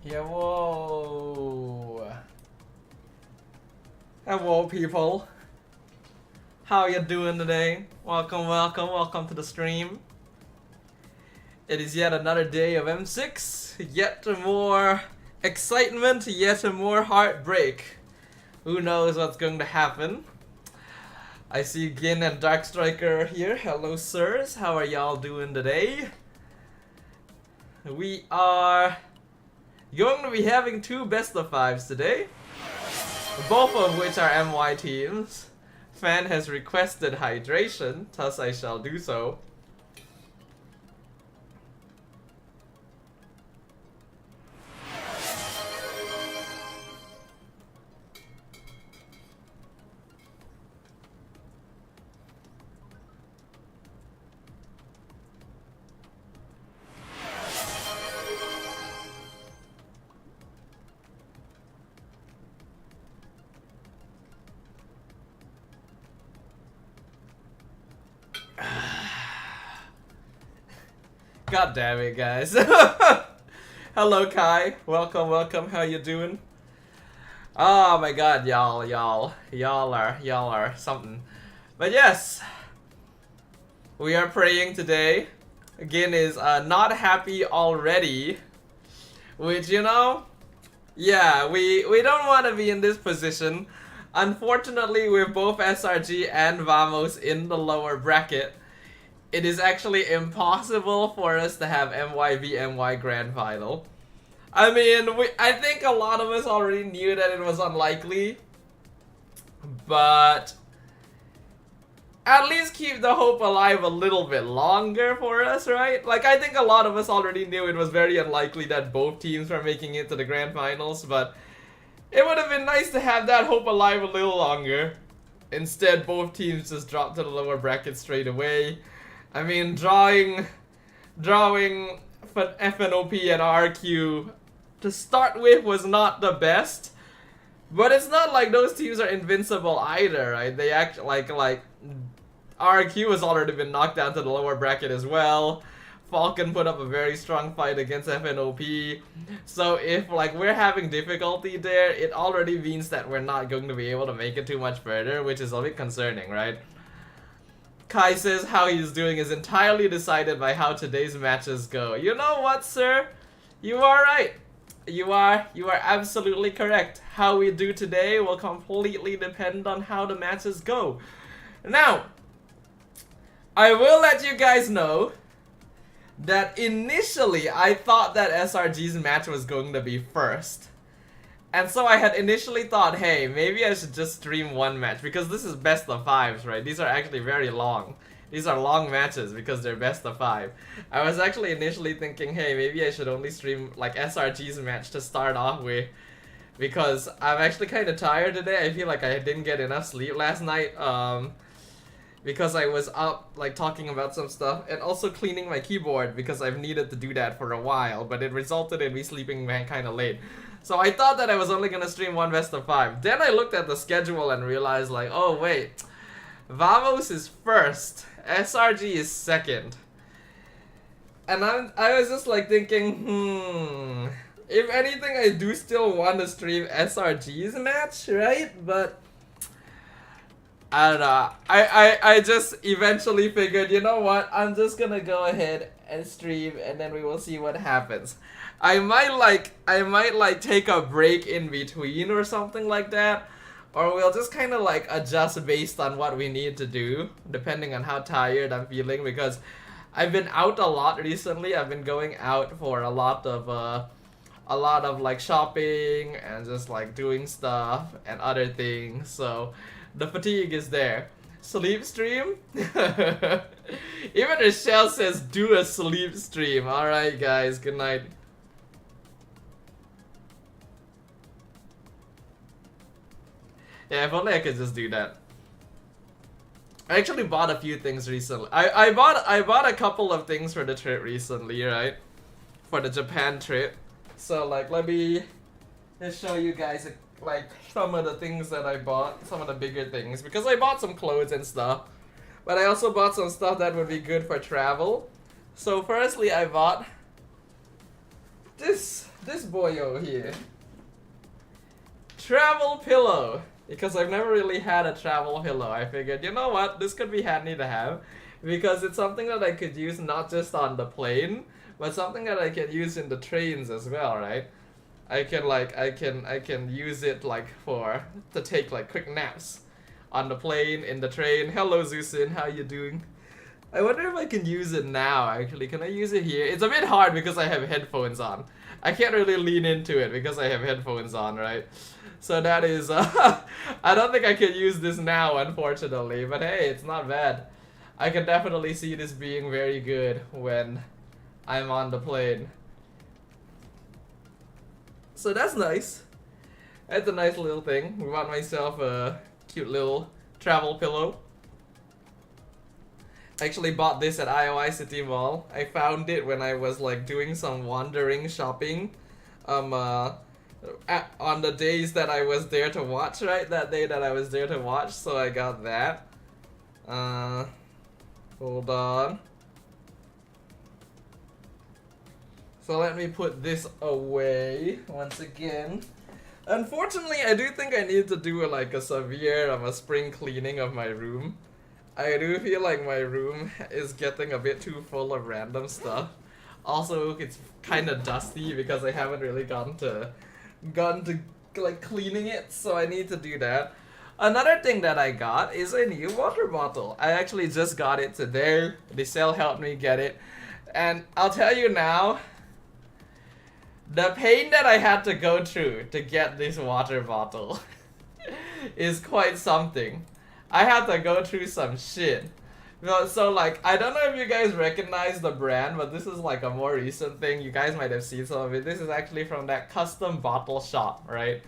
Yeah, whoa. Hello, people. How you doing today? Welcome to the stream. It is yet another day of M6. Yet more excitement, yet more heartbreak. Who knows what's going to happen? I see Gin and Dark Striker here. Hello, sirs. How are y'all doing today? We are going to be having two best of fives today, both of which are MY teams. Fan has requested hydration, thus I shall do so. God damn it, guys. Hello, Kai. Welcome. How you doing? Oh my god, y'all are something. But yes, we are praying today. Again is not happy already, which, you know, yeah, we don't want to be in this position. Unfortunately, with both SRG and VMS in the lower bracket, it is actually impossible for us to have MY Grand Final. I mean, I think a lot of us already knew that it was unlikely, but at least keep the hope alive a little bit longer for us, right? Like, I think a lot of us already knew it was very unlikely that both teams were making it to the Grand Finals, but it would have been nice to have that hope alive a little longer. Instead, both teams just dropped to the lower bracket straight away. I mean, drawing FNOP and RQ to start with was not the best, but it's not like those teams are invincible either, right? They act like RQ has already been knocked down to the lower bracket as well. Falcon put up a very strong fight against FNOP, so if like we're having difficulty there, it already means that we're not going to be able to make it too much further, which is a bit concerning, right? Kai says how he's doing is entirely decided by how today's matches go. You know what, sir? You are right. You are absolutely correct. How we do today will completely depend on how the matches go. Now, I will let you guys know that initially I thought that SRG's match was going to be first. And so I had initially thought, hey, maybe I should just stream one match, because this is best of fives, right? These are actually very long. These are long matches because they're best of five. I was actually initially thinking, hey, maybe I should only stream like SRG's match to start off with, because I'm actually kind of tired today. I feel like I didn't get enough sleep last night, because I was up like talking about some stuff and also cleaning my keyboard, because I've needed to do that for a while, but it resulted in me sleeping kind of late. So I thought that I was only gonna stream one best of five. Then I looked at the schedule and realized, like, oh wait, VMS is first, SRG is second. And I was just like thinking, if anything, I do still want to stream SRG's match, right? But I don't know. I just eventually figured, you know what? I'm just gonna go ahead and stream, and then we will see what happens. I might take a break in between or something like that, or we'll just kind of like adjust based on what we need to do, depending on how tired I'm feeling, because I've been out a lot recently. I've been going out for a lot of like shopping and just like doing stuff and other things, so the fatigue is there. Sleep stream? Even Rochelle says do a sleep stream. Alright guys, good night. Yeah, if only I could just do that. I actually bought a few things recently. I bought a couple of things for the trip recently, right? For the Japan trip. So like, let me just show you guys like some of the things that I bought, some of the bigger things, because I bought some clothes and stuff, but I also bought some stuff that would be good for travel. So firstly, I bought this this boyo here. Travel pillow. Because I've never really had a travel pillow. I figured, you know what, this could be handy to have. Because it's something that I could use not just on the plane, but something that I can use in the trains as well, right? I can use it like to take like quick naps on the plane, in the train. Hello Zusin, how you doing? I wonder if I can use it now actually. Can I use it here? It's a bit hard because I have headphones on. I can't really lean into it because I have headphones on, right? So that is I don't think I can use this now, unfortunately, but hey, it's not bad. I can definitely see this being very good when I'm on the plane. So that's nice. That's a nice little thing. We bought myself a cute little travel pillow. I actually bought this at IOI City Mall. I found it when I was like doing some wandering shopping. On the days that I was there to watch, right? That day that I was there to watch, so I got that. Hold on. So let me put this away once again. Unfortunately, I do think I need to do like a severe spring cleaning of my room. I do feel like my room is getting a bit too full of random stuff. Also, it's kind of dusty because I haven't really gotten to like cleaning it, so I need to do that. Another thing that I got is a new water bottle. I actually just got it today. The sale helped me get it. And I'll tell you now, the pain that I had to go through to get this water bottle is quite something. I had to go through some shit. So like, I don't know if you guys recognize the brand, but this is like a more recent thing. You guys might have seen some of it. This is actually from that custom bottle shop, right?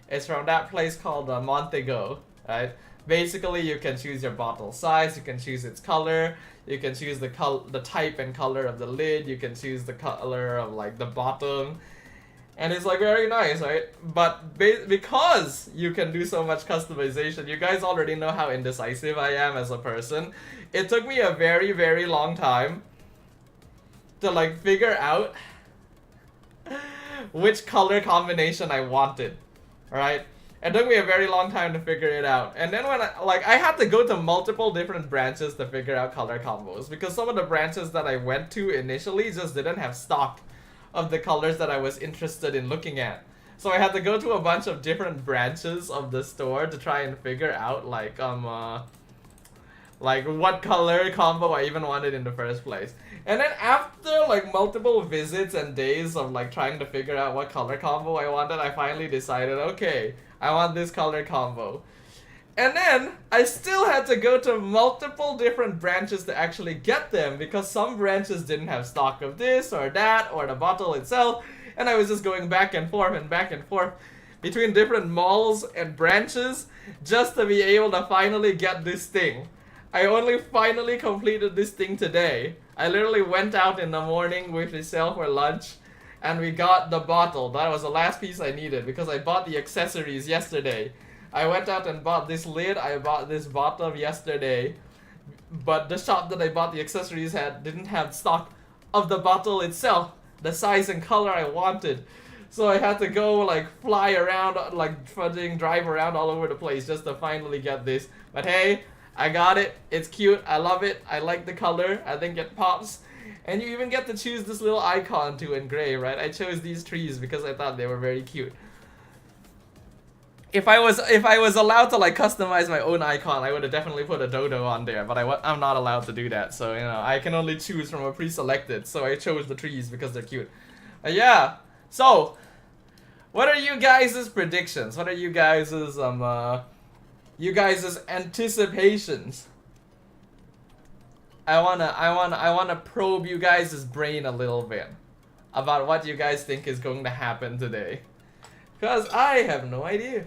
It's from that place called Montego, right? Basically, you can choose your bottle size, you can choose its color, you can choose the type and color of the lid, you can choose the color of like the bottom. And it's like very nice, right? But because you can do so much customization, you guys already know how indecisive I am as a person. It took me a very, very long time to like figure out which color combination I wanted, right? It took me a very long time to figure it out. And then when I had to go to multiple different branches to figure out color combos, because some of the branches that I went to initially just didn't have stock of the colors that I was interested in looking at. So I had to go to a bunch of different branches of the store to try and figure out like what color combo I even wanted in the first place. And then after like multiple visits and days of like trying to figure out what color combo I wanted, I finally decided, okay, I want this color combo. And then I still had to go to multiple different branches to actually get them, because some branches didn't have stock of this or that or the bottle itself, and I was just going back and forth between different malls and branches just to be able to finally get this thing. I only finally completed this thing today. I literally went out in the morning with Michelle for lunch and we got the bottle. That was the last piece I needed because I bought the accessories yesterday. I went out and bought this lid, I bought this bottle yesterday, but the shop that I bought the accessories didn't have stock of the bottle itself, the size and color I wanted. So I had to go like fly around, like drive around all over the place just to finally get this. But hey, I got it, it's cute, I love it, I like the color, I think it pops. And you even get to choose this little icon to engrave, right? I chose these trees because I thought they were very cute. If I was allowed to like customize my own icon, I would have definitely put a Dodo on there, but I'm not allowed to do that, so you know, I can only choose from a pre-selected, so I chose the trees because they're cute. Yeah, so what are you guys' predictions? What are you guys' anticipations? I wanna probe you guys' brain a little bit about what you guys think is going to happen today, because I have no idea.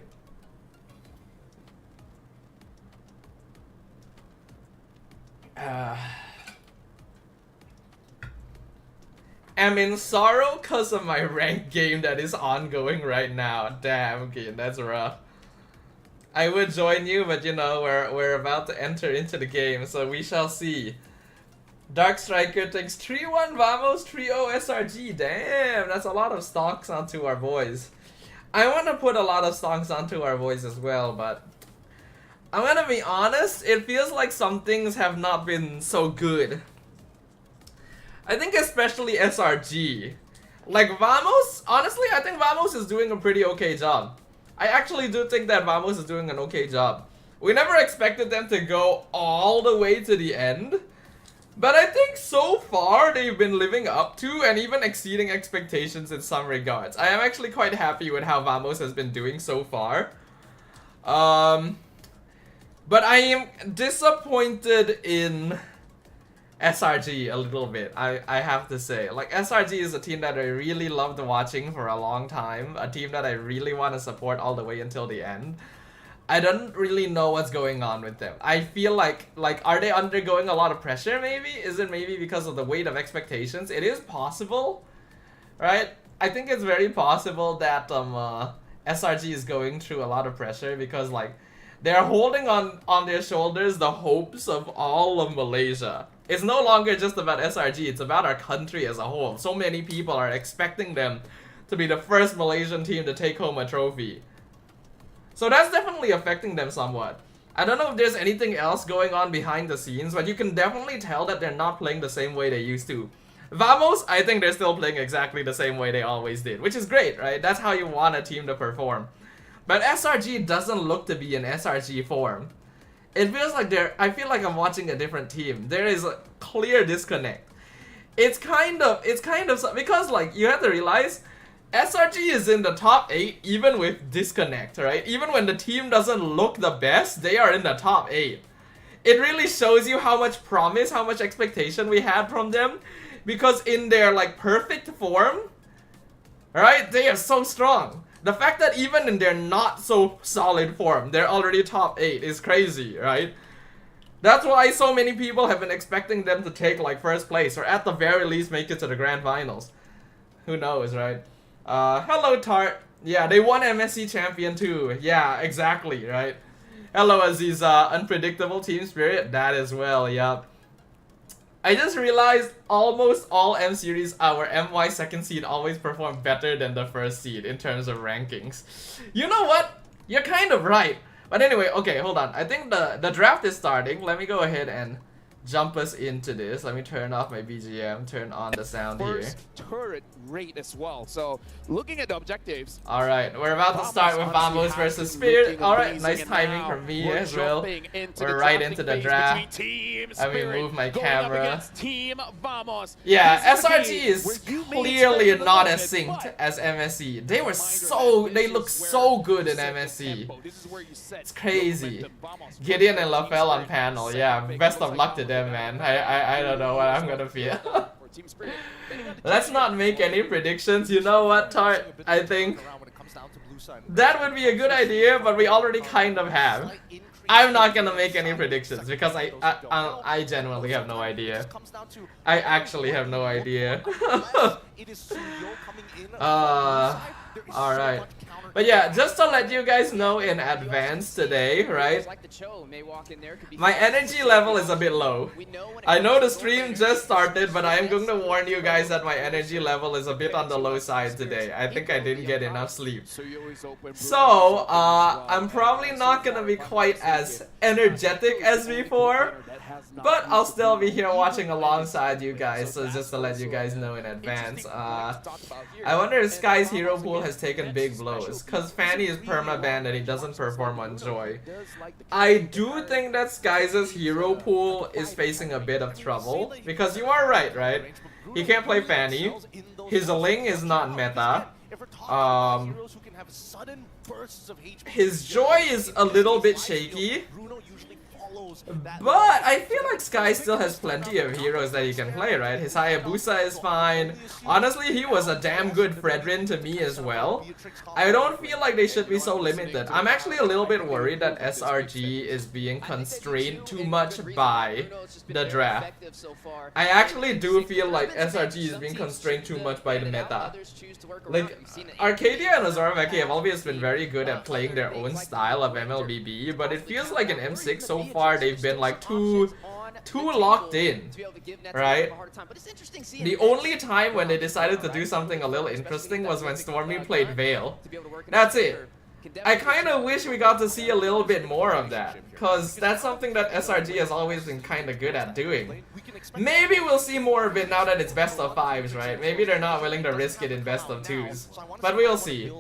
I'm in sorrow because of my ranked game that is ongoing right now. Damn, okay, that's rough. I would join you, but you know, we're about to enter into the game, so we shall see. Dark Striker thinks 3-1 Vamos, 3-0 SRG. Damn, that's a lot of stocks onto our boys. I want to put a lot of stocks onto our boys as well, but I'm gonna be honest, it feels like some things have not been so good. I think especially SRG. Like Vamos, honestly, I think Vamos is doing a pretty okay job. I actually do think that Vamos is doing an okay job. We never expected them to go all the way to the end. But I think so far they've been living up to and even exceeding expectations in some regards. I am actually quite happy with how Vamos has been doing so far. But I am disappointed in SRG a little bit, I have to say. Like, SRG is a team that I really loved watching for a long time. A team that I really want to support all the way until the end. I don't really know what's going on with them. I feel like are they undergoing a lot of pressure maybe? Is it maybe because of the weight of expectations? It is possible, right? I think it's very possible that SRG is going through a lot of pressure because like they're holding on their shoulders the hopes of all of Malaysia. It's no longer just about SRG, it's about our country as a whole. So many people are expecting them to be the first Malaysian team to take home a trophy. So that's definitely affecting them somewhat. I don't know if there's anything else going on behind the scenes, but you can definitely tell that they're not playing the same way they used to. Vamos, I think they're still playing exactly the same way they always did, which is great, right? That's how you want a team to perform. But SRG doesn't look to be in SRG form. It feels like I feel like I'm watching a different team. There is a clear disconnect. It's kind of, because like, you have to realize, SRG is in the top 8 even with disconnect, right? Even when the team doesn't look the best, they are in the top 8. It really shows you how much promise, how much expectation we had from them. Because in their like perfect form, right, they are so strong. The fact that even in their not so solid form, they're already top 8 is crazy, right? That's why so many people have been expecting them to take like first place or at the very least make it to the grand finals. Who knows, right? Hello Tart. Yeah, they won MSC champion too. Yeah, exactly, right? Hello Aziz, unpredictable team spirit. That as well, yup. I just realized almost all M series, our MY second seed always perform better than the first seed in terms of rankings. You know what? You're kind of right. But anyway, okay, hold on. I think the draft is starting. Let me go ahead and jump us into this. Let me turn off my BGM, turn on the sound here. First turret rate as well. So looking at the objectives. Alright, we're about to start with Vamos versus Spirit. Alright, nice timing from me as well. We're right into the draft. Let me move my camera. Yeah, SRG is clearly not as synced as MSC. They look so good in MSC. It's crazy. Gideon and LaFell on panel. Yeah, best of luck to them, man. I don't know what I'm gonna feel. Let's not make any predictions. You know what, Tart? I think that would be a good idea, but we already kind of have. I'm not gonna make any predictions because I genuinely have no idea. I actually have no idea. Alright. But yeah, just to let you guys know in advance today, right? My energy level is a bit low. I know the stream just started, but I am going to warn you guys that my energy level is a bit on the low side today. I think I didn't get enough sleep. So, I'm probably not gonna be quite as energetic as before. But I'll still be here watching alongside you guys, so just to let you guys know in advance. I wonder if Sky's hero pool has taken big blows, because Fanny is perma-banned and he doesn't perform on Joy. I do think that Sky's hero pool is facing a bit of trouble, because you are right? He can't play Fanny, his Ling is not meta, his Joy is a little bit shaky. But I feel like Sky still has plenty of heroes that he can play, right? His Hayabusa is fine. Honestly, he was a damn good Fredrin to me as well. I don't feel like they should be so limited. I'm actually a little bit worried that SRG is being constrained too much by the draft. I actually do feel like SRG is being constrained too much by the meta. Like, Arcadia and Azoroveki have always been very good at playing their own style of MLBB, but it feels like in M6 so far they've been like too too locked in, right? The only time when they decided to do something a little interesting was when Stormy played Veil. That's it. I kind of wish we got to see a little bit more of that, because that's something that SRG has always been kind of good at doing. Maybe we'll see more of it now that it's best of 5s, right? Maybe they're not willing to risk it in best of 2s, but we'll see.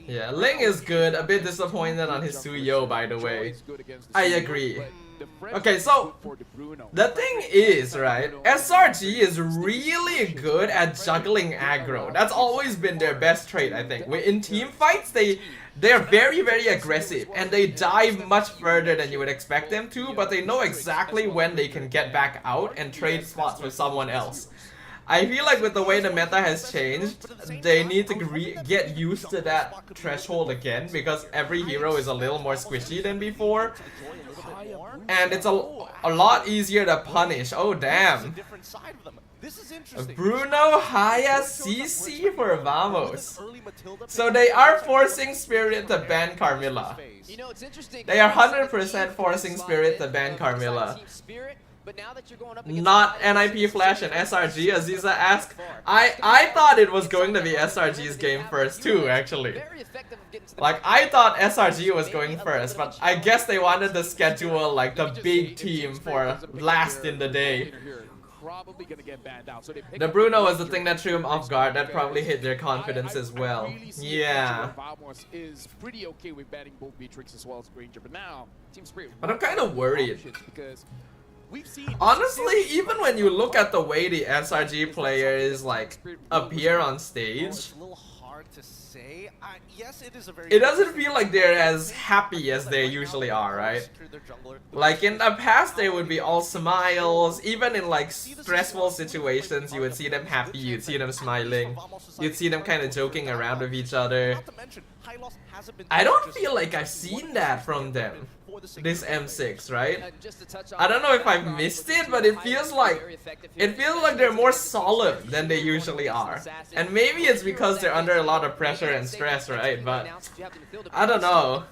Yeah, Ling is good, a bit disappointed on his Suyo, by the way. I agree. Okay, so the thing is, right, SRG is really good at juggling aggro. That's always been their best trait, I think. In team fights, they're very, very aggressive, and they dive much further than you would expect them to, but they know exactly when they can get back out and trade spots with someone else. I feel like with the way the meta has changed, they need to get used to that threshold again, because every hero is a little more squishy than before. And it's a lot easier to punish. Oh damn. Bruno, Haya, CC for Vamos. So they are forcing Spirit to ban Carmilla. They are 100% forcing Spirit to ban Carmilla. Not NIP Flash and SRG, Aziza asked. I thought it was going to be SRG's game first too, actually. Like, I thought SRG was going first, but I guess they wanted to schedule like the big team for last in the day. The Bruno was the thing that threw him off guard. That probably hit their confidence as well. Yeah. But I'm kind of worried. Honestly, even when you look at the way the SRG players like appear on stage, it doesn't feel like they're as happy as they usually are, right? Like in the past, they would be all smiles. Even in like stressful situations, you would see them happy, you'd see them smiling, you'd see them kind of joking around with each other. I don't feel like I've seen that from them this M6, right? I don't know if I've missed it, but it feels like they're more solid than they usually are. And maybe it's because they're under a lot of pressure and stress, right? But I don't know.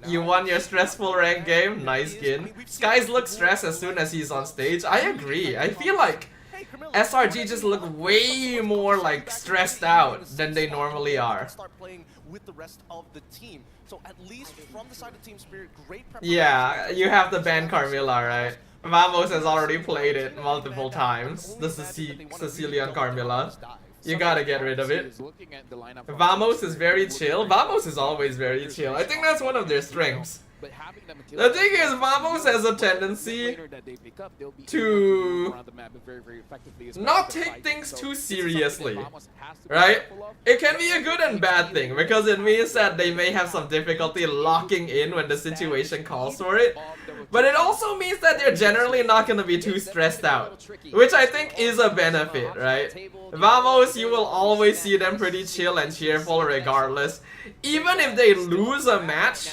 You won your stressful rank game? Nice, Gin. Skies look stressed as soon as he's on stage. I agree. I feel like SRG just look way more like stressed out than they normally are. Yeah, you have to ban Carmilla, right? Vamos has already played it multiple times. The Sicilian Carmilla. You gotta get rid of it. Vamos is very chill. Vamos is always very chill. I think that's one of their strengths. The thing is, Vamos has a tendency to not take things too seriously, right? It can be a good and bad thing, because it means that they may have some difficulty locking in when the situation calls for it. But it also means that they're generally not going to be too stressed out, which I think is a benefit, right? Vamos, you will always see them pretty chill and cheerful regardless. Even if they lose a match,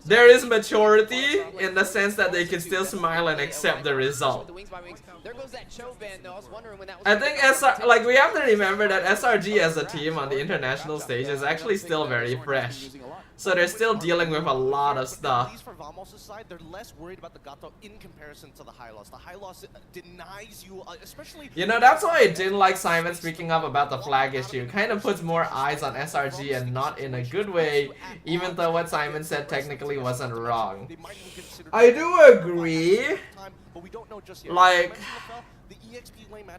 there is maturity in the sense that they can still smile and accept the result. I think we have to remember that SRG as a team on the international stage is actually still very fresh. So they're still dealing with a lot of stuff. You know, that's why I didn't like Simon speaking up about the flag issue. Kind of puts more eyes on SRG and not in a good way, even though what Simon said technically wasn't wrong. I do agree. Like,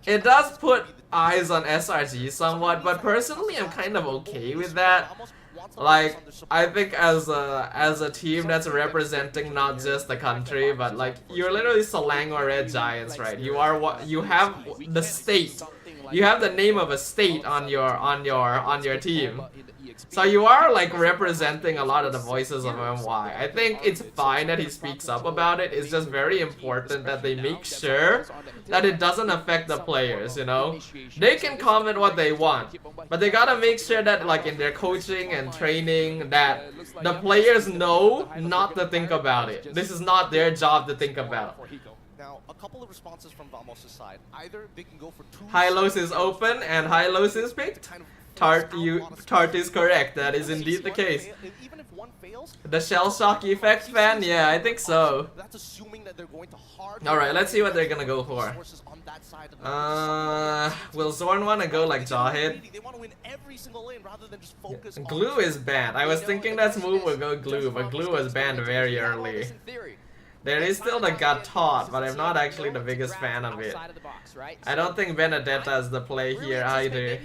it does put eyes on SRG somewhat, but personally I'm kind of okay with that. Like, I think as a team that's representing not just the country, but like, you're literally Selangor Red Giants, right? You have the state. You have the name of a state on your team. So you are like representing a lot of the voices of MY. I think it's fine that he speaks up about it. It's just very important that they make sure that it doesn't affect the players, you know? They can comment what they want, but they gotta make sure that like in their coaching and training that the players know not to think about it. This is not their job to think about. Now, a couple of responses from Vamos' side. Either they can go for two. Hylos is open and Hylos is picked. Tart is correct. That is indeed the case. The shell shock effect fan? Yeah, I think so. Alright, let's see what they're gonna go for. Will Zorn wanna go like Jawhead? Glue is banned. I was thinking that move would go Glue, but Glue was banned very early. There is still the Got Taught, but I'm not actually the biggest fan of it. I don't think Benedetta is the play here either.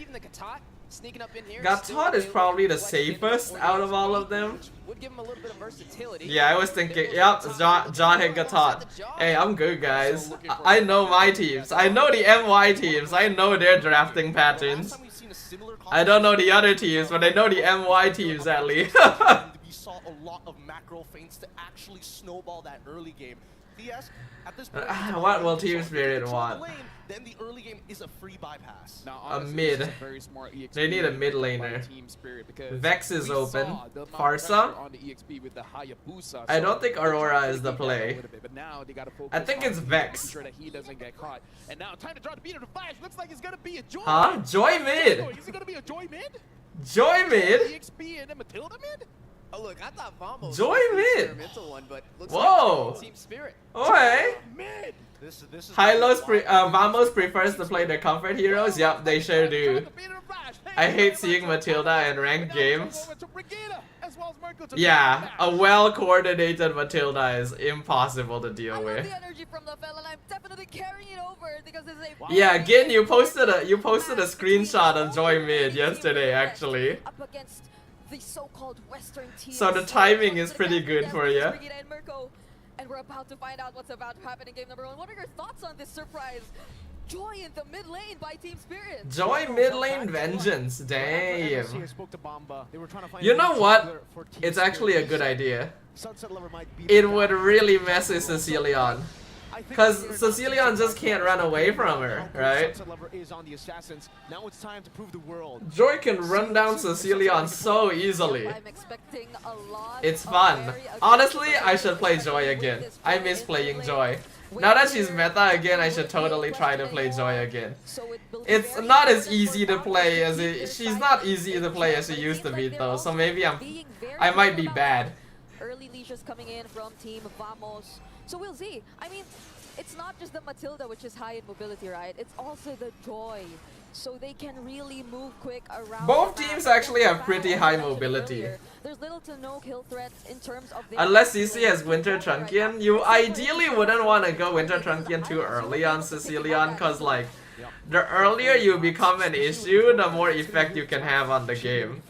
Got Taught is probably the safest out of all of them. Yeah, I was thinking, yep, Jawhead got Taught. Hey, I'm good, guys. I know my teams. I know the MY teams. I know their drafting patterns. I don't know the other teams, but I know the MY teams at least. We saw a lot of macro feints to actually snowball that early game. DS, at this point, what will Team Spirit want? Then the early game is a free bypass. Now, A honestly, mid. this is a very smart EXP They need a mid by laner. Team Spirit because Vex is we open. saw the amount of Farsa? pressure on the EXP with the Hayabusa, I so don't think they're Aurora trying is to the beat that play. a little bit, but now they gotta focus I think on it's making Vex. sure that he doesn't get caught. And now time to draw the beat of the flash. Looks like it's gonna be a Joy. Huh? Joy mid? Is it gonna be a Joy mid? Joy mid? EXP and then Matilda mid? Oh look, I thought Vamos Joy was the mid. experimental one, but looks Whoa. like Team Spirit. Okay. Mid. This is Vamos prefers to play their comfort heroes? Yup, they sure do. I hate seeing Matilda in ranked games. Yeah, a well-coordinated Matilda is impossible to deal with. Yeah, Gin, you posted a screenshot of Joy mid yesterday, actually. So the timing is pretty good for you. And we're about to find out what's about to happen in game number 1. What are your thoughts on this surprise? Joy in the mid lane by Team Spirit. Joy mid lane vengeance, damn. You know what? It's actually a good idea. It would really mess with Cecilion. Because Cecilion just can't run away from her, right? Joy can run down Cecilion so easily. It's fun. Honestly, I should play Joy again. I miss playing Joy. Now that she's meta again, I should totally try to play Joy again. It's not as easy to play as she's not easy to play as she used to be though, so maybe I might be bad. Early leashes coming in from Team Vamos. So we'll see. I mean, it's not just the Matilda which is high in mobility, right? It's also the Joy. So they can really move quick around. Both teams actually have pretty high mobility. There's little to no kill threats in terms of Unless CC has Winter Trunkian, you ideally wouldn't want to go Winter Trunkian too early on Cecilion, because like, the earlier you become an issue, the more effect you can have on the game.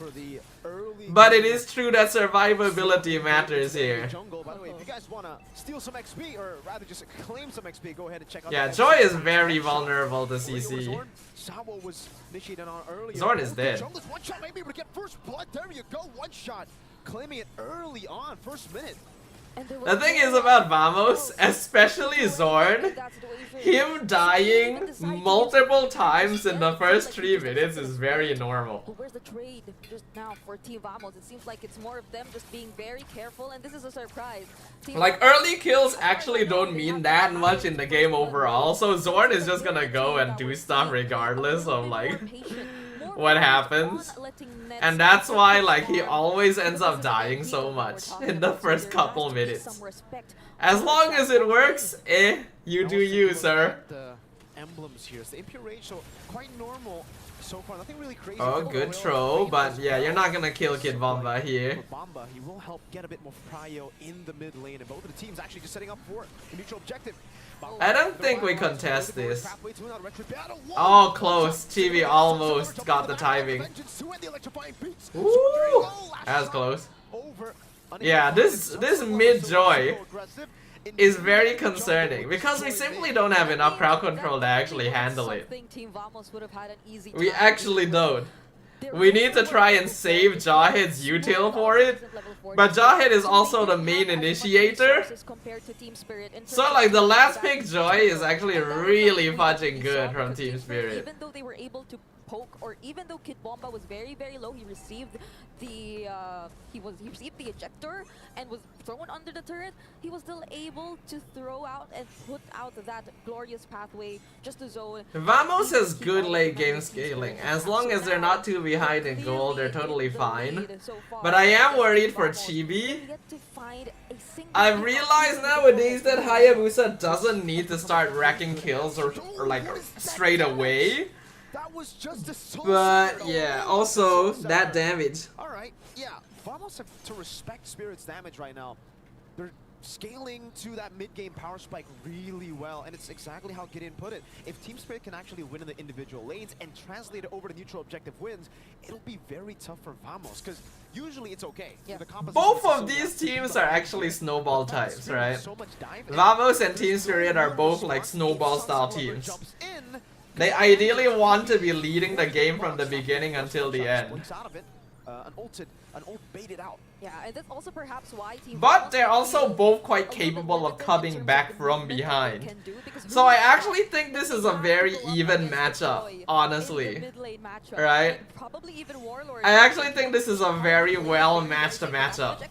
But it is true that survivability matters here. Yeah, Joy is very vulnerable to CC. Zorn is dead. Claiming it early on, first minute. The thing is about Vamos, especially Zorn, him dying multiple times in the first 3 minutes is very normal. But where's the trade just now for Team Vamos? It seems like it's more of them just being very careful, and this is a surprise. Like, early kills actually don't mean that much in the game overall, so Zorn is just gonna go and do stuff regardless of like what happens. And that's why like he always ends up dying so much in the first couple minutes. As long as it works, you do you, sir. The emblems here, the impure rage, so quite normal so far. Nothing really crazy. Oh, good throw, but yeah, you're not gonna kill Kid Bomba here. Bomba, he will help get a bit more prio in the mid lane, and both of the teams actually just setting up for a mutual objective. I don't think we contest this. Oh, close. Chibi almost got the timing. Ooh, that was close. Yeah, this mid Joy is very concerning because we simply don't have enough crowd control to actually handle it. We actually don't. We need to try and save Jawhead's util for it, but Jawhead is also the main initiator. So like the last pick Joy is actually really fudging good from Team Spirit. poke, or even though Kid Bomba was very, very low, he received the he received the ejector and was thrown under the turret. He was still able to throw out and put out that glorious pathway just to zone. Vamos has good late game scaling. As long as they're not too behind in gold, they're totally fine. But I am worried for Chibi. I've realized nowadays that Hayabusa doesn't need to start racking kills or like straight away. That was just a But yeah, also that damage. Alright, yeah. Vamos have to respect Spirit's damage right now. They're scaling to that mid-game power spike really well, and it's exactly how Gideon put it. If Team Spirit can actually win in the individual lanes and translate it over to neutral objective wins, it'll be very tough for Vamos, because usually it's okay. Yeah. Both of these teams are actually snowball types, right? Vamos and Team Spirit are both like snowball style teams. They ideally want to be leading the game from the beginning until the end. An ult baited out. Yeah, and that's also perhaps why Team But they're also both quite capable of coming back from behind. So I actually think this is a very even matchup, honestly. Right? I actually think this is a very well matched matchup.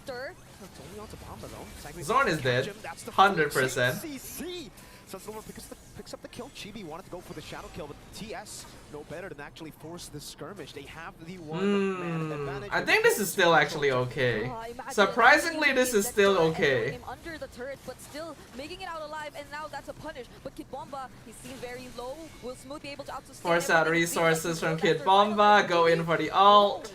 Zorn is dead, 100%. Picks up the kill. Chibi wanted to go for the shadow kill, but TS no better than actually force the skirmish. They have the one advantage. I think this is still actually okay. Surprisingly, this is still okay. Under the turret, but still making it out alive, and now that's a punish. But Kid Bomba, he's seen very low. Will Smooth be able to out-sustain? Force out resources from Kid Bomba. Go in for the ult.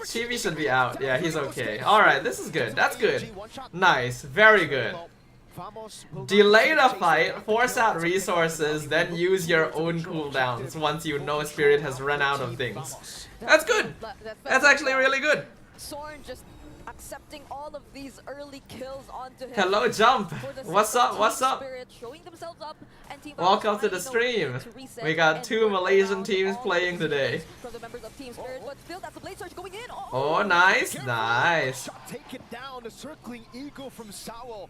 Chibi should be out. Yeah, he's okay. Alright, this is good. That's good. Nice. Very good. Delay the fight, force out resources, then use your own cooldowns once you know Spirit has run out of things. That's good! That's actually really good! Zorn just accepting all of these early kills onto him. Hello, Jump! What's up? What's up? Welcome to the stream! We got 2 Malaysian teams playing today. Oh, nice, nice. Take it down, the circling eagle from Saul.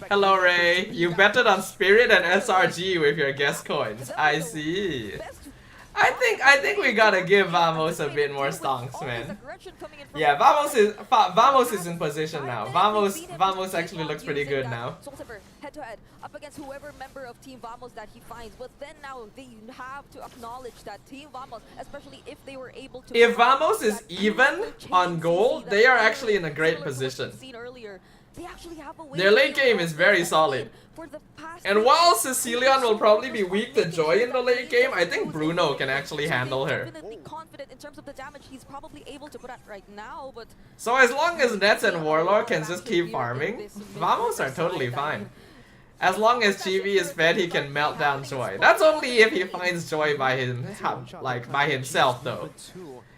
Hello Ray, you betted on Spirit and SRG with your guest coins. I see. I think we gotta give Vamos a bit more stonks, man. Yeah, Vamos is in position now. Vamos actually looks pretty good now. Head to head up against whoever member of Team Vamos that he finds, but then now they have to acknowledge that Team Vamos, especially if they were able to. If Vamos is even on gold, they are actually in a great position. Their late game is very solid. And while Sicilian will probably be weak to Joy in the late game, I think Bruno can actually handle her. So as long as Nets and Warlord can just keep farming, Vamos are totally fine. As long as Chibi is fed, he can melt down Joy. That's only if he finds Joy by himself though.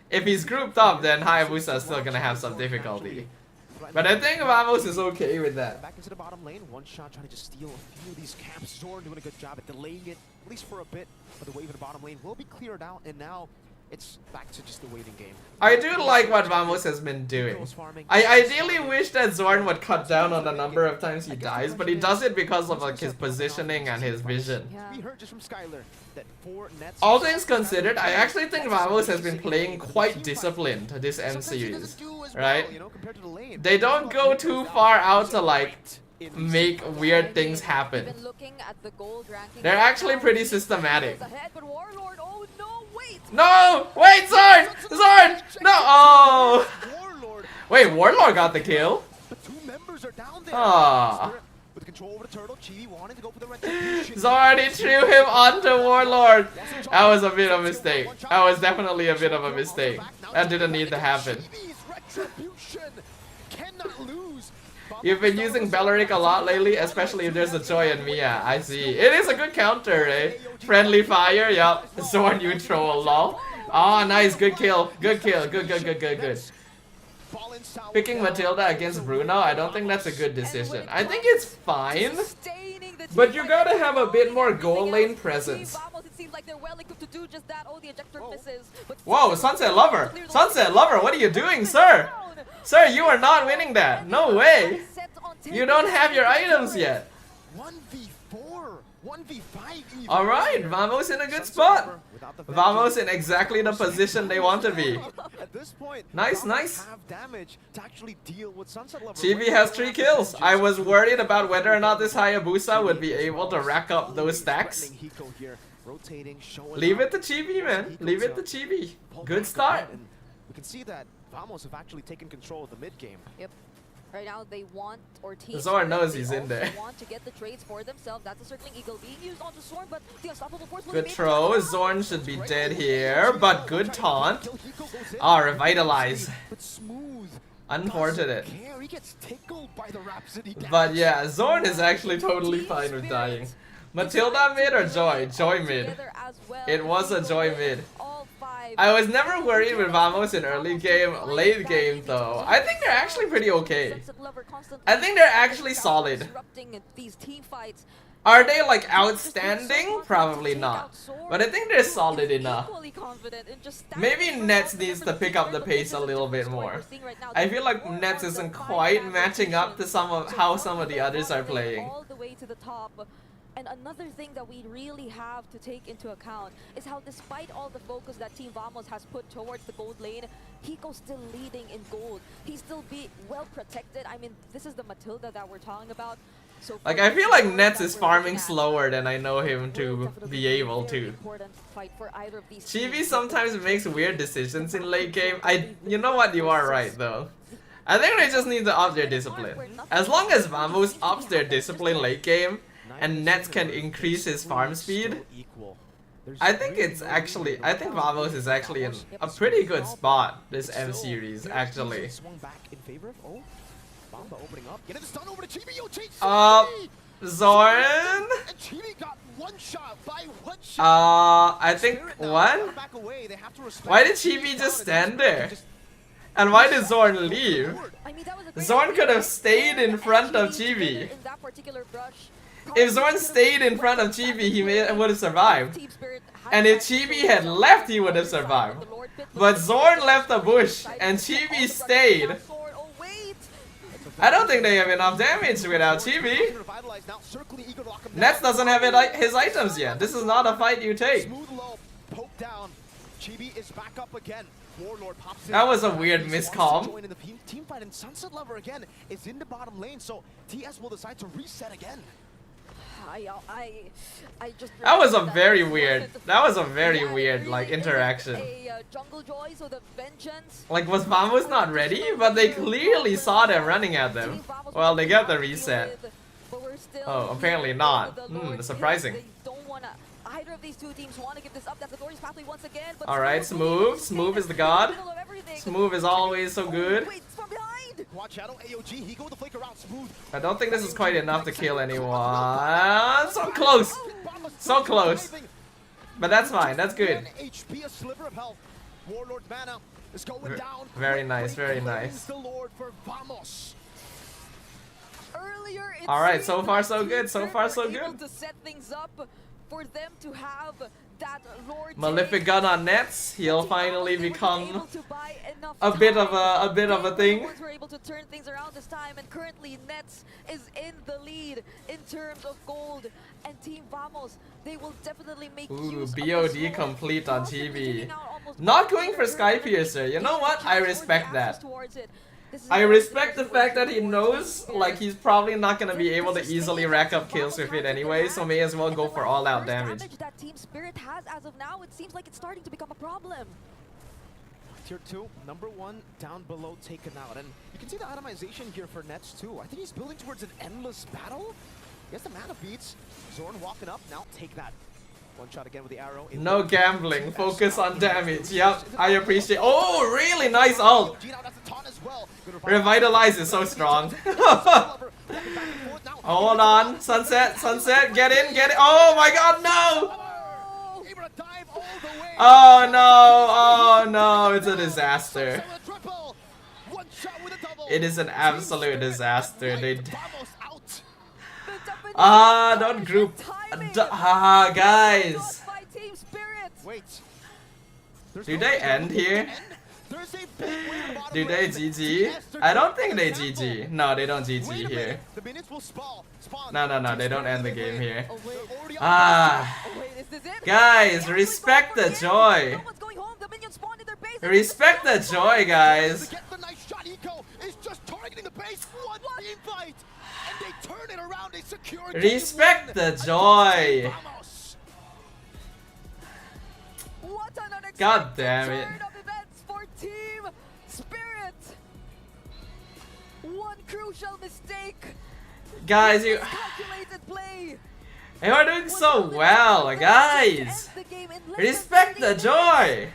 If he's grouped up, then Hayabusa is still gonna have some difficulty. But I think Vamos is okay with that. Back into the bottom lane, one shot trying to just steal a few of these camps. Zorn doing a good job at delaying it, at least for a bit. But the wave in the bottom lane will be cleared out, and now it's back to just the waiting game. I do like what Vamos has been doing. I ideally wish that Zorn would cut down on the number of times he dies, but he does it because of like his positioning and his vision. We heard just from Skylar that 4 nets. All things considered, I actually think Vamos has been playing quite disciplined this end series, right? They don't go too far out to like make weird things happen. They're actually pretty systematic. No! Wait, Zorn! Zorn! No! Oh! Wait, Warlord got the kill? Ah. Zorn, he threw him onto Warlord! That was a bit of a mistake. That was definitely a bit of a mistake. That didn't need to happen. You've been using Belleric a lot lately, especially if there's a Joy and Mia. I see. It is a good counter, eh? Friendly fire, yup. Zorn neutral, lol. Ah, nice, good kill. Good kill. Good. Picking Matilda against Bruno, I don't think that's a good decision. I think it's fine, but you gotta have a bit more goal lane presence. Whoa, Sunset Lover! Sunset Lover, what are you doing, sir? Sir, you are not winning that. No way. You don't have your items yet. 1v4, 1v5 even. Alright, Vamos in a good spot. Vamos in exactly the position they want to be. At this point, Nice, Vamos nice. have damage to actually deal with Sunset Lover. Chibi has 3 kills. I was worried about whether or not this Hayabusa would be able to rack up those stacks. Leave it to Chibi, man. Leave it to Chibi. Good start. We can see that Vamos have actually taken control of the mid game. Yep. Right now they want, or Team Zorn knows Spirit, he's they in there. also want to get the trades for themselves. That's a circling eagle being used onto Zorn, but the unstoppable force will Good be throw. Zorn should be dead here, but good taunt. Ah, revitalize. But Smooth Unfortunate. doesn't care. He gets tickled by the Rhapsody damage. But yeah, Zorn is actually totally fine with dying. Matilda mid or Joy? Joy mid. It was a Joy mid. I was never worried with Vamos in early game. Late game though, I think they're actually pretty okay. I think they're actually solid. Are they like outstanding? Probably not. But I think they're solid enough. Maybe Nets needs to pick up the pace a little bit more. I feel like Nets isn't quite matching up to some of how some of the others are playing. And another thing that we really have to take into account is how, despite all the focus that Team Vamos has put towards the gold lane, Hiko's still leading in gold. He's still well protected. I mean, this is the Matilda that we're talking about. So like, I feel like Nets is farming slower than I know him to be able to. Chibi sometimes makes weird decisions in late game. You know what, you are right though. I think they just need to up their discipline. As long as Vamos ups their discipline late game, and Nets can increase his farm speed, I think Vamos is actually in a pretty good spot this M series actually. Zorn? I think one? Why did Chibi just stand there? And why did Zorn leave? Zorn could have stayed in front of Chibi. If Zorn stayed in front of Chibi, he would have survived. And if Chibi had left, he would have survived. But Zorn left the bush, and Chibi stayed. I don't think they have enough damage without Chibi. Nets doesn't have his items yet. This is not a fight you take. That was a weird miscom. Team fight, and Sunset Lover again is in the bottom lane, so TS will decide to reset again. That was a very weird. That was a very weird like interaction. Like, was Vamos not ready? But they clearly saw them running at them. Well, they got the reset. Oh, apparently not. Surprising. Either of these two teams want to give this up. That's the glorious pathway once again. Alright, Smooth. Smooth is the god. Smooth is always so good. I don't think this is quite enough to kill anyone. So close. So close. But that's fine. That's good. Very nice. Very nice. Alright, so far so good. So far so good. For them to have that Lord Malefic gun on Nets, he'll finally become a bit of a thing. We're able to turn things around this time, and currently Nets is in the lead in terms of gold, and Team Vamos, they will definitely make use of BOD complete on TV. Not going for Sky Piercer. You know what? I respect that. I respect the fact that he knows, like, he's probably not gonna be able to easily rack up kills with it anyway, so may as well go for all-out damage. That Team Spirit has as of now, it seems like it's starting to become a problem. Tier 2, number 1 down below, taken out, and you can see the itemization here for Nets too. I think he's building towards an endless battle. He has the mana beats. Zorn walking up, now take that. One shot again with the arrow. No gambling, focus on damage. Yep, I appreciate. Oh, really nice ult. Revitalize is so strong. Hold on, Sunset, get in. Oh my god, no! Oh no, it's a disaster. It is an absolute disaster. Don't group. Guys. Do they end here? There's a big win in the bottom Do they lane. GG? Yes, I don't think they're they gonna GG. gamble. No, they don't Wait GG a here. minute. The minutes will spawn. No, no, no, Team they don't Spirit end the in game lead. here. Oh, wait. They're already on Ah. Oh, wait, is this it? Guys, Yeah, respect we're the going for joy. No one's going home. The minions spawned in their base. Respect the joy, guys. To get the nice shot, Eco is just targeting the base. One team fight, and they turn it around. They secure. game Respect win the against joy. Team Vamos. What an unexpected God damn it. turn of events for Team Spirit. One crucial mistake. Guys, you Calculated play. are doing so well, guys. Respect the joy.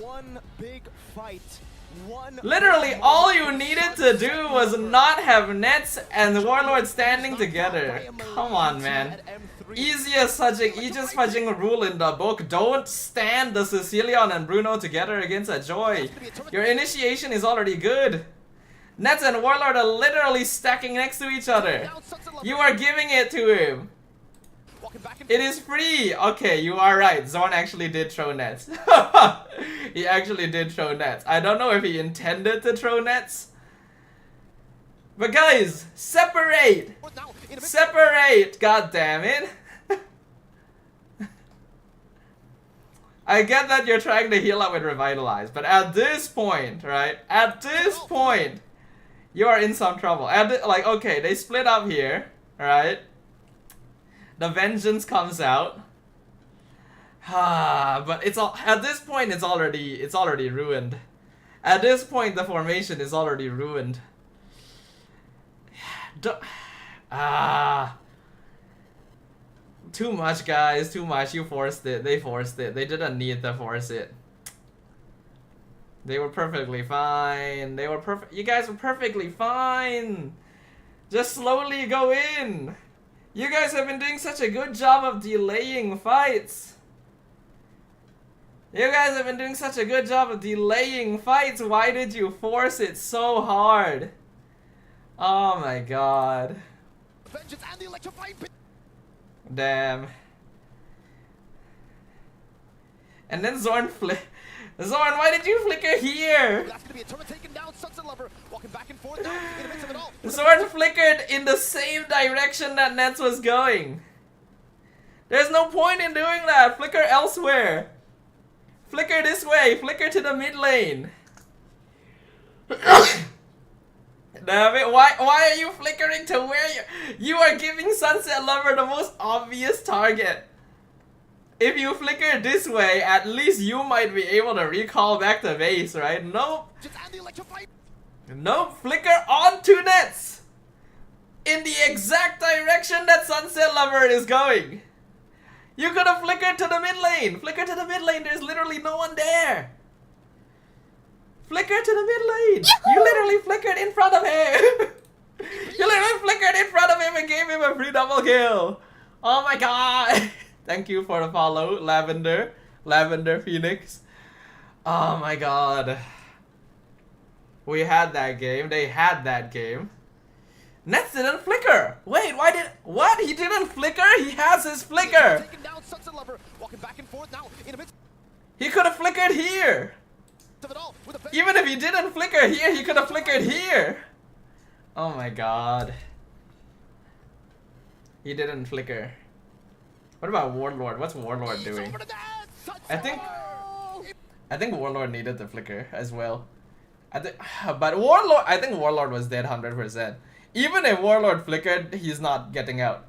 One big fight. One Literally, all you needed to do was not have Nets and Warlord standing together. Come on, man. Easiest fudging rule in the book. Don't stand the Sicilian and Bruno together against a Joy. Your initiation is already good. Nets and Warlord are literally stacking next to each other. You are giving it to him. It is free! Okay, you are right. Zorn actually did throw nets. He actually did throw nets. I don't know if he intended to throw nets. But guys, separate! Separate! God damn it. I get that you're trying to heal up with Revitalize, but at this point, right? At this point, you are in some trouble. Like, okay, they split up here, right? The vengeance comes out. But it's all at this point it's already ruined. At this point the formation is already ruined. Too much, guys, too much. You forced it. They forced it. They didn't need to force it. They were perfectly fine. They were perfect. You guys were perfectly fine. Just slowly go in. You guys have been doing such a good job of delaying fights. You guys have been doing such a good job of delaying fights. Why did you force it so hard? Oh my god. Damn. And then Zorn Zorn, why did you flicker here? That's gonna be a turret taken down. Sunset Lover walking back and forth now in the midst of it all. Zorn flickered in the same direction that Nets was going. There's no point in doing that. Flicker elsewhere. Flicker this way. Flicker to the mid lane. Damn it, why are you flickering to where you are giving Sunset Lover the most obvious target? If you flicker this way, at least you might be able to recall back to base, right? Nope. Nope, flicker onto Nets! In the exact direction that Sunset Lover is going. You could have flickered to the mid lane. Flicker to the mid lane, there's literally no one there. Flicker to the mid lane. You literally flickered in front of him. You literally flickered in front of him and gave him a free double kill. Oh my god. Thank you for the follow, Lavender Phoenix. Oh my god. We had that game. They had that game. Nets didn't flicker. Wait, what? He didn't flicker? He has his flicker. He could have flickered here. Even if he didn't flicker here, he could have flickered here. Oh my god. He didn't flicker. What about Warlord? What's Warlord doing? I think Warlord needed the flicker as well. But Warlord, I think Warlord was dead 100%. Even if Warlord flickered, he's not getting out.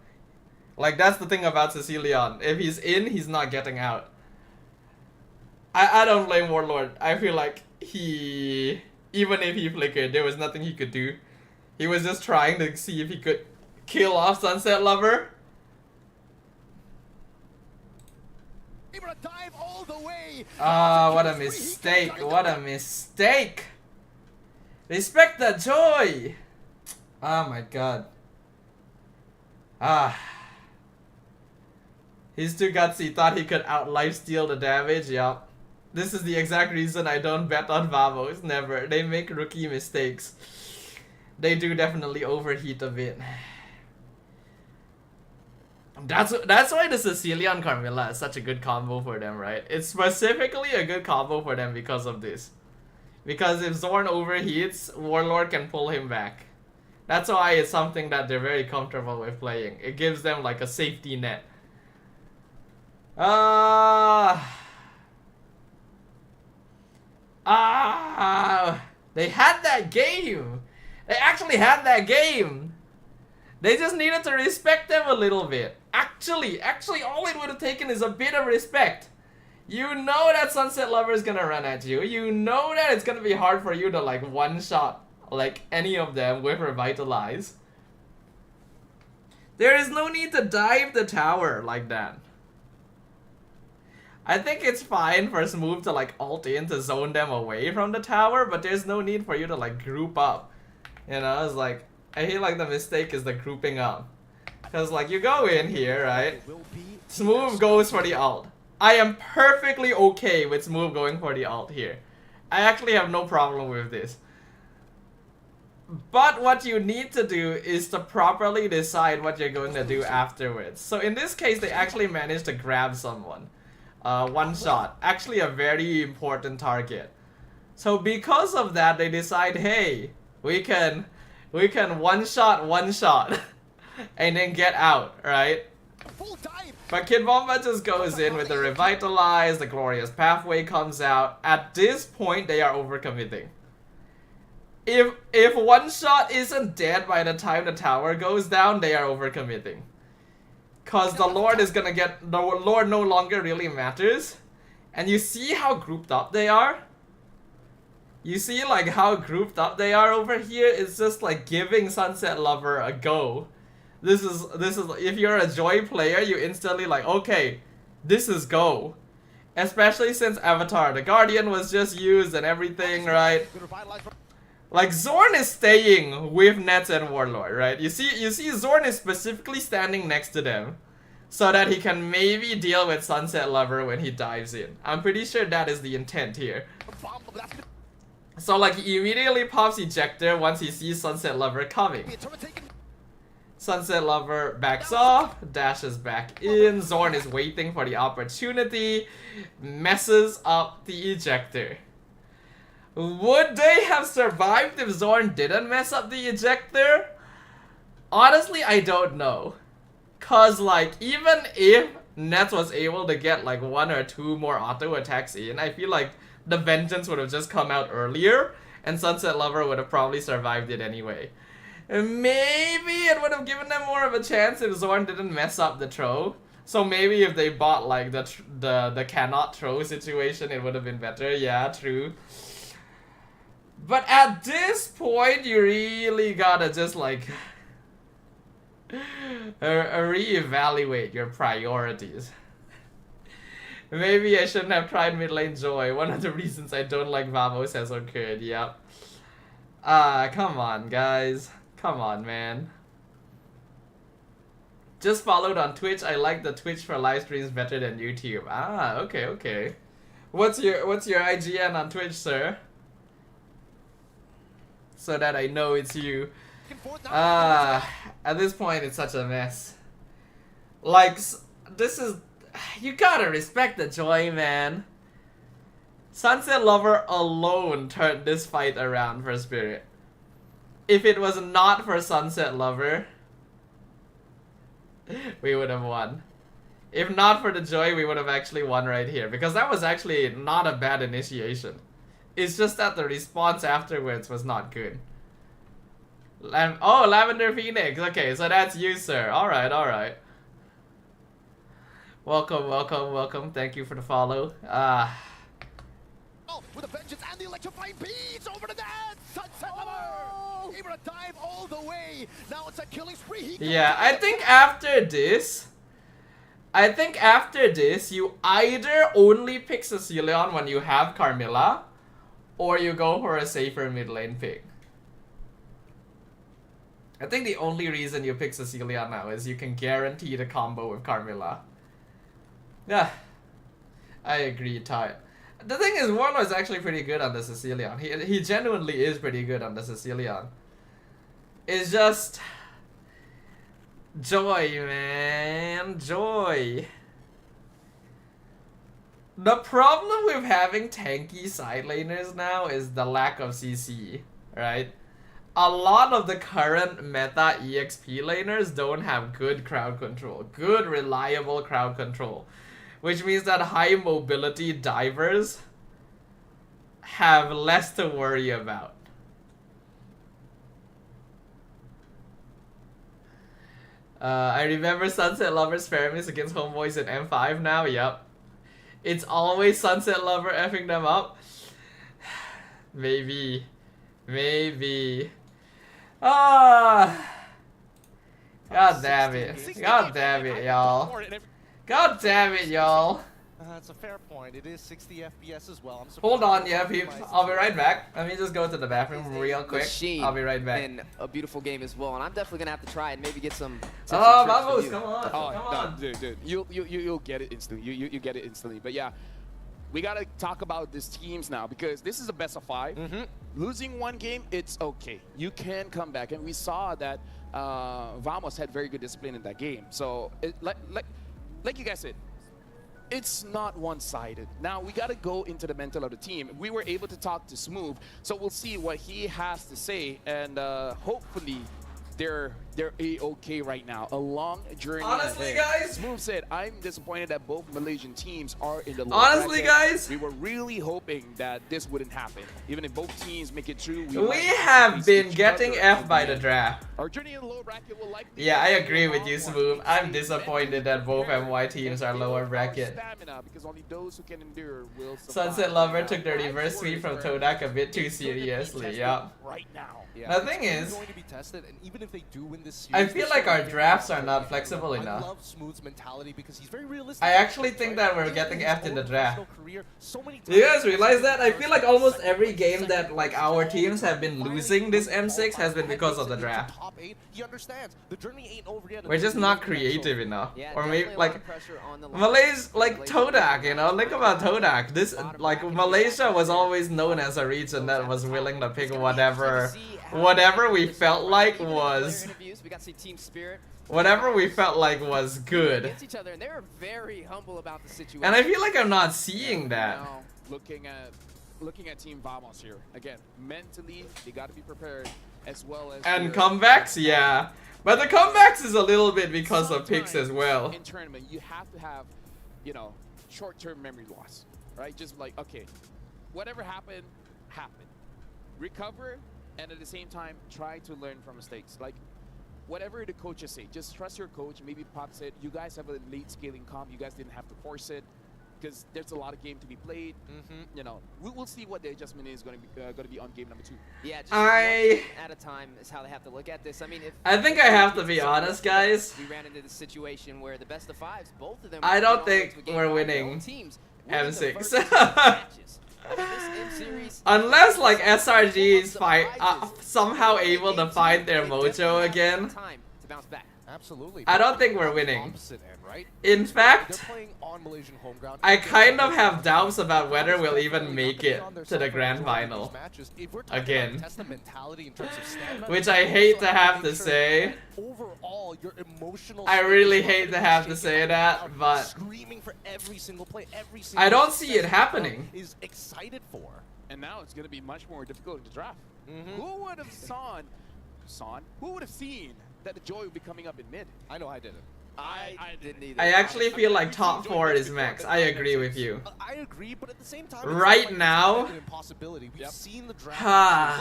Like, that's the thing about Sicilian. If he's in, he's not getting out. I don't blame Warlord. I feel like even if he flickered, there was nothing he could do. He was just trying to see if he could kill off Sunset Lover. What a mistake. What a mistake. Respect the joy. Oh my god. He's too gutsy. Thought he could out lifesteal the damage. Yup. This is the exact reason I don't bet on Vamos. Never. They make rookie mistakes. They do definitely overheat a bit. That's why the Sicilian Carmilla is such a good combo for them, right? It's specifically a good combo for them because of this. Because if Zorn overheats, Warlord can pull him back. That's why it's something that they're very comfortable with playing. It gives them like a safety net. They had that game. They actually had that game. They just needed to respect them a little bit. Actually, all it would have taken is a bit of respect. You know that Sunset Lover is gonna run at you. You know that it's gonna be hard for you to like one-shot like any of them with Revitalize. There is no need to dive the tower like that. I think it's fine for Smooth to like ult in to zone them away from the tower, but there's no need for you to like group up. You know, it's like, I feel like the mistake is the grouping up. Cause like you go in here, right? Smooth goes for the ult. I am perfectly okay with Smooth going for the ult here. I actually have no problem with this. But what you need to do is to properly decide what you're going to do afterwards. So in this case, they actually managed to grab someone. One shot. Actually a very important target. So because of that, they decide, hey, we can one shot and then get out, right? But Kid Bomba just goes in with the Revitalize, the Glorious Pathway comes out. At this point, they are overcommitting. If one shot isn't dead by the time the tower goes down, they are overcommitting. Cause the Lord is gonna get, the Lord no longer really matters. And you see how grouped up they are? You see like how grouped up they are over here? It's just like giving Sunset Lover a go. This is if you're a Joy player, you instantly like, okay, this is go. Especially since Avatar the Guardian was just used and everything, right? Like Zorn is staying with Nets and Warlord, right? You see Zorn is specifically standing next to them so that he can maybe deal with Sunset Lover when he dives in. I'm pretty sure that is the intent here. So like he immediately pops ejector once he sees Sunset Lover coming. Sunset Lover backs off, dashes back in, Zorn is waiting for the opportunity, messes up the ejector. Would they have survived if Zorn didn't mess up the ejector? Honestly, I don't know. Cause like, even if Nets was able to get like 1 or 2 more auto attacks in, I feel like the Vengeance would have just come out earlier and Sunset Lover would have probably survived it anyway. Maybe it would have given them more of a chance if Zorn didn't mess up the throw. So maybe if they bought like the cannot throw situation, it would have been better. Yeah, true. But at this point, you really gotta just like reevaluate your priorities. Maybe I shouldn't have tried mid lane Joy. One of the reasons I don't like Vamos has occurred. Yep. Come on, guys. Come on, man. Just followed on Twitch. I like the Twitch for live streams better than YouTube. Ah, okay, okay. What's your IGN on Twitch, sir? So that I know it's you. At this point, it's such a mess. Like, this is... You gotta respect the Joy, man. Sunset Lover alone turned this fight around for Spirit. If it was not for Sunset Lover, we would have won. If not for the Joy, we would have actually won right here. Because that was actually not a bad initiation. It's just that the response afterwards was not good. Oh, Lavender Phoenix. Okay, so that's you, sir. Alright, alright. Welcome, welcome, welcome. Thank you for the follow. With a vengeance and the electrifying beats over the net! Sunset Lover! Able to dive all the way! Now it's a killing spree! Yeah, I think after this... you either only pick Cecilion when you have Carmilla, or you go for a safer mid lane pick. I think the only reason you pick Cecilion now is you can guarantee the combo with Carmilla. Yeah, I agree, Ty. The thing is, Warlord is actually pretty good on the Cecilion. He genuinely is pretty good on the Cecilion. It's just... Joy, man. Joy. The problem with having tanky side laners now is the lack of CC, right? A lot of the current meta EXP laners don't have good crowd control, good reliable crowd control, which means that high mobility divers have less to worry about. I remember Sunset Lover's Pyramis against Homeboys in M5 now, yep. It's always Sunset Lover effing them up. Maybe. Maybe. Ah. God damn it. God damn it, y'all. God damn it, y'all. That's a fair point. It is 60 FPS as well. Hold on, yeah, peeps. I'll be right back. Let me just go to the bathroom real quick. I'll be right back. And a beautiful game as well, and I'm definitely gonna have to try and maybe get some. Oh, Vamos, come on, Oh, come on. no, dude, you'll get it instantly. You get it instantly. But yeah, we gotta talk about these teams now because this is a best of 5. Losing one game, it's okay. You can come back, and we saw that Vamos had very good discipline in that game. So, like you guys said, it's not one-sided. Now we got to go into the mental of the team. We were able to talk to Smooth, so we'll see what he has to say, and hopefully they're a-okay right now. A long journey Honestly, ahead. guys. Smooth said, I'm disappointed that both Malaysian teams are in the low Honestly, bracket. guys. We were really hoping that this wouldn't happen. Even if both teams make it through, We have been getting F by the draft. Our journey in the low bracket will likely Yeah, I be agree a with long you, one. Smooth. I'm Stay disappointed that both MY teams are lower bracket. Stamina, because only those who can endure will survive. Sunset Lover took the reverse sweep from Todak a bit too seriously, yeah. Right now. Yeah, The thing it's is, going to be tested, and even if they do win this I series, feel they're like our still drafts gonna are be not able to flexible win. enough. I love Smooth's mentality because he's very realistic. I actually think that we're Right? getting In F'd his in the own draft. professional career, so many Do you times guys he's realize that? I first, feel like almost second, every game second that like place, our all teams have been finally losing this moving M6 has been because of the into draft. top 8. He understands the journey ain't over yet. We're just until not he wins the next creative trophy. enough. Yeah, Or maybe definitely a lot like of pressure on the line. Malay's like Malaysia Todak, you know, think about Todak. This Bottom like bracket, Malaysia was here. always known as a region that was willing to pick It's gonna be interesting to whatever see how we this felt works. like Even in the player was interviews, we got to see team spirit whatever we felt like was good. against each other, and they were very humble about the situation. And I feel like I'm not seeing that. Now, looking at Team Vamos here again, mentally they got to be prepared as well as. And their- comebacks, yeah. But the comebacks is a little bit because of picks as Sometimes well. In tournament, you have to have, short-term memory loss, right? Just like, okay, whatever happened, happened. Recover, and at the same time, try to learn from mistakes. Like, whatever the coaches say, just trust your coach. Maybe Pop said, you guys have a late scaling comp. You guys didn't have to force it because there's a lot of game to be played. We'll see what the adjustment is going to be on game number 2. Yeah, just I- one game at a time is how they have to look at this. I mean, if I think I have to be honest, guys. we ran into the situation where the best of 5s, both of them. I don't went all think into a game we're by their winning own teams. Winning the M6. first 6 matches. I mean, this M-series, Unless like SRG is surprises. somehow able to find their They definitely mojo have again. time to bounce back. Absolutely. I don't think we're winning. Opposite end, right? In They're fact, playing on Malaysian home ground. I kind of have doubts about whether we'll even make it to the grand final again. Which I hate to have to say. Overall, your emotional I really hate to have to say that, but screaming for every single play, every single I don't see it success happening. is excited for. And now it's going to be much more difficult to draft. Who would have who would have seen that the Joy would be coming up in mid? I know I didn't. I didn't either. I actually feel like top 4 is max. I agree with you. I agree, but at the same time, Right it's not like now- it's an impossibility. We've seen the draft.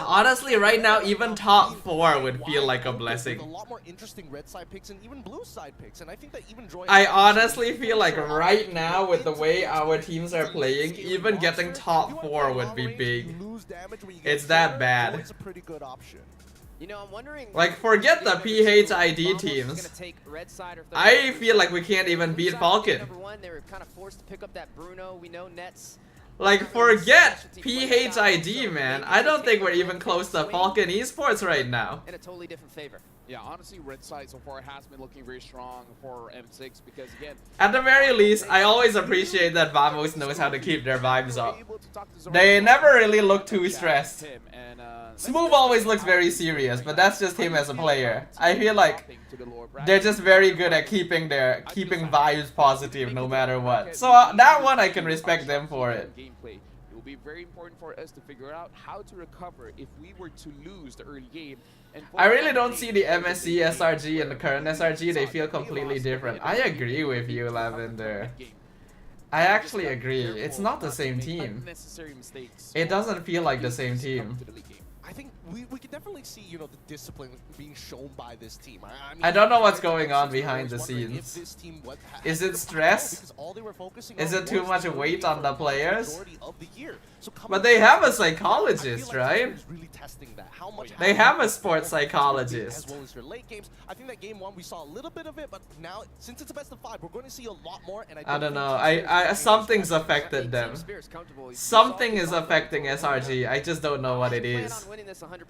Honestly, right now, even top 4 would feel like a With blessing. a lot more interesting red side picks and even blue side picks, and I think that even Joy. I honestly feel like right now, with the way our teams are playing, even getting top 4 would be big. It's that bad. It's a pretty good option. You know, I'm wondering. Like, forget the Game number 2, PHID Vamos is teams. gonna take red side or third I side. feel like we can't even beat Blue side, Falcon. Number 1, they were kind of forced to pick up that Bruno. We know Nets. Like, forget PHID, man. I don't think we're even close to Falcon Esports right now. In a totally different favor. Yeah, honestly, red side so far has been looking very strong for M6 because again, At the very least, I always appreciate that Vamos knows how to keep their vibes up. They never really look too stressed. Smooth always looks very serious, but that's just him as a player. I feel like they're just very good at keeping vibes positive no matter what. So that one I can respect them for it. Gameplay. It will be very important for us to figure out how to recover if we were to lose the early game. I really don't see the MSC, SRG, and the current SRG. They feel completely different. I agree with you, Lavender. I actually agree. It's not the same team. It doesn't feel like the same team. I think we can definitely see, you know, the discipline being shown by this team. I mean, I don't know what's going on behind the scenes. Is it stress? Is it too much weight on the players? But they have a psychologist, right? They have a sports psychologist. As well as your late games. I think that game 1 we saw a little bit of it, but now since it's a best of 5, we're going to see a lot more. And I don't know. Something's affected them. Something is affecting SRG. I just don't know what it is. Winning this 100%.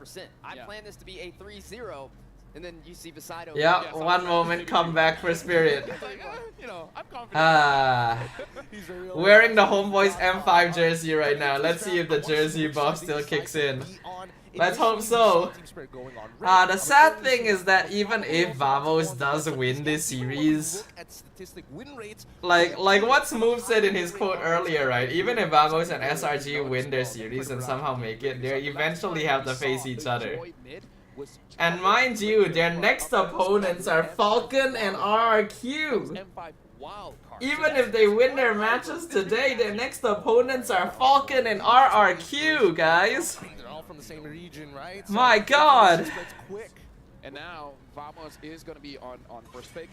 I plan this to be a 3-0, and then you see Visado. Yeah, one moment comeback for Spirit. You know, I'm confident. Wearing the Homeboys M5 jersey right now. Let's see if the jersey buff still kicks in. Let's hope so. The sad thing is that even if Vamos does win this series, like what Smooth said in his quote earlier, right? Even if Vamos and SRG win their series and somehow make it, they eventually have to face each other. And mind you, their next opponents are Falcon and RRQ. Even if they win their matches today, their next opponents are Falcon and RRQ, guys. From the same region, right? My God! And now Vamos is going to be on first pick.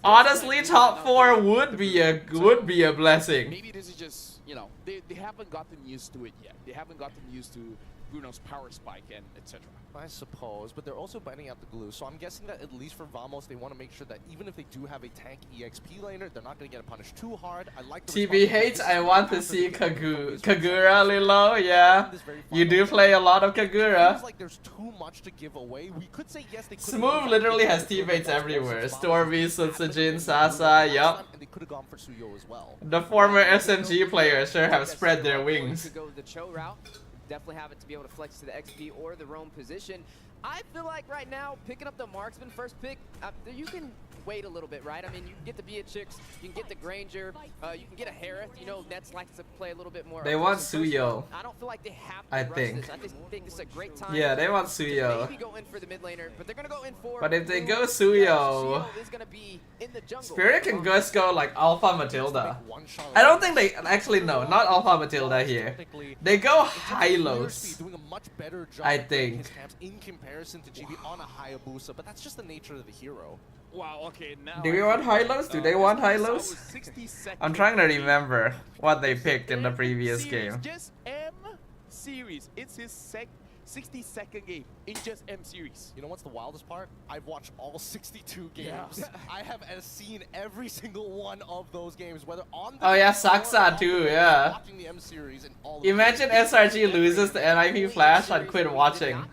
Honestly, top 4 would be a blessing. Maybe this is just, you know, they haven't gotten used to it yet. They haven't gotten used to Bruno's power spike and etc. I suppose, but they're also biting out the glue. So I'm guessing that at least for Vamos, they want to make sure that even if they do have a tank EXP laner, they're not going to get punished too hard. I like the TBH, I want to see Kagura, Lilo, yeah. You do play a lot of Kagura. Feels like there's too much to give away. We could say yes, they could. Smooth literally has teammates everywhere. Stormy, Sutsujin, Sasa, yup. And they could have gone for Suyo as well. The former SMG players sure have spread their wings. Could go the Cho route. Definitely have it to be able to flex to the XP or the roam position. I feel like right now, picking up the marksman first pick, you can wait a little bit, right? I mean, you can get the Beatrix, you can get the Granger, you can get a Harith. You know, Nets likes to play a little bit more. They want Suyo. I don't feel like they have to I rush think. this. I just think this is a great time. Yeah, they want Suyo. Maybe go in for the mid laner, but they're gonna go in for. But if they go Suyo, is gonna be in the jungle. Spirit can just go like Alpha Matilda. I don't think they actually no, not Alpha Matilda here. They go Hylos. Doing a much better job I think. in comparison to GB on a Hayabusa, but that's just the nature of the hero. Wow, okay, now... Do we want Hylos? Do they want Hylos? I'm trying to remember what they picked in the previous game. Just M series. It's his 62nd game in just M series. You know what's the wildest part? I've watched all 62 games. I have seen every single one of those games, whether on the Oh yeah, Saksa too, yeah. watching the M series and all of Imagine SRG loses the NIP Flash, I'd quit watching.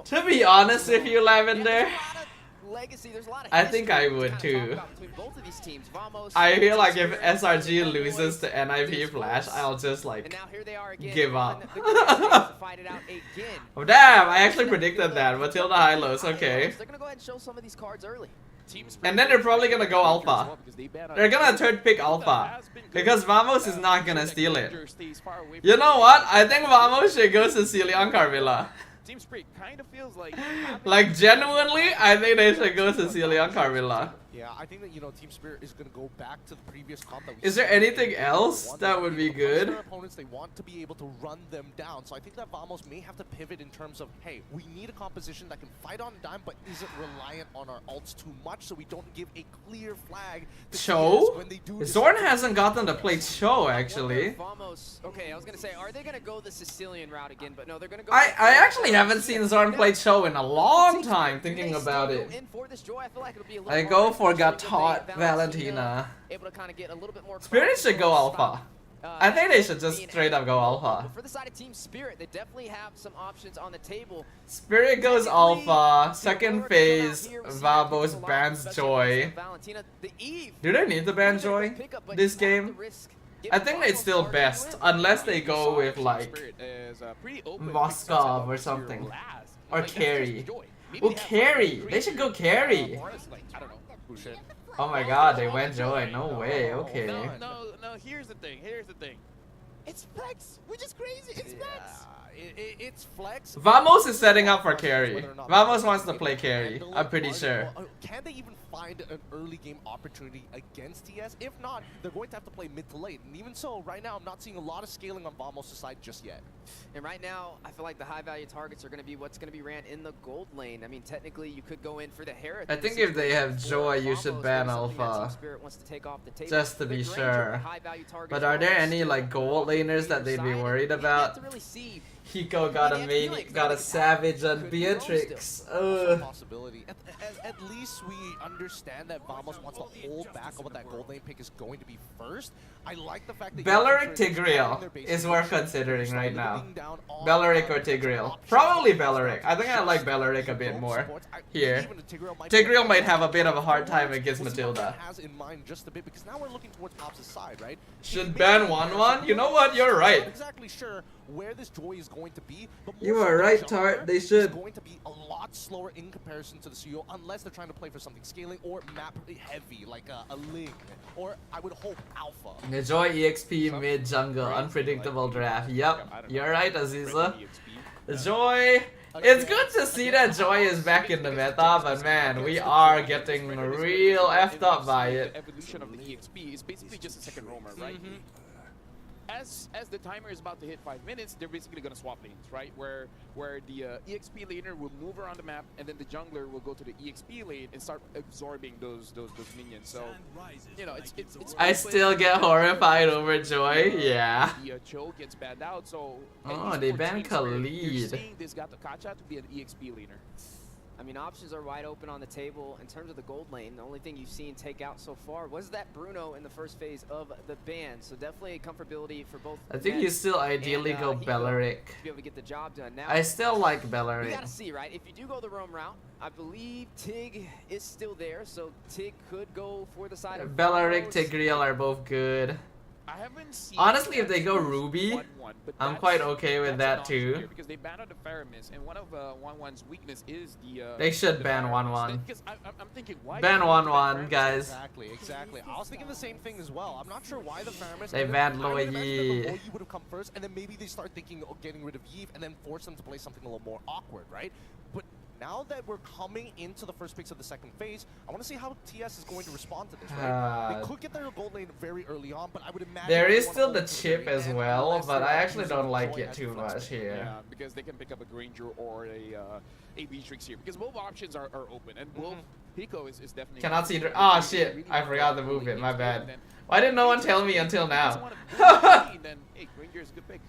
To be honest with you, Lavender, Legacy, there's a lot of I think I history to would kind of too. talk about between both of these teams. Vamos, I feel like if SRG loses the NIP Flash, I'll just and like now here they are again, give on up. the to fight it out again. Oh damn, I actually predicted that. Matilda Hylos, okay. They're gonna go ahead and show some of these cards early. And then they're probably gonna go Alpha. They're gonna third pick Alpha. Because Vamos is not gonna steal it. You know what? I think Vamos should go Sicilian Carvilla. Team Spirit kind of feels like... Like genuinely, I think they should go Sicilian Carvilla. Yeah, I think that, you know, Team Spirit is going to go back to the previous comp that we Is there saw. anything They else want that to would be be able to punish good? their opponents. They want to be able to run them down. So I think that Vamos may have to pivot in terms of, hey, we need a composition that can fight on dime but isn't reliant on our ults too much, so we don't give a clear flag to Cho? CS when they do Zorn decide- hasn't gotten to play Cho actually. Vamos, okay, I was gonna say, are they gonna go the Sicilian route again? But no, they're gonna go. I actually haven't seen Zorn play Cho in a long time thinking about it. I go for Gatot Valentina. Able to kind of get a little bit more Spirit should go Alpha. I think they should just straight up go Alpha. But for the side of Team Spirit, they definitely have some options on the table. Spirit goes Alpha. Second Technically, phase, the Aurora coming out here, Vamos we've seen that bans especially against Joy. Valentina. The Eve. Do they need to ban Joy this game? I think it's still best, unless they go with like Moskov or something. Or Carry. Oh, Carry! They should go Carry! I don't know who should. Oh my god, they went Joy. No way, okay. No, here's the thing. It's Flex. We're just crazy. It's Flex. It's flex. Vamos is setting up for Carry. Vamos wants to play Carry, I'm pretty sure. Can they even find an early game opportunity against TS? If not, they're going to have to play mid to late. And even so, right now, I'm not seeing a lot of scaling on Vamos' side just yet. And right now, I feel like the high value targets are going to be what's going to be ran in the gold lane. I mean, technically, you could go in for the Herald. I think if they have Joy, you should ban Alpha. Just to be sure. But are there any like gold laners that they'd be worried about? Hiko got a savage on Beatrix. Possibility. At least we understand that Vamos wants to hold back on what that gold lane pick is going to be first. I like the fact that Belleric Tigreal is worth considering right now. Belleric or Tigreal? Probably Belleric. I think I like Belleric a bit more here. Tigreal might have a bit of a hard time against Matilda. Should ban 1-1? You know what? You're right. Exactly sure where this Joy is going to be. But you are right, Tart. They should. It's going to be a lot slower in comparison to the CEO unless they're trying to play for something scaling or map heavy like a Ling or I would hope Alpha. The Joy EXP mid jungle unpredictable draft. Yep, you're right, Aziza. Joy. It's good to see that Joy is back in the meta, but man, we are getting real effed up by it. Evolution of the EXP is basically just a second roamer, right? As the timer is about to hit 5 minutes, they're basically gonna swap lanes, right? Where the EXP laner will move around the map, and then the jungler will go to the EXP lane and start absorbing those minions. So, you know, it's I still get horrified over Joy. Yeah. The Cho gets banned out, so oh, they banned Khalid. You're seeing this got the Kacha to be an EXP laner. I mean, options are wide open on the table. In terms of the gold lane, the only thing you've seen take out so far was that Bruno in the first phase of the ban. So definitely a comfortability for both. I think you still ideally go Belleric. To be able to get the job done. Now, I still like we Belleric. gotta see, right? If you do go the roam route, I believe Tig is still there, so Tig could go for the side of Belleric, Vamos. Tigreal are both good. I haven't seen Honestly, if they go Ruby, 1-1, but I'm that's- quite okay with that that's an option too. here because they banned out the Faramis, and one of 1-1's weakness is the. They should the ban Faramis. 1-1. Because I'm thinking, why? Ban did they 1-1, Faramis? guys. Exactly. I was thinking the same thing as well. I'm not sure why the Faramis. They banned I would imagine that Loyi. the Loyi would have come first, and then maybe they start thinking of getting rid of Yves, and then force them to play something a little more awkward, right? But now that we're coming into the first picks of the second phase, I want to see how TS is going to respond to this, right? They could get their gold lane very early on, but I would imagine There they is wanna still hold the to the chip very as end well, unless but they're I actually using don't like Joy it as too flex much pick. here. Yeah, because they can pick up a Granger or a Beatrix here. Because both options are open, and both Hiko is definitely. Cannot see. Ah, shit! I forgot to move it. My bad. Why didn't no one tell me until now? Then hey, Granger is a good pick.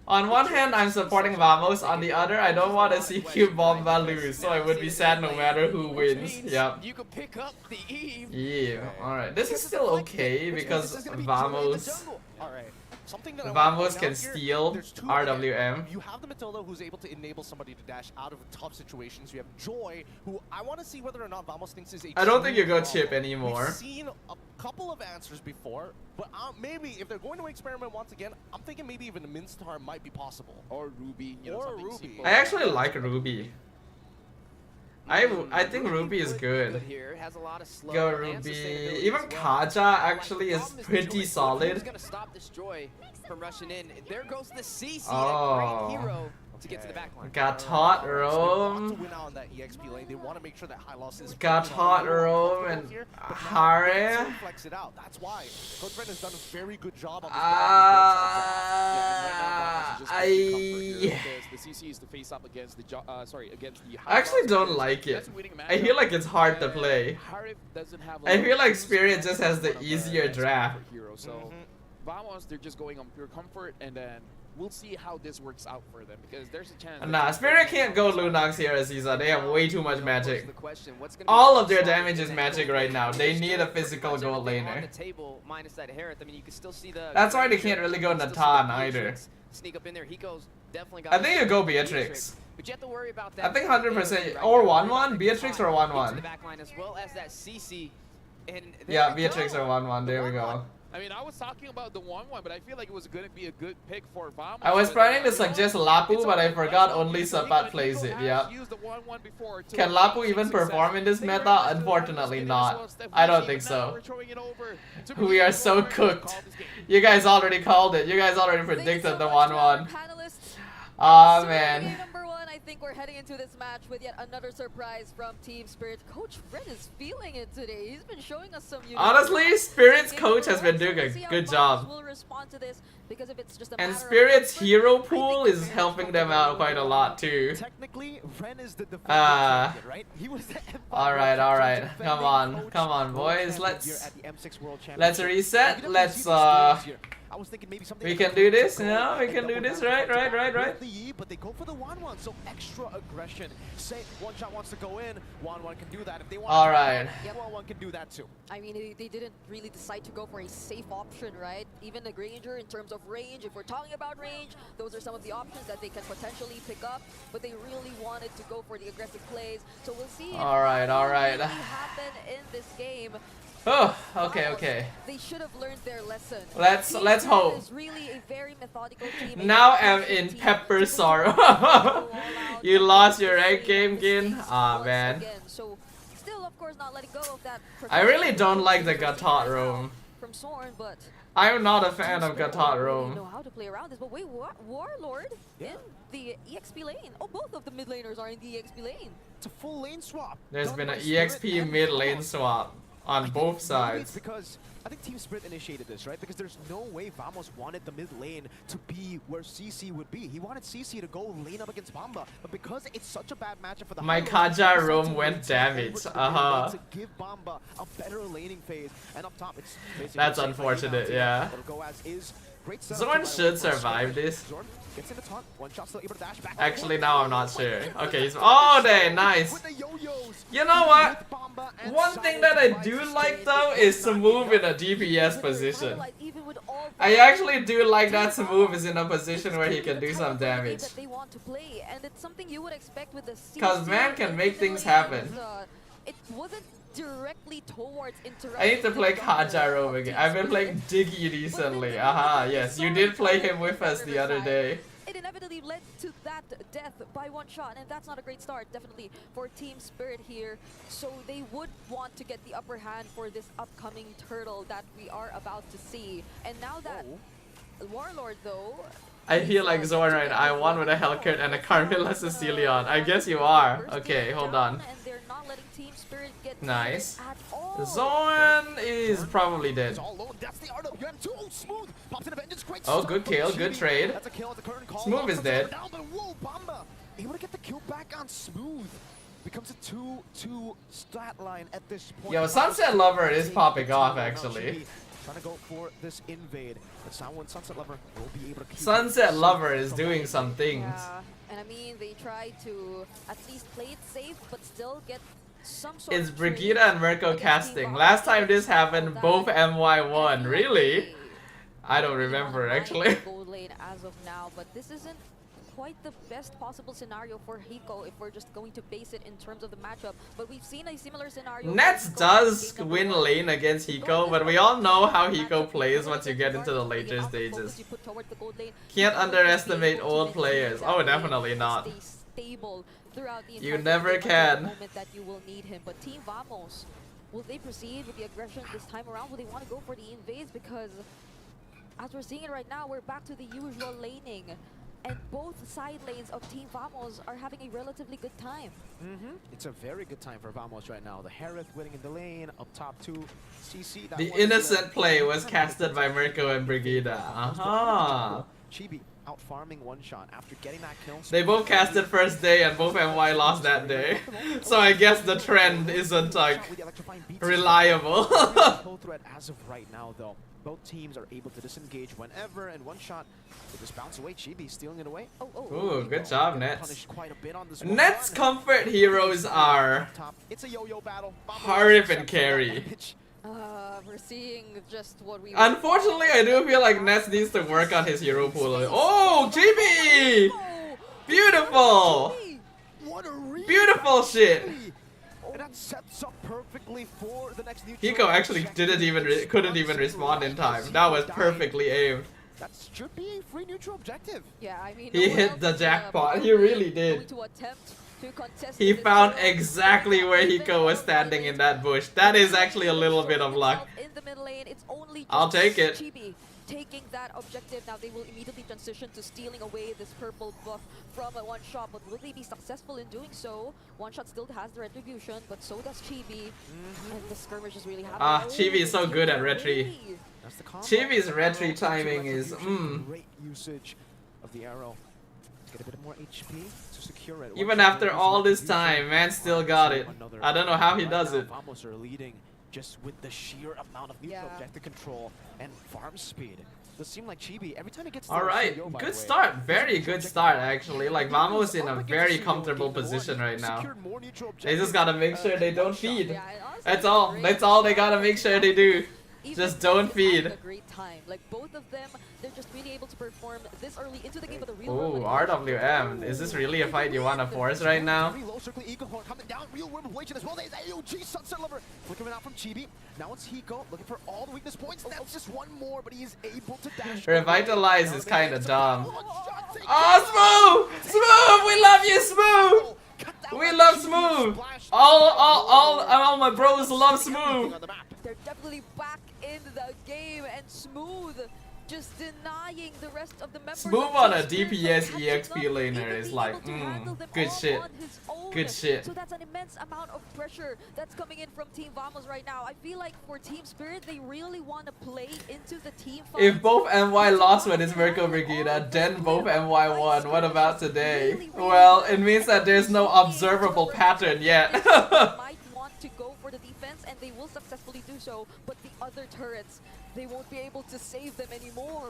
On one hand, I'm supporting Vamos. On the other, I don't want to see Q Bomba lose, so I would be sad no matter who wins. Yep. You could pick up the Eve. Yeah. All right. This is still okay because Vamos. All right. Something that I Vamos wanna can point out here, steal there's two RWM. You have the Matilda who's able to enable somebody to dash out of tough situations. You have Joy, who I want to see whether or not Vamos thinks is a I don't think you go true chip problem. anymore. We've seen a couple of answers before, but maybe if they're going to experiment once again, I'm thinking maybe even a Minstar might be possible. Or Ruby, you know, Or something Ruby. simple. I actually like Ruby. I think Ruby is good. Here. Has a lot of slow Go and Ruby. sustainability Even as well. Kaja actually is pretty Who's solid. gonna stop this Joy from rushing in? There goes the CC, Oh. a great hero to get to the back line. Got hot To Rome. win out on that EXP lane, they want to make sure that high loss is. Got hot Rome and Hare. Flex it out. That's why Coach Brent has done a very good job on this. The CC is to face up against the against the. I actually don't like it. I feel like it's hard to play. I feel like Spirit just has the easier draft. Hero, so Vamos, they're just going on pure comfort, and then we'll see how this works out for them because there's a chance. Nah, Spirit can't go Lunox here as Caesar. They have way too much magic. The question, what's gonna be All the of their solid damage is in that magic goal? right now. They There's need still a physical pretty much gold everything on laner. the table minus that Harith. I mean, you can still see the. That's why they can't really go you can still Natan see the either. Beatrix sneak up in there. Hiko's definitely got. I think you go Beatrix. But you have to worry about that. I think 100% or 1-1, Beatrix or 1-1. The back line as well as that CC. And Yeah, Beatrix or 1-1. There we go. I mean, I was talking about the 1-1, but I feel like it was going to be a good pick for Vamos. I was but, planning to you know, suggest it's Lapu, but I okay. forgot Let's only see, Sabat but plays Hiko it. has Yeah. used the 1-1 before to Can a Lapu big even success. perform in this Thank you meta? very much to the Unfortunately Vamos not. as well, I don't Sdafhaa, think but now so. we're throwing it over to We are Brigida so Warrior to cooked. call this game. You guys already called it. You guys already Thank you predicted so the much to our 1-1. panelists. Aw, So man. game number 1, I think we're heading into this match with yet another surprise from Team Spirit. Coach Fred is feeling it today. He's been showing us some. Honestly, Spirit's Game coach number has been 1, so doing we'll a see how good Vamos job. will respond to this, because if it's just a And matter of Spirit's comfort, hero I think pool the is Bears helping will them be out able quite to a lot too. Technically, Ren is the defending Ah. champion, right? He was the Empire Alright, World alright. Champion, Come defending on. coach Come on, world boys. champion Let's here at the M6 World let's Championship. reset. And we Let's definitely see the speeds here. I was thinking maybe something we like can a do clean this. goal Yeah, we and can do double this. down Right, to right, right, with right. the E, but they go for the 1-1, so extra aggression. Say one shot wants to go in, 1-1 can do that. If they want All to right. 1-1 can do that too. I mean, they didn't really decide to go for a safe option, right? Even the Granger, in terms of range, if we're talking about range, those are some of the options that they can potentially pick up, but they really wanted to go for the aggressive plays. So we'll see if Alright, that will alright. really happen in this game. Oh, okay, Vamos, okay. They should have learned their lesson. Let's Team let's Spirit hope. is really a very methodical team. a Now very I'm patient in team. pepper So sorrow. they don't go all out You and lost make your the rank same game, Gin? mistakes Aw, once man. again. So still, of course, not letting go of that. I really don't professionalism like the that we Gatot see roam. from Sorn, but I'm not a fan Team of Spirit Gatot really roam. know how to play around this. But wait, what? Warlord in the EXP lane? Oh, both of the mid laners are in the EXP lane. It's a full lane swap. There's done been by an Spirit EXP and mid lane Vamos. swap I on think both maybe it's sides. because I think Team Spirit initiated this, right? Because there's no way Vamos wanted the mid lane to be where CC would be. He wanted CC to go lane up against Bamba, but because it's such a bad matchup for the My Hylos, Kaja he decided roam to went rotate damage. over to the mid lane Uh-huh. to give Bamba a better laning phase. And up top, it's basically That's the same for unfortunate, Enoch. yeah. It'll go as is. Great setup Zorn by should the way for survive Spirit. this. Zorn gets in the taunt. One shot still able to dash back. Actually, now I'm not sure. Okay, he's oh, dang, nice. With the yo-yos. You know what? With Bamba and One thing that I do like though is to move in a DPS position. Even with all I actually do like that Smooth is in a position where he can do some damage. That they want to play, and it's something you would expect with the 'Cause man can make things happen. It wasn't directly towards I need to play Kaja roam again. I've been playing Diggy recently. Aha, yes, you did play him with us the other day. It inevitably led to that death by one shot, and that's not a great start, definitely, for Team Spirit here. So they would want to get the upper hand for this upcoming turtle that we are about to see. And now that Warlord, though... I feel like Zorn right now. I won with a Hellcat and a Carmilla Sicilian. I guess you are. Okay, hold on. And they're not letting Team Spirit get Nice. at all. Zorn is probably dead. It's all alone. That's the art of UM2. Oh, Smooth. Pops in a vengeance. Great Oh, start good from kill, good Chibi. trade. That's a kill at the current call. Smooth Knocks is the dead. server Down, but whoa, Bamba able to get the kill back on Smooth. Becomes a 2-2 stat line at this point. Yo, Sunset Lover is popping off actually. Trying to go for this invade, but Sunset Lover will be able to keep Sunset it Lover is from doing that. some things. Yeah, and I mean, they try to at least play it safe, but still get some sort It's of Brigida trade and Mirko against casting. Team Last Vamos. time this happened, So both that- MY I won. feel Really? like I don't they remember wanna mine actually. the gold lane as of now, but this isn't quite the best possible scenario for Hiko if we're just going to base it in terms of the matchup. But we've seen a similar scenario. Nets for Hiko does in game win number 1. lane against Hiko, but we all know how Hiko plays once you get into the later stages. Can't underestimate old players. Oh, definitely not. Stable throughout the You entire never game until the can. moment that you will need him. But Team Vamos, will they proceed with the aggression this time around? Will they want to go for the invades? Because as we're seeing it right now, we're back to the usual laning. And both side lanes of Team Vamos are having a relatively good time. It's a very good time for Vamos right now. The Harith winning in the lane, up top two. CC. That The one is innocent play was casted by Mirko and Brigida. Aha. Chibi out farming one shot after getting that kill. They both casted first day and both MY lost that day. So I guess the trend isn't like reliable. Full threat as of right now though. Both teams are able to disengage whenever, and one shot will just bounce away. Chibi stealing it away. Ooh, good job, Nets. Punished quite a bit on this one. Nets comfort heroes are It's a yo-yo battle. Harif and Carry. We're seeing just what we. Unfortunately, I do feel like Nets needs to work on his hero pool. Oh, GB! Beautiful! What a read. Beautiful shit! And that sets up perfectly for the next neutral. Hiko actually couldn't even respond in time. That was perfectly aimed. That should be a free neutral objective. Yeah, I mean. He hit the jackpot. He really did. He found exactly where Hiko was standing in that bush. That is actually a little bit of luck. In the mid lane, it's only I'll take it. Chibi taking that objective. Now they will immediately transition to stealing away this purple buff from a one shot, but will they be successful in doing so? One shot still has the retribution, but so does Chibi. And the skirmish is really happening. Chibi is so good at retry. That's the combo. Chibi's retry timing is Great usage of the arrow. Get a bit more HP to secure it. Even after all this time, man still got it. I don't know how he does it. Vamos are leading just with the sheer amount of neutral objective control and farm speed. Does seem like Chibi every time it gets. Alright, good start. Very good start actually. Like Vamos in a very comfortable position right now. They just gotta make sure they don't feed. That's all. That's all they gotta make sure they do. Just don't feed. A great time. Like both of them, they're just really able to perform this early into the game. But the real Ooh, RWM. Is this really a fight you want to force right now? Flickering out from Chibi. Now it's Hiko looking for all the weakness points. That's just one more, but he is able to dash. Revitalize is kind of dumb. Oh, Smooth! Smooth! We love you, Smooth! We love Smooth! All my bros love Smooth! They're definitely back in the game, and Smooth just denying the rest of the members. Smooth on a DPS EXP laner is like, good shit. Good shit. So that's an immense amount of pressure that's coming in from Team Vamos right now. I feel like for Team Spirit, they really want to play into the team fight. If both MY lost when it's Mirko Brigida, then both MY won. What about today? Well, it means that there's no observable pattern yet. Might want to go for the defense, and they will successfully do so, but the other turrets, they won't be able to save them anymore.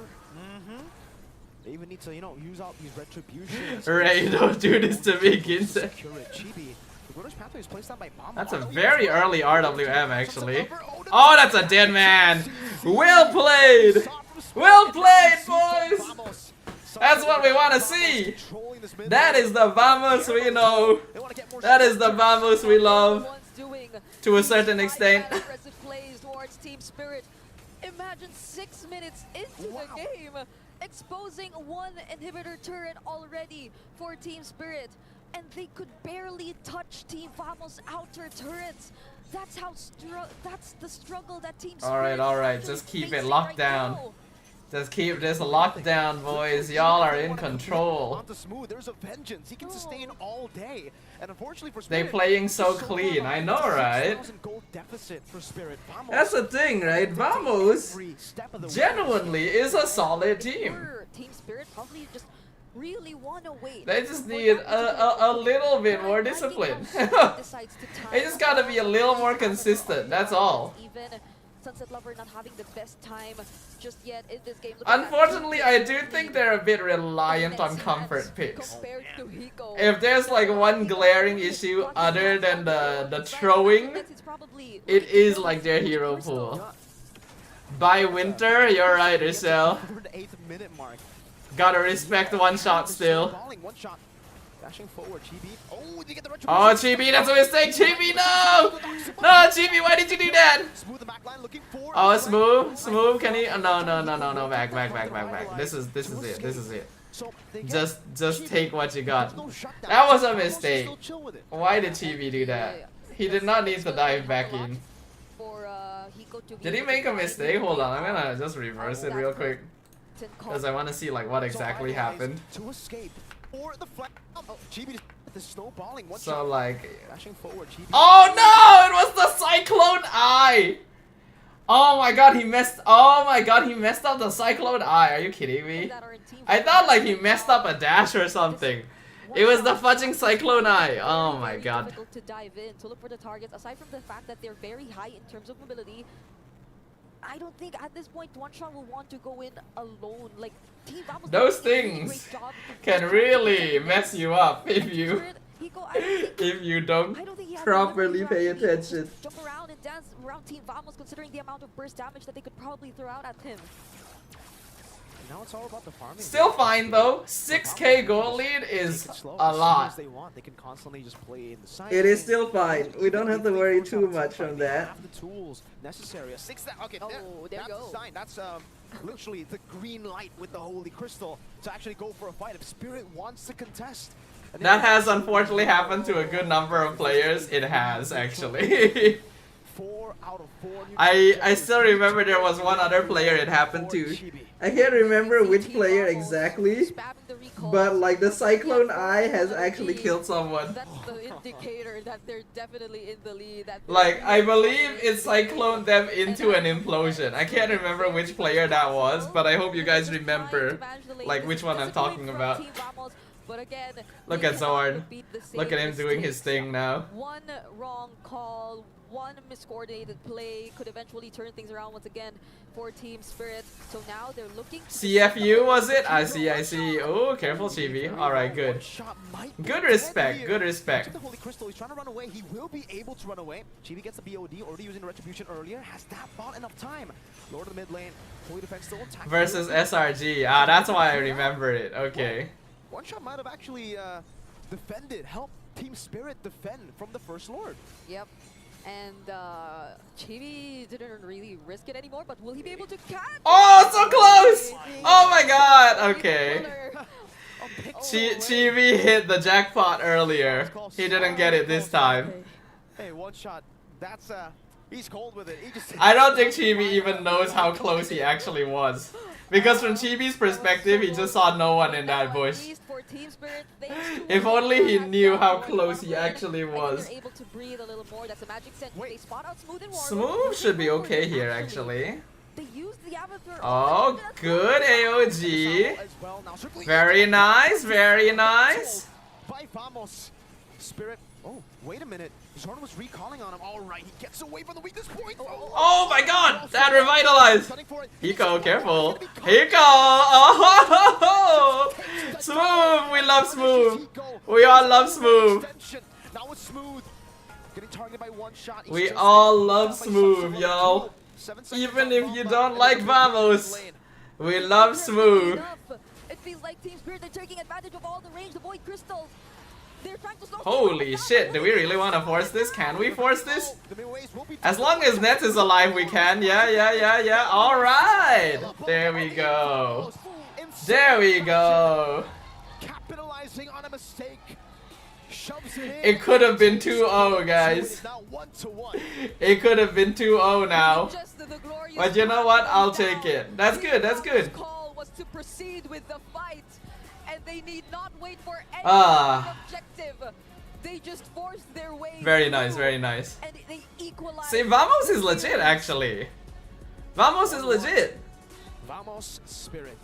They even need to, you know, use out these retributions. Ray, don't do this to me, Ginza. That's a very early RWM, actually. Oh, that's a dead man. Well played. Well played, boys. That's what we want to see. That is the Vamos we know. That is the Vamos we love. To a certain extent. Team Spirit. Imagine 6 minutes into the game, exposing one inhibitor turret already for Team Spirit, and they could barely touch Team Vamos' outer turrets. That's how that's the struggle that Team Spirit. All right, just keep it locked down. Just keep this locked down, boys. Y'all are in control. There's a vengeance. He can sustain all day. And unfortunately for they Spirit, playing so clean. I know, right? That's the thing, right? Vamos genuinely is a solid team. Team Spirit probably just really want to wait. They just need a little bit more discipline. They just gotta be a little more consistent. That's all. Even Sunset Lover not having the best time just yet in this game. Unfortunately, I do think they're a bit reliant on comfort picks. If there's like one glaring issue other than the throwing, it is like their hero pool. By Winter, you're right, Ursel. Gotta respect one shot still. Oh, Chibi, that's a mistake. Chibi, no! No, Chibi, why did you do that? Oh, Smooth, can he? No, back. This is it. Just take what you got. That was a mistake. Why did Chibi do that? He did not need to dive back in. Did he make a mistake? Hold on, I'm gonna just reverse it real quick. Because I want to see like what exactly happened. So like, oh no, it was the Cyclone Eye. Oh my god, he messed. Oh my god, he messed up the Cyclone Eye. Are you kidding me? that are in Team I thought like he messed up a dash or something. It was the fudging Cyclone Eye. Oh my Very god. difficult to dive in, to look for the targets. Aside from the fact that they're very high in terms of mobility, I don't think at this point One Shot will want to go in alone. Like Team Vamos Those did a really things great job can really mess you up if you Hiko, I don't think if you don't I don't think he has properly the pay ability to attention. just jump around and dance around Team Vamos, considering the amount of burst damage that they could probably throw out at him. Now it's all about the farming. Still fine though. 6k goal lead is a lot. They want. They can constantly just play in the side It is lane. still fine. We don't have to worry too much They from that. have the tools necessary. A 6 that okay, Oh, there that's you go. the sign. That's literally the green light with the holy crystal to actually go for a fight. If Spirit wants to contest. And That they- has unfortunately happened to a good number of players. It has actually. 4 out of 4. I still remember there was one other player it happened to. I can't remember which Team player Vamos exactly, spamming the recall. but like the Cyclone Eye has actually killed someone. That's the indicator that they're definitely in the lead. That they're Like, I really believe in it the cycloned lead. them into an implosion. I can't remember which player that was, but I hope you guys remember like which one I'm talking about. But again, Look they at cannot Zorn. repeat the Look same at him doing his mistakes. thing now. One wrong call, one miscoordinated play could eventually turn things around once again for Team Spirit. So now they're looking. CFU was it? I see. Oh, careful Chibi. Alright, good. Good respect, good respect. The Holy Crystal, he's trying to run away. He will be able to run away. Chibi gets the BOD, already using Retribution earlier. Has that bought enough time? Lord of the mid lane, Holy Defense still intact. Versus SRG. Ah, that's why I remember it. Okay. One Shot might have actually defended, helped Team Spirit defend from the First Lord. Yep. And Chibi didn't really risk it anymore, but will he be able to catch? Oh, so close! Oh my god, okay. Chibi hit the jackpot earlier. He didn't get it this time. Hey, One Shot, that's he's cold with it. He just I don't think Chibi even knows how close he actually was. Because from Chibi's perspective, he just saw no one in that bush. If only he knew how close he actually was. Able to breathe a little more. That's a magic set. They spot out Smooth and Warm. Smooth should be okay here, actually. They use the avatar. Oh, good AOG. as well. Now, Circle Very nice, very nice. by Vamos. Spirit. Oh, wait a minute. Zorn was recalling on him. All right, he gets away from the weakness point. Oh my god, that revitalized. Gunning for it. Hiko, careful. Hiko! Oh! Smooth! We love Smooth. We all love Smooth. Now it's Smooth. Getting targeted by One Shot. He's We just all getting love by Smooth, Sub-Zero. yo. 7 seconds Even on if bomb you bot, don't and like it's a good Vamos, lane. we love Smooth. It feels like Team Spirit are taking advantage of all the range, the void crystals. They're trying to slow Holy shit, do we really want to force this? Can we force this? The mid-ways will be As long as Net is alive, we can. Yeah. Alright. There we go. There we go. Capitalizing on a mistake. Shoves it in. It could have been 2-0, guys. Now 1-1. It could have been 2-0 now. Just the glorious But you know what? I'll take it. That's good, that's good. Call was to proceed with the fight, and they need not wait for any Ah. objective. They just forced their way. Very nice, through, very nice. And they equalized. See, Vamos is legit, actually. Vamos is legit. Vamos Spirit.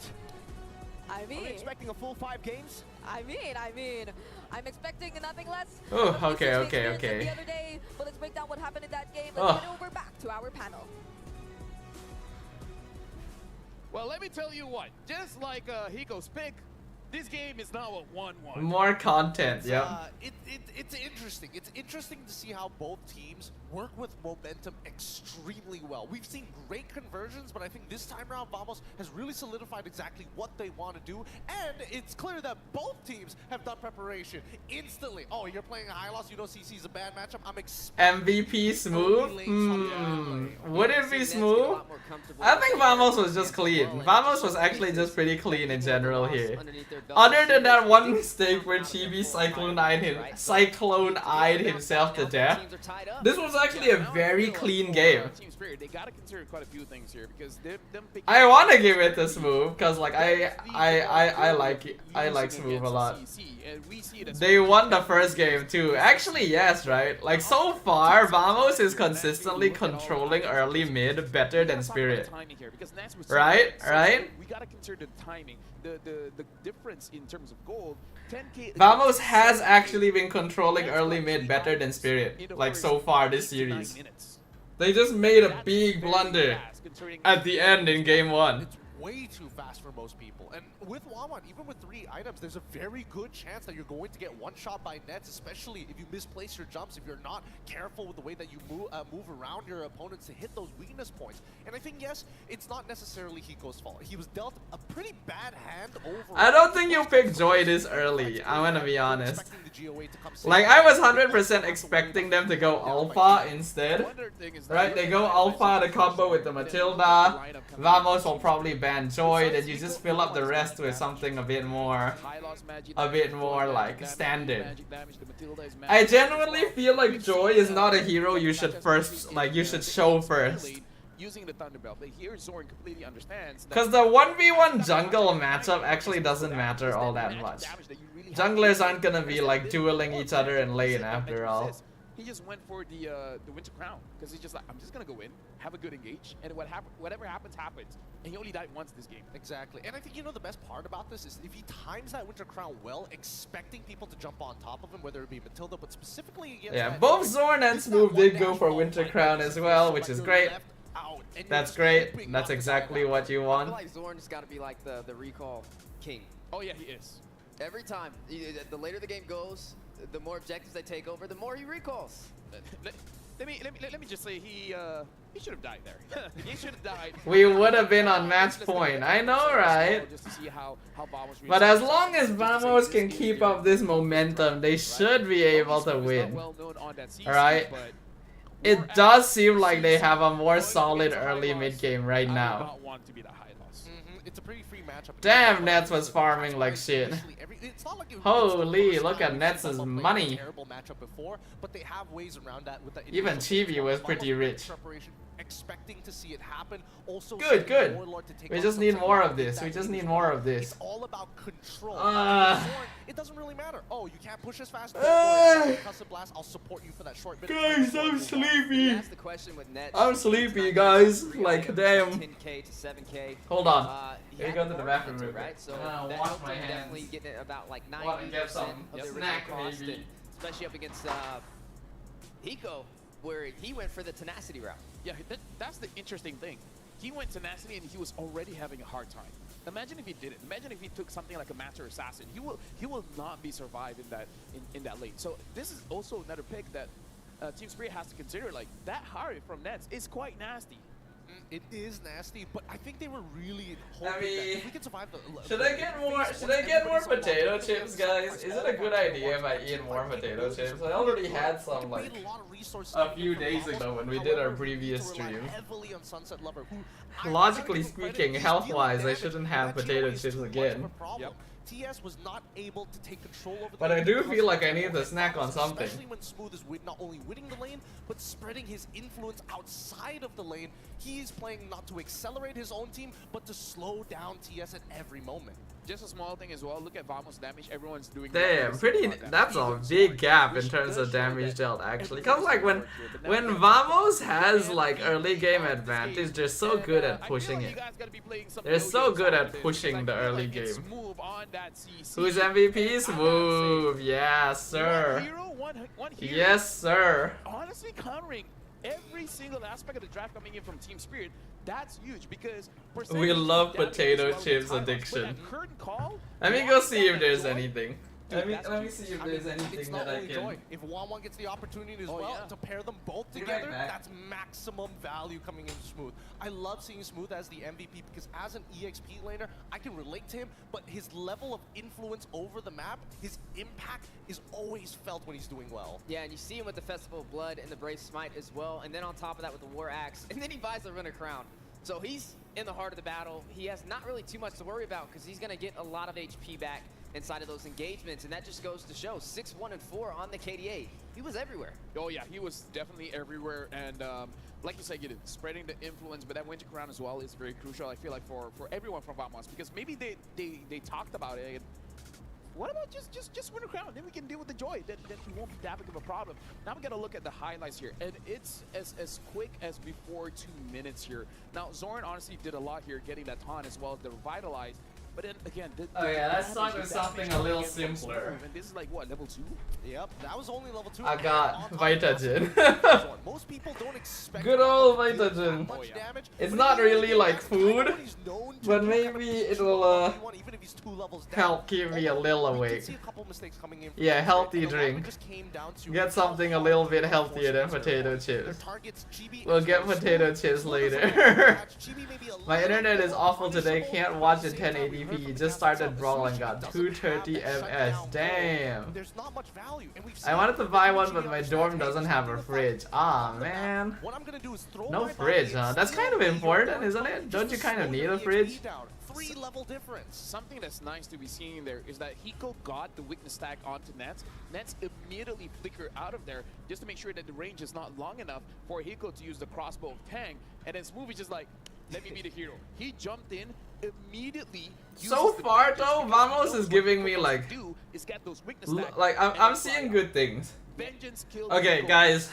I Are we mean, expecting a full 5 games? I'm expecting nothing less. Oh, from the okay, Six okay, experience of okay. The other day, but let's break down what happened in that game. Oh. Let's get over back to our panel. Well, let me tell you what. Just like Hiko's pick, this game is now a 1-1. More content, yeah. It's interesting. It's interesting to see how both teams work with momentum extremely well. We've seen great conversions, but I think this time around, Vamos has really solidified exactly what they want to do, and it's clear that both teams have done preparation instantly. Oh, you're playing a high loss, you know CC's a bad matchup. I'm MVP Smooth? Would it be Smooth? I think Vamos was just clean. Vamos was actually just pretty clean in general here. Other than that one mistake where Chibi Cyclone-eyed himself to death, this was actually a now I very feel like clean for, game. Team Spirit, they gotta consider quite a few things here because them picking I up want to the give it to early Smooth because like I like it. I like using Smooth a against lot. the CC, and we see that They Smooth won the can first use game too. this Actually, yes, right? Like so far, Vamos is consistently controlling early mid better than Spirit. Right? Right? We gotta consider the timing, the difference in terms of gold. 10K Vamos has actually been controlling early mid better than Spirit, like so far this series. They just made a big blunder at the end in game 1. It's way too fast for most people. And with Wawan, even with 3 items, there's a very good chance that you're going to get one shot by nets, especially if you misplace your jumps, if you're not careful with the way that you move around your opponents to hit those weakness points. And I think, yes, it's not necessarily Hiko's fault. He was dealt a pretty bad hand overall. I don't think you picked Joy this early, I'm gonna be honest. Like, I was 100% expecting them to go Alpha instead. Right, they go Alpha to combo with the Matilda. Vamos will probably ban Joy, then you just fill up the rest with something a bit more like standard. I genuinely feel like Joy is not a hero you should show first. Using the Thunderbelt, but here Zorn completely understands that Cause the 1v1 jungle matchup actually doesn't matter all that much. Junglers aren't gonna be like dueling each other in lane after all. He just went for the Winter Crown because he's just like, I'm just gonna go in, have a good engage, and whatever happens, happens. And he only died once this game. Exactly. And I think, you know, the best part about this is if he times that Winter Crown well, expecting people to jump on top of him, whether it be Matilda, but specifically against Yeah, both Zorn and Smooth did go for dash Winter ball Crown fight, as well, which is you're great. left out, and That's you're great. keeping That's up exactly with what you I want. feel like Zorn just got to be like the recall king. Oh yeah, he is. Every time, the later the game goes, the more objectives they take over, the more he recalls. Let me just say he should have died there. He should have died. We would have been on match point. I know, right? Just to see how Vamos But as long as Vamos can keep up this momentum, they should be able to win. Alright? It does seem like they have a more solid early mid game right now. It's a pretty free matchup. Damn, Nets was farming like shit. Holy, look at Nets' money. Terrible matchup before, but they have ways around that with the Even Chibi was pretty rich. Expecting to see it happen. Also, Good, good. We just need more of this. We just need more of this. It's all about control. It doesn't really matter. Oh, you can't push as fast. Custom blast. I'll support you for that short bit. Guys, I'm sleepy. That's the question with Nets. I'm sleepy, guys. Like, damn. 10K to 7K. Hold on. He Here you had go to the more bathroom into it, real quick. right? So Wash that helped my him hands. definitely getting it about like Want to get 90% some of the original snack, cost, maybe. and especially up against Hiko, where he went for the tenacity route. Yeah, that's the interesting thing. He went tenacity and he was already having a hard time. Imagine if he didn't. Imagine if he took something like a Master Assassin. He will not be survived in that lane. So this is also another pick that Team Spirit has to consider. Like that Harry from Nets is quite nasty. It is nasty, but I think they were really I hoping mean, that if we can survive the. Should I get more? Should I get more potato chips, guys? Is it a good idea if I eat more potato chips? I already had some like a few days ago when we did our previous stream. Logically speaking, health-wise, I shouldn't have potato chips again. Yep. TS was not able to take control over the But I lane do because feel of like I the need to overhead snack on bombs, something. Especially when Smooth is not only winning the lane, but spreading his influence outside of the lane. He's playing not to accelerate his own team, but to slow down TS at every moment. Just a small thing as well. Look at Vamos damage. Everyone's doing. Damn, pretty. That's a big gap in terms of damage dealt actually. Cause like when Vamos has like early game advantage, they're so good at pushing it. They're so good at pushing the early game. Who's MVP? Smooth. Yeah, sir. Yes, sir. Honestly, countering every single aspect of the draft coming in from Team Spirit, that's huge because We love potato chips addiction. Let me go see if there's anything. Let me see if there's anything it's that not I only can. joy. If Wanwan gets the opportunity as well to pair them both Be right together, back. that's maximum value coming in Smooth. I love seeing Smooth as the MVP because as an EXP laner, I can relate to him, but his level of influence over the map, his impact is always felt when he's doing well. Yeah, and you see him with the Festival of Blood and the Brave Smite as well, and then on top of that with the War Axe, and then he buys the Winter Crown. So he's in the heart of the battle. He has not really too much to worry about because he's going to get a lot of HP back inside of those engagements, and that just goes to show 6-1-4 on the KDA. he was everywhere. Oh yeah, he was definitely everywhere, and like you said, spreading the influence, but that winter crown as well is very crucial. I feel like for everyone from Vamos, because maybe they talked about it. And what about just win a crown? Then we can deal with the joy. Then it won't be that big of a problem. Now we gotta look at the highlights here, and it's as quick as before 2 minutes here. Now Zoran honestly did a lot here, getting that taunt as well as the revitalize. But then again, Oh yeah, let's start with something a little simpler. And this is like what, level 2? Yep, that was only level 2. I got Vitagen. Most people don't expect Good old Vitagen. much damage. It's but not he really did like that. I know food, what he's known to but do, kind of maybe push it'll one, even if he's 2 levels down. help keep me a little We did awake. see a couple mistakes coming in from Yeah, Spirit, healthy and a lot of it drink. just came down to Get how something a hard little they bit were healthier than forcing potato their chips. targets. GB We'll is get very potato slow. chips Slow later. for the match. GB may be a My little internet bit is more awful today, punishable, can't but watch at in the same time, we heard 1080p. from the Just captain started himself, brawling, as got soon as she 230 doesn't have that ms. shutdown Damn. goal, there's not much value, and we've I seen wanted to it. buy one, GB but my understands, dorm hey, doesn't just have do a the fight, fridge. just Ah, on the map. man. What I'm gonna do is throw No my fridge, body huh? and That's steal kind of away your important, dark isn't zone it? just Don't to you kind of slow need your a EXP fridge? down. 3-level difference. Something that's nice to be seeing there is that Hiko got the weakness stack onto Nets. Nets immediately flicker out of there just to make sure that the range is not long enough for Hiko to use the crossbow of Tang. And then Smoothie just like, let me be the hero. He jumped in immediately. So uses the far vengeance though, because he Vamos knows is what giving Hiko me wants to like, do is get those weakness stacks like and I'm then seeing fly good out. things. Vengeance killed Okay, Hiko. guys,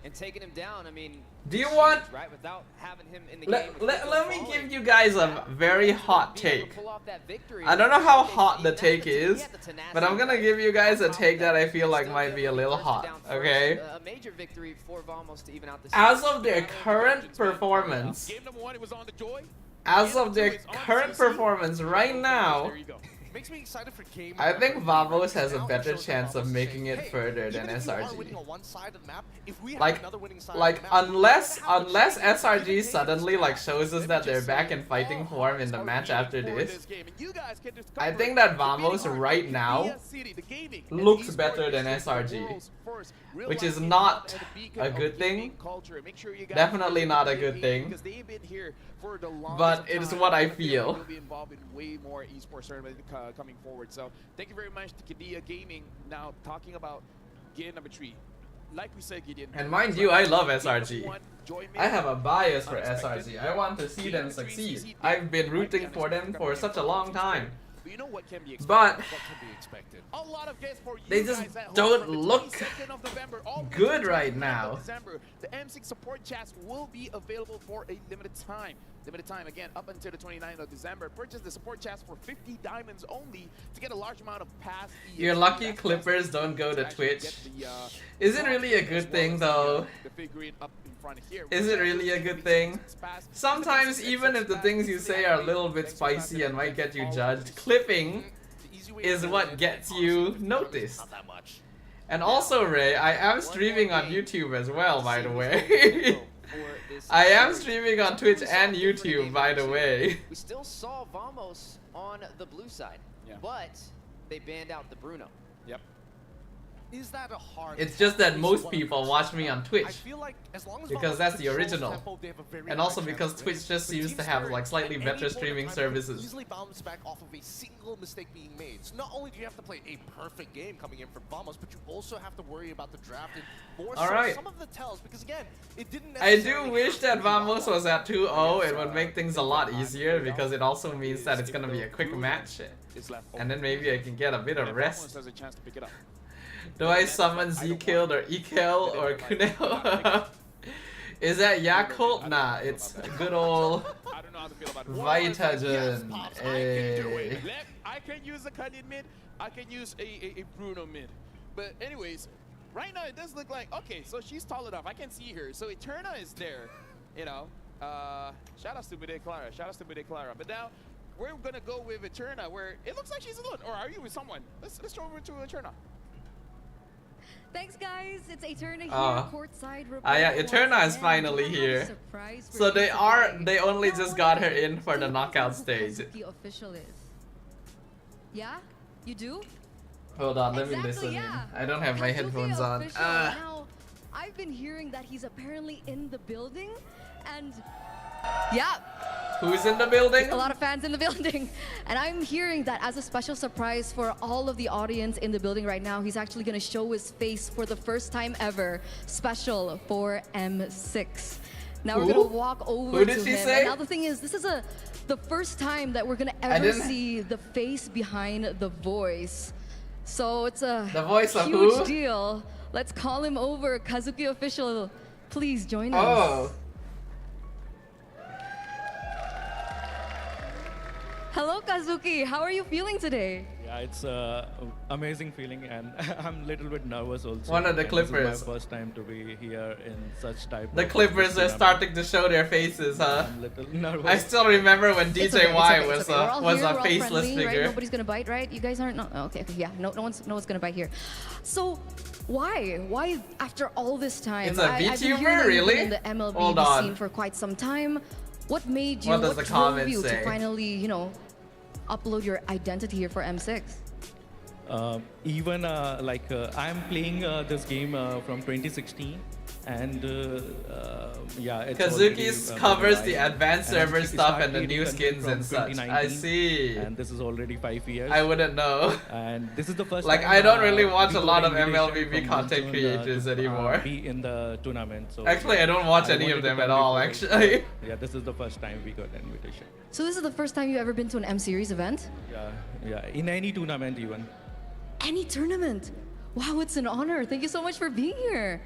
And taking him down, I mean, do you huge, want? right? Without having him in the Let, game. with let, Hiko let me falling, give you guys a very hot being able to take. pull off that victory. I don't know how They've hot seen the that, take but he is, had the tenacity, but I'm gonna right? give you guys a On top take of that I he feel like still might be a able to little burst it hot, down first. okay? A major victory for Vamos to even out the As series. of their current performance, Game number 1, it was on the Joy. as of their current performance right now, There you go. Makes me excited for game. I think number Vamos three, has a now it better shows that chance of Vamos is making saying, it hey, further than even if you are SRG. winning on one side of the map, if we have Like, another winning side like of the map, unless we have a unless chance to SRG take suddenly this like back. shows us Let me that they're just back say, in fighting all form in the hearts match are after beating for this, Game. And you guys can just I cover think it. that The Vamos beating heart right of now Via City, the gaming, and looks esports better than is the SRG, world's first real which life is game not and a beacon a of good gaming thing. culture. Make sure you guys Definitely visit not a Via good Gaming thing. because they've been here for the longest But of it's time, what I and feel like feel. they'll be involved in way more esports tournaments coming forward. So thank you very much to Kadia Gaming. Now talking about game number 3. Like we said, Gideon. And mind you, I love game number SRG. 1, Joy I have a bias for Unexpected. SRG. I want to see them succeed. I've been rooting for them for such a long time. But you know what can be expected? But What can be expected? a lot of games for you they just guys at home don't on the look 22nd of November, all the way good to the right 29th of now. December. The M6 support chats will be available for a limited time. Limited time again up until the 29th of December. Purchase the support chats for 50 diamonds only to get a large amount of past. You're lucky Clippers don't go to Twitch. Is it really a good thing though? The figurine up in front here. Is it really a good thing? Sometimes even if the things you say are a little bit spicy and might get you judged, clipping The easy way is to what win, gets honestly, you noticed. Not that much. And also, Ray, I am streaming on YouTube as well, by the way. I am streaming on Twitch and YouTube, by the way. We still saw Vamos on the blue side, Yeah. but they banned out the Bruno. Yep. Is that a hard It's just that tempo? most Is people one watch me on I Twitch. feel like as long as Because Vamos that's the controls original. tempo, they have a very And high also chance because of Twitch winning. just But seems Team to have Spirit, like slightly at any better point in streaming time, services. can easily bounce back off of a single mistake being made. So not only do you have to play a perfect game coming in from Vamos, but you also have to worry about the draft and more All so right. some of the tells. Because again, it didn't I necessarily do wish have that to be Vamos was at 2-0. It would uh, make things a lot easier because it also means that it's gonna be a quick match. It's left And then maybe I can get a bit of Vamos rest. has a chance to pick it up. Do I summon Z-Killed or E-Kill or Kunel? Is that Yakult? Nah, it's good old I don't know how to feel about it. Vitagen. Pops, I can do Hey. it. I can use a Khalid mid. I can use a Bruno mid. But anyways, right now it does look like, okay, so she's tall enough. I can see her. So Eterna is there, you know. Shout out to Bide Clara. Shout out to Bide Clara. But now we're gonna go with Eterna, where it looks like she's alone. Or are you with someone? Let's throw over to Eterna. Thanks, guys. It's Eterna here, courtside. Yeah, Eterna is finally here. So they only just got her in for the knockout stage. The official is. Yeah, you do. Hold on, let me Exactly, listen in. yeah. I don't have my Kazuki headphones on. official. Now, I've been hearing that he's apparently in the building, and yeah, Who's in the building? A lot of fans in the building. And I'm hearing that as a special surprise for all of the audience in the building right now, he's actually going to show his face for the first time ever, special for M6. Now we're going to walk over Who to did she him. say? And now the thing is, this is the first time that we're going to ever see the face behind the voice. So it's a The voice of huge who? deal. Let's call him over. Kazuki official, please join us. Oh. Hello, Kazuki. How are you feeling today? Yeah, it's amazing feeling, and I'm a little bit nervous also. One of the And Clippers. This is my first time to be here in such type. The of Clippers are tournament. starting to show their faces, huh? I'm a little nervous. I still remember when It's okay, DJY it's okay, was it's okay. We're all was here, a we're all faceless friendly, right? figure. Nobody's gonna bite, right? You guys aren't. No, okay, yeah. No one's gonna bite here. So, why? Why after all this time? It's a I've been VTuber, hearing that you've been really? in the MLB Hold on. scene for quite some time. What made you? What does the drove comments you say? to finally, upload your identity here for M6? Even I'm playing this game from 2016, and yeah, it's Kazuki's already, covers been the live. advanced And server I stuff and started the new playing skins from and such. I 2019, see. And this is already 5 years. I wouldn't know. And this is the first Like, time, I don't really watch we a got lot of invitation MLBB from content Monsoon, creators to, anymore. Be in the tournament. So Actually, I don't watch I any of wanted to them at come all, before, actually. Yeah, this is the first time we got an invitation. So this is the first time you've ever been to an M Series event? Yeah, in any tournament even. Any tournament. Wow, it's an honor. Thank you so much for being here.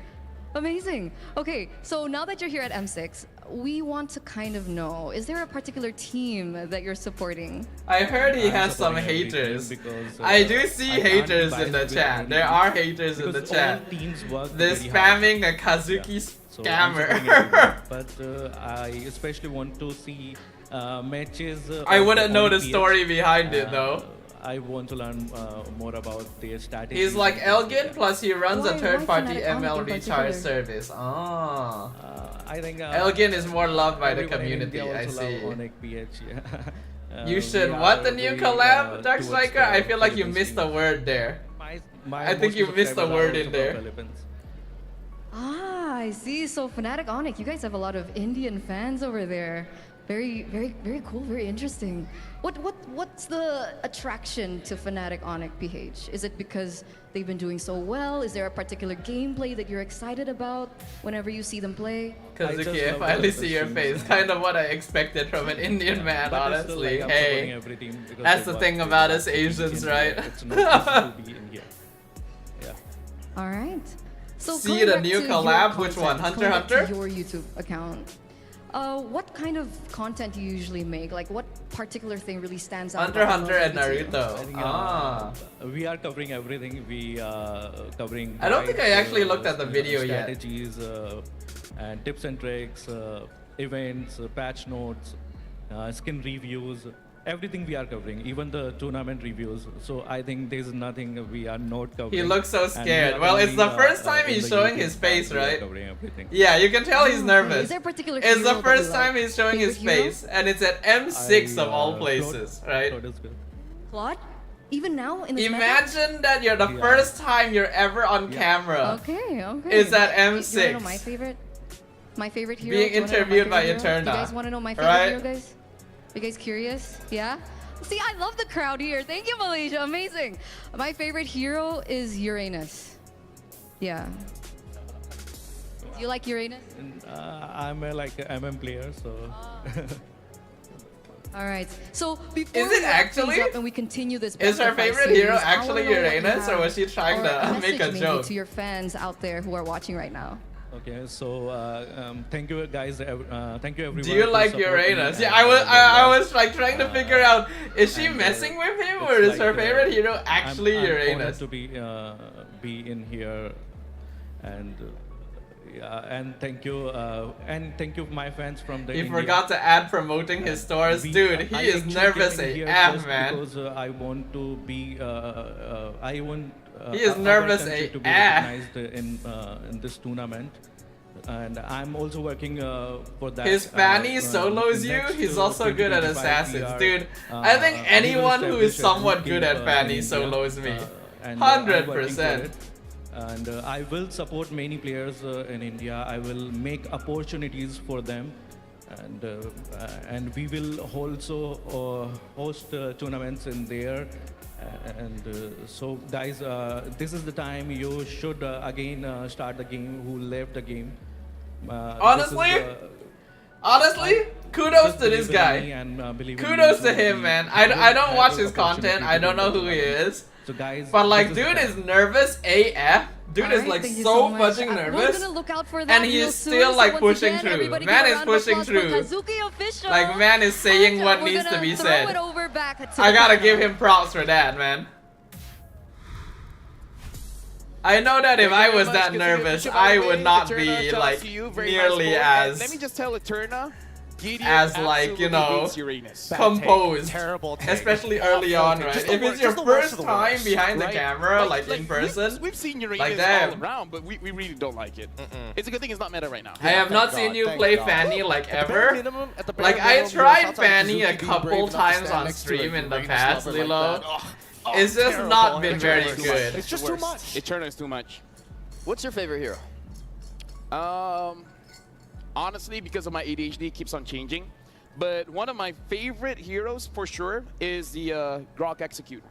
Amazing. Okay, so now that you're here at M6, we want to kind of know, is there a particular team that you're supporting? I heard he I'm has some supporting every team haters. because, I do see I can't haters be in the biased with chat. any There team are haters in the because chat. all teams work They're very hard. spamming a Kazuki So I'm supporting everyone. scammer. But I especially want to see matches. I of wouldn't know the OPH. story behind it though. I want to learn more about their strategy. He's like Elgin, plus he runs a Why third-party Fnatic Onyx in MLB particular? charge service. Ah. I think Elgin is more loved by the everyone in community, India I also see. love Onyx PH, yeah. You We should. are What, the new very, collab, Dark towards Striker? the I feel like you Philippines missed a team. word there. My I think most you missed a subscribers are word also in from there. Philippines. Ah, I see. So Fnatic Onyx, you guys have a lot of Indian fans over there. Very, very, very cool. Very interesting. What's the attraction to Fnatic Onyx PH? Is it because they've been doing so well? Is there a particular gameplay that you're excited about whenever you see them play? Kazuki, I love finally the see your streams. face. Kind of what I expected from an Indian man, But it's still, honestly. like, I'm supporting Hey, every team because that's they the work thing very about hard us to be in Asians, India. right? It's not easy to be in here. Yeah. All right. So See going the back new to your collab? Which content, one? Hunter going back to Hunter? Your YouTube account. What kind of content do you usually make? Like, what particular thing really stands out? Hunter about Hunter and MLB to you? I Naruto. think, Ah. we are covering everything. We are covering. I don't think I guides, actually looked at the video yet. strategies, and tips and tricks, events, patch notes, skin reviews. Everything we are covering, even the tournament reviews. So I think there's nothing we are not covering. He looks so And we scared. are Well, it's only, the first time in he's the showing YouTube his face, we are right? Covering everything. Yeah, you can tell he's Okay. nervous. Is there a particular It's hero the that first you time like? he's showing his Favorite hero? face, and it's at M6 of all Claude- places, right? Claude is good. Claude? Even now in this meta? Imagine that you're the Yeah. first time you're ever on Yeah. camera. Okay. Is at You wanna M6. know my favorite? My favorite hero? Being Do you wanna know my interviewed by favorite hero? Eterna. You guys want to know my favorite Right? hero, guys? You guys curious? Yeah? See, I love the crowd here. Thank you, Malaysia. Amazing. My favorite hero is Uranus. Yeah. Do you like Uranus? And, I'm a MM player, so. All right. So before Is we it wrap things actually? up and we continue this Is best her of five favorite hero series, I actually wanna know what you Uranus, or have, was she trying or to a make message a maybe joke? to your fans out there who are watching right now? Okay, so thank you guys. Thank you everyone. Do you to like support me Uranus? and, Yeah, I uh, was like trying to figure out, is she and, messing with him, it's or is her like, favorite hero actually I'm honored Uranus? to be in here, and yeah, and thank you my fans from the. He India. forgot to add promoting his stores. Dude, he I is actually nervous came in here AF, just man. Because I want to be. I want. He is our nervous country to be AF. recognized in this tournament. And I'm also working for that. His Fanny solos you. next, He's also good at 2025 we assassins, are, dude. I think we will anyone who is establish a somewhat group good team, at Fanny in India, solos me. and, I'm working for 100%. it. And I will support many players in India. I will make opportunities for them and we will also host tournaments in there. So guys, this is the time you should again start the game. Who left the game? Honestly, kudos to this guy. Kudos to him, man. I don't watch his content. I don't know who he is. So guys, but like, dude is nervous AF. Dude is like so fucking nervous, and he's still like pushing through. Man is pushing through. Like, man is saying what needs to be said. I gotta give him props for that, man. I know that if I was that nervous, I would not be like nearly as. Let me just tell Eterna. As like, you know, composed, especially early on, right? If it's your first time behind the camera, like in person, we've seen Uranus like that, all around, but we really don't like it. It's a good thing it's not meta right now. I have not seen you play Fanny like ever. Like, I tried Fanny a couple times on stream in the past, Lilo. It's just not been very good. It's just too much. Eterna is too much. What's your favorite hero? Honestly, because of my ADHD, it keeps on changing. But one of my favorite heroes, for sure, is the Grok Execute.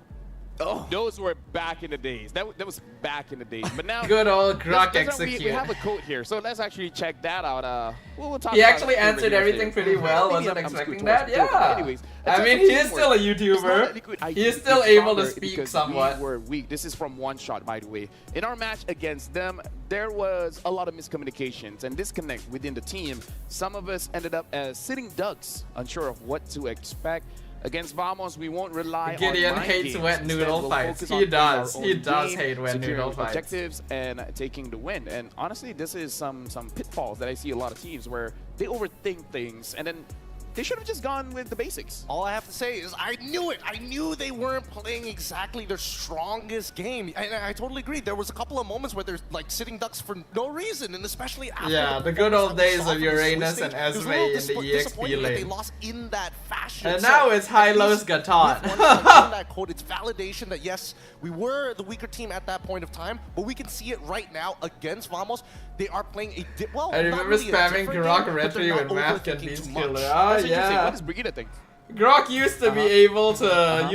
Oh, those were back in the days. That was back in the days. But now, good old Grok Execute. We have a quote here, so let's actually check that out. We'll talk he about actually answered everything pretty well. Wasn't expecting that. Yeah. Anyways, I mean, he is still a YouTuber. He is still able to speak somewhat. We were weak. This is from One Shot, by the way. In our match against them, there was a lot of miscommunications and disconnect within the team. Some of us ended up as sitting ducks, unsure of what to expect. Against Vamos, we won't rely on Gideon hates games. wet noodle fights. He does. He does hate wet noodle fights. Objectives and taking the win. And honestly, this is some pitfalls that I see a lot of teams where they overthink things and then they should have just gone with the basics. All I have to say is I knew it. I knew they weren't playing exactly their strongest game. And I totally agree. There was a couple of moments where they're like sitting ducks for no reason, and especially after the good old days of Uranus and Esme in the EXP lane. They lost in that fashion. And now it's Hylos Gatot. That quote, it's validation that yes, we were the weaker team at that point of time, but we can see it right now against Vamos. They are playing a well. I remember really spamming Grok Retry with Mask and Beast Killer. Oh yeah. What does Brigitte think? Grok used to be able to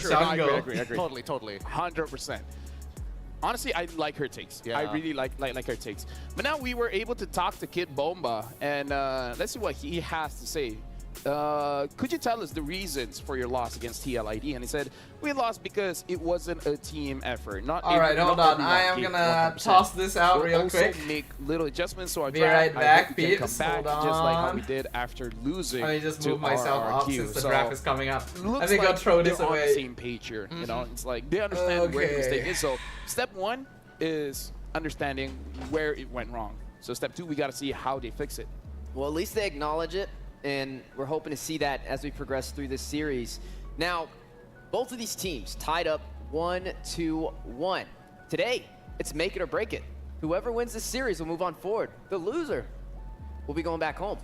jungle. Totally. 100%. Honestly, I like her takes. Yeah. I really like her takes. But now we were able to talk to Kid Bomba, and let's see what he has to say. Could you tell us the reasons for your loss against TLID? And he said, we lost because it wasn't a team effort. Alright, hold on. I am gonna toss this out real quick. Make little adjustments so Be right back, peeps. Hold on. Just like how we did after losing. Let me just move myself up since the draft is coming up. Let me go throw this away. On the same page here. You know, it's like they understand where the mistake is. So step one is understanding where it went wrong. So step two, we got to see how they fix it. Well, at least they acknowledge it. And we're hoping to see that as we progress through this series. Now, both of these teams tied up 1-2-1. Today, it's make it or break it. Whoever wins this series will move on forward. The loser will be going back home.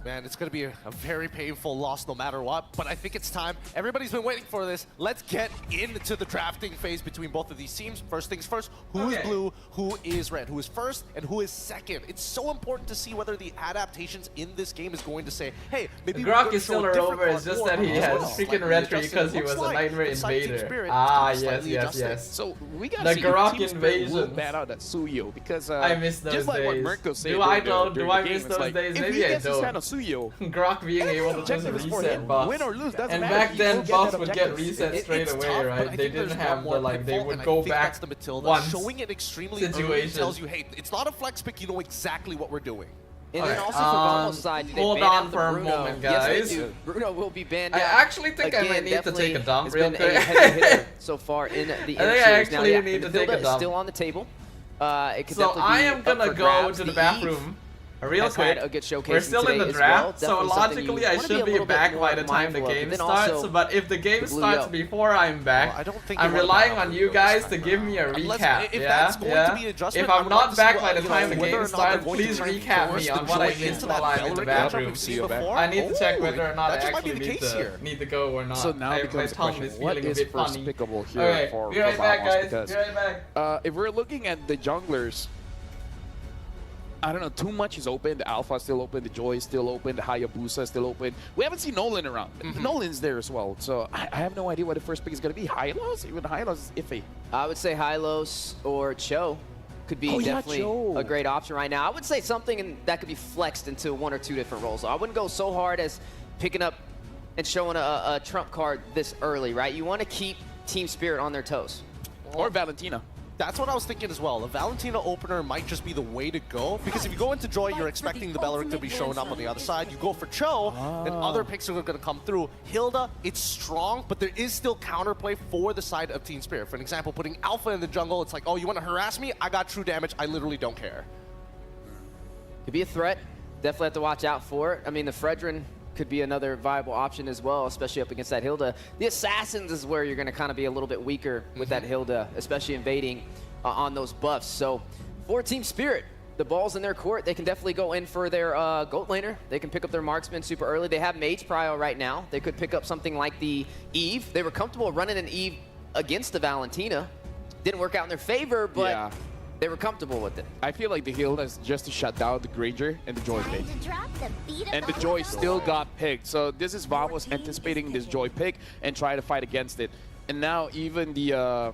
Man, it's going to be a very painful loss no matter what, but I think it's time. Everybody's been waiting for this. Let's get into the drafting phase between both of these teams. First things first, who is blue, who is red, who is first, and who is second. It's so important to see whether the adaptations in this game is going to say, hey, maybe Grok is still over, it's just that he has freaking retry because he was a Nightmare Invader. Ah, yes. So we got the Grok invasion. Bad out at Suyo because I miss those just like days. What Mirko said do I miss those days? Maybe I don't. Grok being able to just reset buffs. Win or lose, and back then buffs would get reset straight away, right? They didn't have the like, they would go back once. Showing it extremely early tells you, hey, it's not a flex pick, you know exactly what we're doing. And then also for Vamos side, hold on for a moment, guys. Yes, they do. Bruno will be banned. I actually think I might need to take a dump real quick. So far in the I think I actually need to take a dump. Still on the table. So I am gonna go to the bathroom. Real quick, we're still in the draft, so logically I should be back by the time the game starts, but if the game starts before I'm back, I'm relying on you guys to give me a recap, If I'm not back by the time the game starts, please recap me on what I missed while I'm in the bathroom. I need to check whether or not I actually need to go or not. So now becomes the question, what is first pickable here for be right back, guys. Because if we're looking at the junglers, I don't know, too much is open. The Alpha is still open, the Joy is still open, the Hayabusa is still open. We haven't seen Nolan around. Nolan's there as well. So I have no idea what the first pick is going to be. Hylos? Even Hylos is iffy. I would say Hylos or Cho could be definitely a great option right now. I would say something that could be flexed into 1 or 2 different roles. I wouldn't go so hard as picking up and showing a trump card this early, right? You want to keep Team Spirit on their toes. Or Valentina. That's what I was thinking as well. The Valentina opener might just be the way to go, because if you go into Joy, you're expecting the Belleric to be showing up on the other side. You go for Cho, then other picks are going to come through. Hilda, it's strong, but there is still counterplay for the side of Team Spirit. For an example, putting Alpha in the jungle, it's like, oh, you want to harass me? I got true damage. I literally don't care. Could be a threat. Definitely have to watch out for it. I mean, the Fredrin could be another viable option as well, especially up against that Hilda. The Assassins is where you're going to kind of be a little bit weaker with that Hilda, especially invading on those buffs. So for Team Spirit, the ball's in their court. They can definitely go in for their goat laner. They can pick up their marksman super early. They have Mage Prio right now. They could pick up something like the Eve. They were comfortable running an Eve against the Valentina. Didn't work out in their favor, but they were comfortable with it. I feel like the Hilda is just to shut down the Granger and the Joy pick. And the Joy still got picked. So this is Vamos anticipating this Joy pick and try to fight against it. And now even the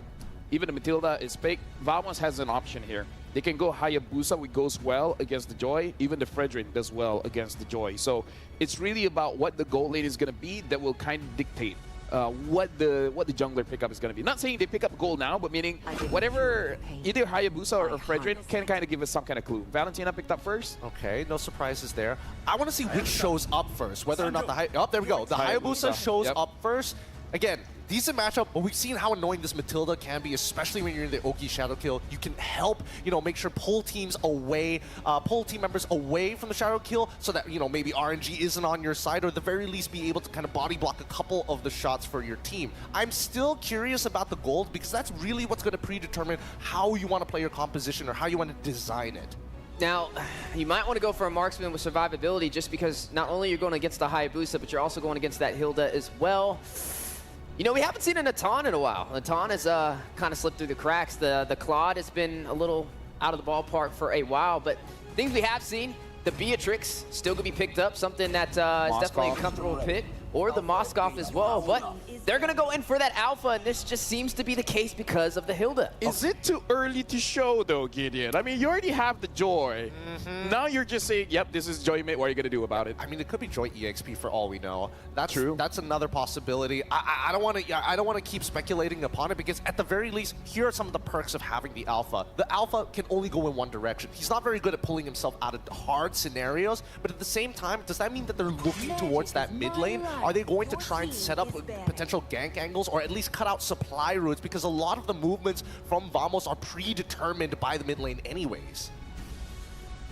Matilda is picked. Vamos has an option here. They can go Hayabusa, which goes well against the Joy. Even the Fredrin does well against the Joy. So it's really about what the goal lane is going to be that will kind of dictate what the jungler pickup is going to be. Not saying they pick up gold now, but meaning whatever either Hayabusa or Fredrin can kind of give us some kind of clue. Valentina picked up first. Okay, no surprises there. I want to see which shows up first, whether or not the there we go. The Hayabusa shows up first. Again, decent matchup, but we've seen how annoying this Matilda can be, especially when you're in the Oki Shadow Kill. You can help, make sure pull teams away, pull team members away from the Shadow Kill so that, maybe RNG isn't on your side, or at the very least be able to kind of body block a couple of the shots for your team. I'm still curious about the gold, because that's really what's going to predetermine how you want to play your composition or how you want to design it. Now, you might want to go for a marksman with survivability, just because not only you're going against the Hayabusa, but you're also going against that Hilda as well. We haven't seen a Natan in a while. Natan has kind of slipped through the cracks. The Claude has been a little out of the ballpark for a while, but things we have seen, the Beatrix still could be picked up, something that is definitely a comfortable pick, or the Moskov as well, but they're going to go in for that Alpha, and this just seems to be the case because of the Hilda. Is it too early to show, though, Gideon? I mean, you already have the Joy. Now you're just saying, yep, this is Joy, mate. What are you going to do about it? I mean, it could be Joy EXP for all we know. That's true. That's another possibility. I don't want to. I don't want to keep speculating upon it, because at the very least, here are some of the perks of having the Alpha. The Alpha can only go in one direction. He's not very good at pulling himself out of hard scenarios, but at the same time, does that mean that they're looking towards that mid lane? Are they going to try and set up potential gank angles, or at least cut out supply routes, because a lot of the movements from Vamos are predetermined by the mid lane anyways?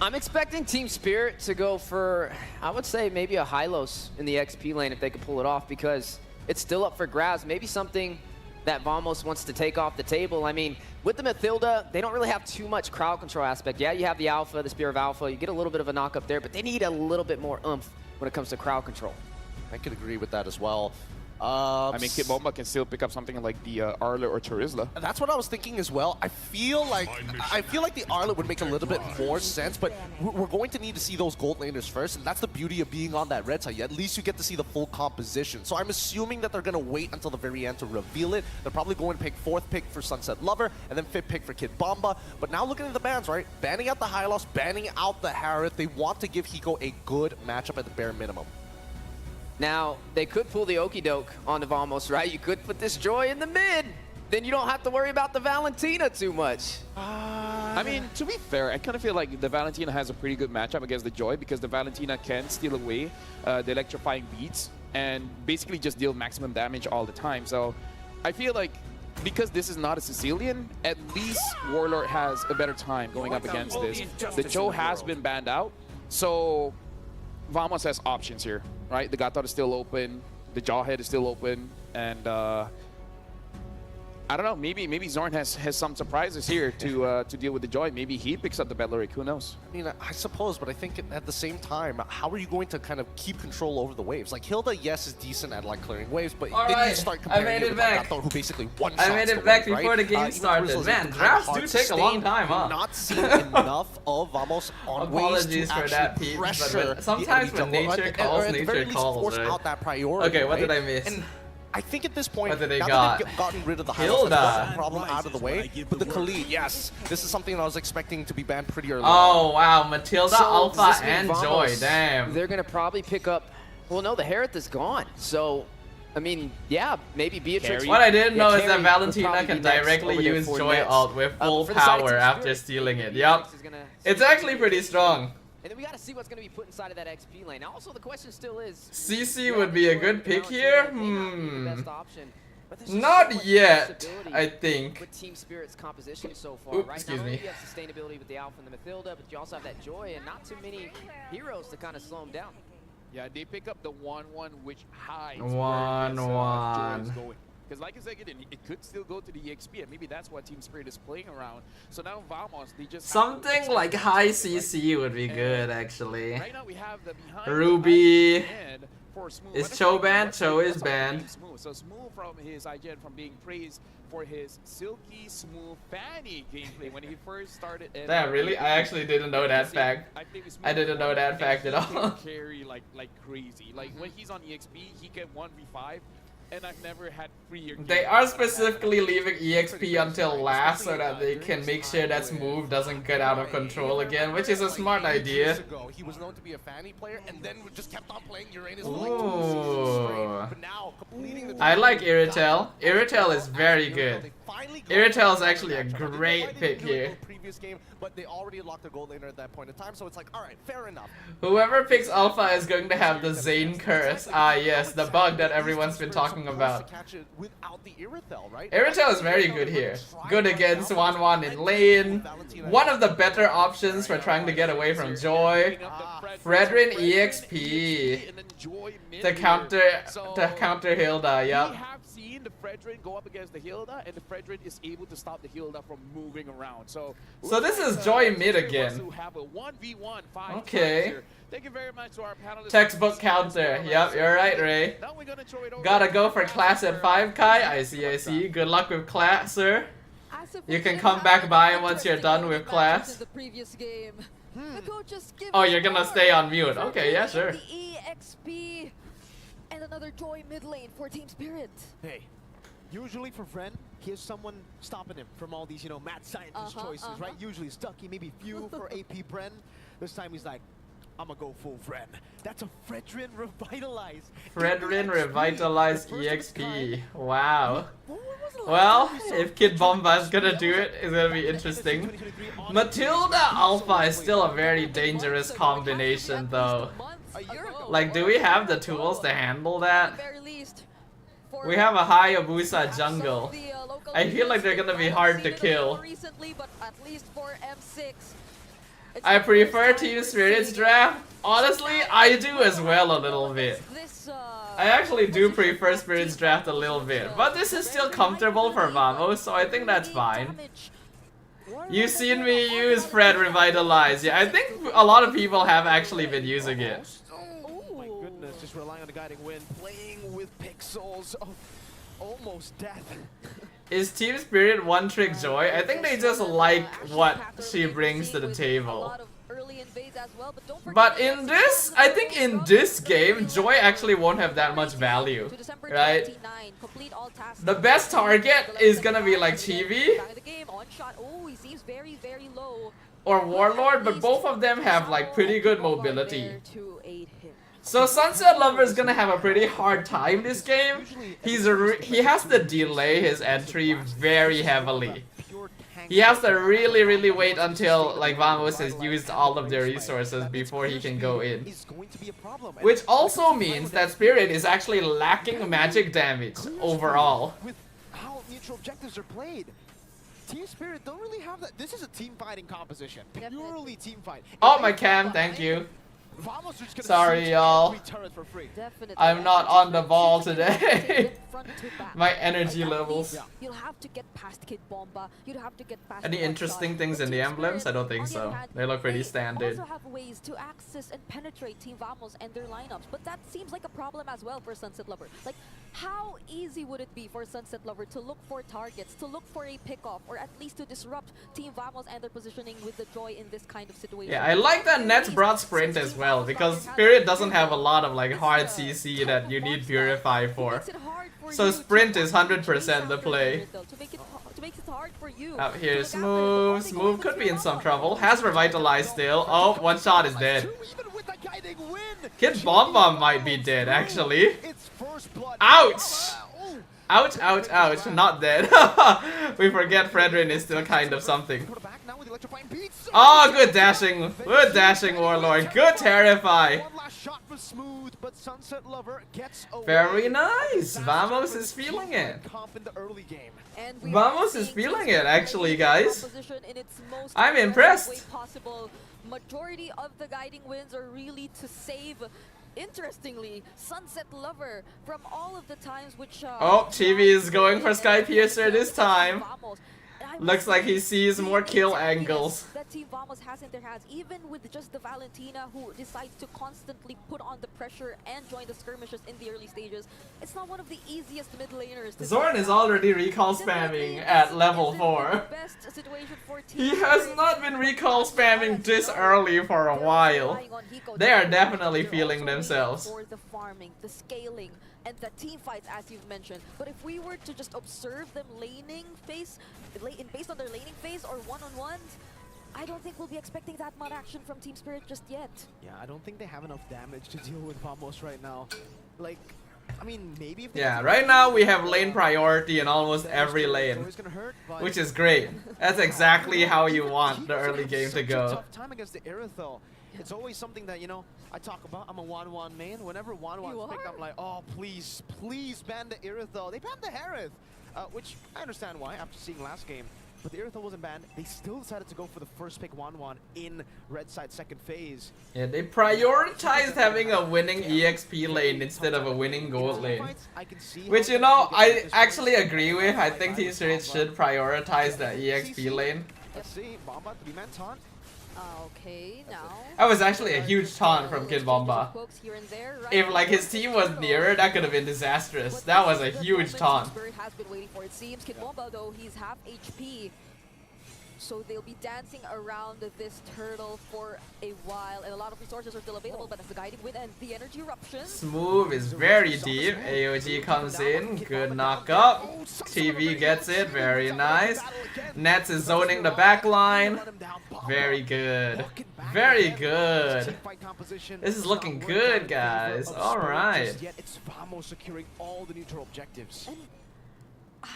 I'm expecting Team Spirit to go for, I would say, maybe a Hylos in the XP lane if they could pull it off, because it's still up for grabs. Maybe something that Vamos wants to take off the table. I mean, with the Matilda, they don't really have too much crowd control aspect. Yeah, you have the Alpha, the Spear of Alpha. You get a little bit of a knock up there, but they need a little bit more oomph when it comes to crowd control. I could agree with that as well. I mean, Kid Bomba can still pick up something like the Arlet or Charizla. That's what I was thinking as well. I feel like the Arlet would make a little bit more sense, but we're going to need to see those gold laners first, and that's the beauty of being on that red side. At least you get to see the full composition. So I'm assuming that they're going to wait until the very end to reveal it. They're probably going to pick 4th pick for Sunset Lover, and then 5th pick for Kid Bomba. But now looking at the bans, right? Banning out the Hylos, banning out the Harith. They want to give Hiko a good matchup at the bare minimum. Now, they could pull the okie doke on the Vamos, right? You could put this Joy in the mid. Then you don't have to worry about the Valentina too much. I mean, to be fair, I kind of feel like the Valentina has a pretty good matchup against the Joy, because the Valentina can steal away the electrifying beats and basically just deal maximum damage all the time. So I feel like because this is not a Sicilian, at least Warlord has a better time going up against this. The Cho has been banned out, so Vamos has options here, right? The Gatot is still open, the Jawhead is still open, and I don't know. Maybe Zorn has some surprises here to deal with the Joy. Maybe he picks up the Belleric. Who knows? I mean, I suppose, but I think at the same time, how are you going to kind of keep control over the waves? Like Hilda, yes, is decent at like clearing waves, but then you start comparing it with like Gato, who basically one-shots I made it the back wave, before right? the game Even started. Grizzlies, Man, it's drafts hard do to take a long sustain. time, huh? Not seeing enough of Vamos on ways to Apologies for that, actually peeps, but pressure the sometimes enemy when jungle, nature or calls, at the very nature least calls, force right? out that priority. Okay, what did right? I miss? And I think at this point, What did they now got? that they've gotten rid of the Hilda. highlights, problem out of the way, but the Khalid, yes, this is something I was expecting to be banned pretty early. Oh wow, Matilda, So, Alpha, does this mean and Vamos, Joy. Damn. They're gonna probably pick up. Well, no, the Hereth is gone. So, I mean, yeah, maybe Beatrix. What I didn't know is that Carry Valentina would probably can be next directly over there use for Joy Nets. ult with full For the side of power Team after Spirit, stealing it. Beatrix Yup. is gonna It's actually pretty strong. And then we got to see what's going to be put inside of that XP lane. Now, also, the question still is... CC would be a good pick here? May not be the best option, but there's just Not so much yet, flexibility I think. with Team Spirit's composition so far, Oop, right? excuse Not only me. do you have sustainability with the Alpha and the Mathilda, but you also have that Joy and not too many heroes to kind of slow them down. Yeah, they pick up the 1-1, which hides 1-1. Joy is going. Because like I said, it could still go to the EXP, and maybe that's what Team Spirit is playing around. So now Vamos, they just Something like high CC would be good, actually. Right now we have the behind Ruby. for Smooth. Is But Cho that's banned? what's Cho good is about banned. being Smooth. So Smooth from his IGN from being praised for his silky smooth fanny gameplay when he first started. Damn, really? I actually didn't know that fact. I didn't know that fact at all. Carry like crazy. Like when he's on EXP, he can 1v5. And I've never had freer. They are specifically leaving EXP until last so that they can make sure that Smooth doesn't get out of control again, which is a smart idea. He was known to be a Fanny player and then just kept on playing Uranus Ooh. But now completing the I like Iritel. Iritel is very good. Iritel is actually a great pick here. Previous game, but they already locked a gold laner at that point in time, so it's like, all right, fair enough. Whoever picks Alpha is going to have the Zane curse. Ah yes, the bug that everyone's been talking about. Iritel is very good here. Good against 1-1 in lane. One of the better options for trying to get away from Joy. Fredrin EXP to counter Hilda. Yep. We have seen the Fredrin go up against the Hilda, and the Fredrin is able to stop the Hilda from moving around. So this is Joy mid again. Okay. Thank you very much to our panelists. Textbook counter. Yep, you're right, Ray. Gotta go for class at 5, Kai. I see. Good luck with class, sir. You can come back by once you're done with class. The previous game. The coach just gives Oh, you're gonna stay on mute. Okay, yeah, sure. The EXP and another Joy mid lane for Team Spirit. Hey, usually for Vren, he has someone stopping him from all these, mad scientist choices, right? Usually Stucky, maybe few for AP Bren. This time he's like, I'm gonna go full Vren. That's a Fredrin Revitalize. Fredrin Revitalized EXP. Wow. Well, if Kid Bomba is gonna do it, it's gonna be interesting. Matilda Alpha is still a very dangerous combination, though. Like, do we have the tools to handle that? We have a Hayabusa jungle. I feel like they're gonna be hard to kill. I prefer Team Spirit's draft. Honestly, I do as well a little bit. I actually do prefer Spirit's draft a little bit, but this is still comfortable for Vamos, so I think that's fine. You've seen me use Fred Revitalize. Yeah, I think a lot of people have actually been using it. Oh my goodness, just relying on the guiding wind, playing with pixels of almost death. Is Team Spirit one trick Joy? I think they just like what she brings to the table. But in this, I think in this game, Joy actually won't have that much value, right? The best target is gonna be like Chibi or Warlord, but both of them have like pretty good mobility. So Sunset Lover is gonna have a pretty hard time this game. He has to delay his entry very heavily. He has to really wait until like Vamos has used all of their resources before he can go in. Which also means that Spirit is actually lacking magic damage overall. With how neutral objectives are played. Team Spirit don't really have that. This is a team fighting composition. Purely team fight. Oh, my cam, thank you. Sorry, y'all. I'm not on the ball today. front to back. My energy Like, at levels. least you'll have to get past Kid Bomba. You'd have to get past. Any Bloodshot. interesting things But in the Team emblems? I Spirit, don't think on the so. other hand, They look pretty they standard. also have ways to access and penetrate Team Vamos and their lineups, but that seems like a problem as well for Sunset Lover. Like, how easy would it be for Sunset Lover to look for targets, to look for a pickoff, or at least to disrupt Team Vamos and their positioning with the Joy in this kind of situation? Yeah, I like that Nets brought Sprint as well, because Spirit doesn't have a lot of like hard CC that you need Purify for. So Sprint is 100% the play. Out here, Smooth. Smooth could be in some trouble. Has Revitalize still. Oh, one shot is dead. Kid Bomb Bomb might be dead, actually. Ouch! Ouch, ouch, ouch. Not dead. We forget Fredrin is still kind of something. Oh, good dashing. Good dashing, Warlord. Good Terrify. Very nice. Vamos is feeling it. Vamos is feeling it, actually, guys. I'm impressed. Majority of the guiding wins are really to save, interestingly, Sunset Lover from all of the times which oh, Chibi is going for Sky Piercer this time. Looks like he sees more kill angles. That Team Vamos has in their hands, even with just the Valentina who decides to constantly put on the pressure and join the skirmishes in the early stages. It's not one of the easiest mid laners. Zorn is already recall spamming at level 4. He has not been recall spamming this early for a while. They are definitely feeling themselves. For the farming, the scaling, and the team fights, as you've mentioned. But if we were to just observe them laning based on their laning phase or one-on-ones, I don't think we'll be expecting that much action from Team Spirit just yet. Yeah, I don't think they have enough damage to deal with Vamos right now. Like, I mean, maybe if they yeah, right now we have lane priority in almost every lane, which is great. That's exactly how you want the early game to go. Tough time against the Irithel. It's always something that, you know, I talk about. I'm a 1-1 main. Whenever 1-1's picked, I'm like, oh, please, please ban the Irithel. They banned the Harith, which I understand why after seeing last game. But the Irithel wasn't banned. They still decided to go for the first pick 1-1 in red side second phase. Yeah, they prioritized having a winning EXP lane instead of a winning gold lane. Which, you know, I actually agree with. I think Team Spirit should prioritize the EXP lane. Let's see, Bomba, 3-man taunt. Okay, now. That was actually a huge taunt from Kid Bomba. If like his team was nearer, that could have been disastrous. That was a huge taunt. Has been waiting for it. Seems Kid Bomba, though, he's half HP. So they'll be dancing around this turtle for a while, and a lot of resources are still available, but as the guiding wind and the energy eruption. Smooth is very deep. AOG comes in, good knock up. TV gets it, very nice. Nets is zoning the back line. Very good. Very good. This is looking good, guys. Alright. It's Vamos securing all the neutral objectives.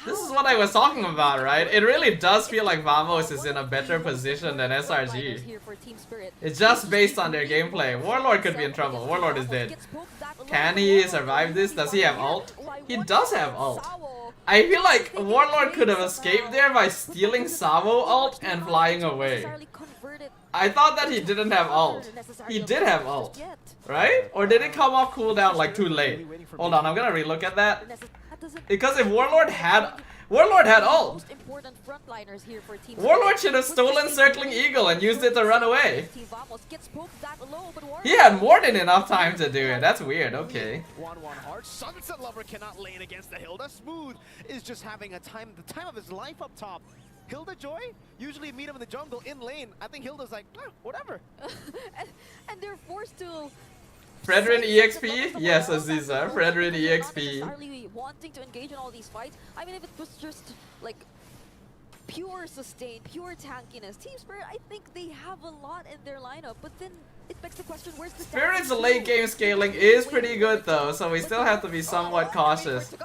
This is what I was talking about, right? It really does feel like Vamos is in a better position than SRG. It's just based on their gameplay. Warlord could be in trouble. Warlord is dead. Can he survive this? Does he have ult? He does have ult. I feel like Warlord could have escaped there by stealing Savo ult and flying away. I thought that he didn't have ult. He did have ult, right? Or did it come off cooldown like too late? Hold on, I'm gonna relook at that. Because if Warlord had ult. Warlord should have stolen Circling Eagle and used it to run away. He had more than enough time to do it. That's weird. Okay. 1-1 hard. Sunset Lover cannot lane against the Hilda. Smooth is just having the time of his life up top. Hilda Joy usually meet him in the jungle in lane. I think Hilda's like, whatever. and they're forced to. Fredrin EXP? Yes, Aziza. Fredrin EXP. Wanting to engage in all these fights. I mean, if it was just like pure sustain, pure tankiness, Team Spirit, I think they have a lot in their lineup. But then it begs the question, where's the Spirit's late game scaling is pretty good though, so we still have to be somewhat cautious.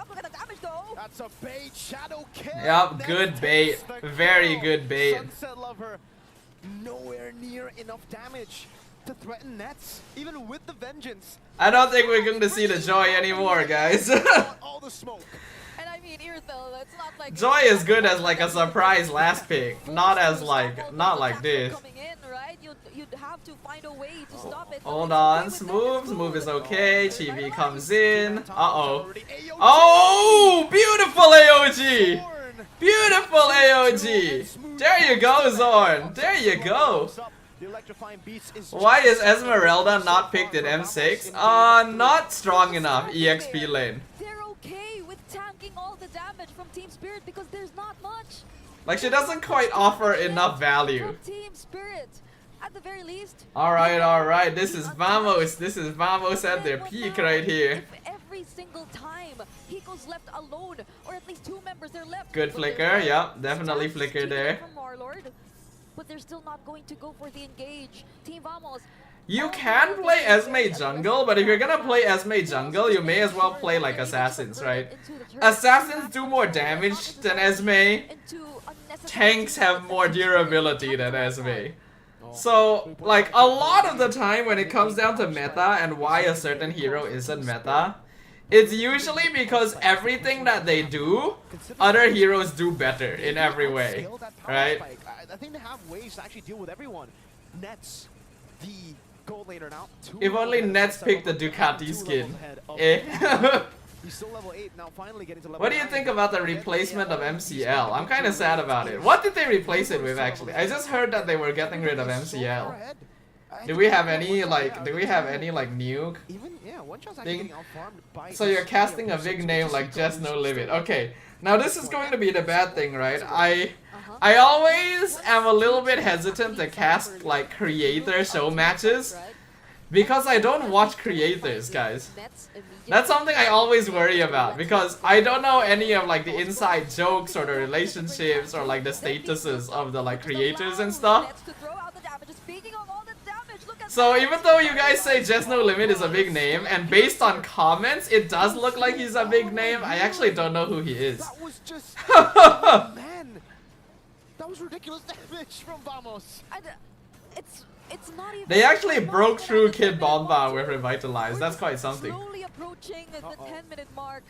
That's a bait, shadow kill. Yep, good bait. Very good bait. Sunset Lover, nowhere near enough damage to threaten Nets, even with the vengeance. I don't think we're going to see the Joy anymore, guys. All the smoke. And I mean, Irithel, it's not like Joy is good as like a surprise last pick, not like this. Coming in, right? right? You'd have to find a way to stop it. but Hold it's on, okay with Smooth. them. Smooth It's is cool. okay. They're Chibi right comes away. in. Uh-oh. Oh, beautiful AOG. Beautiful AOG. There you go, Zorn. There you go. Why is Esmeralda not picked in M6? Not strong enough, EXP lane. They're okay with tanking all the damage from Team Spirit because there's not much. Like, she doesn't quite offer enough value. From Team Spirit. At the very least. Alright. This is Vamos. This is Vamos at their peak right here. If every single time Hiko's left alone, or at least 2 members are left. Good but there's flicker, no yep, definitely chance flicker to there. get from Warlord, but they're still not going to go for the engage. Team Vamos. You can play Esme jungle, but if you're gonna play Esme jungle, you may as well play like assassins, right? Assassins do more damage than Esme. Tanks have more durability than Esme. So, like, a lot of the time when it comes down to meta and why a certain hero isn't meta, it's usually because everything that they do, other heroes do better in every way, right? I think they have ways to actually deal with everyone. Nets, the gold laner now. If only Nets picked the Ducati skin. Eh? He's still level 8 now, finally getting to level What do you 9. think about the replacement of MCL? I'm kind of sad about it. What did they replace it with actually? I just heard that they were getting rid of MCL. Do we have any like new Even, yeah, one shot's actually thing? getting out-farmed by So you're casting a big name like Just No Limit. Okay, now this is going to be the bad thing, right? I always am a little bit hesitant to cast like creator show matches because I don't watch creators, guys. That's something I always worry about because I don't know any of like the inside jokes or the relationships or like the statuses of the like creators and stuff. So even though you guys say Just No Limit is a big name, and based on comments, it does look like he's a big name, I actually don't know who he is. That was just... man! That was ridiculous damage from Vamos. It's not even They actually broke through Kid Bomba with Revitalize, that's quite something. Slowly approaching the 10-minute mark,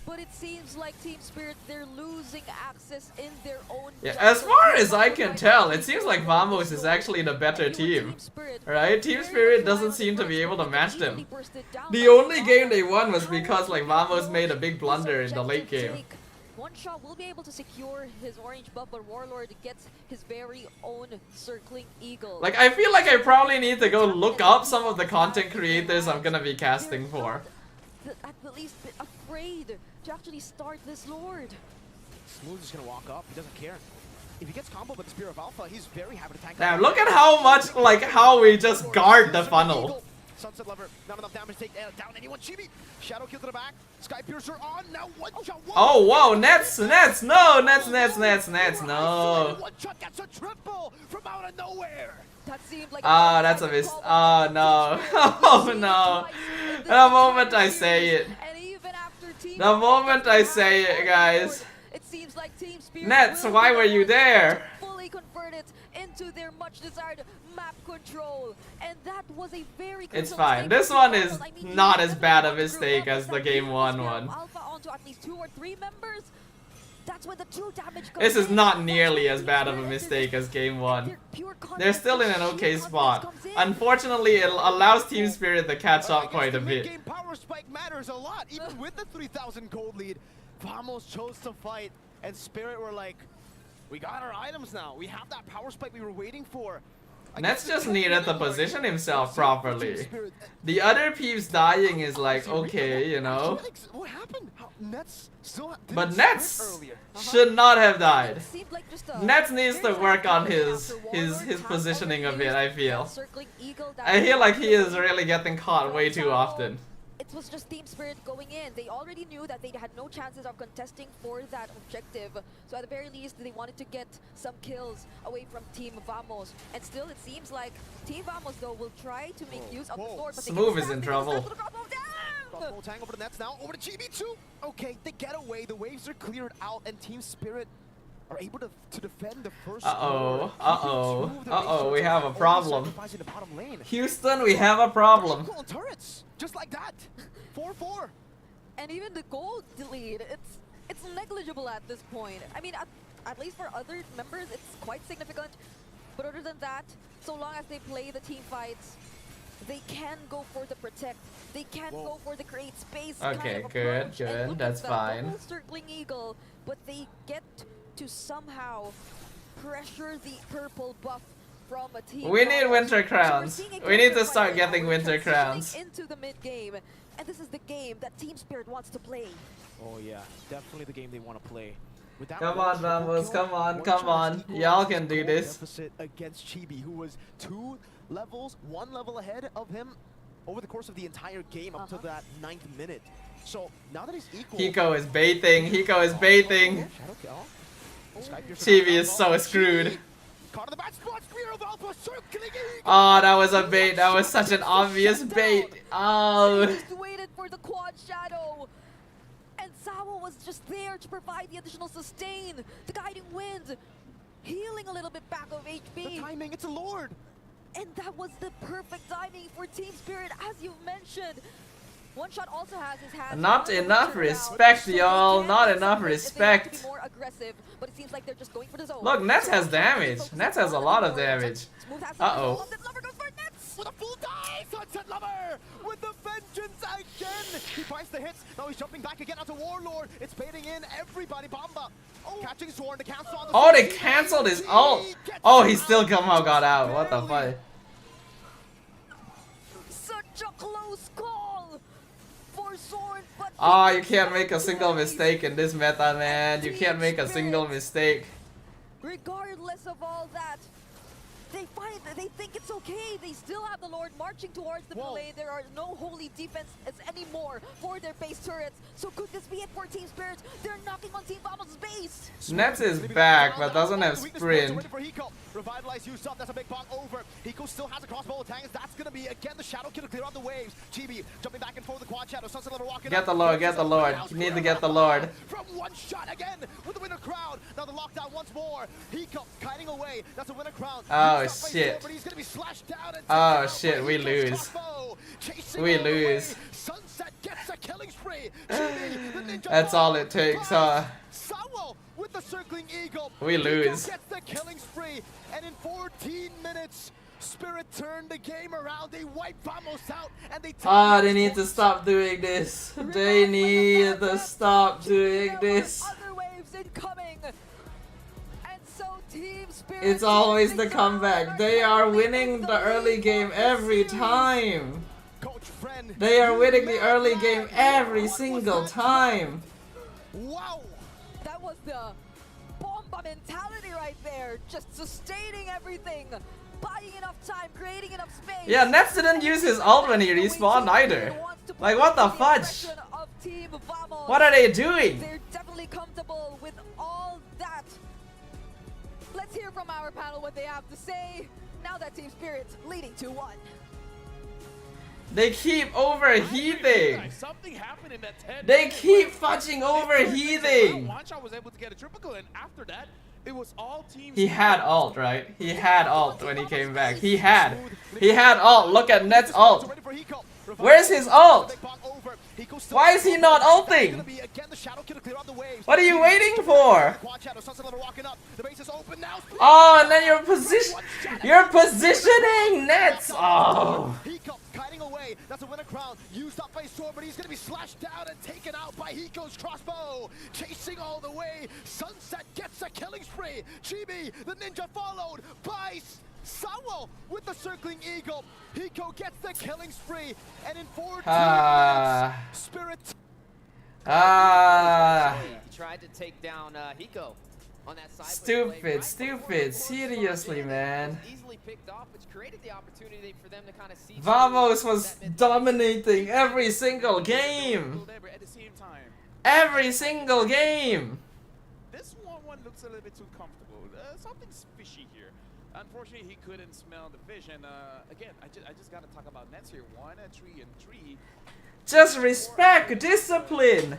but it seems like Team Spirit, they're losing access in their own. Yeah, as far as I can tell, it seems like Vamos is actually the better team. Right? Team Spirit doesn't seem to be able to match them. The only game they won was because like Vamos made a big blunder in the late game. One shot will be able to secure his orange buff, but Warlord gets his very own circling eagle. Like, I feel like I probably need to go look up some of the content creators I'm gonna be casting for. At the least afraid to actually start this Lord. Smooth is gonna walk up, he doesn't care. If he gets combo with the Spear of Alpha, he's very happy to tank. Damn, look at how much, like, how we just guard the funnel. Sunset Lover, not enough damage to take down anyone. Chibi, Shadow kill to the back. Sky Piercer on, now one shot. Oh, whoa, Nets, no, Nets, no. One shot gets a triple from out of nowhere. That seemed like That's a miss. Oh, no. Oh, no. The moment I say it. The moment I say it, guys. It seems like Team Spirit Nets, why were you there? Fully converted into their much desired map control, and that was a very It's fine. This one is not as bad a mistake as the game 1 one. Alpha onto at least 2 or 3 members. That's where the true damage comes. This is not nearly as bad of a mistake as game 1. They're still in an okay spot. Unfortunately, it allows Team Spirit to catch up quite a bit. Mid-game power spike matters a lot, even with the 3,000 gold lead. Vamos chose to fight, and Spirit were like, we got our items now. We have that power spike we were waiting for. Nets just needed to position himself properly. The other peeps dying is like, okay, you know. What happened? Nets still but Nets should not have died. Nets needs to work on his positioning a bit, I feel. I feel like he is really getting caught way too often. It was just Team Spirit going in. They already knew that they had no chances of contesting for that objective. So at the very least, they wanted to get some kills away from Team Vamos. And still, it seems like Team Vamos, though, will try to make use of the Lord. But Smooth is in trouble. Tang over the Nets now, over to GB2. Okay, they get away. The waves are cleared out, and Team Spirit are able to defend the first. We have a problem. Houston, we have a problem. Turrets, just like that. 4-4. And even the gold lead, it's negligible at this point. I mean, at least for other members, it's quite significant. But other than that, so long as they play the team fights, they can go for the protect. They can go for the create space. Okay, kind of good, approach. And good. look That's at the fine. double circling eagle, but they get to somehow pressure the purple buff from a team. We need Vamos. winter So we're crowns. seeing a We character need to fight start right now. getting We're winter transitioning crowns. into the mid game, and this is the game that Team Spirit wants to play. Oh yeah, definitely the game they want to play. With that Come one on, triple Vamos, kill, come on, one come shot on. equals Y'all his can do goal this. deficit against Chibi, who was 2 levels, 1 level ahead of him over the course of the entire game up to that 9th minute. So now that he's equal, Hiko is baiting. Hiko is baiting. Shadow kill. Skype your Chibi surround is so ball. screwed. Chibi caught in the bad spot. Spear of Alpha circling eagle. Oh, that was a bait. That was such an obvious bait. Oh. Just waited for the quad shadow. And Sawa was just there to provide the additional sustain. The guiding wind, healing a little bit back of The HP. timing, it's a Lord. And that was the perfect timing for Team Spirit, as you've mentioned. One Shot also has his hands. Not on the enough turnaround, respect, so they y'all. can Not make enough some plays if they have to be respect. more aggressive, but it seems like they're just going for the zone. Look, Nets has damage. Focusing Nets has a on the lot of warriors. damage. Smooth has some Uh-oh. control of this. Lover goes for Nets. With a full dive, Sunset Lover with the vengeance again. He finds the hits. Now he's jumping back again onto Warlord. It's baiting in everybody. Bamba catching Zorn to cancel on the. Oh, they canceled his ult. Oh, he still somehow got out. What the fuck? Such a close call for Zorn, but Oh, you can't make a single mistake in this meta, man. You can't make a single mistake. regardless of all that, they think it's okay. They still have the Lord marching towards the melee. There are no holy defenses anymore for their base turrets. So could this be it for Team Spirit? They're knocking on Team Vamos' base. Nets is back, but doesn't have sprint. Revitalize you up. That's a big bot over. Hiko still has a crossbow of tanks. That's gonna be again the shadow kill to clear out the waves. Chibi jumping back and forth with the quad shadow. Sunset Lover walking. Get the Lord, get the Lord. You need to get the Lord. From one shot again with the winner crown. Now the lockdown once more. Hiko kiting away. That's a winner crown. Oh shit. He's gonna be slashed down and Oh shit, we lose. We lose. Sunset gets a killing spree. Chibi, the ninja That's all it takes, huh? Sawo with the circling eagle. We Hiko lose. gets the killing spree, and in 14 minutes, Spirit turned the game around. They wiped Vamos out, and they. Ah, they need to stop doing this. They need to stop doing this. Other waves incoming. And so Team Spirit, It's always the comeback. They are winning the early game every time. Coach friend. They are winning the early game every single time. Wow. that was the bomba mentality right there. Just sustaining everything. Buying enough time, creating enough space. Yeah, Nets didn't use his ult when he respawned either. Like, what the fudge? What are they doing? They're definitely comfortable with all that. Let's hear from our panel what they have to say. Now that Team Spirit's leading 2-1. They keep overheating. Something happened in that 10 They minutes keep where fudging overheating. One shot was able to get a triple kill, and after that, it was all teams. He had ult, right? He had ult when he came back. He had ult. Look at Net's ult. Where's his ult? Why is he not ulting? What are you waiting for? Oh, and then you're positioning Nets. Oh. Kiting away, that's a winner crown, used up by Sword, but he's gonna be slashed down and taken out by Hiko's crossbow. Chasing all the way, Sunset gets a killing spree. Chibi, the ninja, followed by Sawo with the circling eagle. Hiko gets the killing spree, and in 14 minutes, Spirit. He tried to take down Hiko on that side. Stupid. Seriously, man. Easily picked off, which created the opportunity for them to kind of see. Vamos was dominating every single game. At the same time, Every single game. this one looks a little bit too comfortable. Something's fishy here. Unfortunately, he couldn't smell the vision. Again, I just gotta talk about Nets here. 1-3-3. Just respect, discipline.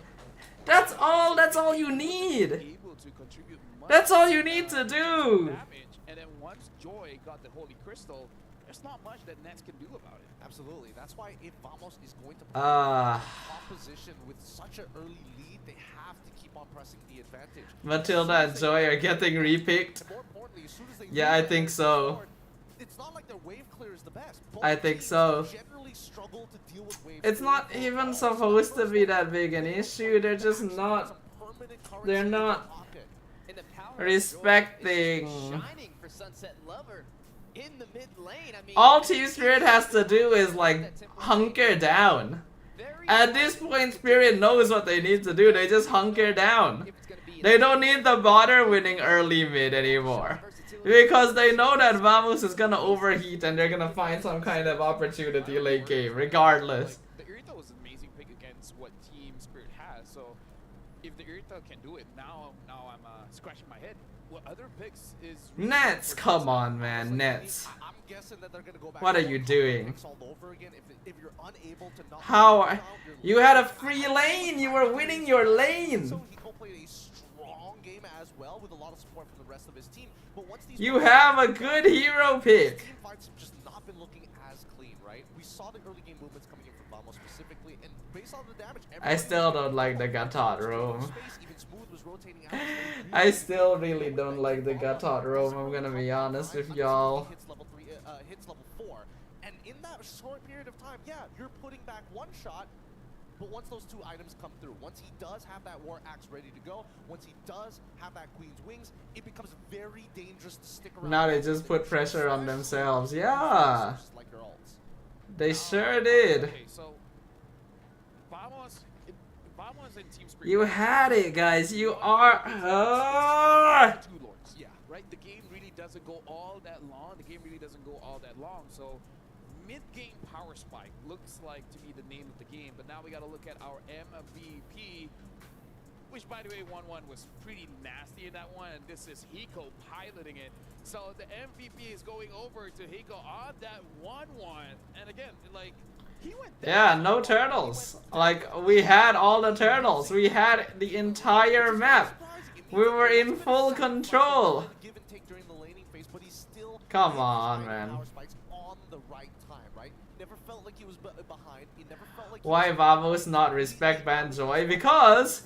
That's all you need. Able to contribute much That's all you need to do. damage. And then once Joy got the Holy Crystal, there's not much that Nets can do about it. Absolutely. That's why if Vamos is going to top position with such an early lead, they have to keep on pressing the advantage. Matilda and Joy are getting repicked. And more importantly, as soon as they Yeah, I think so. it's not like their wave clear is the best. Both I think teams so. generally struggle to deal with wave It's clear not overall. even supposed to be that big an issue. They're just not. Some permanent currency They're in their not pocket. And the power of Joy respecting. is shining for Sunset Lover in the mid lane. I mean, All Team Spirit has to do is like hunker down. At this point, Spirit knows what they need to do. They just hunker down. They don't need the bother winning early mid anymore. Because they know that Vamos is gonna overheat and they're gonna find some kind of opportunity late game, regardless. The Irita was an amazing pick against what Team Spirit has. So if the Irita can do it, now I'm scratching my head. What other picks is Nets, come on, man, Nets. I'm guessing that they're gonna go back What to are you doing? all over again. If you're unable to knock How? them down, You had a free lane. You were winning your lane. So Hiko played a strong game as well with a lot of support from the rest of his team. But once these You have a good hero pick. team fights have just not been looking as clean, right? We saw the early game movements coming in from Vamos specifically, and based on the damage, I still don't like the Gatot roam. space, even Smooth was rotating out. I still really don't like the Gatot roam. I'm gonna be honest with y'all. Hits level 3, hits level 4, and in that short period of time, yeah, you're putting back one shot. But once those two items come through, once he does have that War Axe ready to go, once he does have that Queen's Wings, it becomes very dangerous to stick around. Now they just put pressure on themselves. Yeah, Just like your ults. they sure did. Okay, so Vamos and Team Spirit. You had it, guys. You are. Two lords. Yeah, right. The game really doesn't go all that long. So mid-game power spike looks like to be the name of the game. But now we got to look at our MVP, which by the way, 1-1 was pretty nasty in that one. And this is Hiko piloting it. So the MVP is going over to Hiko on that 1-1. And again, like, he went there. Yeah, no turtles. Like, we had all the turtles. We had the entire map. We were in full control. Come on, man. Why Vamos not respect Banjoy? Because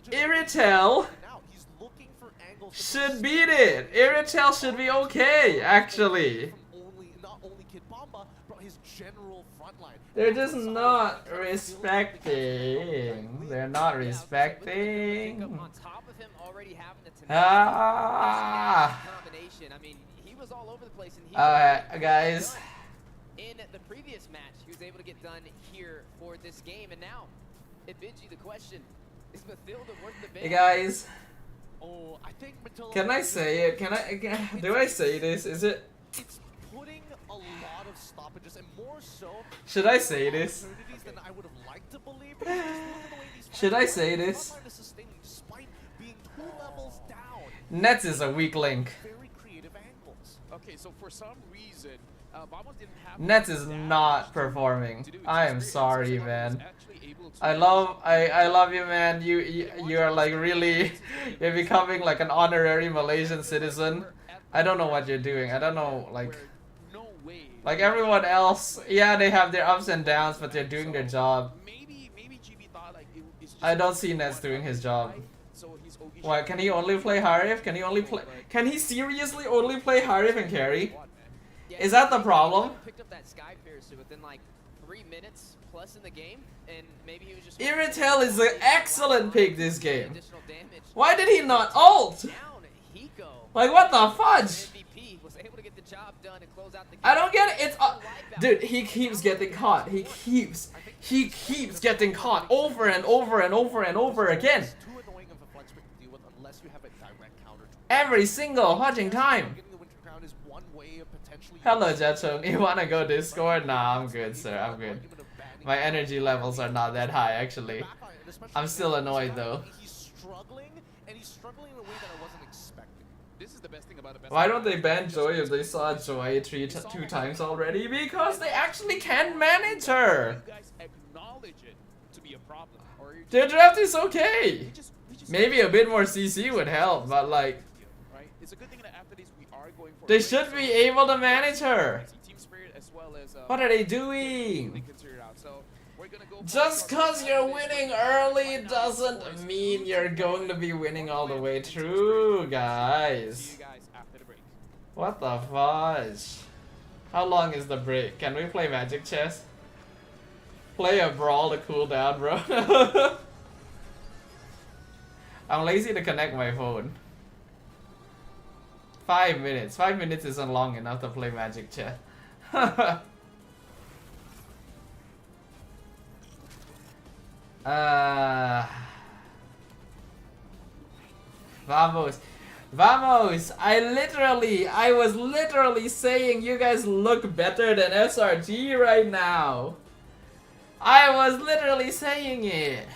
Iritel should beat it. Iritel should be okay, actually. They're just not respecting. They're not respecting. On top of him already having the combination. I mean, he was all over the place, and he guys. in the previous match, he was able to get done here for this game, and now, Ibinji, the question is Matilda worth the bait? Hey guys, Oh, I think Matilda. can I say it? Do I say this? Is it? It's putting a lot of stoppages, and more so. Should I say this? opportunities than I would have liked to believe. Because just look at the way these Should I fights say are. this? Frontline is sustaining despite being 2 levels down. Nets is a weak link. Very creative angles. Okay, so for some reason, Vamos didn't have Nets is not performing. I am sorry, man. I love you, man. You're like really, you're becoming like an honorary Malaysian citizen. I don't know what you're doing. I don't know, like everyone else. Yeah, they have their ups and downs, but they're doing their job. Maybe GB thought like it's just I don't see Nets doing his job. So he's okay. What? Can he only play Harif? Can he only play? Can he seriously only play Harif and carry? Is that the problem? Picked up that Sky Piercer within like 3 minutes plus in the game, and maybe he was just Iritel is an excellent pick this game. additional damage. Why did he not ult? Down Hiko. Like, what the fudge? MVP was able to get the job done and close out the game. I don't get it. It's dude, he keeps getting caught. He keeps getting caught over and over and over and over again. It's too annoying of a flex pick to deal with unless you have a direct counter to Every single fucking time. Getting the Winter Crown is one way of potentially. Hello, Jechung. You wanna go Discord? Nah, I'm good, sir. I'm good. My energy levels are not that high, actually. I'm still annoyed, though. He's struggling, and he's struggling in a way that I wasn't expecting. This is the best thing about the best. Why don't they ban Joy if they saw Joy two times already? Because they actually can manage her. You guys acknowledge it to be a problem, or you Their draft is okay. we just Maybe a bit more CC would help, but like, right? It's a good thing that after this we are going for. they should be able to manage her. Team Spirit as well as What are they They doing? can figure it out. So we're gonna go. Just cause you're winning early doesn't mean you're going to be winning all the way through, See guys. you guys after the break. What the fudge? How long is the break? Can we play Magic Chess? Play a brawl to cool down, bro. I'm lazy to connect my phone. 5 minutes. 5 minutes isn't long enough to play Magic Chess. Vamos. Vamos! I was literally saying you guys look better than SRG right now. I was literally saying it.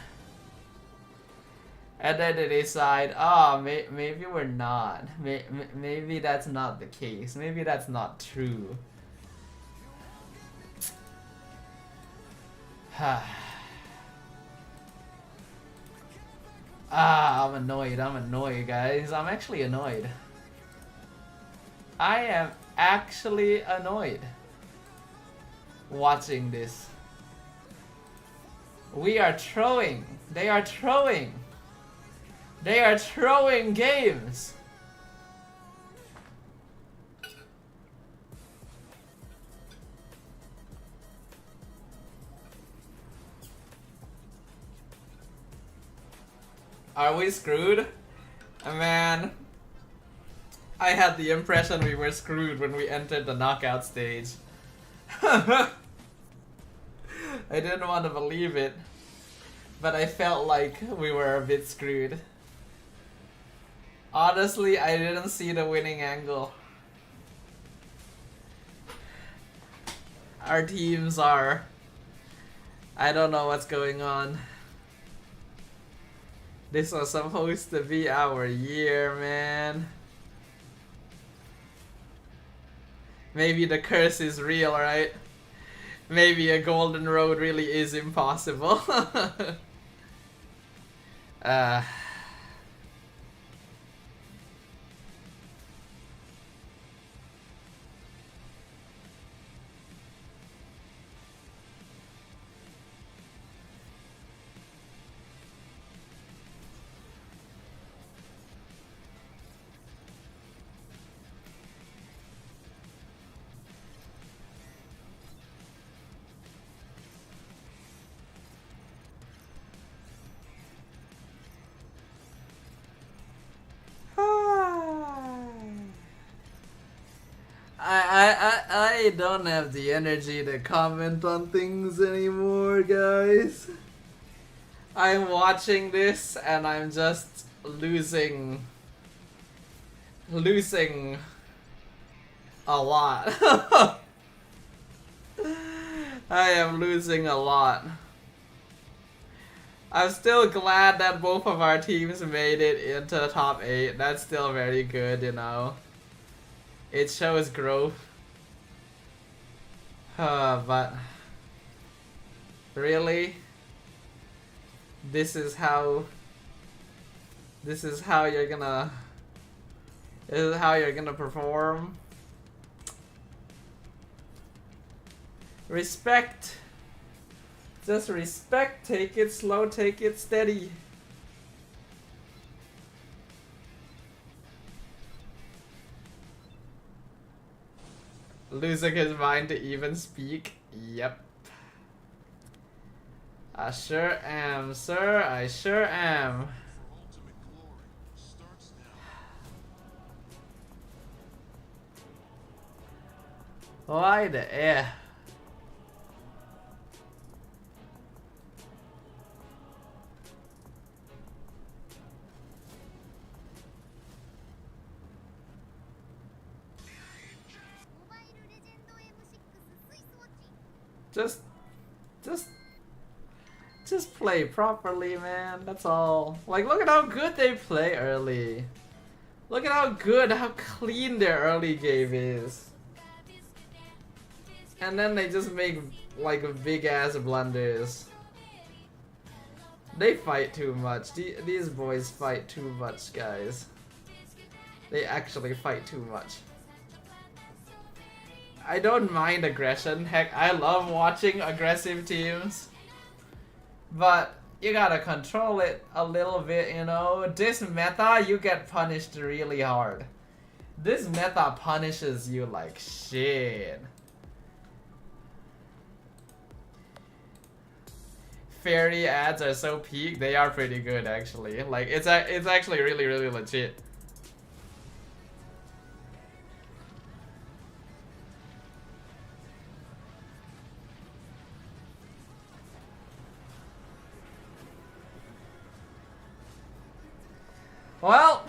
And then they decide, oh, maybe we're not. Maybe that's not the case. Maybe that's not true. I'm annoyed, guys. I'm actually annoyed. I am actually annoyed watching this. We are throwing. They are throwing. They are throwing games. Are we screwed? Man, I had the impression we were screwed when we entered the knockout stage. I didn't want to believe it, but I felt like we were a bit screwed. Honestly, I didn't see the winning angle. Our teams are... I don't know what's going on. This was supposed to be our year, man. Maybe the curse is real, right? Maybe a golden road really is impossible. I don't have the energy to comment on things anymore, guys. I'm watching this and I'm just losing a lot. I am losing a lot. I'm still glad that both of our teams made it into the top 8. That's still very good, you know. It shows growth. But really, this is how you're gonna perform. Respect. Just respect. Take it slow, take it steady. Losing his mind to even speak. Yep. I sure am, sir. I sure am. Why the air? Just play properly, man. That's all. Like, look at how good they play early. Look at how clean their early game is. And then they just make like big ass blunders. They fight too much. These boys fight too much, guys. They actually fight too much. I don't mind aggression. Heck, I love watching aggressive teams. But you gotta control it a little bit, you know. This meta, you get punished really hard. This meta punishes you like shit. Fairy ads are so peak. They are pretty good actually. Like it's actually really legit. Well,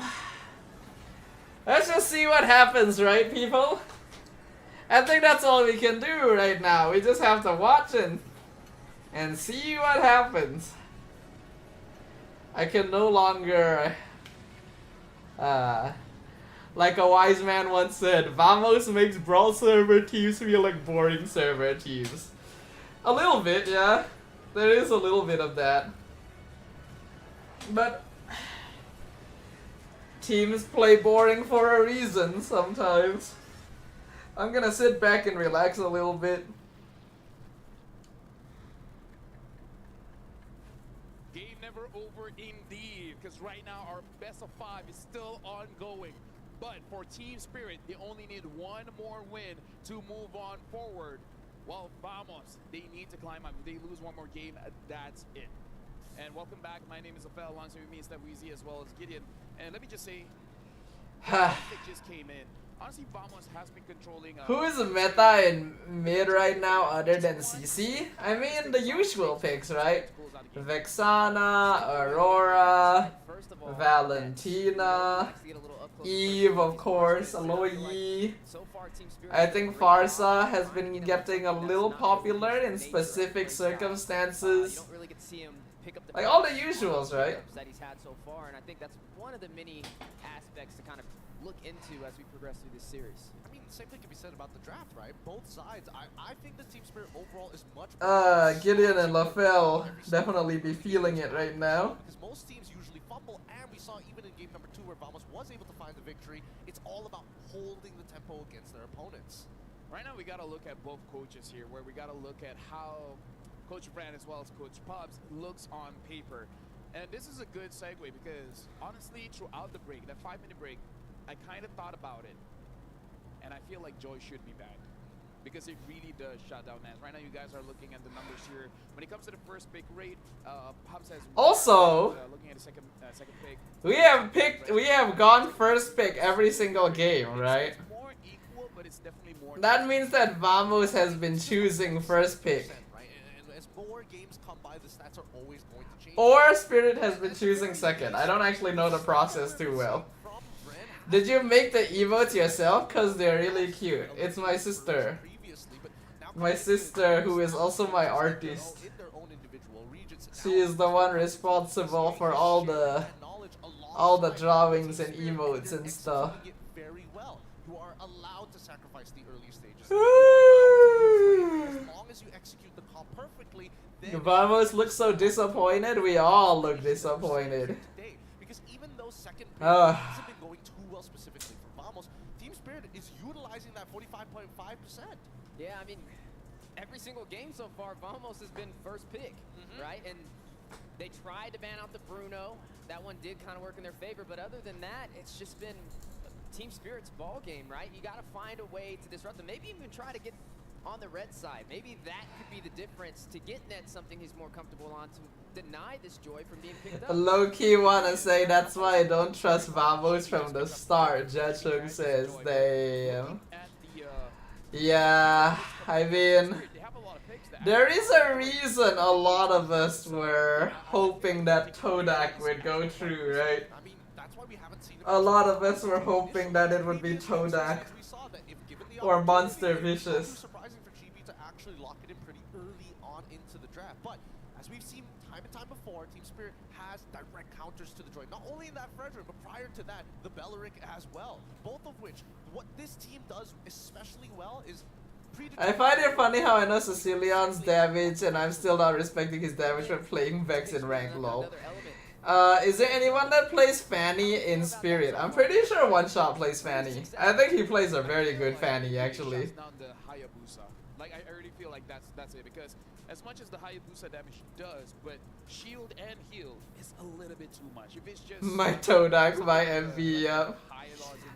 let's just see what happens, right, people? I think that's all we can do right now. We just have to watch and see what happens. I can no longer, like a wise man once said, Vamos makes brawl server teams feel like boring server teams. A little bit, yeah. There is a little bit of that. But teams play boring for a reason sometimes. I'm gonna sit back and relax a little bit. Game never over indeed, because right now our best of 5 is still ongoing. But for Team Spirit, they only need one more win to move on forward. Well, Vamos, they need to climb up. If they lose one more game, that's it. And welcome back. My name is Sdafhaa, alongside with me Sdafhaa as well as Gideon. And let me just say, it just came in. Honestly, Vamos has been controlling. Who is the meta in mid right now other than CC? I mean, the usual picks, right? Vexana, Aurora, Valentina, Eve, of course, Aloy. I think Farsa has been getting a little popular in specific circumstances. Like all the usuals, right? That he's had so far, and I think that's one of the many aspects to kind of look into as we progress through this series. I mean, same thing can be said about the draft, right? Both sides. I think the Team Spirit overall is much. Gideon and LaFell definitely be feeling it right now. Because most teams usually fumble, and we saw even in game number 2 where Vamos was able to find the victory. It's all about holding the tempo against their opponents. Right now, we got to look at both coaches here, where we got to look at how Coach Brand as well as Coach Pubs looks on paper. And this is a good segue because honestly, throughout the break, that 5-minute break, I kind of thought about it. And I feel like Joy should be back because it really does shut down Nance. Right now, you guys are looking at the numbers here. When it comes to the first pick rate, Pubs has also looking at the second pick. We have gone first pick every single game, right? It's more equal, but it's definitely more. That means that Vamos has been choosing first pick. As more games come by, the stats are always going to change. Or Spirit has been choosing second. I don't actually know the process too well. Did you make the emotes yourself? Cause they're really cute. It's my sister. My sister who is also my artist. She is the one responsible for all the drawings and emotes and stuff. Very well. You are allowed to sacrifice the early stages. As long as you execute the call perfectly, Vamos looks so disappointed. We all look disappointed. Because even though second pick hasn't been going too well specifically for Vamos, Team Spirit is utilizing that 45.5%. Yeah, I mean, every single game so far, Vamos has been first pick, right? And they tried to ban out the Bruno. That one did kind of work in their favor, but other than that, it's just been Team Spirit's ball game, right? You got to find a way to disrupt them. Maybe even try to get on the red side. Maybe that could be the difference to get Net something he's more comfortable on to deny this Joy from being picked up. Low-key wanna say that's why I don't trust Vamos from the start, Jachung says. Damn. Yeah, I mean, there is a reason a lot of us were hoping that Todak would go through, right? A lot of us were hoping that it would be Todak or Monster Vicious. Surprising for GB to actually lock it in pretty early on into the draft, but as we've seen time and time before, Team Spirit has direct counters to the droid. Not only in that Frederick, but prior to that, the Belleric as well. Both of which, what this team does especially well is I find it funny how I know Cecilion's damage and I'm still not respecting his damage for playing Vex in rank lol. Is there anyone that plays Fanny in Spirit? I'm pretty sure One Shot plays Fanny. I think he plays a very good Fanny, actually. Down the Hayabusa. Like I already feel like that's it, because as much as the Hayabusa damage does, but shield and heal is a little bit too much. If it's just My Todak, my MV, yep.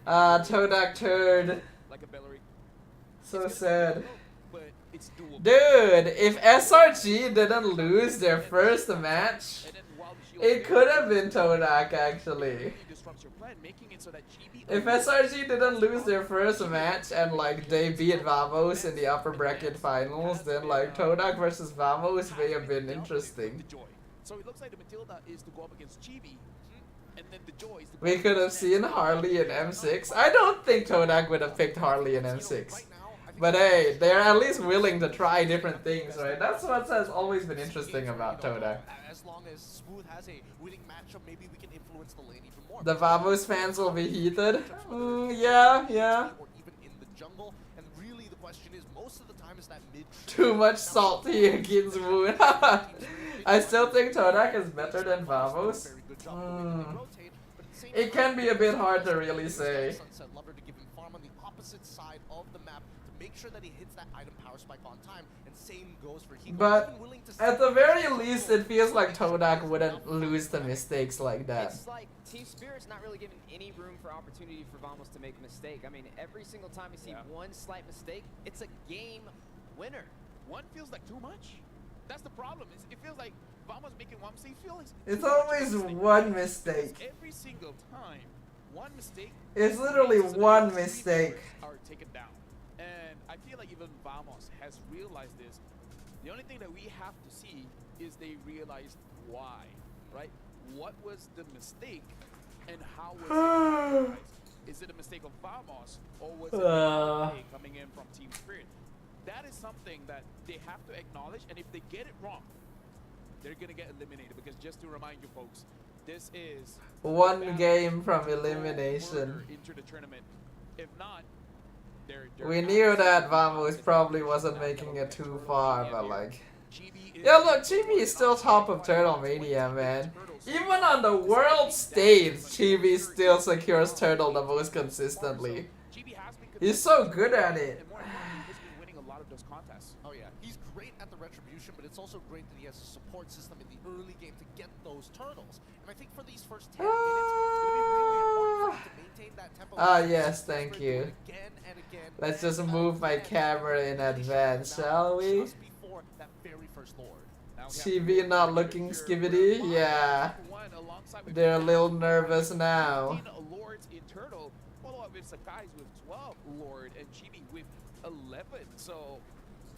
Todak turd. like a Bellary. So sad. But it's doable. Dude, if SRG didn't lose their first match, And then while the shield it could have been Todak, actually. really disrupts your plan, making it so that GB If SRG didn't lose their first match and like they beat Vamos in the upper bracket finals, then like Todak versus Vamos may have been interesting. So it looks like the Matilda is to go up against Chibi, and then the Joy is to go We up could have against seen Harley and M6. I don't think Todak would have picked Harley and M6. But hey, they're at least willing to try different things, right? That's what has always been interesting about Todak. As long as Smooth has a winning matchup, maybe we can influence the lane even more. The Vamos fans will be heated. Yeah. Or even in the jungle. And really the question is, most of the time is that mid. Too much salty against Moon. I still think Todak is better than Vamos. Very good job the way that they rotate, but at the same It time, can be a bit hard to really say. Sunset Lover to give him farm on the opposite side of the map to make sure that he hits that item power spike on time, and same goes for Hiko. But Even willing to at the very least, it feels like Todak wouldn't lose the mistakes like that. It's like Team Spirit's not really given any room for opportunity for Vamos to make a mistake. I mean, every single time we see one slight mistake, it's a game winner. One feels like too much. That's the problem. It feels like Vamos making one mistake. Feels It's always one mistake. Every single time, one mistake. It's literally one mistake. Are taken down, and I feel like even Vamos has realized this. The only thing that we have to see is they realized why, right? What was the mistake, and how was it realized? Is it a mistake of Vamos, or was it a mistake coming in from Team Spirit? That is something that they have to acknowledge, and if they get it wrong, they're gonna get eliminated. Because just to remind you folks, this is One game from elimination. into the tournament. If not, they're We out. knew that Vamos probably wasn't making it too far, but like... GB is Yeah, look, Chibi is still top of Turtle Mania, man. Even on the world stage, Chibi still secures Turtle the most consistently. GB has been He's so good at it. and more importantly, he's been winning a lot of those contests. Oh yeah, he's great at the retribution, but it's also great that he has a support system in the early game to get those turtles. And I think for these first 10 minutes, it's going to be really important for him to maintain that tempo. Yes, thank you. Again and again. Let's just move my camera in advance, shall we? Just before that very first Lord. Chibi not looking skibidi? Yeah. They're a little nervous now. 15 Lords in Turtle, follow up with Sakai's with 12 Lord, and Chibi with 11. So,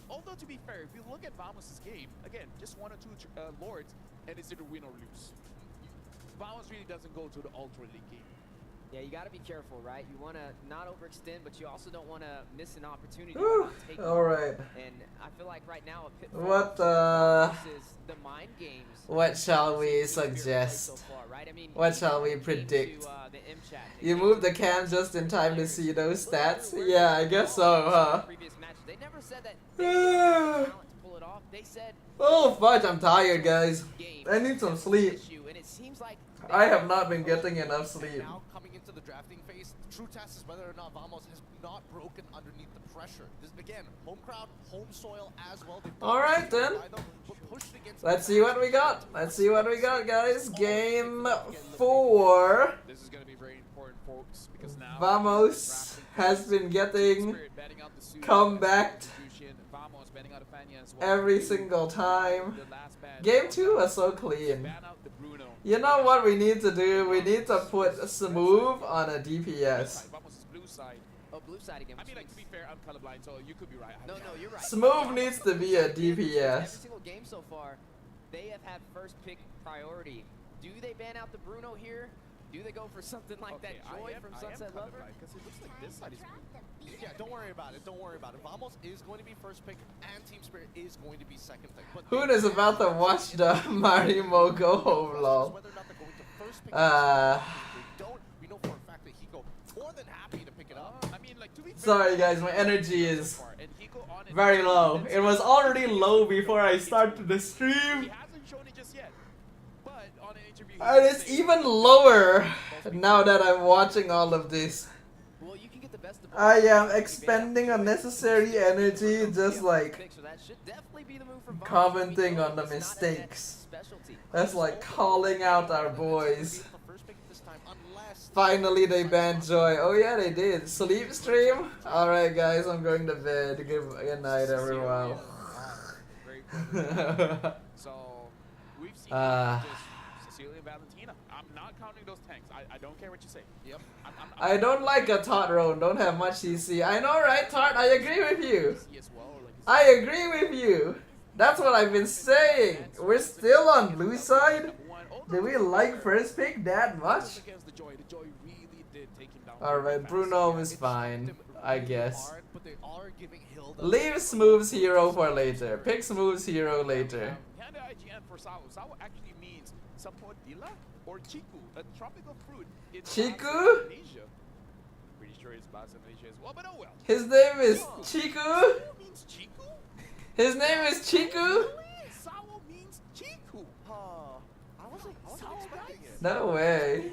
although to be fair, if you look at Vamos' game, again, just 1 or 2 Lords, and it's either win or lose. Vamos really doesn't go to the Ultra League game. Yeah, you got to be careful, right? You want to not overextend, but you also don't want to miss an opportunity. Whew, by not taking it. alright. And I feel like right now a pitfall What, versus the mind games. What shall we Spirit play suggest? so far, right? I mean, What shall we came to, predict? the M chat. You moved the cam just in time to see those stats? Yeah, I guess so, huh? Previous matches, they never said that they didn't have the talent to pull it off. They said Oh, fudge, I'm tired, guys. game I need some sleep. issue, and it seems like I have not been getting enough sleep. Now coming into the drafting phase, the true test is whether or not Vamos has not broken underneath the pressure. This again, home crowd, home soil as well. Alright then. Let's see what we got. Let's see what we got, guys. Game 4. This is going to be very important, folks, because now Vamos has been getting Spirit batting out the suit, comebacked Vamos batting out Afania as well. every single time. The last bat, Game 2 was so clean. ban out the Bruno. You know what we need to do? We need to put Smooth on a DPS. Vamos' blue side. oh, blue side again. I mean, like, to be fair, I'm colorblind, so you could be right. No, you're right. Smooth needs to be a Every DPS. single game so far, they have had first pick priority. Do they ban out the Bruno here? Do they go for something like that Joy from Sunset Lover? Because it looks like this side is Yeah, don't worry about it. Don't worry about it. Vamos is going to be first pick, and Team Spirit is going to be second pick. But Hoon is about to watch the Marimo go home, lol. whether or not they're going to first pick they don't. We know for a fact that Hiko more than happy to pick it up. I mean, like, to be fair, Sorry guys, my energy is and Hiko on it. very low. It was already low before I started the He stream. hasn't shown it just yet. But on an interview, And it's even lower now that I'm watching all of this. Well, you can get the best of both. I am expending unnecessary energy just like So that should definitely be the move from Vamos. commenting We know on the it's not a net mistakes. specialty. That's like calling out our boys. The first pick this time, unless Finally they banned Joy. Oh yeah, they did. Sleep stream? Alright guys, I'm going to bed. Good night everyone. Very good. So we've seen just Cecilia and Valentina. I'm not counting those tanks. I don't care what you say. Yep. I don't like a Tart Roan, don't have much CC. I know right, Tart? I agree with you. I agree with you. That's what I've been saying. We're still on blue side? Do we like first pick that much? Alright, Bruno is fine, I guess. Leave Smooth's hero for later. Pick Smooth's hero later. Panda IGN for Sao. Sao actually means sapodilla or chiku, a tropical fruit in Chiku? Indonesia. Pretty sure it's Bahasa Indonesia as well, but oh well. His name is Chiku? Means chiku? His name is Chiku? Sao means chiku. I wasn't expecting it. No way.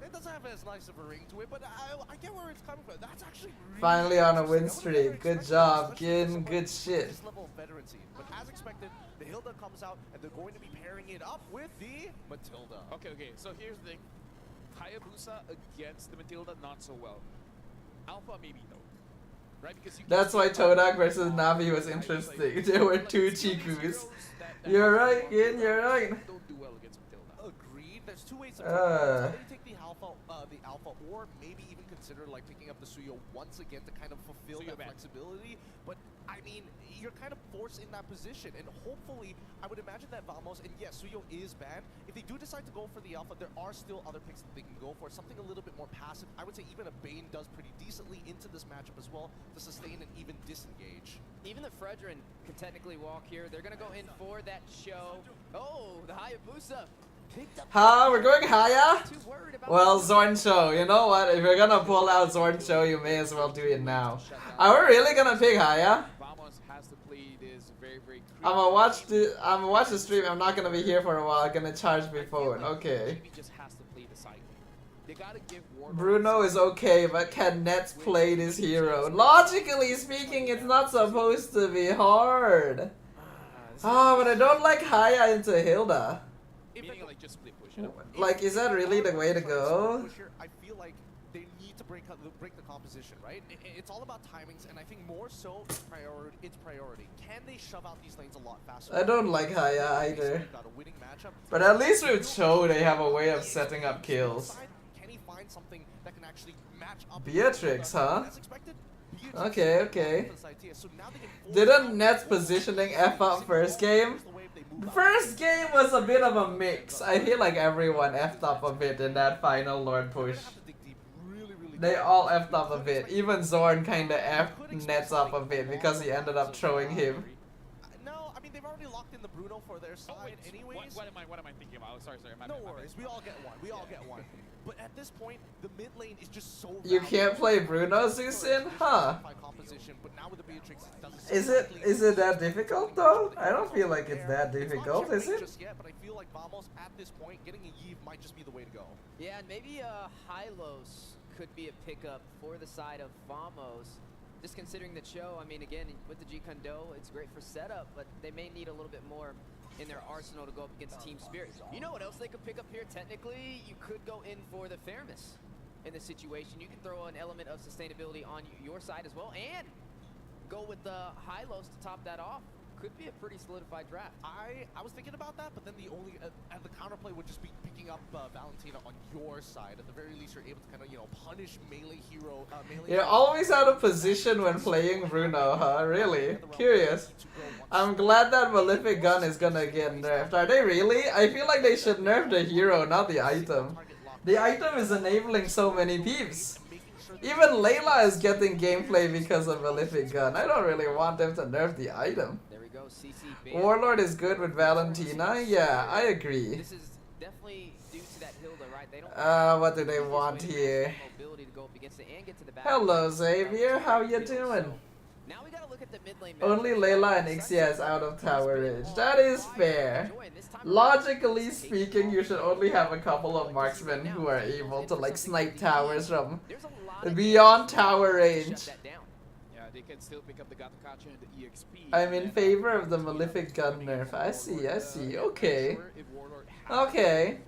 It doesn't have as nice of a ring to it, but I get where it's coming from. That's actually really Finally on a impressive. win I would've streak. never Good expected job, especially Gin. someone Good with shit. This level of veterancy. But as expected, the Hilda comes out, and they're going to be pairing it up with the Matilda. Okay, so here's the thing. Hayabusa against the Matilda, not so well. Alpha, maybe no. Right? Because you That's why Todak versus Navi was interesting. There were two Chikus. You're right, Gin, you're right. Don't do well against Matilda. Agreed. There's two ways to take it. Maybe take the alpha, or maybe even consider like picking up the Suyo once again to kind of fulfill Suyo that ban. flexibility. But I mean, you're kind of forced in that position, and hopefully, I would imagine that Vamos, and yes, Suyo is banned. If they do decide to go for the alpha, there are still other picks that they can go for. Something a little bit more passive. I would say even a Bane does pretty decently into this matchup as well to sustain and even disengage. Even the Fredrin could technically walk here. They're going to go in for that show. Oh, the Hayabusa picked up. Huh? We're going higher? Too worried about Well, Zorncho, you know what? If you're gonna pull out Zorncho, you may as well do it now. Are we really gonna pick higher? Vamos has to play this very, very I'ma watch the stream. I'm not gonna be here for a while. I'm gonna charge my phone. Okay. He just has to play the cycle. They gotta give Warlord Bruno is okay, but can Nets play this hero? Logically speaking, it's not supposed to be hard. Oh, but I don't like Haya into Hilda. meaning like just split push it. Like, is that really the way to go? I feel like they need to break the composition, right? It's all about timings, and I think more so it's priority. Can they shove out these lanes a lot faster? I don't like Haya either. Got a winning matchup. But at least with Cho, they have a way of setting up kills. Can he find something that can actually match up? Beatrix, huh? As expected, Okay, okay. So now they can Didn't Nets positioning F up first game? First game was a bit of a mix. I feel like everyone F'd up a bit in that final Lord push. They all F'd up a bit. Even Zorn kinda F'd Nets up a bit because he ended up throwing him. No, I mean they've already locked in the Bruno for their side anyways. What am I thinking about? Oh, sorry. No worries, we all get one. We all get one. But at this point, the mid lane is just so. You can't play Bruno, Zusin? Huh? Is it that difficult though? I don't feel like it's that difficult, is it? Just yet, but I feel like Vamos at this point, getting a Yve might just be the way to go. Yeah, and maybe Hylos could be a pickup for the side of Vamos. Just considering the show, I mean, again, with the G Kondo, it's great for setup, but they may need a little bit more in their arsenal to go up against Team Spirit. You know what else they could pick up here? Technically, you could go in for the fairness in this situation. You can throw an element of sustainability on your side as well, and go with the Hylos to top that off. Could be a pretty solidified draft. I was thinking about that, but then the only the counterplay would just be picking up Valentina on your side. At the very least, you're able to kind of punish melee hero. You're always out of position when playing Bruno, huh? Really? Curious. I'm glad that Malefic Gun is gonna get nerfed. Are they really? I feel like they should nerf the hero, not the item. The item is enabling so many peeps. Even Layla is getting gameplay because of Malefic Gun. I don't really want them to nerf the item. There we go, CC. Warlord is good with Valentina? Yeah, I agree. This is definitely due to that Hilda, right? They don't What do they want here? mobility to go up against it and get to the back. Hello, Xavier. How you doing? Now we gotta look at the mid lane. Only Layla and Ixia is out of tower range. That is fair. Logically speaking, you should only have a couple of marksmen who are able to like snipe towers from beyond tower range. Yeah, they can still pick up the Gatakacha and the EXP. I'm in favor of the Malefic gun nerf. I see, I see. Okay. Okay.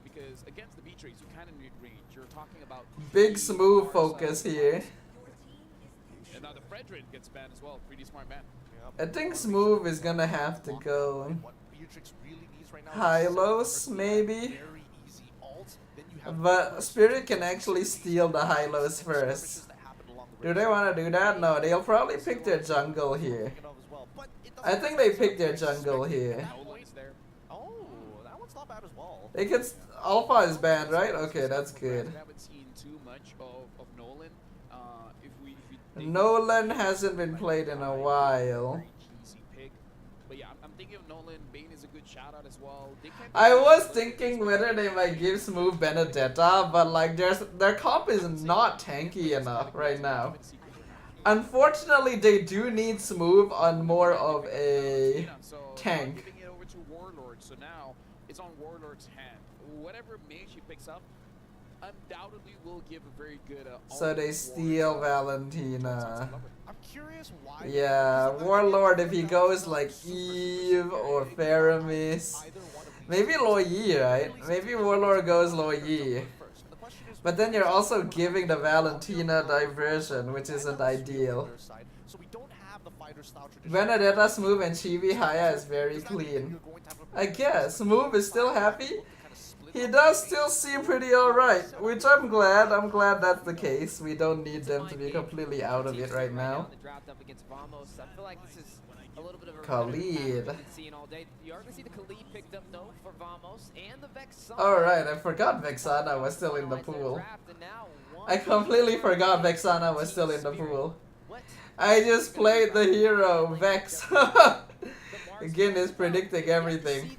Because against the B-Trace, you kind of need range. You're talking about Big smooth focus here. And now the Fredrin gets banned as well. Pretty smart man. I think smooth is gonna have to go What Beatrix really needs right now is high-lows, maybe. very easy ult. Then you have But Spirit can actually steal the high-lows first. Do they want to do that? No, they'll probably pick their jungle here. I think they picked their jungle here. Oh, that one's not bad as well. They can. Alpha is banned, right? Okay, that's good. We haven't seen too much of Nolan. If we think Nolan hasn't been played in a while. very cheesy pick. But yeah, I'm thinking of Nolan. Bane is a good shout out as well. They can I was thinking whether they might give Smooth Benedetta, but like their comp is not tanky enough right now. Unfortunately, they do need Smooth on more of a tank. Giving it over to Warlord, so now it's on Warlord's hand. Whatever mage he picks up, undoubtedly will give a very good. So they steal Valentina. I'm curious why. Yeah, Warlord if he goes like Eve or Faramis. Maybe Lo Yi, right? Maybe Warlord goes Lo Yi. But then you're also giving the Valentina diversion, which isn't ideal. So we don't have the fighter style tradition. Benedetta, Smooth, and Chibi Haya is very clean. I guess. Smooth is still happy. He does still seem pretty alright, which I'm glad. I'm glad that's the case. We don't need them to be completely out of it right now. Khalid. Alright, I forgot Vexana was still in the pool. I completely forgot Vexana was still in the pool. I just played the hero, Vex. Again, is predicting everything.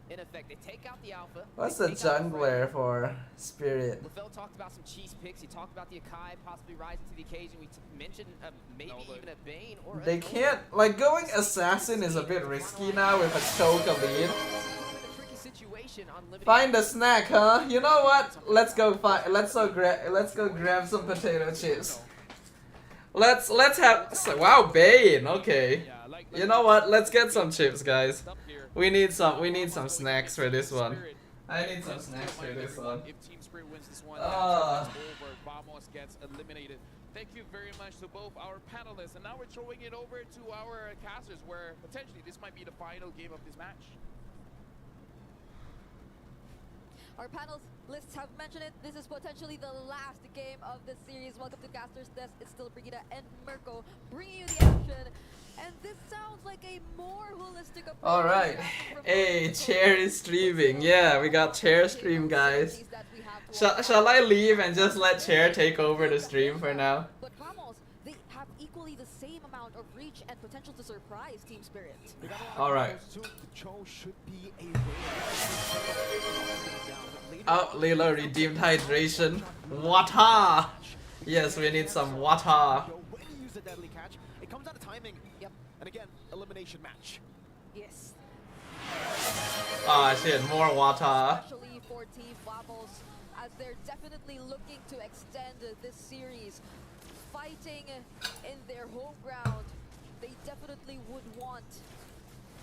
In effect, they take out the alpha. What's the jungler for Spirit? LaFell talked about some cheese picks. He talked about the Akai possibly rising to the occasion. We mentioned maybe even a Bane or They can't, like, going Assassin is a bit risky now with a choke lead. Find a snack, huh? You know what? Let's go grab some potato chips. Let's have wow, Bane. Okay. You know what? Let's get some chips, guys. We need some snacks for this one. I need some snacks for this one. If Team Spirit wins this one, over. Vamos gets eliminated. Thank you very much to both our panelists, and now we're throwing it over to our casters, where potentially this might be the final game of this match. Our panelists have mentioned it. This is potentially the last game of the series. Welcome to Caster's Desk. It's still Brigida and Mirko bringing you the action. And this sounds like a more holistic approach. Alright. Hey, Chair is streaming. Yeah, we got Chair stream, guys. Shall I leave and just let Chair take over the stream for now? But Vamos, they have equally the same amount of reach and potential to surprise Team Spirit. Alright. Cho should be a Oh, Lilo redeemed hydration. Water! Yes, we need some water. when you use the deadly catch, it comes out of timing. Yep. And again, elimination match. Yes. Ah, shit, more water. Especially for Team Vamos, as they're definitely looking to extend this series. Fighting in their home ground, they definitely would want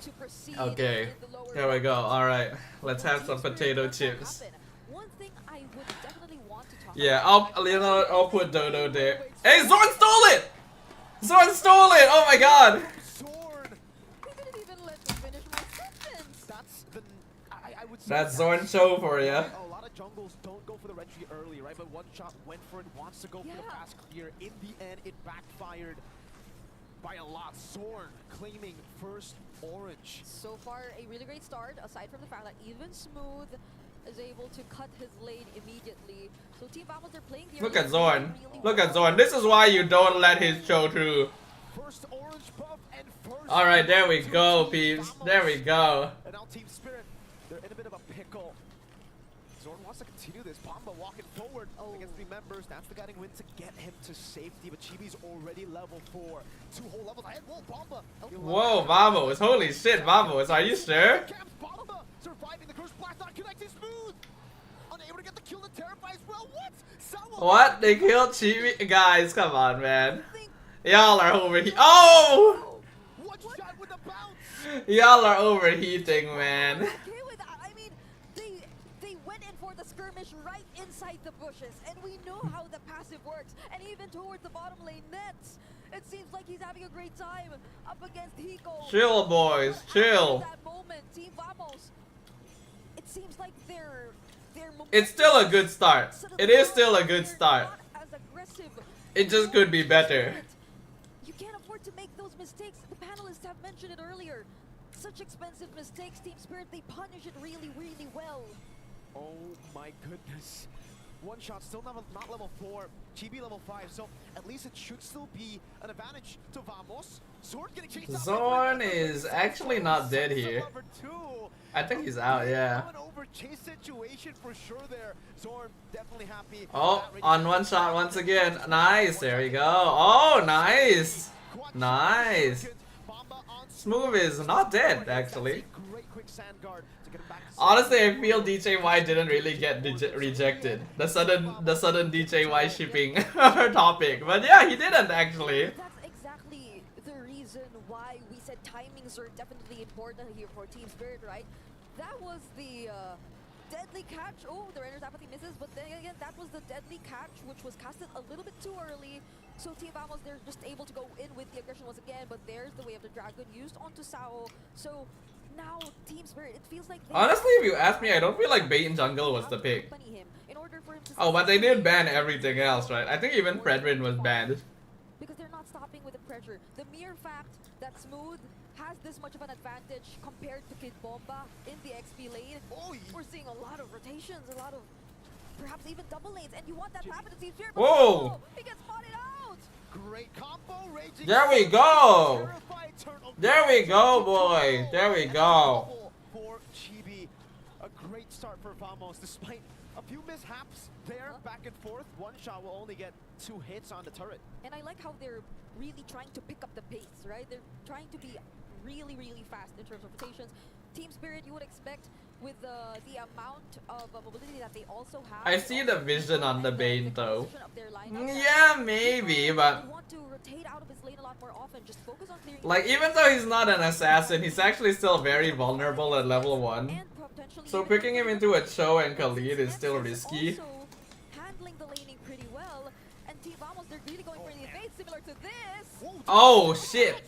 to proceed. Okay, in the lower there we go. rounds. Alright, let's have some Team Spirit potato does not chips. happen. One thing I would definitely want to talk Yeah, about. I'll put Dodo there. Hey, Zorn stole it! Zorn stole it! Oh my god! Sword! He didn't even let me finish my sentence. That's the... I would say That's Zorn show for ya. a lot of jungles don't go for the retry early, right? But one shot went for it, wants to go for the Yeah. fast clear. In the end, it backfired by a lot. Zorn claiming first orange. So far, a really great start, aside from the fact that even Smooth is able to cut his lane immediately. So Team Vamos, they're playing the Look early at Zorn. really Look well. at Zorn. This is why you don't let his show through. First orange buff and first... Alright, there we go, peeps. There we go. And now Team Spirit, they're in a bit of a pickle. Zorn wants to continue this. Bomba walking forward against 3 members. That's the guiding win to get him to safety. But Chibi's already level 4. 2 whole levels ahead. Whoa, Bomba. Whoa, Vamos. Holy shit, Vamos. Are you sure? Bomba surviving the curse blast, not connecting smooth. Unable to get the kill, the terrify as well. What? What? They killed Chibi? Guys, come on, man. Y'all are overheating. Oh! One shot with a bounce. Y'all are overheating, man. Okay with that. I mean, they went in for the skirmish right inside the bushes, and we know how the passive works. And even towards the bottom lane nets, it seems like he's having a great time up against Hiko. Chill, boys. Chill. That moment, Team Vamos. It seems like they're It's still a good start. It is still a good start. It just could be better. You can't afford to make those mistakes. The panelists have mentioned it earlier. Such expensive mistakes, Team Spirit, they punish it really, really well. Oh my goodness. One shot, still not level 4. Chibi level 5, so at least it should still be an advantage to Vamos. Zorn getting chased out. Zorn is actually not dead here. I think he's out, yeah. An overchase situation for sure there. Zorn definitely happy. Oh, on one shot once again. Nice, there we go. Oh, nice. Nice. Smooth is not dead, actually. Honestly, I feel DJY didn't really get rejected. The sudden DJY shipping topic. But yeah, he didn't actually. That's exactly the reason why we said timings are definitely important here for Team Spirit, right? That was the deadly catch. Oh, the Renner's apathy misses, but then again, that was the deadly catch, which was casted a little bit too early. So Team Vamos, they're just able to go in with the aggression once again, but there's the way of the dragon used onto Sao. So now Team Spirit, it feels like honestly, if you ask me, I don't feel like Bait Jungle was the pick. Oh, but they did ban everything else, right? I think even Fredrin was banned. Because they're not stopping with the pressure. The mere fact that Smooth has this much of an advantage compared to Kid Bomba in the XP lane, we're seeing a lot of rotations, a lot of perhaps even double lanes, and you want that to happen to Team Spirit. Whoa! He gets spotted out! Great combo, raging. There we go! There we go, boy! There we go! For Chibi, a great start for Vamos, despite a few mishaps there, back and forth. One shot will only get 2 hits on the turret. And I like how they're really trying to pick up the pace, right? They're trying to be really, really fast in terms of rotations. Team Spirit, you would expect with the amount of mobility that they also have. I see the vision on the Bane though. Yeah, maybe, but want to rotate out of his lane a lot more often. Just focus on clearing. Like, even though he's not an assassin, he's actually still very vulnerable at level 1. So picking him into a Cho and Khalid is still risky. Handling the laning pretty well, and Team Vamos, they're really going for the evade similar to this. Oh shit!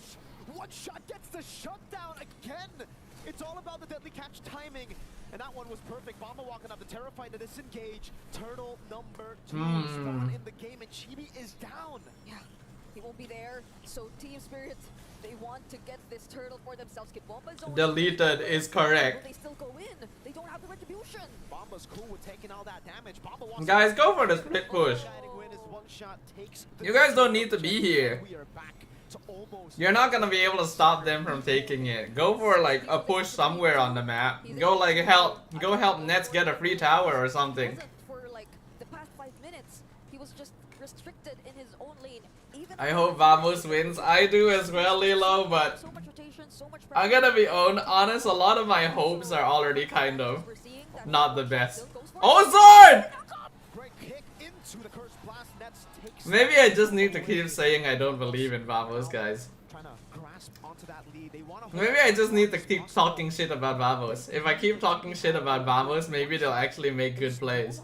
One shot gets the shutdown again. It's all about the deadly catch timing, and that one was perfect. Bomba walking up, the terrified to disengage. Turtle number 2 spawn in the game, and Chibi is down. Yeah, he won't be there. So Team Spirit, they want to get this turtle for themselves. Kid Bomba is Deleted is correct. They still go in. They don't have the retribution. Bomba's cool with taking all that damage. Bomba wants Guys, go for the split push. You guys don't need to be here. We are back to almost. You're not gonna be able to stop them from taking it. Go for like a push somewhere on the map. Go like help Nets get a free tower or something. For like the past 5 minutes, he was just restricted in his own lane. Even I hope Vamos wins. I do as well, Lilo, but I'm gonna be honest, a lot of my hopes are already kind of not the best. Oh, Zorn! Maybe I just need to keep saying I don't believe in Vamos, guys. Maybe I just need to keep talking shit about Vamos. If I keep talking shit about Vamos, maybe they'll actually make good plays.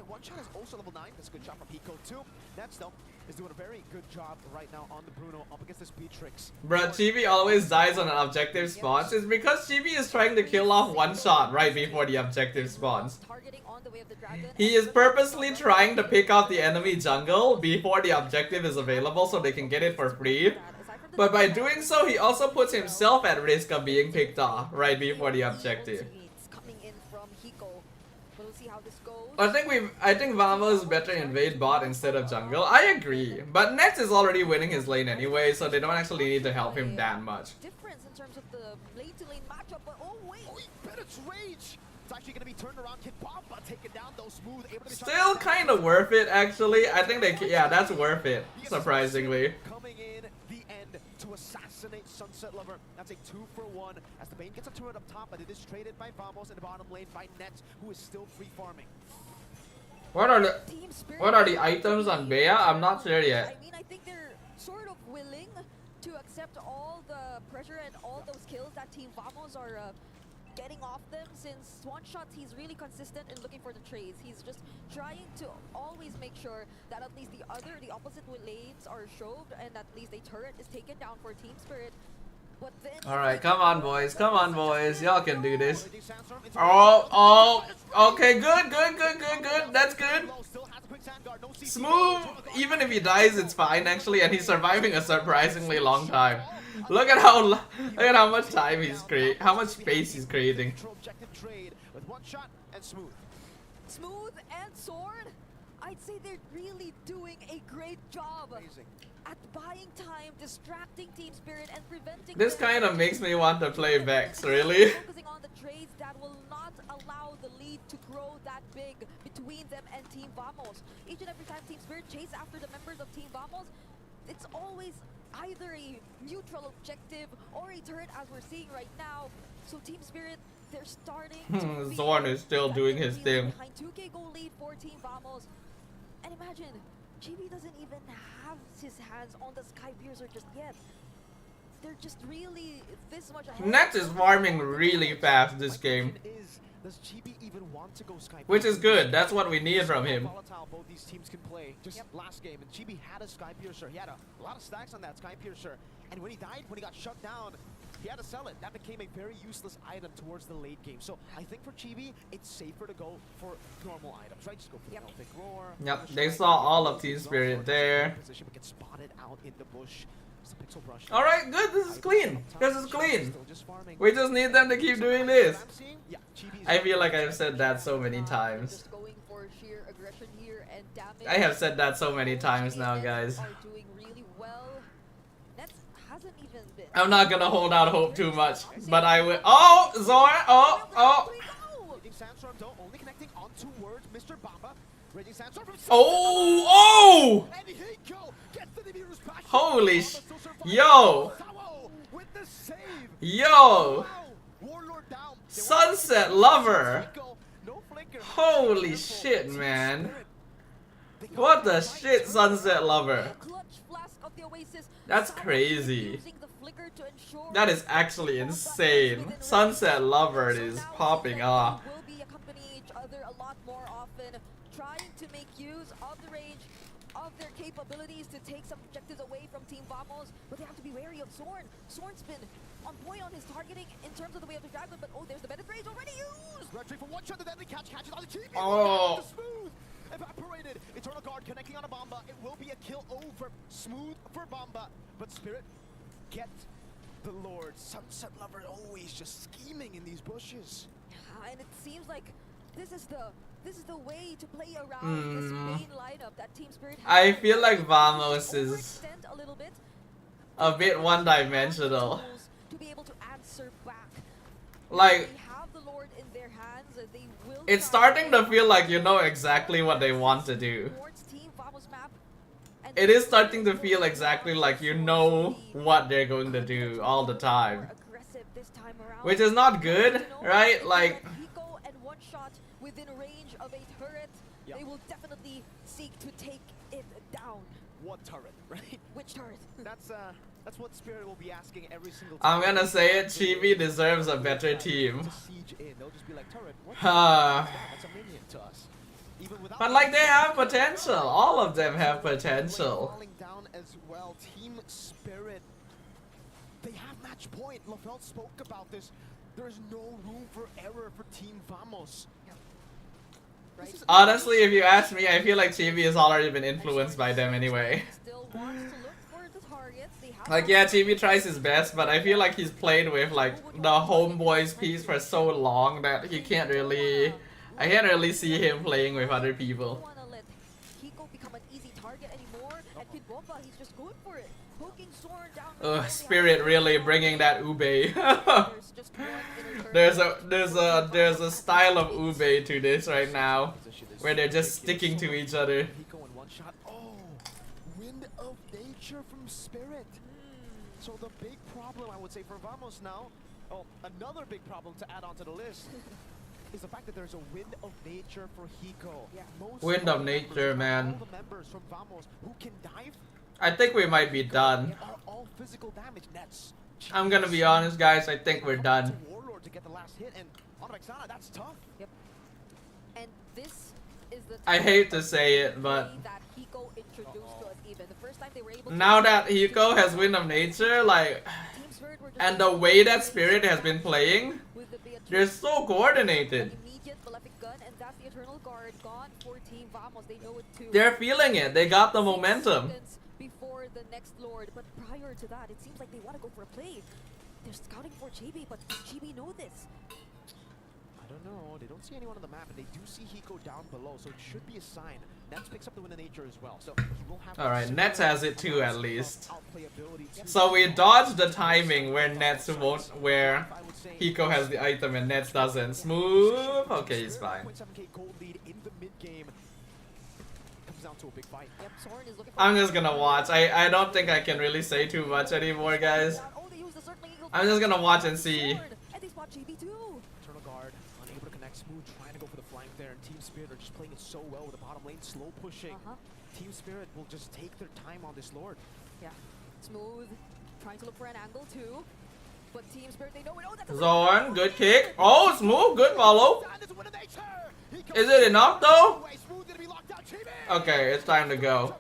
One shot is also level 9. That's a good job from Pico too. Nets though is doing a very good job right now on the Bruno up against this Beatrix. Bruh, Chibi always dies on an objective spawns. It's because Chibi is trying to kill off one shot right before the objective spawns. He is purposely trying to pick out the enemy jungle before the objective is available so they can get it for free. But by doing so, he also puts himself at risk of being picked off right before the objective. I think Vamos better invade bot instead of jungle. I agree, but Nets is already winning his lane anyway, so they don't actually need to help him that much. Difference in terms of the lane to lane matchup, but oh wait, Bennett's rage. It's actually going to be turned around. Kid Bomba taken down though. Smooth. Able to be Still kind of worth it, actually. I think they, yeah, that's worth it, surprisingly. Coming in the end to assassinate Sunset Lover. That's a 2-for-1 as the Bane gets a turret up top, but it is traded by Vamos in the bottom lane by Nets, who is still free farming. What are the Team Spirit what are the items on Bea? I'm not sure yet. I mean, I think they're sort of willing to accept all the pressure and all those kills that Team Vamos are getting off them. Since one shot, he's really consistent in looking for the trades. He's just trying to always make sure that at least the opposite lanes are shoved and at least a turret is taken down for Team Spirit. But then Alright, come on boys, come on boys, y'all can do this. Oh, okay, good, that's good. Smooth, even if he dies, it's fine actually, and he's surviving a surprisingly long time. Look at how much time he's how much space he's creating. Smooth and Sword, I'd say they're really doing a great job at buying time, distracting Team Spirit, and preventing. This kind of makes me want to play Vex, really. Focusing on the trades that will not allow the lead to grow that big between them and Team Vamos. Each and every time Team Spirit chase after the members of Team Vamos, it's always either a neutral objective or a turret, as we're seeing right now. So Team Spirit, they're starting to Zorn is still doing his thing. behind 2K goal lead for Team Vamos. And imagine, GB doesn't even have his hands on the Sky Piercer just yet. They're just really this much ahead. Nets is farming really fast this game, Does GB even want to go Sky which is Piercer? good. That's what we need from him. Volatile both these teams can play. Just last game, and GB had a Sky Piercer. He had a lot of stacks on that Sky Piercer, and when he died, when he got shut down, he had to sell it. That became a very useless item towards the late game. So I think for Chibi, it's safer to go for normal items, right? Just go for the Elfic Roar. Yep, they saw all of Team Spirit there. Position, but get spotted out in the bush. Just a pixel brush. Alright, good, this is clean. This is clean. Still just farming. We just need them to keep doing this. I'm seeing, yeah, Chibi's I feel like I've said that so many times. Just going for sheer aggression here and damage. I have said that so many times now, guys. Are doing really well. Nets hasn't even been. I'm not gonna hold out hope too much, but I will. Oh, Zorn! Oh! Raging Sandstorm though, only connecting on two words, Mr. Bamba. Raging Sandstorm from Oh! and he go. Gets the Nibiru's passion. Holy Bamba sh... still survives. Yo! Tawo with the save. Yo! Wow. Warlord down. They want Sunset Lover! Twinkle. No flinker. Holy Careful. shit, man. They got What the right shit, to it. Sunset Lover? Clutch flask of the Oasis. That's Samuel crazy. using the flicker to ensure That is actually insane. Sunset Lover is popping off. Will be accompanying each other a lot more often, trying to make use of the range of their capabilities to take some objectives away from Team Vamos, but they have to be wary of Zorn. Zorn's been on point on his targeting in terms of the way of the dragon, but oh, there's the Bennett Rage already used! Retry for one shot, the deadly catches on the team. Oh. Smooth evaporated. Eternal Guard connecting on a Bomba. It will be a kill over. Smooth for Bomba, but Spirit get the Lord. Sunset Lover always just scheming in these bushes. And it seems like this is the way to play around this main lineup that Team Spirit has. I feel like Vamos is Overextend a little bit. a bit one-dimensional. To be able to answer back. Like, They have the Lord in their hands. They will it's try starting to feel like you know exactly what they want to do. towards Team Vamos map. And It is starting to feel exactly like you know what they're going to do all the time. more aggressive this time around. Which is not good, right? Like, Pico and one shot within range of a turret. Yep. They will definitely seek to take it down. What turret, right? Which turret? That's what Spirit will be asking every single I'm time. gonna say it, Chibi deserves a better team. To siege in, they'll just be like, turret, what Uh, that's a minion to us. Even without But like, they have potential. All of them have potential. falling down as well. Team Spirit, they have match point. LaFell spoke about this. There is no room for error for Team Vamos. Right? Honestly, if you ask me, I feel like Chibi has already been influenced by them anyway. Still wants to look for the targets. They have Like, yeah, Chibi tries his best, but I feel like he's played with like the homeboys piece for so long that he can't really. I can't really see him playing with other people. don't want to let Kiko become an easy target anymore. And Kid Bomba, he's just going for it. poking Zorn down the middle. Spirit really bringing that ube. There's just one inner turret. there's a style of ube to this right now, where they're just sticking to each other. Hiko in one shot. Oh, Wind of Nature from Spirit. So the big problem, I would say, for Vamos now, oh, another big problem to add onto the list, is the fact that there's a Wind of Nature for Hiko. Yeah. Most Wind of members, Nature, man. all the members from Vamos who can dive I think we might be done. are all physical damage nets. I'm gonna be honest, guys. I think we're done. To Warlord to get the last hit, and on Vexana, that's tough. Yep. And this is the I hate to say it, but play that Hiko introduced to us even. The first time they were able to now that Hiko has Wind of Nature, like, Team Spirit were just and the way that Spirit has been playing, with the Beatrice. they're so coordinated. Immediate Malefic Gun, and that's the Eternal Guard gone for Team Vamos. They know it too. They're feeling it. They got the 6 momentum. seconds before the next Lord, but prior to that, it seems like they want to go for a play. They're scouting for Chibi, but does Chibi know this? I don't know. They don't see anyone on the map, and they do see Hiko down below, so it should be a sign. Nets picks up the Wind of Nature as well. So he will have Alright, Nets has it too, at least. outplayability too. So we dodged the timing where Nets won't, where I would say Hiko has the item and Nets doesn't. Smooth. Okay, he's fine. 0.7k gold lead in the mid game. Comes down to a big fight. Yep, Soren is looking for I'm just gonna watch. I don't think I can really say too much anymore, guys. Oh, they used the Circling Eagle. I'm just gonna watch and see. And they spot Chibi too. Eternal Guard unable to connect. Smooth trying to go for the flank there, and Team Spirit are just playing it so well with the bottom lane, slow pushing. Team Spirit will just take their time on this Lord. Yeah, Smooth trying to look for an angle too. But Team Spirit, they know it. Oh, that's a Zorn, good kick. Oh, Smooth, good follow. Is it enough though? Okay, it's time to go.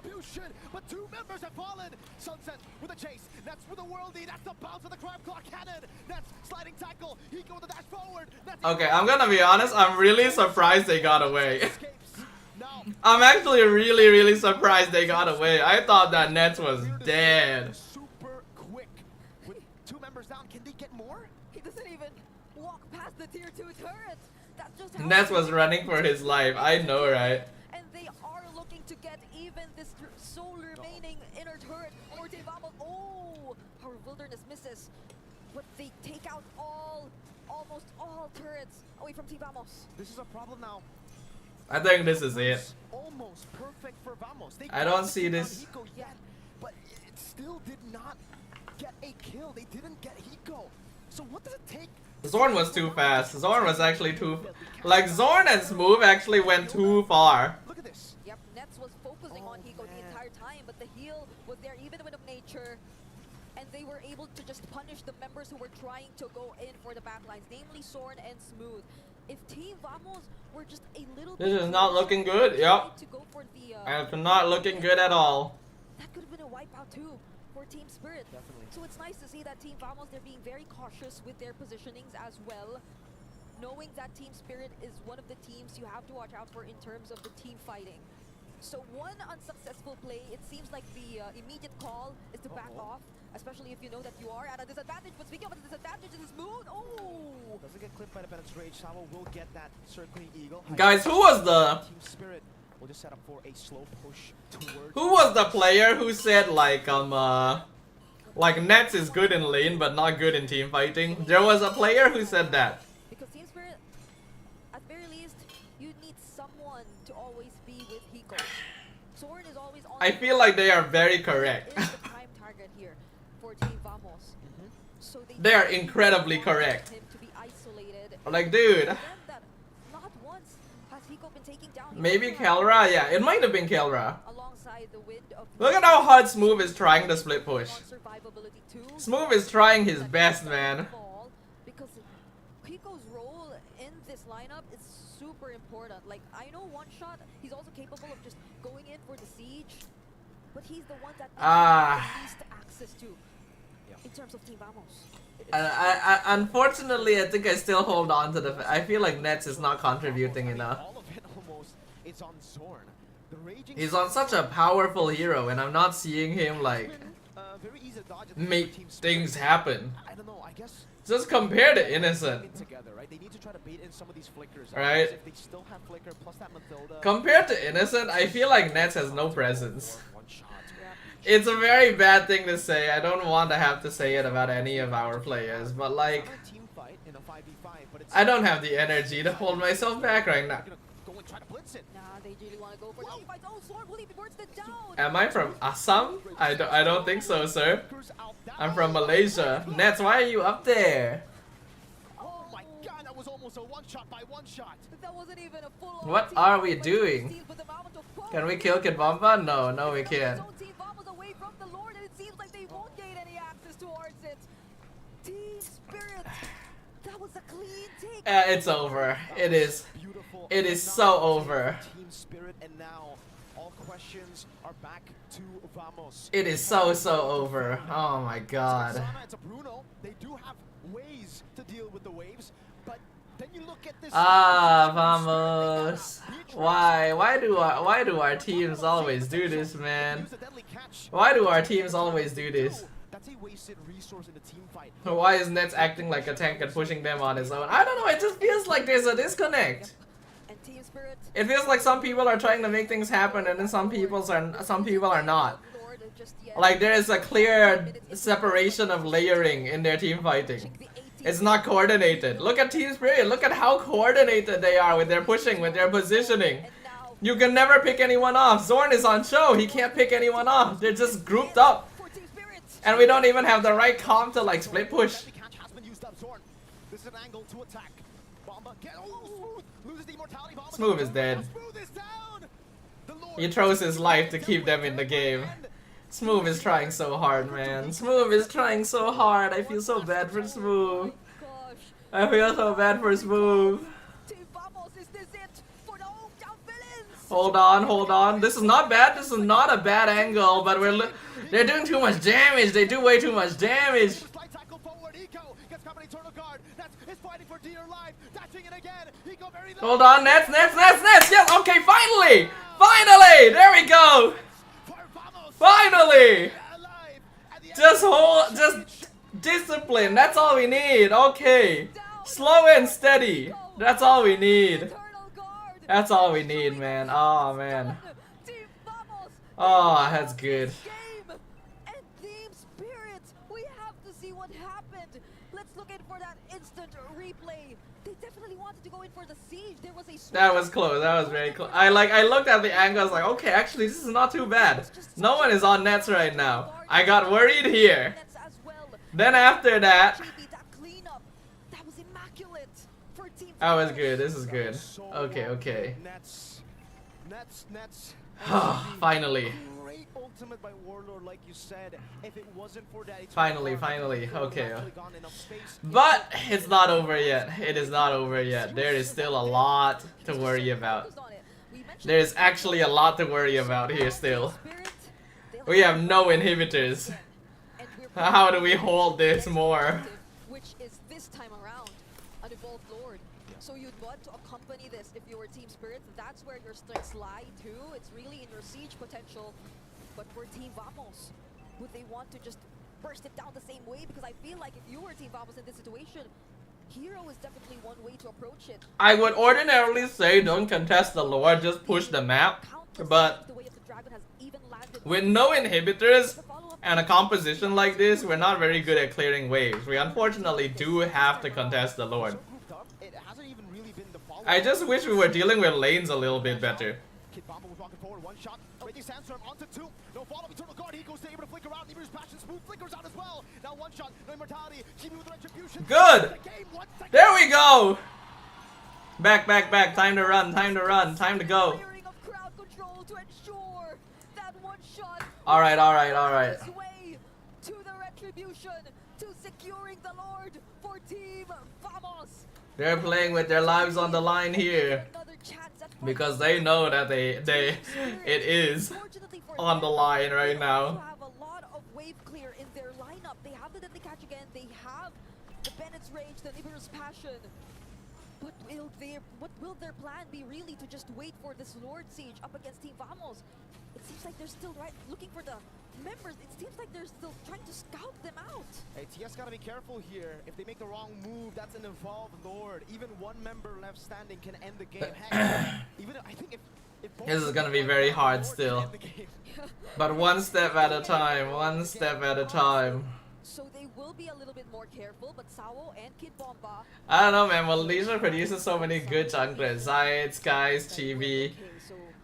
But two members have fallen. Sunset with a chase. Nets with a worldie. That's the bounce of the crab claw cannon. Nets sliding tackle. Hiko with the dash forward. Okay, I'm gonna be honest. I'm really surprised they got away. I'm actually really surprised they got away. I thought that Nets was dead. Super quick. With two members down, can they get more? He doesn't even walk past the tier 2 turret. That's just how Nets was running for his life. I know, right? And they are looking to get even this sole remaining inner turret. Or Team Vamos. Oh, our Wilderness misses. But they take out almost all turrets away from Team Vamos. This is a problem now. I think this is it. Almost perfect for Vamos. They I don't got see on this. Hiko yet, but it still did not get a kill. They didn't get Hiko. So what does it take? Zorn was too fast. Zorn was actually too... Like, Zorn and Smooth actually went too far. Look at this. Yep, Nets was focusing on Oh, Hiko the man. entire time, but the heal was there, even Wind of Nature. And they were able to just punish the members who were trying to go in for the backlines, namely Soren and Smooth. If Team Vamos were just a little This bit is not looking good, yep. to go for the, And it's not looking good at all. that could have been a wipeout too for Team Spirit. Definitely. So it's nice to see that Team Vamos, they're being very cautious with their positionings as well. Knowing that Team Spirit is one of the teams you have to watch out for in terms of the team fighting. So one unsuccessful play, it seems like the immediate call is to back off, especially if you know that you are at a disadvantage. But speaking of a disadvantage, it is Moon. Oh! Doesn't get clipped by the Bennett's Rage. Sabo will get that circling eagle. Guys, who was the... Team Spirit will just set up for a slow push towards... Who was the player who said, like Nets is good in lane, but not good in team fighting? There was a player who said that. Because Team Spirit, at very least, you need someone to always be with Hiko. Soren is always on. I feel like they are very correct. Is the prime target here for Team Vamos. So They are incredibly correct. Him to be isolated. Like, dude. That not once has Hiko been taking down. Maybe Kelra? Yeah, it might have been Kelra. Alongside the Wind of Look at how hard Smooth is trying to split push. on survivability too. Smooth is trying his best, man. Because Hiko's role in this lineup is super important. Like, I know one shot, he's also capable of just going in for the siege, but he's the one that the least access to in terms of Team Vamos. Unfortunately, I think I still hold on to the... I feel like Nets is not contributing enough. All of it almost, it's on Zorn. The raging He's on such a powerful hero, and I'm not seeing him, like, very easy to dodge at the make Team Spirit. things happen. I don't know, I guess Just compare to Innocent. Together, right? They need to try to bait in some of these flickers. Right. If they still have flicker plus that Matilda. Compared to Innocent, I feel like Nets has no presence. It's a very bad thing to say. I don't want to have to say it about any of our players, but like, I don't have the energy to hold myself back right now. Nah, they really want to go for it. He finds, oh, Sword will even burst it down. Am I from Assam? I don't think so, sir. I'm from Malaysia. Nets, why are you up there? Oh my god, that was almost a one-shot by one-shot. That wasn't even a full What team are we fight. doing? Teams with the moment to pull. Can we kill Kidbomba? No, we can't. Team Vamos away from the Lord, and it seems like they won't gain any access towards it. Team Spirit. That was a clean take. It's over. It is. Beautiful. It is so over. Team Spirit, and now all questions are back to Vamos. It is so over. Oh my god. It's a Bruno. They do have ways to deal with the waves, but then you look at this. Vamos. Why do our teams always do this, man? Why do our teams always do this? That's a wasted resource in the team fight. Why is Nets acting like a tank and pushing them on his own? I don't know, it just feels like there's a disconnect. And Team Spirit. It feels like some people are trying to make things happen and then some people are not. Lord just yet. Like there is a clear separation of layering in their team fighting. It's not coordinated. Look at Team Spirit, look at how coordinated they are with their pushing, with their positioning. You can never pick anyone off. Zorn is on show, he can't pick anyone off. They're just grouped up. And we don't even have the right comp to like split push. Smooth is dead. He throws his life to keep them in the game. Smooth is trying so hard, man. Smooth is trying so hard. I feel so bad for Smooth. I feel so bad for Smooth. Hold on. This is not bad. This is not a bad angle, but they're doing too much damage. They do way too much damage. Hold on, Nets. Yes, okay, finally. There we go. Finally. Just discipline. That's all we need. Okay. Slow and steady. That's all we need. That's all we need, man. Oh, man. Oh, that's good. And Team Spirit, we have to see what happened. Let's look in for that instant replay. They definitely wanted to go in for the siege. There was a that was close. That was very close. I looked at the angle. I was like, okay, actually, this is not too bad. No one is on Nets right now. I got worried here. Then after that, that was good. This is good. Okay. Finally. Great ultimate by Warlord, like you said. If it wasn't for that, Finally. Okay. But it's not over yet. It is not over yet. There is still a lot to worry about. There is actually a lot to worry about here still. We have no inhibitors. How do we hold this more? Which is this time around an evolved Lord. So you'd want to accompany this if you were Team Spirit. That's where your strengths lie too. It's really in your siege potential. But for Team Vamos, would they want to just burst it down the same way? Because I feel like if you were Team Vamos in this situation, Hero is definitely one way to approach it. I would ordinarily say don't contest the Lord, just push the map. But with no inhibitors and a composition like this, we're not very good at clearing waves. We unfortunately do have to contest the Lord. I just wish we were dealing with lanes a little bit better. Good! There we go! Back. Time to run. Time to go. Alright. To the retribution, to securing the Lord for Team Vamos. They're playing with their lives on the line here because they know that it is on the line right now. Have a lot of wave clear in their lineup. They have the Deadly Catch again. They have the Bennett's Rage, the Nibiru's Passion. But what will their plan be really to just wait for this Lord Siege up against Team Vamos? It seems like they're still looking for the members, it seems like they're still trying to scout them out. Hey, TS gotta be careful here. If they make the wrong move, that's an evolved Lord. Even one member left standing can end the game. Heck, even I think if both This is gonna be one very member hard Lord can still. end the game. But one step at a time, one step at a time. So they will be a little bit more careful, but Sawo and Kid Bomba. I don't know, man. Malaysia produces so many good junglers. Zayed, Skies, Chibi.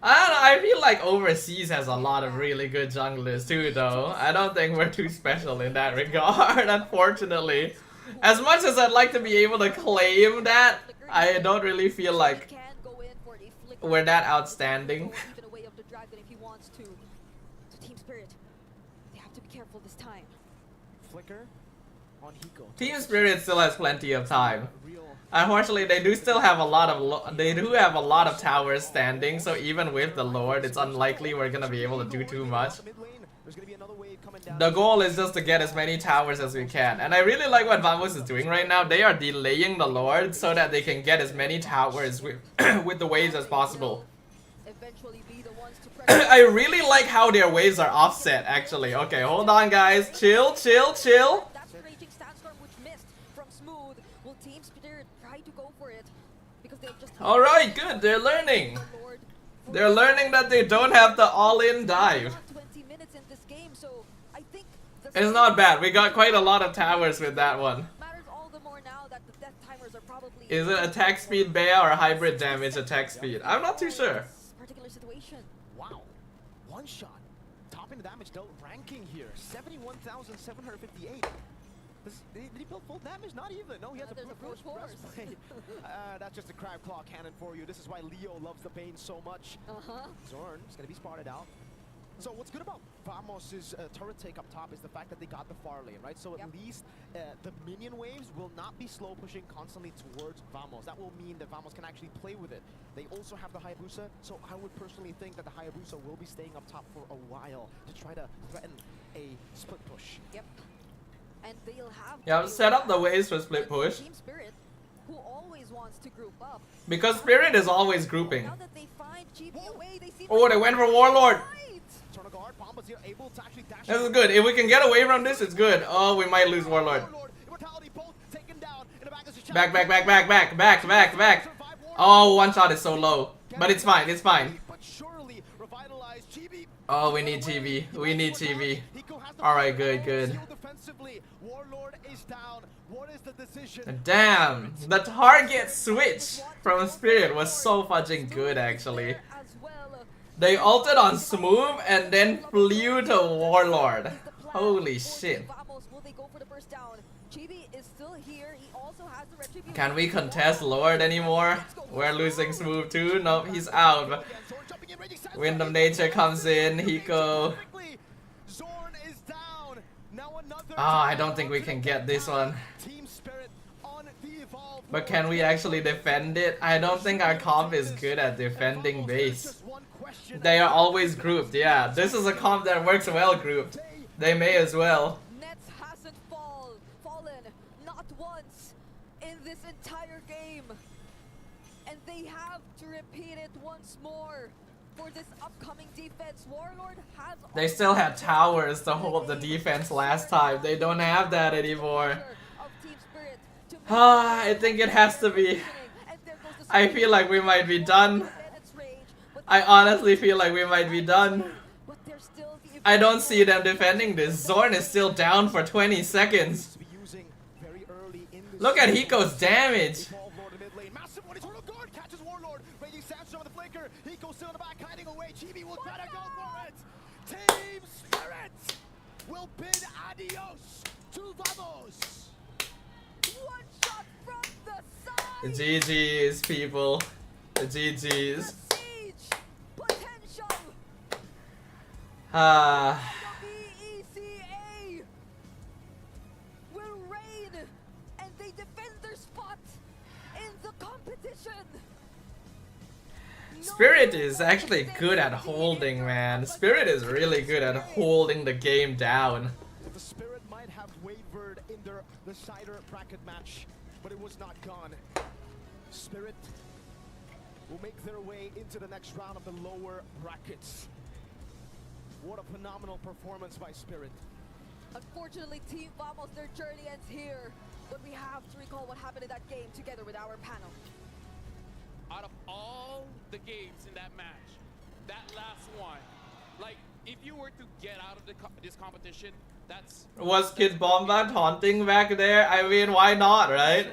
I don't know, I feel like overseas has a lot of really good junglers too, though. I don't think we're too special in that regard, unfortunately. As much as I'd like to be able to claim that, I don't really feel like we're that outstanding. Even a way of the dragon if he wants to. So Team Spirit, they have to be careful this time. Flicker on Hiko. Team Spirit still has plenty of time. Real. Unfortunately, they do still have a lot of towers standing, so even with the Lord, it's unlikely we're gonna be able to do too much. Mid lane, there's gonna be another wave coming down. The goal is just to get as many towers as we can, and I really like what Vamos is doing right now. They are delaying the Lord so that they can get as many towers with with the waves as possible. Eventually be the ones to pressure. I really like how their waves are offset, actually. Okay, hold on, guys. Chill, chill, chill. That's the raging sandstorm which missed from Smooth. Will Team Spirit try to go for it? Because they've just Alright, good. They're learning. Lord. They're learning that they don't have the all-in dive. Not 20 minutes in this game, so I think It's not bad. We got quite a lot of towers with that one. matters all the more now that the death timers are probably Is it attack speed Bea or hybrid damage attack speed? I'm not too sure. this particular situation. Wow. One shot. Topping the damage dealt ranking here. 71,758. Did he build full damage? Not even. No, he has a There's a brute force brute force. breastplate. That's just a crab claw cannon for you. This is why Leo loves the pain so much. Zorn is going to be spotted out. So what's good about Vamos' turret take up top is the fact that they got the far lane, right? So at least the minion waves will not be slow pushing constantly towards Vamos. That will mean that Vamos can actually play with it. They also have the Hayabusa, so I would personally think that the Hayabusa will be staying up top for a while to try to threaten a split push. Yep. And they'll have Yeah, set up the waves for split push. Team Spirit, who always wants to group up. Because Spirit is always grouping. Now that they find GB away, they seem Oh, they went for Warlord. right. Turn a guard, Bomba's here, able to actually dash. This is good. If we can get away from this, it's good. Oh, we might lose Warlord. Immortality both taken down. In the back is a Back, back, back, back, back, back, back, back. Oh, one shot is so low. But it's fine, it's fine. But surely revitalize GB. Oh, we need TV. We need TV. Hiko has the Alright, fire, good, good. heal defensively. Warlord is down. What is the decision? Damn, the target switch from Spirit was so fudging good, actually. As well, They ulted on Smooth and then flew to Warlord. is the plan Holy for shit. Vamos. Will they go for the burst down? GB is still here. He also has the retribution. Can we contest Lord anymore? We're losing Smooth too? Nope, he's out. Zorn jumping in, raging sandstorm. Wind of Nature comes in, Hiko. Quickly, Zorn is down. Now another Ah, I don't think we can get this one. Team Spirit on the evolve. But can we actually defend it? I don't think our comp is good at defending base. They are always grouped, yeah. This is a comp that works well grouped. They may as well. Nets hasn't fallen not once in this entire game. And they have to repeat it once more for this upcoming defense. Warlord has They still had towers to hold the defense last time. They don't have that anymore. Ah, I think it has to be. I feel like we might be done. I honestly feel like we might be done. I don't see them defending this. Zorn is still down for 20 seconds. Look at Hiko's damage. Massive one, he's on the guard, catches Warlord, raging sandstorm on the flanker. Hiko still in the back, hiding away. Chibi will try to go for it. Team Spirit will bid adios to Vamos. One shot from the side. GG's, people. GG's. The siege potential. Ah. The ECA will reign, and they defend their spot in the competition. Spirit is actually good at holding, man. Spirit is really good at holding the game down. The Spirit might have wavered in the cider bracket match, but it was not gone. Spirit will make their way into the next round of the lower brackets. What a phenomenal performance by Spirit. Unfortunately, Team Vamos, their journey ends here. But we have to recall what happened in that game together with our panel. Out of all the games in that match, that last one, like, if you were to get out of this competition, that's... Was Kid Bomba taunting back there? I mean, why not, right?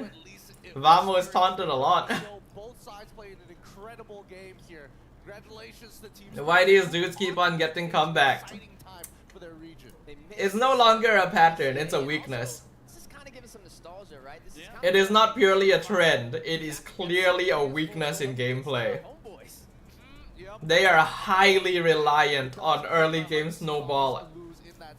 Vamos taunted a lot. Both sides played an incredible game here. Congratulations to teams. Why these dudes keep on getting comeback? Exciting time for their region. It's no longer a pattern, it's a weakness. This is kind of giving some nostalgia, right? This is It is not purely a trend, it is clearly a weakness in gameplay. Homeboys. Yep. They are highly reliant on early game snowball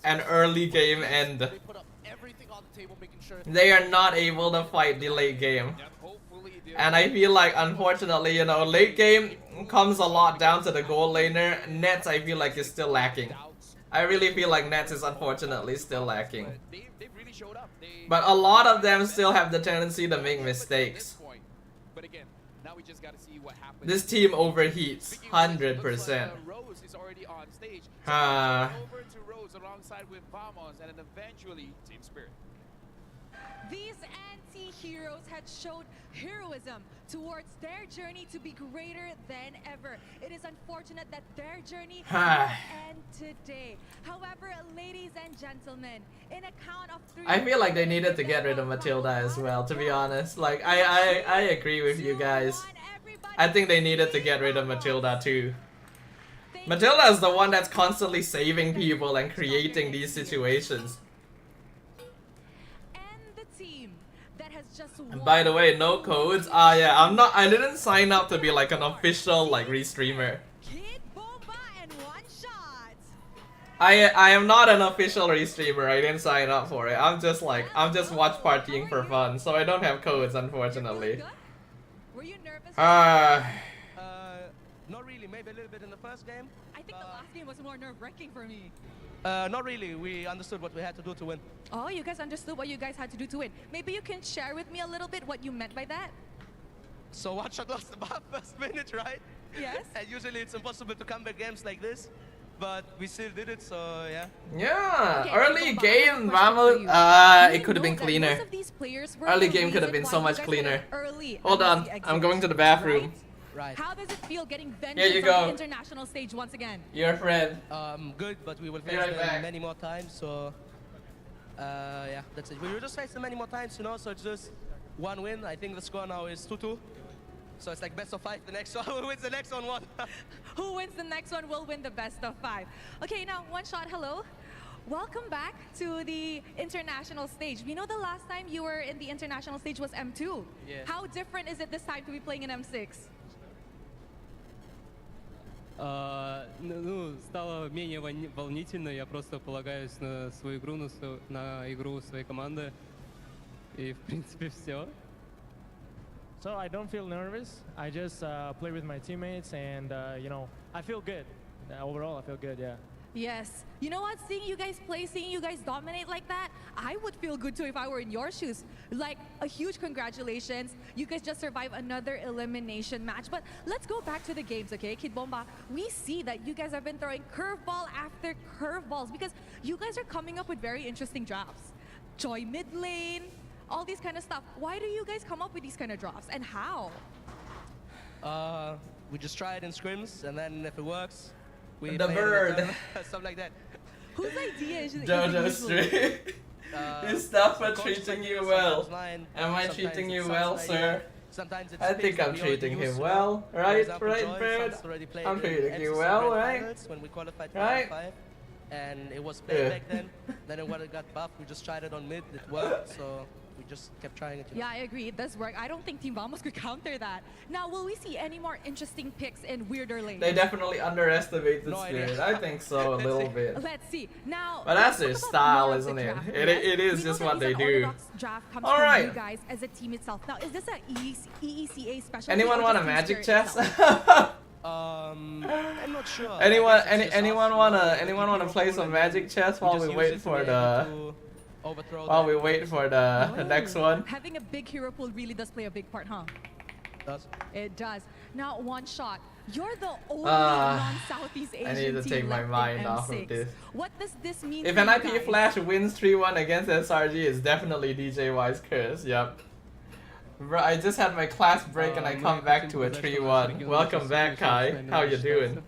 and early game end. They put up everything on the table, making sure They are not able to fight the late game. And I feel like, unfortunately, you know, late game comes a lot down to the goal laner. Nets, I feel like, is still lacking. I really feel like Nets is unfortunately still lacking. They really showed up. But a lot of them still have the tendency to make mistakes. But again, now we just gotta see what happens. This team overheats, 100%. Rose is already on stage. Ah. Over to Rose alongside with Vamos, and then eventually Team Spirit. These anti-heroes had showed heroism towards their journey to be greater than ever. It is unfortunate that their journey will end today. However, ladies and gentlemen, in a count of 3... I feel like they needed to get rid of Matilda as well, to be honest. Like, I agree with you guys. I think they needed to get rid of Matilda too. Matilda is the one that's constantly saving people and creating these situations. And by the way, no codes. Yeah, I didn't sign up to be like an official like restreamer. I am not an official restreamer. I didn't sign up for it. I'm just watch partying for fun, so I don't have codes, unfortunately. Were you nervous? Not really. Maybe a little bit in the first game. I think the last game was more nerve-wracking for me. Not really. We understood what we had to do to win. Oh, you guys understood what you guys had to do to win. Maybe you can share with me a little bit what you meant by that? So one shot was about first minute, right? Yes. And usually it's impossible to come back games like this. But we still did it, so yeah. Yeah, Okay, early Bomba, game, I have a question Vamos. for you. It could have been Most cleaner. of these players were Early the game could have reason been so why much you guys cleaner. went early Hold and on, the I'm exit, going to the bathroom. right? Right. How does it feel getting Here vengeance you on go. the international stage once again? Your friend. Good, but we will Be face right them back. many more times, so... yeah, that's it. We will just face them many more times, you know, so it's just one win. I think the score now is 2-2. So it's like best of 5. The next one, who wins the next one, won. Who wins the next one will win the best of 5. Okay, now, one shot, hello. Welcome back to the international stage. We know the last time you were in the international stage was M2. Yeah. How different is it this time to be playing in M6? Ну, стало менее волнительно. Я просто полагаюсь на свою игру, на игру своей команды. И, в принципе, все. So I don't feel nervous. I just play with my teammates, and you know, I feel good. Overall, I feel good. Yeah. Yes. You know what? Seeing you guys play, seeing you guys dominate like that, I would feel good too if I were in your shoes. Like, a huge congratulations. You guys just survived another elimination match. But let's go back to the games, okay? Kid Bomba, we see that you guys have been throwing curveball after curveballs because you guys are coming up with very interesting drafts. Joy mid lane, all these kind of stuff. Why do you guys come up with these kind of drafts, and how? We just try it in scrims, and then if it works, we The play it in bird. tournament, stuff like that. Whose idea is it? Dodo stream. Is Sdafhaa treating you well? Line, Am I sometimes treating you it's well, Sun's sir? idea, sometimes it's I picks think that I'm we already treating him use, you know. well, For right? example, Right, Joy, Bird? Sun's already played I'm in treating you MCC well, Grand right? Finals when we qualified for Right? F5, and it was played back then. Then when it got buffed, we just tried it on mid. It worked, so we just kept trying it. You know. Yeah, I agree. It does work. I don't think Team Vamos could counter that. Now, will we see any more interesting picks in weirder lanes? They definitely underestimated No Spirit. idea. I think so a little bit. Let's see. Now, But that's their let's talk about style, more of isn't the it? draft, It yes? is We just know what that they it's an do. orthodox draft comes All from right. you guys as a team itself. Now, is this a EECA special? Anyone want a magic chest? I'm not sure. anyone I guess it's just anyone us, wanna play some magic chess while we wait for the the next one? Having a big hero pool really does play a big part, huh? does. It does. Now, one shot. You're the only Ah, non-Southeast Asian I need to team take my left mind in off M6. of this. What does this mean If for you NIP guys? Flash wins 3-1 against SRG, it's definitely DJY's curse. Yep. Bro, I just had my class break and I come back to a 3-1. Welcome back, Kai. How you doing?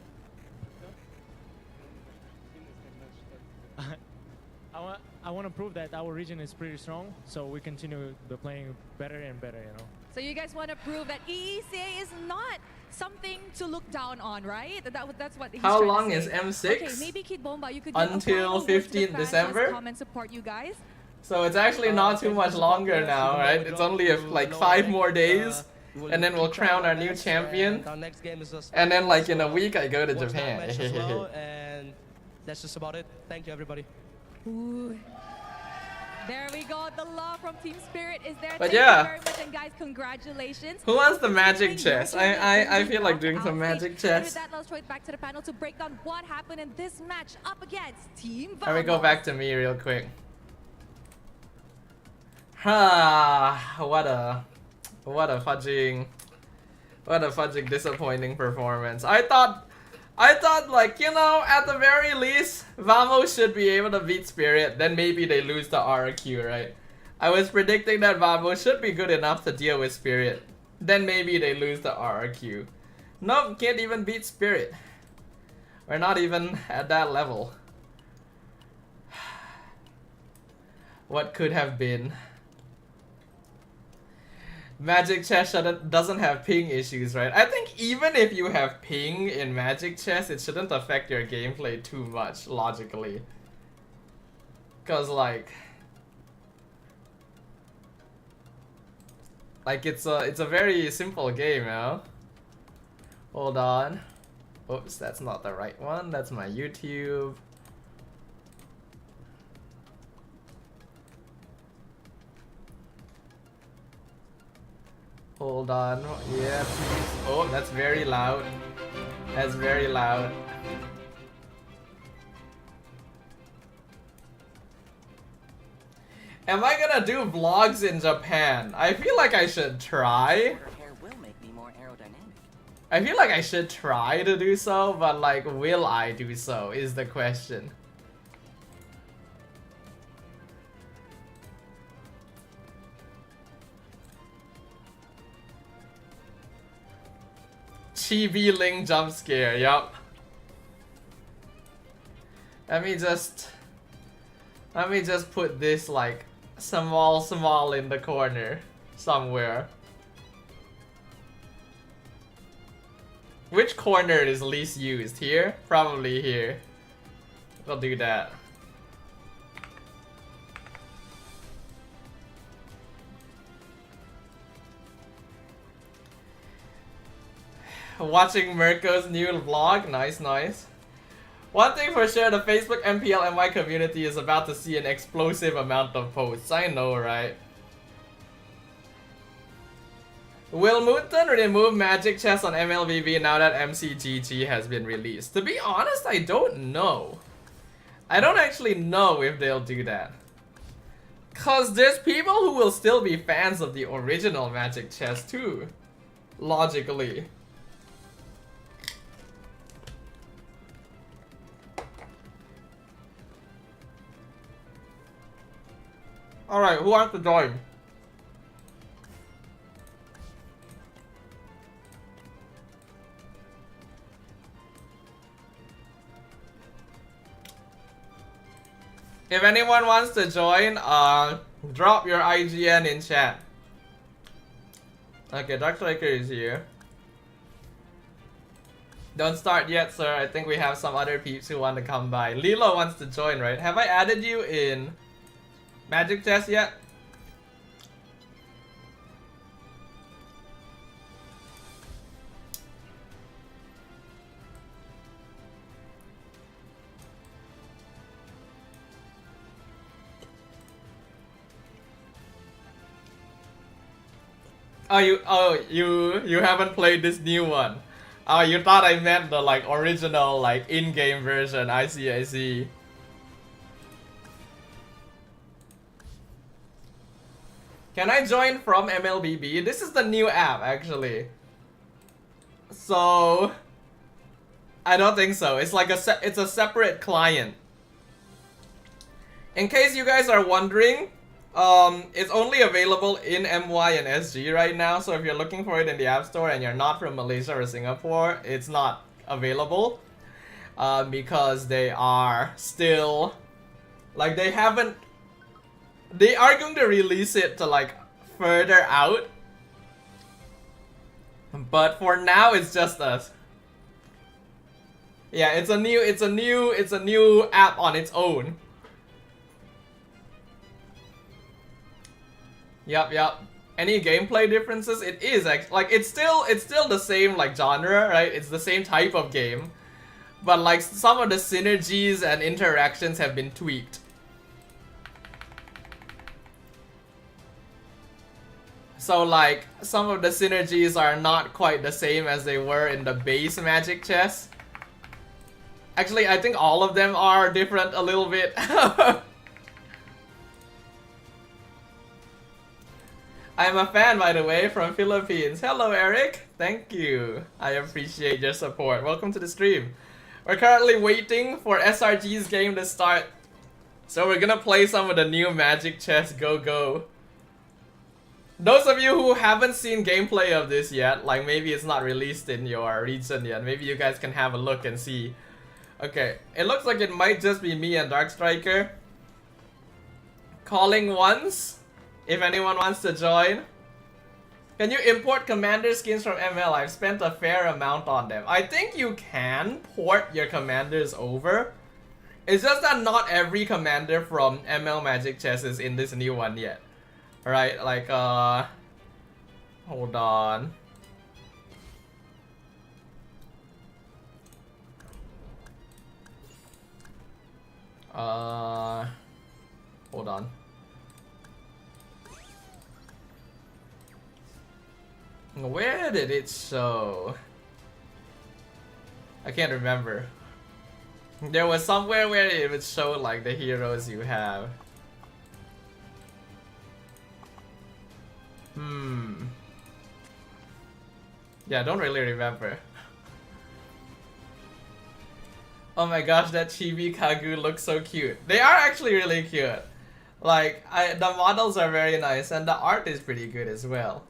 I want to prove that our region is pretty strong, so we continue playing better and better, you know. So you guys want to prove that EECA is not something to look down on, right? That's what he's How trying long to is say. M6? Okay, maybe Kid Bomba, you could give a Until final word to the 15 fans. December? Let's come and support you guys. So it's actually not too much longer now, right? It's only like 5 more days, and then we'll crown our new champion. Our next game is just And then like in a week I go to watch that Japan. match as well, and that's just about it. Thank you, everybody. Ooh. There we go. The love from Team Spirit is there. But Thank yeah. you very much, and guys, congratulations. Who wants the magic Continuing chess? your journey I in feel the like doing some knockout magic stage. And with chess. that, let's throw it back to the panel to break down what happened in this match up against Team Let me go Vamos. back to me real quick. Ha! What a fudging disappointing performance. I thought like, you know, at the very least, Vamos should be able to beat Spirit, then maybe they lose the RQ, right? I was predicting that Vamos should be good enough to deal with Spirit, then maybe they lose the RQ. Nope, can't even beat Spirit. We're not even at that level. What could have been? Magic Chess doesn't have ping issues, right? I think even if you have ping in Magic Chess, it shouldn't affect your gameplay too much, logically. Cause like it's a very simple game, you know? Hold on. Oops, that's not the right one. That's my YouTube. Hold on. Yeah, please. Oh, that's very loud. That's very loud. Am I gonna do vlogs in Japan? I feel like I should try. I feel like I should try to do so, but like, will I do so is the question. Chibi Ling jump scare, yup. Let me just put this like small in the corner somewhere. Which corner is least used? Here? Probably here. We'll do that. Watching Mirko's new vlog, nice. One thing for sure, the Facebook MPL NY community is about to see an explosive amount of posts. I know, right? Will Muton remove Magic Chess on MLVB now that MCGG has been released? To be honest, I don't know. I don't actually know if they'll do that. Cause there's people who will still be fans of the original Magic Chess too. Logically. Alright, who wants to join? If anyone wants to join, drop your IGN in chat. Okay, Dr. Laker is here. Don't start yet, sir. I think we have some other peeps who want to come by. Lilo wants to join, right? Have I added you in Magic Chess yet? You haven't played this new one. Oh, you thought I meant the like original like in-game version. I see. Can I join from MLBB? This is the new app, actually. So I don't think so. It's like it's a separate client. In case you guys are wondering, it's only available in MY and SG right now. So if you're looking for it in the App Store and you're not from Malaysia or Singapore, it's not available. Because they are still, like, they are going to release it to like further out. But for now, it's just us. Yeah, it's a new app on its own. Yep. Any gameplay differences? It is like it's still the same like genre, right? It's the same type of game, but like some of the synergies and interactions have been tweaked. So like some of the synergies are not quite the same as they were in the base Magic Chess. Actually, I think all of them are different a little bit. I'm a fan, by the way, from Philippines. Hello, Eric. Thank you. I appreciate your support. Welcome to the stream. We're currently waiting for SRG's game to start. So we're gonna play some of the new Magic Chess Go. Those of you who haven't seen gameplay of this yet, like maybe it's not released in your region yet, maybe you guys can have a look and see. Okay, it looks like it might just be me and Dark Striker. Calling once, if anyone wants to join. Can you import commander skins from ML? I've spent a fair amount on them. I think you can port your commanders over. It's just that not every commander from ML Magic Chess is in this new one yet. Alright, like, hold on. Hold on. Where did it show? I can't remember. There was somewhere where it would show like the heroes you have. Yeah, I don't really remember. Oh my gosh, that Chibi Kagu looks so cute. They are actually really cute. Like, the models are very nice and the art is pretty good as well.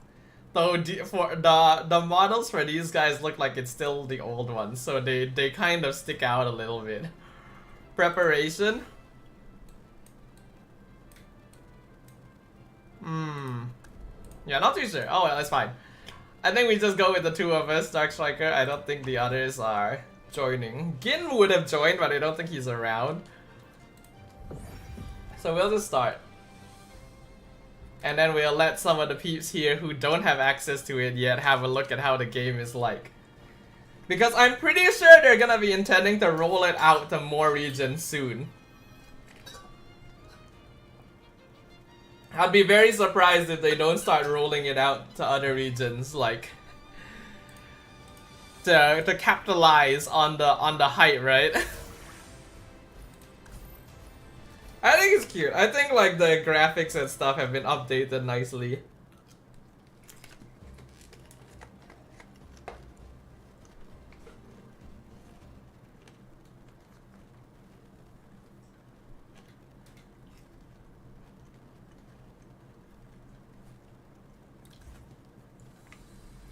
Though the models for these guys look like it's still the old ones, so they kind of stick out a little bit. Preparation? Yeah, not too sure. Oh well, that's fine. I think we just go with the two of us, Dark Striker. I don't think the others are joining. Gin would have joined, but I don't think he's around. So we'll just start. And then we'll let some of the peeps here who don't have access to it yet have a look at how the game is like. Because I'm pretty sure they're gonna be intending to roll it out to more regions soon. I'd be very surprised if they don't start rolling it out to other regions, like to capitalize on the hype, right? I think it's cute. I think like the graphics and stuff have been updated nicely.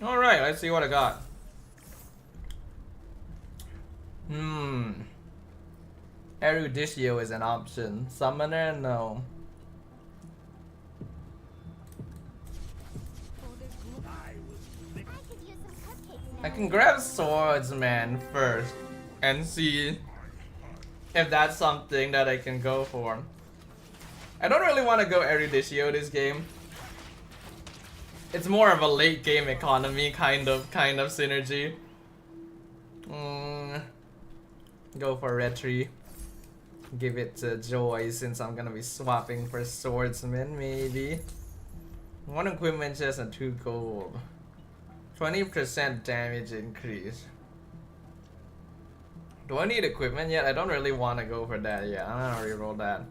Alright, let's see what I got. Eruditio is an option. Summoner, no. I can grab Swordsman first and see if that's something that I can go for. I don't really want to go Eruditio this game. It's more of a late game economy kind of synergy. Go for Retri. Give it to Joy since I'm gonna be swapping for Swordsman, maybe. 1 equipment chest and 2 gold. 20% damage increase. Do I need equipment yet? I don't really want to go for that yet. I'm gonna reroll that.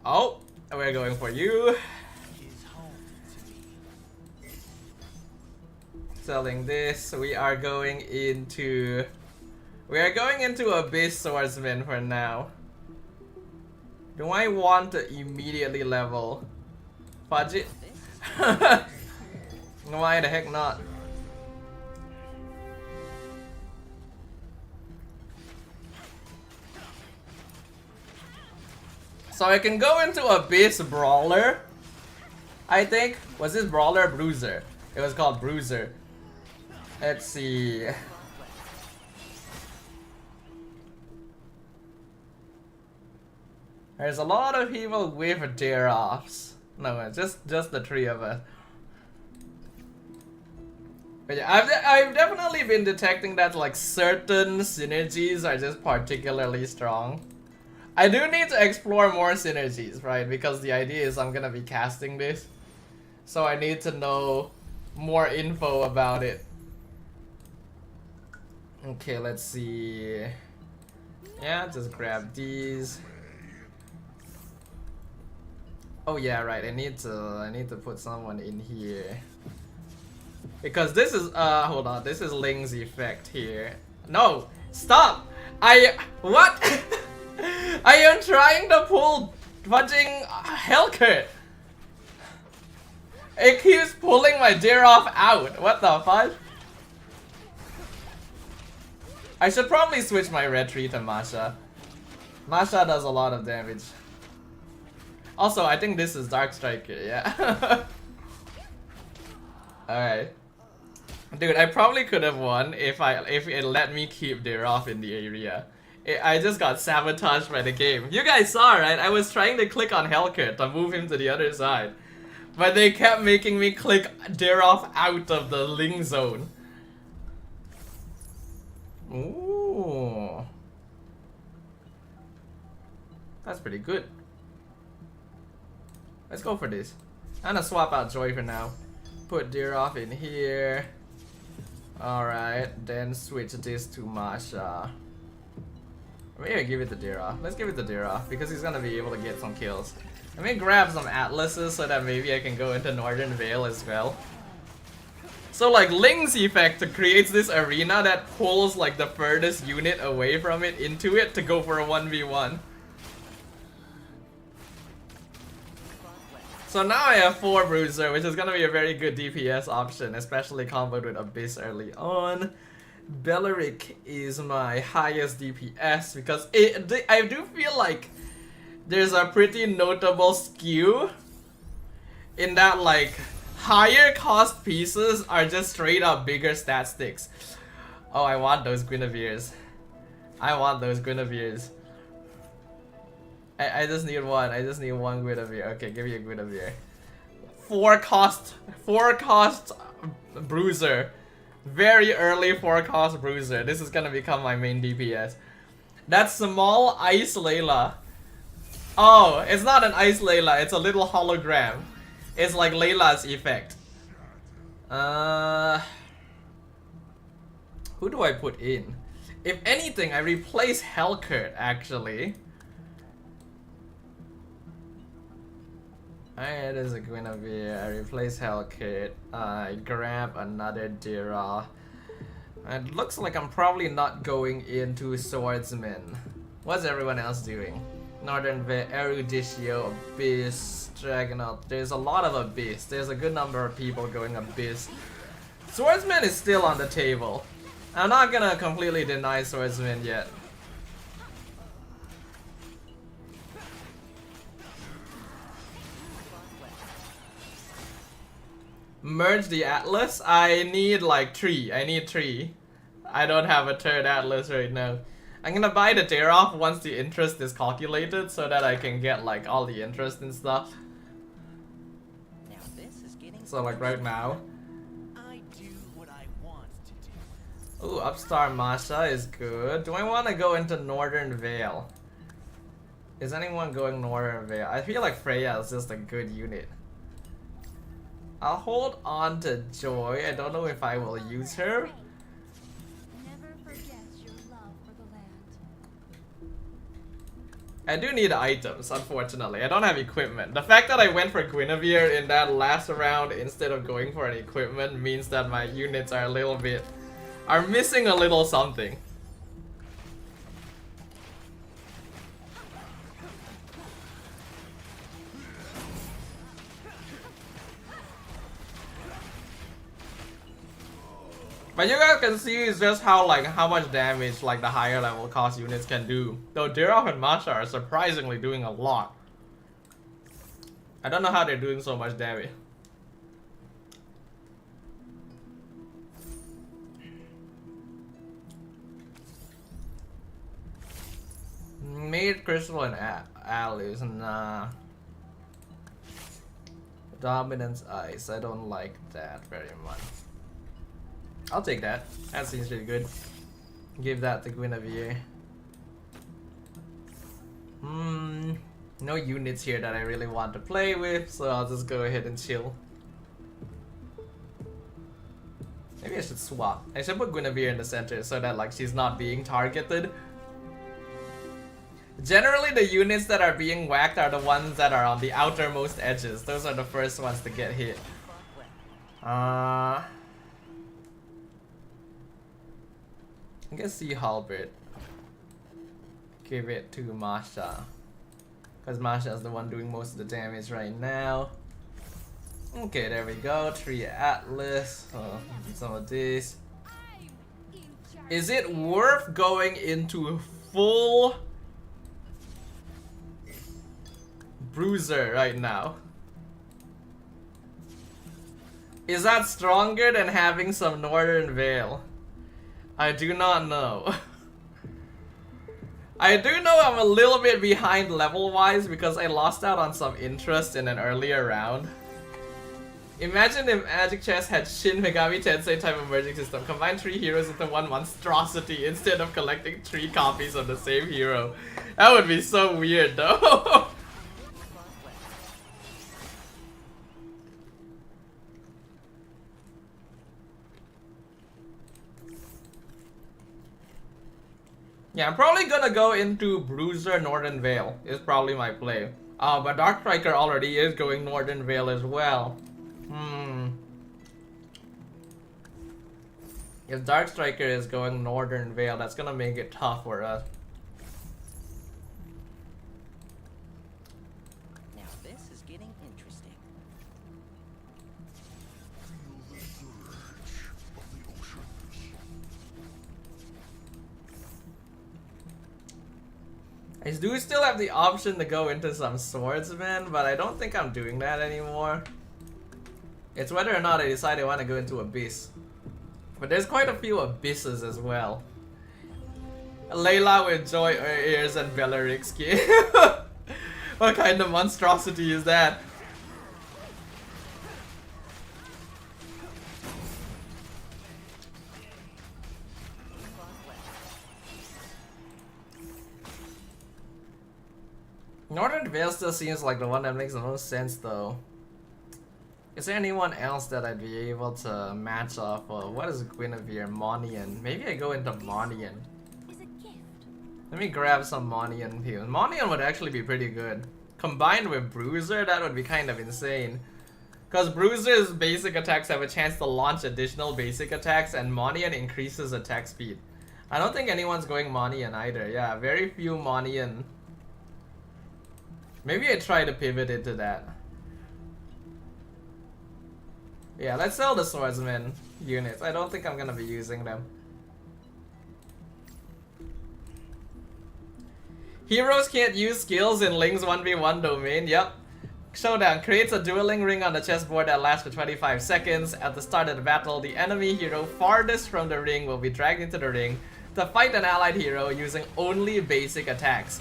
Oh, we're going for you. selling this. We are going into Abyss Swordsman for now. Do I want to immediately level? Fudge it? Why the heck not? So I can go into Abyss Brawler. I think. Was this Brawler or Bruiser? It was called Bruiser. Let's see. There's a lot of people with dare-offs. No, just the three of us. But yeah, I've definitely been detecting that like certain synergies are just particularly strong. I do need to explore more synergies, right? Because the idea is I'm gonna be casting this. So I need to know more info about it. Okay, let's see. Yeah, just grab these. Oh yeah, right. I need to put someone in here. Because this is hold on, this is Ling's effect here. No, stop! What? I am trying to pull fudging Hellcurt. It keeps pulling my deer off out. What the fuck? I should probably switch my red tree to Masha. Masha does a lot of damage. Also, I think this is Dark Striker, yeah. Alright. Dude, I probably could have won if it let me keep deer off in the area. I just got sabotaged by the game. You guys saw, right? I was trying to click on Hellcurt to move him to the other side. But they kept making me click deer off out of the Ling zone. Ooh. That's pretty good. Let's go for this. I'm gonna swap out Joy for now. Put deer off in here. Alright, then switch this to Masha. Maybe give it to deer off. Let's give it to deer off because he's gonna be able to get some kills. Let me grab some atlases so that maybe I can go into Northern Vale as well. So like Ling's effect creates this arena that pulls like the furthest unit away from it into it to go for a 1v1. So now I have 4 Bruiser, which is gonna be a very good DPS option, especially comboed with Abyss early on. Belleric is my highest DPS because I do feel like there's a pretty notable skew in that like higher cost pieces are just straight up bigger stat sticks. Oh, I want those Guinevere's. I want those Guinevere's. I just need one. I just need one Guinevere. Okay, give me a Guinevere. 4 cost Bruiser. Very early 4 cost Bruiser. This is gonna become my main DPS. That's small Ice Layla. Oh, it's not an Ice Layla. It's a little hologram. It's like Layla's effect. Who do I put in? If anything, I replace Hellcurt actually. Alright, there's a Guinevere. I replace Hellcurt. I grab another Dira. It looks like I'm probably not going into Swordsman. What's everyone else doing? Northern Vale, Eruditio, Abyss, Dragonaut. There's a lot of Abyss. There's a good number of people going Abyss. Swordsman is still on the table. I'm not gonna completely deny Swordsman yet. Merge the Atlas? I need like 3. I need 3. I don't have a 3rd Atlas right now. I'm gonna buy the tear off once the interest is calculated so that I can get like all the interest and stuff. Now this is getting so like right now. I do what I want to do. Ooh, Upstar Masha is good. Do I want to go into Northern Vale? Is anyone going Northern Vale? I feel like Freya is just a good unit. I'll hold on to Joy. I don't know if I will use her. Never forget your love for the land. I do need items, unfortunately. I don't have equipment. The fact that I went for Guinevere in that last round instead of going for an equipment means that my units are are missing a little something. But you guys can see is just how much damage like the higher level cost units can do. Though Dirov and Masha are surprisingly doing a lot. I don't know how they're doing so much damage. Made Crystal and Alice, nah. Dominance Ice, I don't like that very much. I'll take that. That seems really good. Give that to Guinevere. No units here that I really want to play with, so I'll just go ahead and chill. Maybe I should swap. I should put Guinevere in the center so that like she's not being targeted. Generally, the units that are being whacked are the ones that are on the outermost edges. Those are the first ones to get hit. I guess see Halbert. Give it to Masha. Because Masha is the one doing most of the damage right now. Okay, there we go. 3 Atlas. Some of this. Is it worth going into full Bruiser right now? Is that stronger than having some Northern Veil? I do not know. I do know I'm a little bit behind level-wise because I lost out on some interest in an earlier round. Imagine if Magic Chess had Shin Megami Tensei type of merging system. Combine 3 heroes into one monstrosity instead of collecting 3 copies of the same hero. That would be so weird though. Yeah, I'm probably gonna go into Bruiser Northern Veil. Is probably my play. But Dark Striker already is going Northern Veil as well. If Dark Striker is going Northern Veil, that's gonna make it tough for us. Now this is getting interesting. I do still have the option to go into some swordsman, but I don't think I'm doing that anymore. It's whether or not I decide I want to go into Abyss. But there's quite a few Abysses as well. Layla with Joy Ears and Belleric skin. What kind of monstrosity is that? Northern Veil still seems like the one that makes the most sense though. Is there anyone else that I'd be able to match off of? What is Guinevere? Monian. Maybe I go into Monian. Let me grab some Monian heals. Monian would actually be pretty good. Combined with Bruiser, that would be kind of insane. Because Bruiser's basic attacks have a chance to launch additional basic attacks and Monian increases attack speed. I don't think anyone's going Monian either. Yeah, very few Monian. Maybe I try to pivot into that. Yeah, let's sell the swordsman units. I don't think I'm gonna be using them. Heroes can't use skills in Ling's 1v1 domain. Yep. Showdown creates a dueling ring on the chessboard that lasts for 25 seconds. At the start of the battle, the enemy hero farthest from the ring will be dragged into the ring to fight an allied hero using only basic attacks.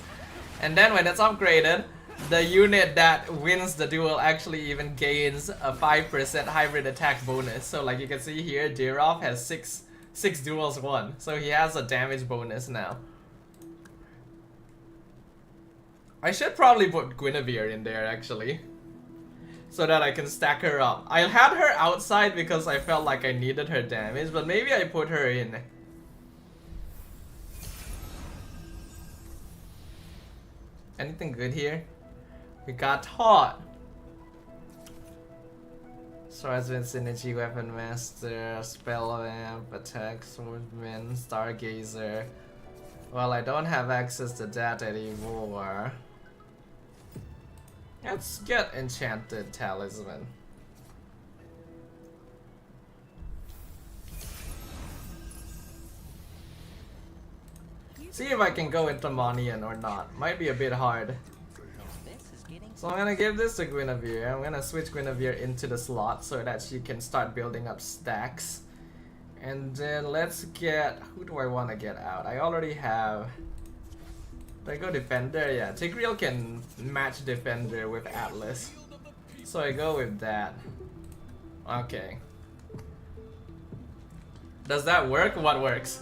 And then when it's upgraded, the unit that wins the duel actually even gains a 5% hybrid attack bonus. So like you can see here, Dirov has six duels won. So he has a damage bonus now. I should probably put Guinevere in there actually, so that I can stack her up. I had her outside because I felt like I needed her damage, but maybe I put her in. Anything good here? We got taught. Swordsman, Synergy, Weapon Master, Spell Vamp, Attack, Swordsman, Stargazer. Well, I don't have access to that anymore. Let's get Enchanted Talisman. See if I can go into Monian or not. Might be a bit hard. So I'm gonna give this to Guinevere. I'm gonna switch Guinevere into the slot so that she can start building up stacks. And then let's get... Who do I want to get out? I already have... Do I go Defender? Yeah, Tigreal can match Defender with Atlas. So I go with that. Okay. Does that work? What works?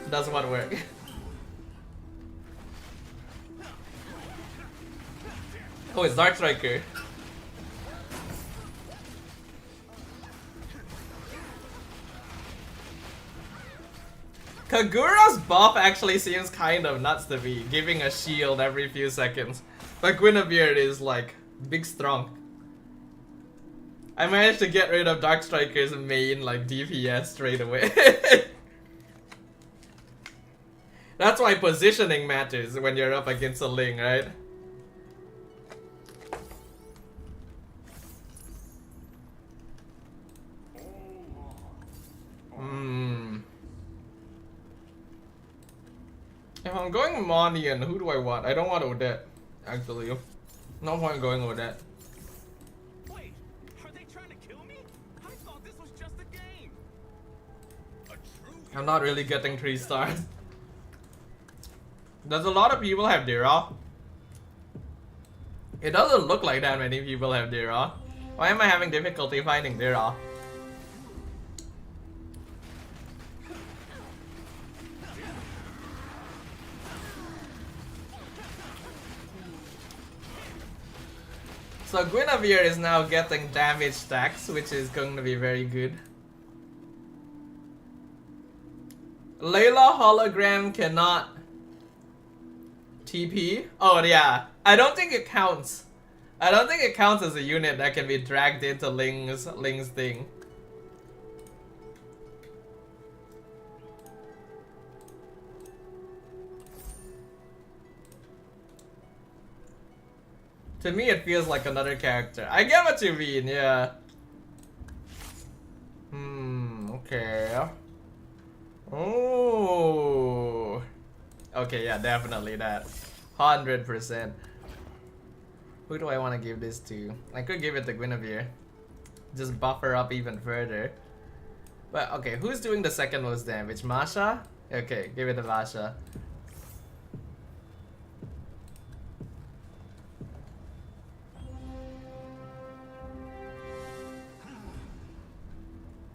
Does what work? Oh, it's Dark Striker. Kagura's buff actually seems kind of nuts to me, giving a shield every few seconds. But Guinevere is like big strong. I managed to get rid of Dark Striker's main like DPS straight away. That's why positioning matters when you're up against a Ling, right? If I'm going Monian, who do I want? I don't want Odette, actually. No point going Odette. Wait, are they trying to kill me? I thought this was just a game. I'm not really getting 3 stars. Does a lot of people have Dira? It doesn't look like that many people have Dira. Why am I having difficulty finding Dira? So Guinevere is now getting damage stacks, which is going to be very good. Layla hologram cannot TP? Oh yeah, I don't think it counts. I don't think it counts as a unit that can be dragged into Ling's thing. To me, it feels like another character. I get what you mean, yeah. Okay. Oh. Okay, yeah, definitely that. 100%. Who do I want to give this to? I could give it to Guinevere. Just buff her up even further. But, okay, who's doing the second most damage? Masha? Okay, give it to Masha.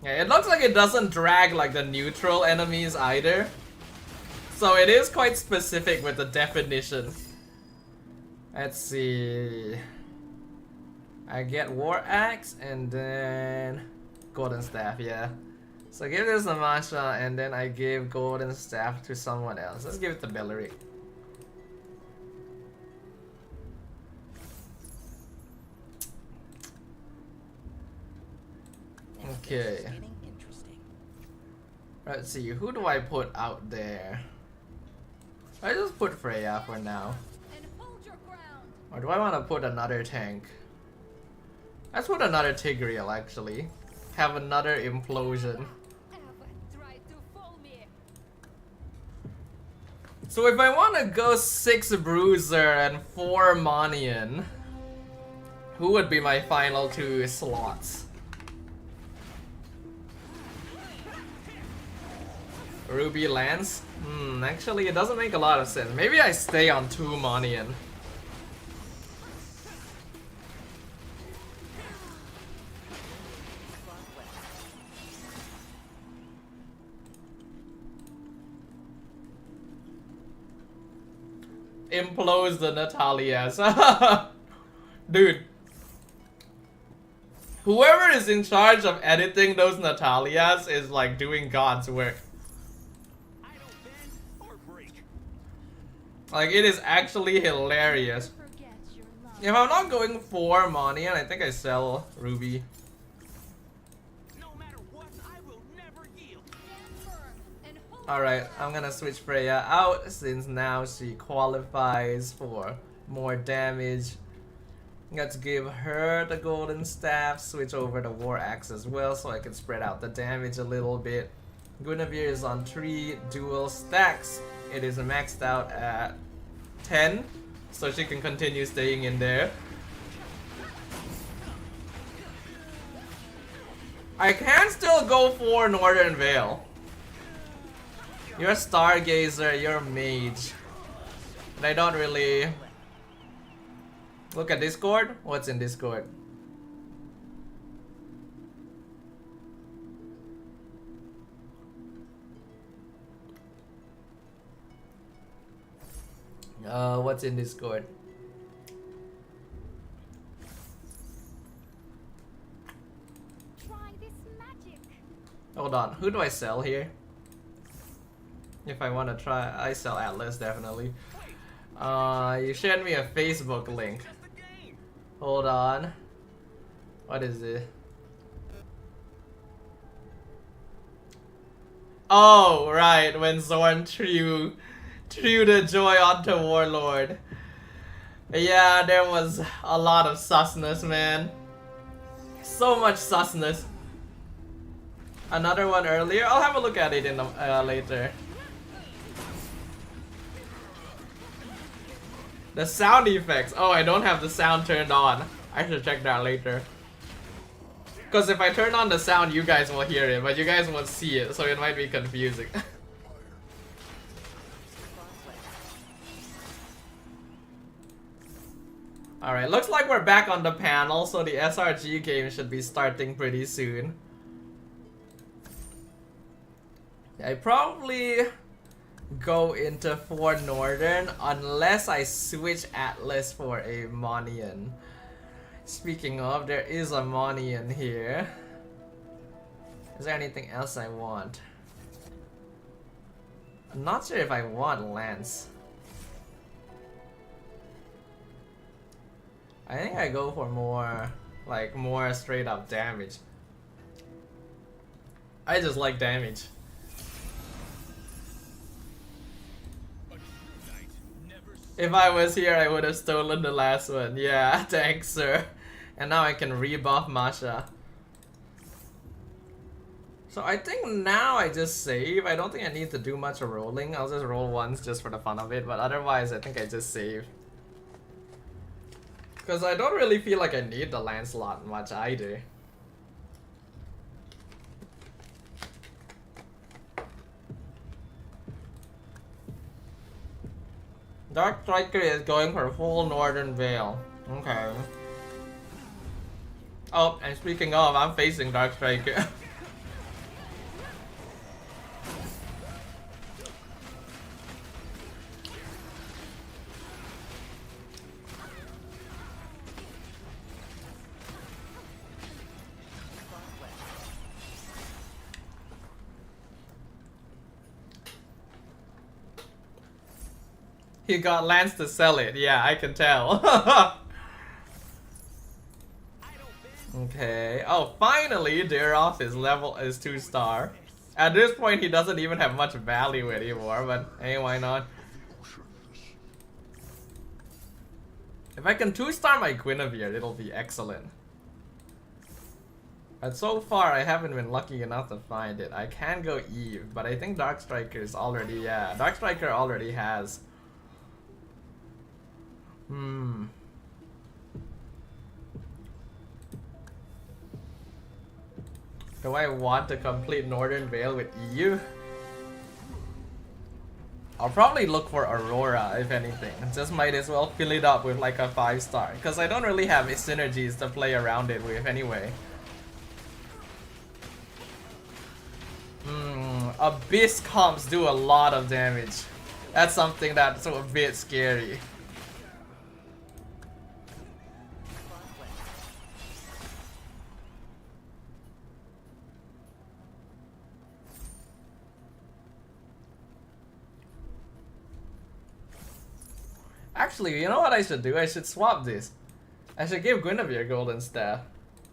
Yeah, it looks like it doesn't drag like the neutral enemies either. So it is quite specific with the definition. Let's see. I get War Axe and then Golden Staff, yeah. So give this to Masha and then I give Golden Staff to someone else. Let's give it to Belleric. Okay. Let's see, who do I put out there? I just put Freya for now. Or do I want to put another tank? Let's put another Tigreal actually. Have another implosion. So if I want to go 6 Bruiser and 4 Monian, who would be my final 2 slots? Ruby Lance? Actually it doesn't make a lot of sense. Maybe I stay on 2 Monian. Implodes the Natalias. Dude. Whoever is in charge of editing those Natalias is like doing God's work. Like, it is actually hilarious. If I'm not going for Monian, I think I sell Ruby. Alright, I'm gonna switch Freya out since now she qualifies for more damage. Let's give her the golden staff, switch over the war axe as well so I can spread out the damage a little bit. Guinevere is on 3 dual stacks. It is maxed out at 10, so she can continue staying in there. I can still go for Northern Vale. You're a Stargazer, you're a mage. But I don't really... Look at Discord. What's in Discord? What's in Discord? Try this magic. Hold on, who do I sell here? If I want to try, I sell Atlas definitely. You shared me a Facebook link. Hold on. What is it? Oh, right, when Zorn threw the joy onto Warlord. Yeah, there was a lot of susness, man. So much susness. Another one earlier. I'll have a look at it in the, later. The sound effects. Oh, I don't have the sound turned on. I should check that later. Because if I turn on the sound, you guys will hear it, but you guys won't see it, so it might be confusing. Alright, looks like we're back on the panel, so the SRG game should be starting pretty soon. I probably go into 4 Northern unless I switch Atlas for a Monian. Speaking of, there is a Monian here. Is there anything else I want? I'm not sure if I want Lance. I think I go for more, like, more straight up damage. I just like damage. If I was here, I would have stolen the last one. Yeah, thanks, sir. And now I can rebuff Masha. So I think now I just save. I don't think I need to do much rolling. I'll just roll once just for the fun of it. But otherwise, I think I just save. Because I don't really feel like I need the Lancelot much either. Dark Striker is going for full Northern Vale. Okay. Oh, and speaking of, I'm facing Dark Striker. He got Lance to sell it. Yeah, I can tell. Okay. Oh, finally, Daroth is level is 2-star. At this point, he doesn't even have much value anymore, but hey, why not? If I can 2-star my Guinevere, it'll be excellent. But so far, I haven't been lucky enough to find it. I can go Eve, but I think Dark Striker is already, yeah, Dark Striker already has. Do I want to complete Northern Vale with EU? I'll probably look for Aurora, if anything. Just might as well fill it up with like a 5-star. Because I don't really have synergies to play around it with anyway. Abyss comps do a lot of damage. That's something that's a bit scary. Actually, you know what I should do? I should swap this. I should give Guinevere golden staff.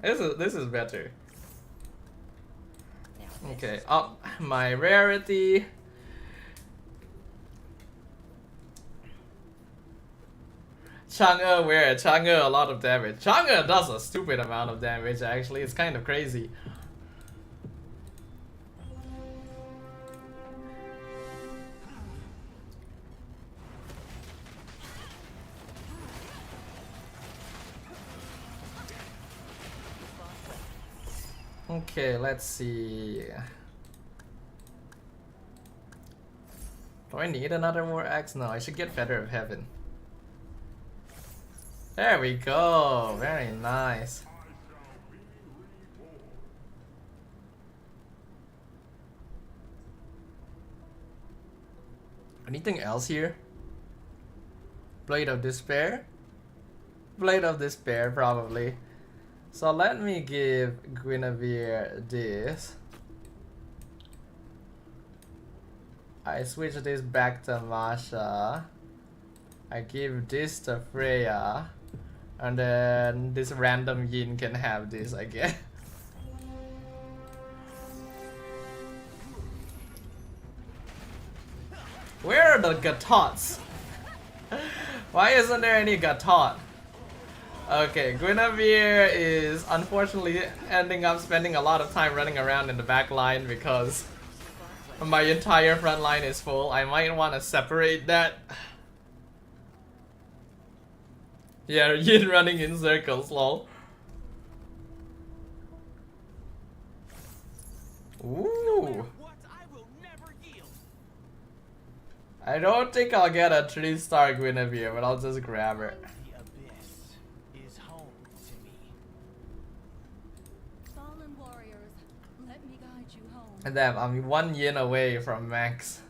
This is better. Okay, up my rarity. Chang'e, where Chang'e a lot of damage. Chang'e does a stupid amount of damage actually. It's kind of crazy. Okay, let's see. Do I need another War Axe? No, I should get Feather of Heaven. There we go. Very nice. Anything else here? Blade of Despair? Blade of Despair, probably. So let me give Guinevere this. I switch this back to Masha. I give this to Freya. And then this random Yin can have this, I guess. Where are the Gatots? Why isn't there any Gatot? Okay, Guinevere is unfortunately ending up spending a lot of time running around in the back line because my entire front line is full. I might want to separate that. Yeah, Yin running in circles, lol. Ooh. I don't think I'll get a 3-star Guinevere, but I'll just grab her. And damn, I'm 1 yin away from max.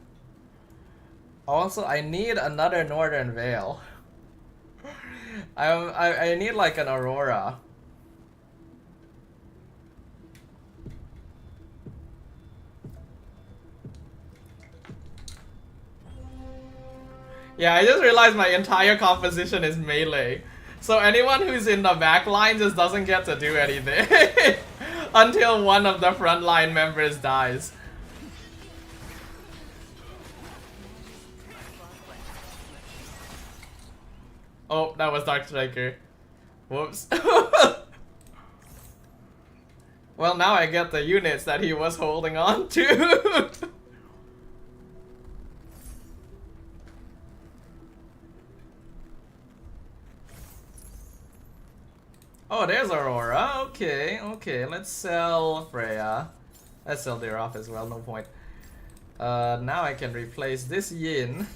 Also, I need another Northern Veil. I need like an Aurora. Yeah, I just realized my entire composition is melee. So anyone who's in the back line just doesn't get to do anything. Until one of the frontline members dies. Oh, that was Dark Striker. Whoops. Well, now I get the units that he was holding on to. Oh, there's Aurora. Okay, okay. Let's sell Freya. Let's sell her off as well. No point. Now I can replace this Yin.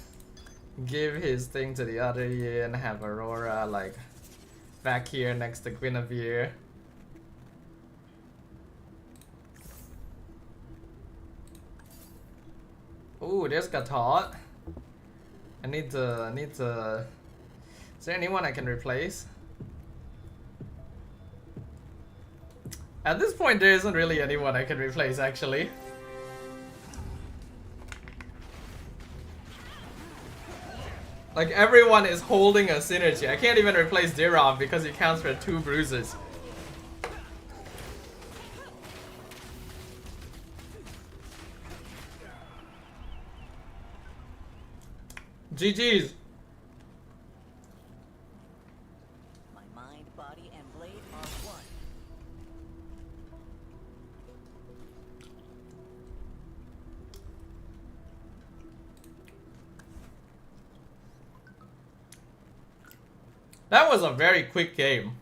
Give his thing to the other Yin. Have Aurora like back here next to Guinevere. Ooh, there's Gatot. I need to. Is there anyone I can replace? At this point, there isn't really anyone I can replace, actually. Like, everyone is holding a synergy. I can't even replace Dirov because he counts for 2 bruises. GG's. That was a very quick game.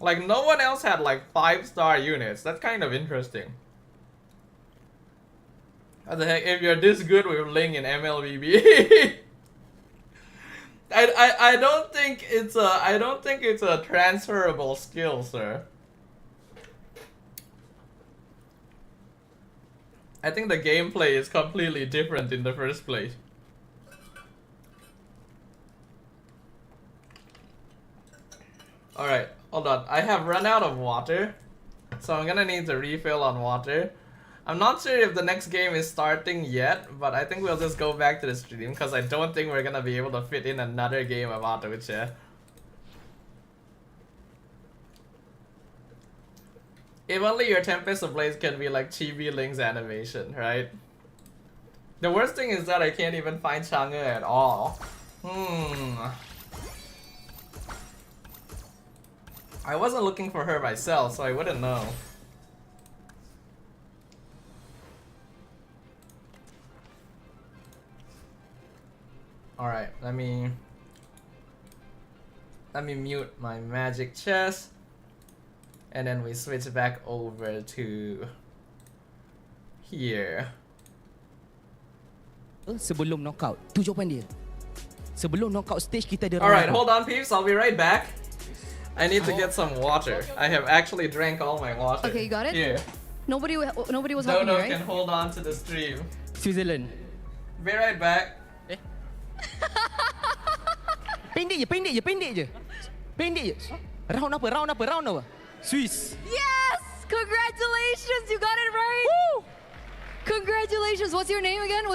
Like, no one else had like 5-star units. That's kind of interesting. What the heck, if you're this good with Ling in MLBB? I don't think it's a transferable skill, sir. I think the gameplay is completely different in the first place. Alright, hold on. I have run out of water, so I'm gonna need to refill on water. I'm not sure if the next game is starting yet, but I think we'll just go back to the stream because I don't think we're gonna be able to fit in another game of Auto Chair. If only your Tempest of Blades can be like Chibi Link's animation, right? The worst thing is that I can't even find Chang'e at all. I wasn't looking for her myself, so I wouldn't know. Alright, let me mute my magic chest. And then we switch back over to here. Sebelum knockout, tu jawapan dia. Sebelum knockout stage kita ada. Alright, hold on peeps, I'll be right back. I need to get some water. I have actually drank all my water. Okay, you got it? Here. Nobody was helping Dodo you, right? can hold on to the stream. Switzerland. Be right back. Pendek je. Pendek je. Round apa? Swiss. Yes! Congratulations! You got it right! Woo! Congratulations! What's your name again?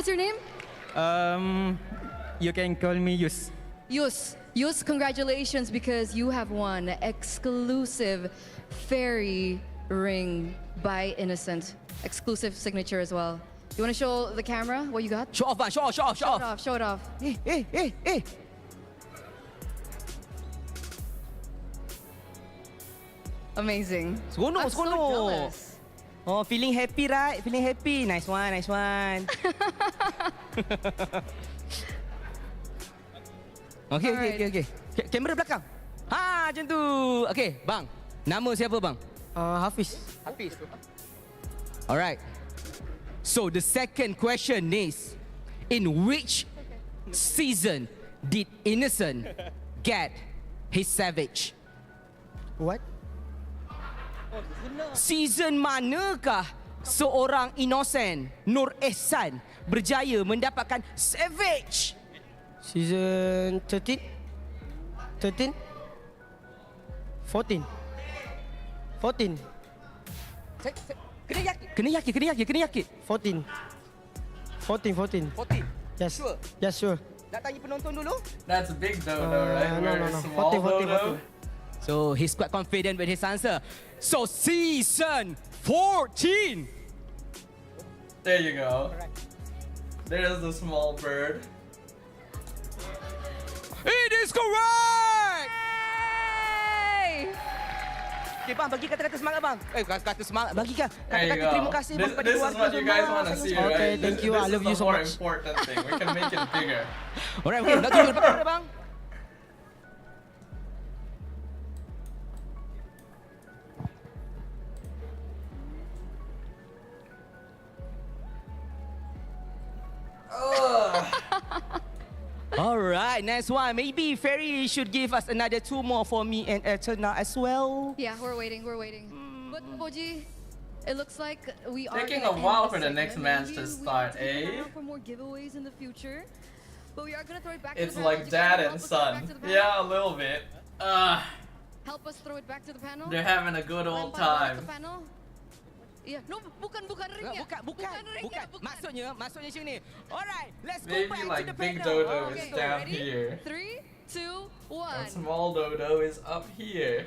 You can call me Yus. Yus, congratulations because you have won exclusive fairy ring by Innocent. Exclusive signature as well. You want to show the camera what you got? Show off. Show it off. Hey. Amazing. Seronok. So jealous. Oh, feeling happy, right? Feeling happy. Nice one. Okay. Kamera belakang. Macam tu. Okay, bang. Nama siapa, bang? Hafiz. Alright. So the second question is, in which season did Innocent get his Savage? What? Season manakah seorang Innocent Nur Ehsan berjaya mendapatkan Savage? Season 13? 14? Kena yakin. 14. Yes. Sure. Yes, sure. Nak tanya penonton dulu? That's big Dodo, right? No. Where small 14. So he's quite confident with his answer. So season 14. There you go. There's the small bird. It is correct! Hey! Okay, bang, bagi kata-kata semangat, bang. Kata semangat, bagi There you kata-kata go. terima kasih, bang, pada This is keluarga what you guys semua. want to see, Okay, right? thank you. I love you so much. This is the more important thing. We can make it bigger. Alright, okay. Nak tunjuk depan kamera, bang. Alright, next one. Maybe Ferry should give us another 2 more for me and Eternal as well. Yeah, we're waiting. But Boji, it looks like we are Taking gonna a while end for the segment. next match Maybe to we start, have to keep an eye eh? out for more giveaways in the future. But we are gonna throw it back It's to the panel. like Do you dad wanna and help us throw it back son. to the panel? Yeah, a little bit. Help us throw it back to the panel. They're having a good old Lempar bola ke time. panel. Yeah, no, bukan ringnya. Bukan. ringnya, Maksudnya sini. Alright, let's go Maybe back to like the big panel. Dodo is Okay, down ready? here. 3, 2, 1. And small Dodo is up here.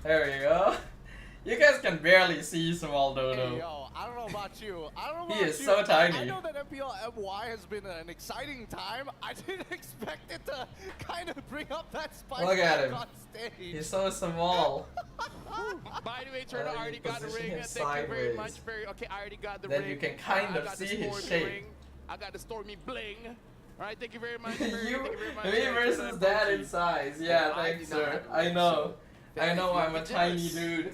There we go. You guys can barely see small Dodo. Hey, yo, I don't know about you. He is so tiny. I know that MPL MY has been an exciting time. I didn't expect it to kind of bring up that spice Look at him. on stage. He's so small. By the way, Turner you already got the position ring. him Thank you very sideways. much, Ferry. Okay, I already got the Then ring. you can kind I of got the see his Stormy shape. ring. I got the Stormy bling. All right, thank you very much, Ferry. You, Thank you very much. me Turner, versus Turner, dad Boji. in size. Yeah, I thanks, do not sir. have a I ring, know. so I know I'm a Ferry, tiny generous. dude.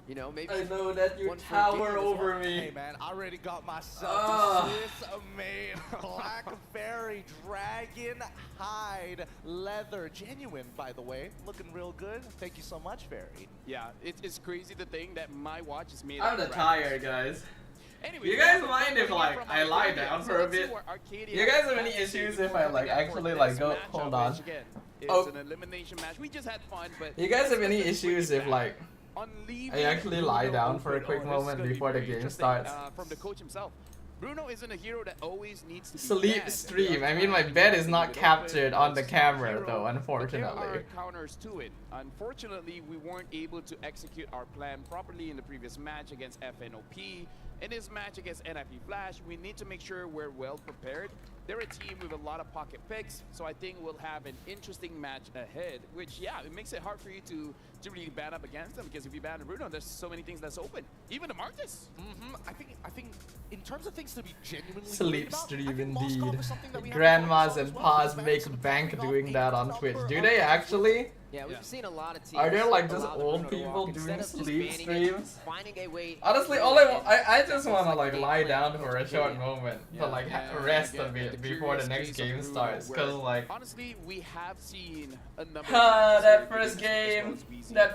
You know, maybe I know that you one for tower Gideon as over well. me. Hey man, I already got myself Ah. a Swiss-made Blackberry Dragon hide leather. Genuine, by the way. Looking real good. Thank you so much, Ferry. Yeah, it's crazy to think that my watch is made I'm of the dragons. tire, guys. Anyway, You guys mind if like I lie down for a bit? You guys have any issues if I like actually like go? Hold on. It's Oh. an elimination match. We just had fun, but You guys have any issues if like on leaving. I actually lie Bruno down for a open. quick Oh, this is moment gonna be before the very game interesting, starts. From the coach himself. Bruno isn't a hero that always needs to be Sleep banned. stream. I mean, my bed is not captured on the camera though, But there unfortunately. are counters to it. Unfortunately, we weren't able to execute our plan properly in the previous match against FNOP. In this match against NIP Flash, we need to make sure we're well prepared. They're a team with a lot of pocket picks, so I think we'll have an interesting match ahead, which, yeah, it makes it hard for you to really ban up against them, because if you ban Bruno, there's so many things that's open. Even the Marcus. I think in terms of things to be genuinely worried Sleep about, I stream think Moskov indeed. is something that we have to Grandmas focus on and as well, Pa's because make Vanix bank coming off doing a that on number Twitch. Do of they actually? Yeah, we've seen a lot of teams. Are there like just allow the old Bruno to people walk instead doing of just sleep banning it, streams? finding a way Honestly, to all win I it. just want to like Game lie plan down for a short moment to like rest a bit before the next game starts, cause like honestly, we have seen a number that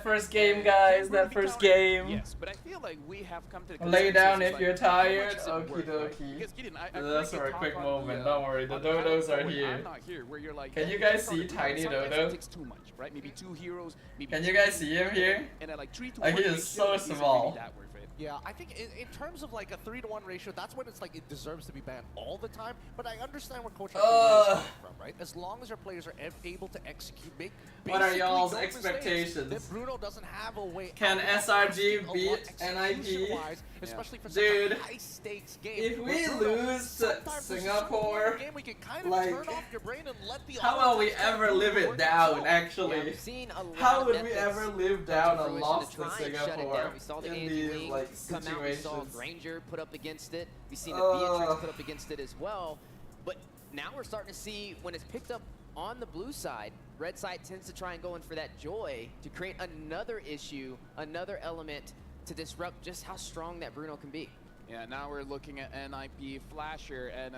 first game, guys, that first game. Yes, but I feel like we have come to the Lay down consensus, if you're like, how much tired. does it work, Okie right? dokie. Because Gideon, I That's feel for like a you quick talk moment. on Don't worry, the on the dodos island are when here. I'm not here, where you're like, Can you hey, guys it's not see a good Tiny one. Sometimes Dodo? it takes too much, right? Maybe 2 heroes, maybe Can you 2 guys see him here? And at like 3 to Like, 1 he is ratio, so it isn't really small. that worth it. Yeah, I think in terms of like a 3-to-1 ratio, that's when it's like it deserves to be banned all the time. But I understand where Coach Arturo is coming from, right? As long as our players are able to execute, make What are basically y'all's no mistakes, expectations? then Bruno doesn't have a way. Can out of SRG a lot beat execution-wise, NIP? especially for Dude, such a high-stakes game. if we With Bruno, lose to sometimes there's just Singapore, one game we can kind of like, turn off your brain and let the how other will we touch ever that live it work down, itself. actually? Yeah, we've seen a lot How of would we methods ever live come down to a fruition loss to to try and shut it Singapore down. We saw the in Angie these Lee like come out. We saw situations? Granger put up against it. We've seen a Beatrix put up against it as well. But now we're starting to see when it's picked up on the blue side, red side tends to try and go in for that joy to create another issue, another element to disrupt just how strong that Bruno can be. Yeah, now we're looking at NIP Flasher, and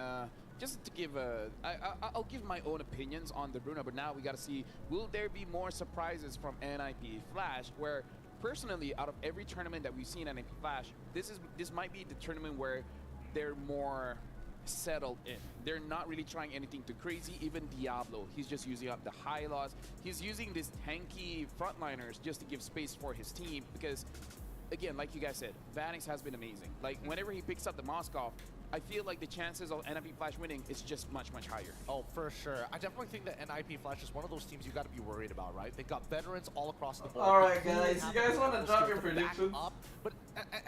just to give I'll give my own opinions on the Bruno, but now we got to see, will there be more surprises from NIP Flash, where personally, out of every tournament that we've seen NIP Flash, this might be the tournament where they're more settled in. They're not really trying anything too crazy. Even Diablo, he's just using up the high loss. He's using these tanky frontliners just to give space for his team, because again, like you guys said, Vanix has been amazing. Like, whenever he picks up the Moskov, I feel like the chances of NIP Flash winning is just much, much higher. Oh, for sure. I definitely think that NIP Flash is one of those teams you got to be worried about, right? They've got veterans all across the board. Alright, They clearly guys, have you guys the want to drop your skills to back predictions? up, but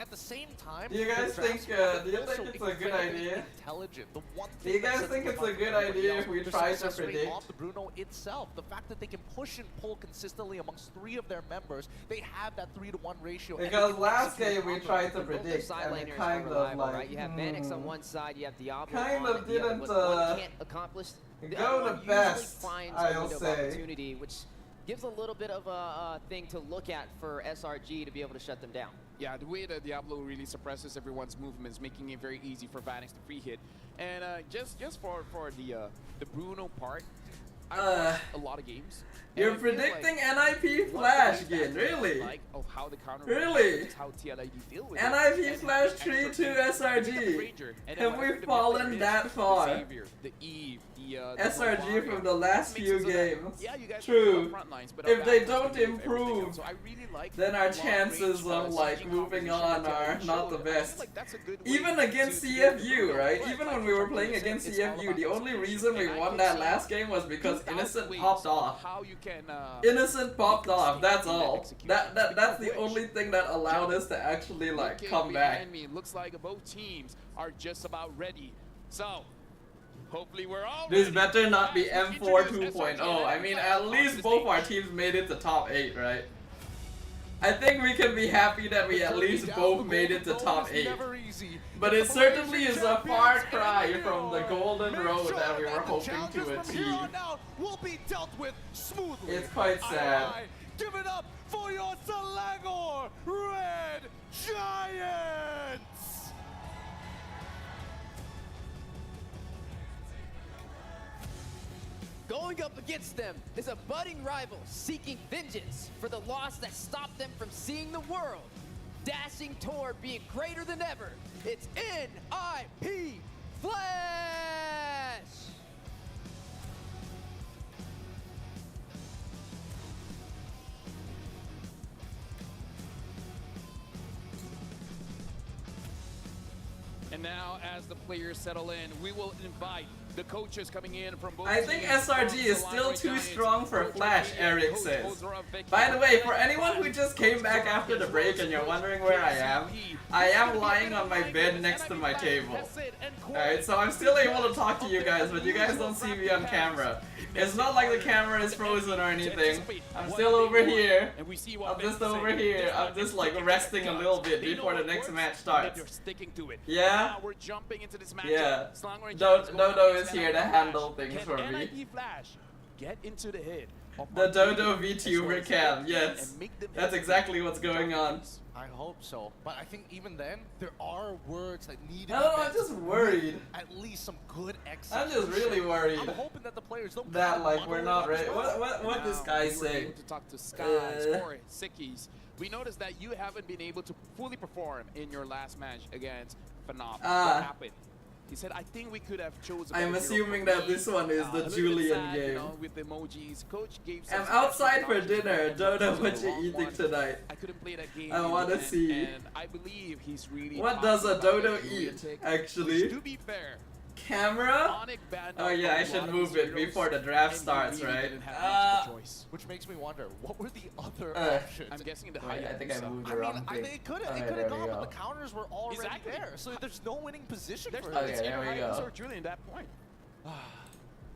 at the same time, Do you guys the think? draft Do you also think it's a good incredibly idea? Intelligent. The one Do thing you that guys sets think them it's a apart good from everybody idea else, if we the try to success rate predict? of the Bruno itself, the fact that they can push and pull consistently amongst 3 of their members, they have that 3-to-1 ratio. and they Because can last execute game we on them. tried to Both their predict, side and it laners kind are of reliable, like right? You have Vanix on one side, you have Diablo kind on of the other, didn't, but one can't accomplish. The go other the one usually best, finds a I'll window of say. opportunity, which gives a little bit of a thing to look at for SRG to be able to shut them down. Yeah, the way that Diablo really suppresses everyone's movements, making it very easy for Vanix to free hit. And just for the Bruno part, I watched a lot of games. You're and I feel predicting like NIP one of the Flash things again, that I really? like of how the counter Really? is how TLID deal with it. NIP And Flash the 3 extra to thing, SRG. pick up the Ranger, and then Have whatever we the fallen mid that is, far? The Xavier, the Eve, the SRG Barbarian. from the last Makes few it so that, games. yeah, you guys True. have front lines, but If our they back don't lines can do everything improve, else. So I really like then our long chances range, of like switching moving composition on that are TLID not the showed. I feel best. like that's a good way Even against to build the CFU, Bruno. right? But Even like when we were Jordan playing said, against it's all CFU, about the only execution. reason we And I won can that see last game was because 2,000 Innocent ways popped of off. How you can Innocent popped off, that's all. execution. That's the Which- only thing that allowed us to actually like Looking come back. behind me, it looks like both teams are just about ready. So, hopefully we're all This ready. better not be As we M4 introduce 2.0. SRG I mean, and at VMS least on both the our stage. teams made it to top 8, right? I think we can be happy that we at least both made it to top 8. But it certainly is a far cry from the golden road that we were hoping to achieve. Will be dealt with smoothly. It's quite sad. Give it up for your Selangor Red Giants! Going up against them is a budding rival seeking vengeance for the loss that stopped them from seeing the world. Dashing toward being greater than ever, it's NIP Flash! And now, as the players settle in, we will invite the coaches coming in from both I think teams. SRG is still too strong for Flash, Eric says. By the way, for anyone who just came back after the break and you're wondering where I am lying on my bed next to my table. Alright, so I'm still able to talk to you guys, but you guys don't see me on camera. It's not like the camera is frozen or anything. I'm still over here. I'm just over here. I'm just like resting a little bit before the next match starts. Yeah? Yeah. Dodo is here to handle things for me. Get into the head. The Dodo VTuber cam, yes. That's exactly what's going on. I hope so, but I think even then, there are words that need to I don't know, I'm just worried. At least some good I'm execution. just really worried. I'm hoping that the players don't that like we're not ready. What this guy saying? To talk to Skies or Sickies. We noticed that you haven't been able to fully perform in your last match against Phenom. What happened? He said, I think we could have chosen. I'm assuming that this one is the Julian sad, game. You know, with emojis. Coach gave I'm outside for dinner. Dodo, what you eating tonight? I couldn't play that game. I wanna see. And I believe he's really. What does a Dodo eat, actually? To be fair. Camera? Oh yeah, I should move it before the draft starts, right? Which makes me wonder, what were the other options? I'm guessing the Wait, I think I moved the wrong thing. They could have gone, but the counters were already there, so there's no winning position for Okay, there we go. Or Julian at that point.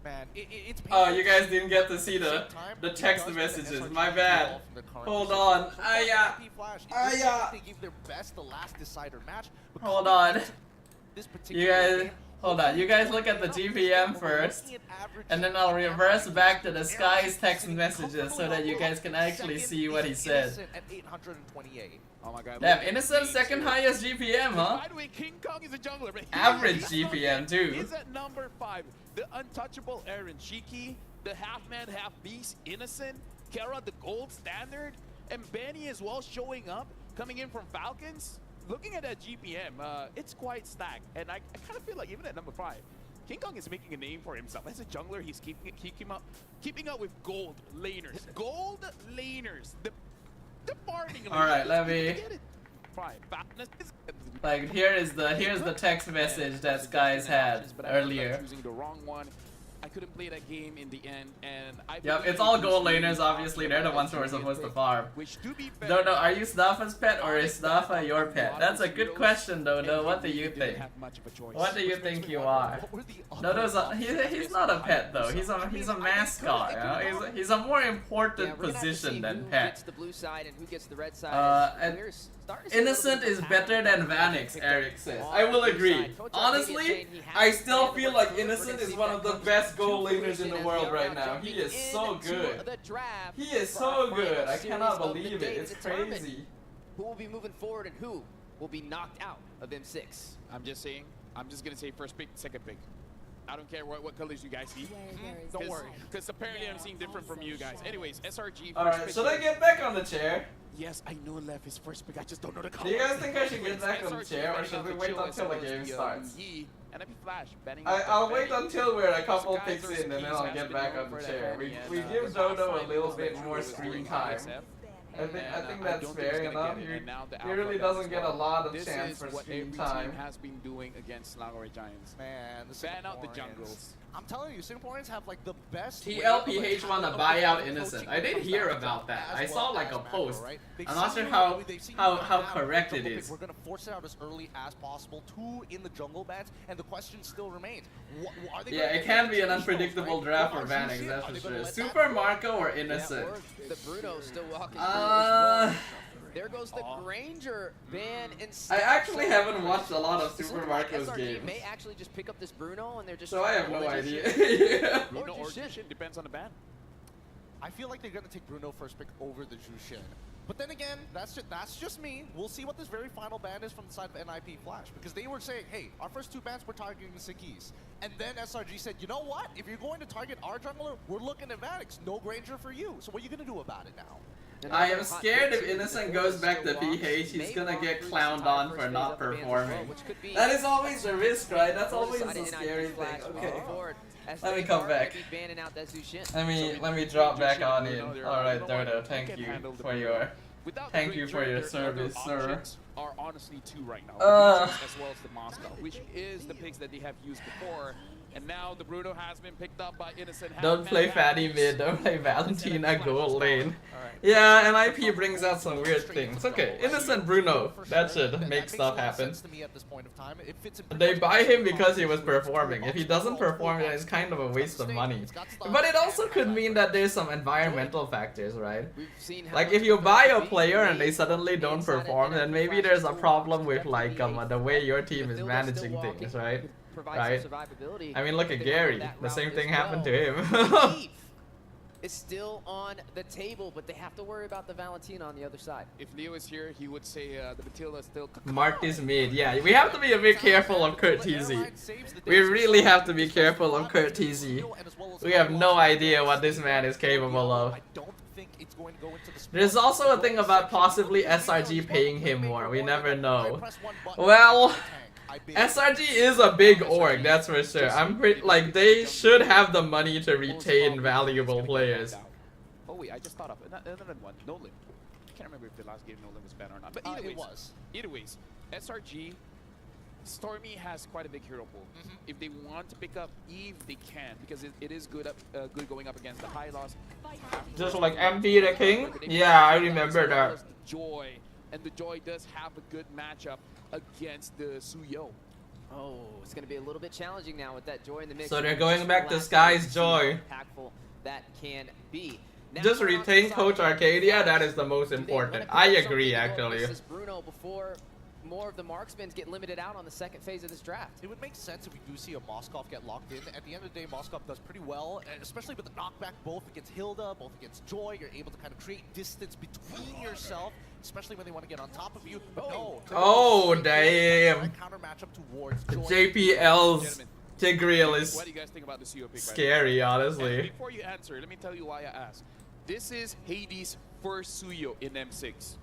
Man, it's oh, you guys didn't get to see the text messages. My bad. Hold on. They gave their best the last decider match. Hold on. You guys. Hold on, you guys look at the GPM first, and then I'll reverse back to the Sky's text messages so that you guys can actually see what he said. Oh my God. Damn, Innocent second highest GPM, huh? By the way, King Kong is a jungler, but average GPM too. He's at number 5. The untouchable Aaron Cheeky, the half-man, half-beast Innocent, Kara the gold standard, and Benny as well showing up, coming in from Falcons. Looking at that GPM, it's quite stacked, and I kind of feel like even at number 5, King Kong is making a name for himself. As a jungler, he's keeping up with gold laners. Gold laners. The farming. Alright, let me. Like here's the text message that Skies had earlier. Choosing the wrong one. I couldn't play that game in the end, and I it's all gold laners, obviously. They're the ones who are supposed to farm. Dodo, are you Sdafha's pet or is Sdafhaa your pet? That's a good question, Dodo. What do you think? What do you think you are? Dodo's he's not a pet though. He's a mascot. You know? He's a more important position than pet. Innocent is better than Vanix, Eric says. I will agree. Honestly, I still feel like Innocent is one of the best gold laners in the world right now. He is so good. He is so good. I cannot believe it. It's crazy. Who will be moving forward and who will be knocked out of M6? I'm just saying. I'm just gonna say first pick, second pick. I don't care what colors you guys see. Don't worry, because apparently I'm seeing different from you guys. Anyways, SRG. Alright, should I get back on the chair? Yes, I know Left is first pick. I just don't know the color. Do you guys think I should get back on the chair, or should we wait until the game starts? I'll wait until we're a couple picks in, and then I'll get back on the chair. We give Dodo a little bit more screen time. I think that's fair enough. He really doesn't get a lot of chance for screen time. Has been doing against Slangoray Giants. Man, ban out the jungles. I'm telling you, Singaporeans have like the best. TLPH want to buy out Innocent. I did hear about that. I saw like a post. I'm not sure how correct it is. We're gonna force it out as early as possible. 2 in the jungle bans, and the question still remains. Yeah, it can be an unpredictable draft for Vanix, that's for sure. Super Marco or Innocent? The Bruno still walking There goes the Granger ban instead. I actually haven't watched a lot of Super Marco's SRG games. may actually just pick up this Bruno and they're just. So I have no idea. Bruno or Jushin, depends on the ban. I feel like they're gonna take Bruno first pick over the Jushin. But then again, that's just me. We'll see what this very final ban is from the side of NIP Flash. Because they were saying, hey, our first 2 bans, we're targeting the Sikis. And then SRG said, you know what? If you're going to target our jungler, we're looking at Vanix. No Granger for you. So what are you going to do about it now? I am scared if Innocent goes back to PH, he's gonna get clowned on for not performing. That is always the risk, right? That's always the scary thing. Okay. Let me come back. Let me drop back on in. Alright, Dodo, thank you for your service, sir. are honestly two right now, as well as the Moscow, which is the picks that they have used before. And now the Bruno has been picked up by Innocent. Don't play Fatty mid, don't play Valentina gold lane. Yeah, and IP brings out some weird things. Okay, Innocent Bruno, that should make stuff happen. They buy him because he was performing. If he doesn't perform, then it's kind of a waste of money. But it also could mean that there's some environmental factors, right? Like if you buy a player and they suddenly don't perform, then maybe there's a problem with like the way your team is managing things, right? Right. I mean, look at Gary. The same thing happened to him. It's still on the table, but they have to worry about the Valentina on the other side. If Leo is here, he would say the Matilda still. Marty's mid. Yeah, we have to be a bit careful of Kurt TZ. We really have to be careful of Kurt TZ. We have no idea what this man is capable of. There's also a thing about possibly SRG paying him more. We never know. Well, SRG is a big org, that's for sure. I'm pretty like they should have the money to retain valuable players. Oh wait, I just thought of another one. Nolan. I can't remember if the last game Nolan was banned or not. But either ways, SRG, Stormy has quite a big hero pool. If they want to pick up Eve, they can because it is good going up against the high loss. Just like MP the King. Yeah, I remember that. Joy, and the Joy does have a good matchup against the Suyo. Oh, it's going to be a little bit challenging now with that Joy in the mix. So they're going back to Sky's Joy. Impactful that can be. Just retain Coach Arcadia, that is the most important. I agree, actually. This is Bruno before more of the marksmen get limited out on the second phase of this draft. It would make sense if we do see a Moskov get locked in. At the end of the day, Moskov does pretty well, and especially with the knockback both against Hilda, both against Joy. You're able to kind of create distance between yourself, especially when they want to get on top of you. But no. Oh, damn. Counter matchup towards Joy. JPL's Tigreal is What do you guys think about the Suyo pick? scary, honestly. And before you answer, let me tell you why I asked. This is Hades' first Suyo in M6.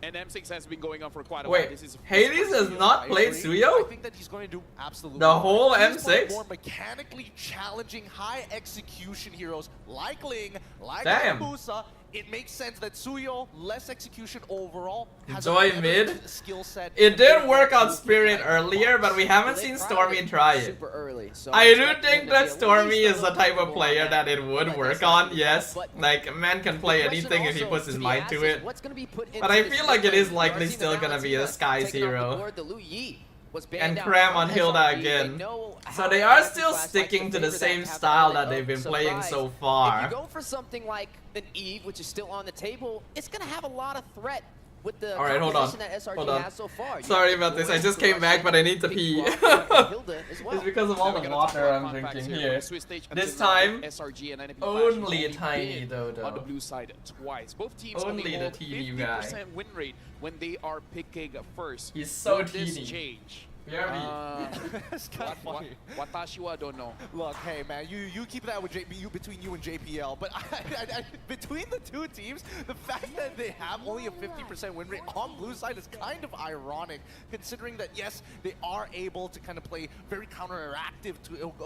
And M6 has been going on for quite a while. Wait, Hades has not played Suyo? I think that he's going to do absolutely the whole He's M6? more mechanically challenging, high execution heroes like Ling, like Damn. Hayabusa. It makes sense that Suyo, less execution overall, has Joy a mid. skill set. It did work on Spirit earlier, but we haven't seen Stormy try it. Super early, so I do think that Stormy is the type of player that it would work on, yes. Like, a man can play anything if he puts his mind to it. But I feel like it is likely still gonna be the Sky's hero. And cram on Hilda again. So they are still sticking to the same style that they've been playing so far. If you go for something like an Eve, which is still on the table, it's going to have a lot of threat with the composition that SRG has so far. Sorry about this, I just came back, but I need to pee. It's because of all the water I'm drinking here. This time, only a tiny Dodo. On the blue side twice. Both teams only the teeny guy. 50% win rate when they are picking first. He's so Will this teeny. change? It's kind of funny. Watashi wa don't know. Look, hey man, you keep that with between you and JPL, but between the two teams, the fact that they have only a 50% win rate on blue side is kind of ironic, considering that yes, they are able to kind of play very counteractive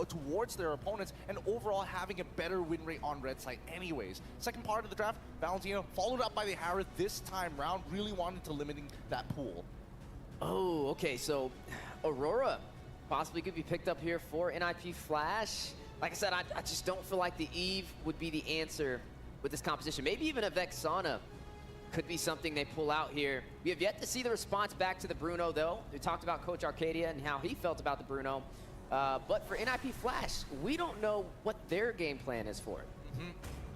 towards their opponents, and overall having a better win rate on red side anyways. Second part of the draft, Valentino followed up by the Harris this time round, really wanted to limiting that pool. Oh, okay, so Aurora possibly could be picked up here for NIP Flash. Like I said, I just don't feel like the Eve would be the answer with this composition. Maybe even a Vexana could be something they pull out here. We have yet to see the response back to the Bruno, though. We talked about Coach Arcadia and how he felt about the Bruno. But for NIP Flash, we don't know what their game plan is for it.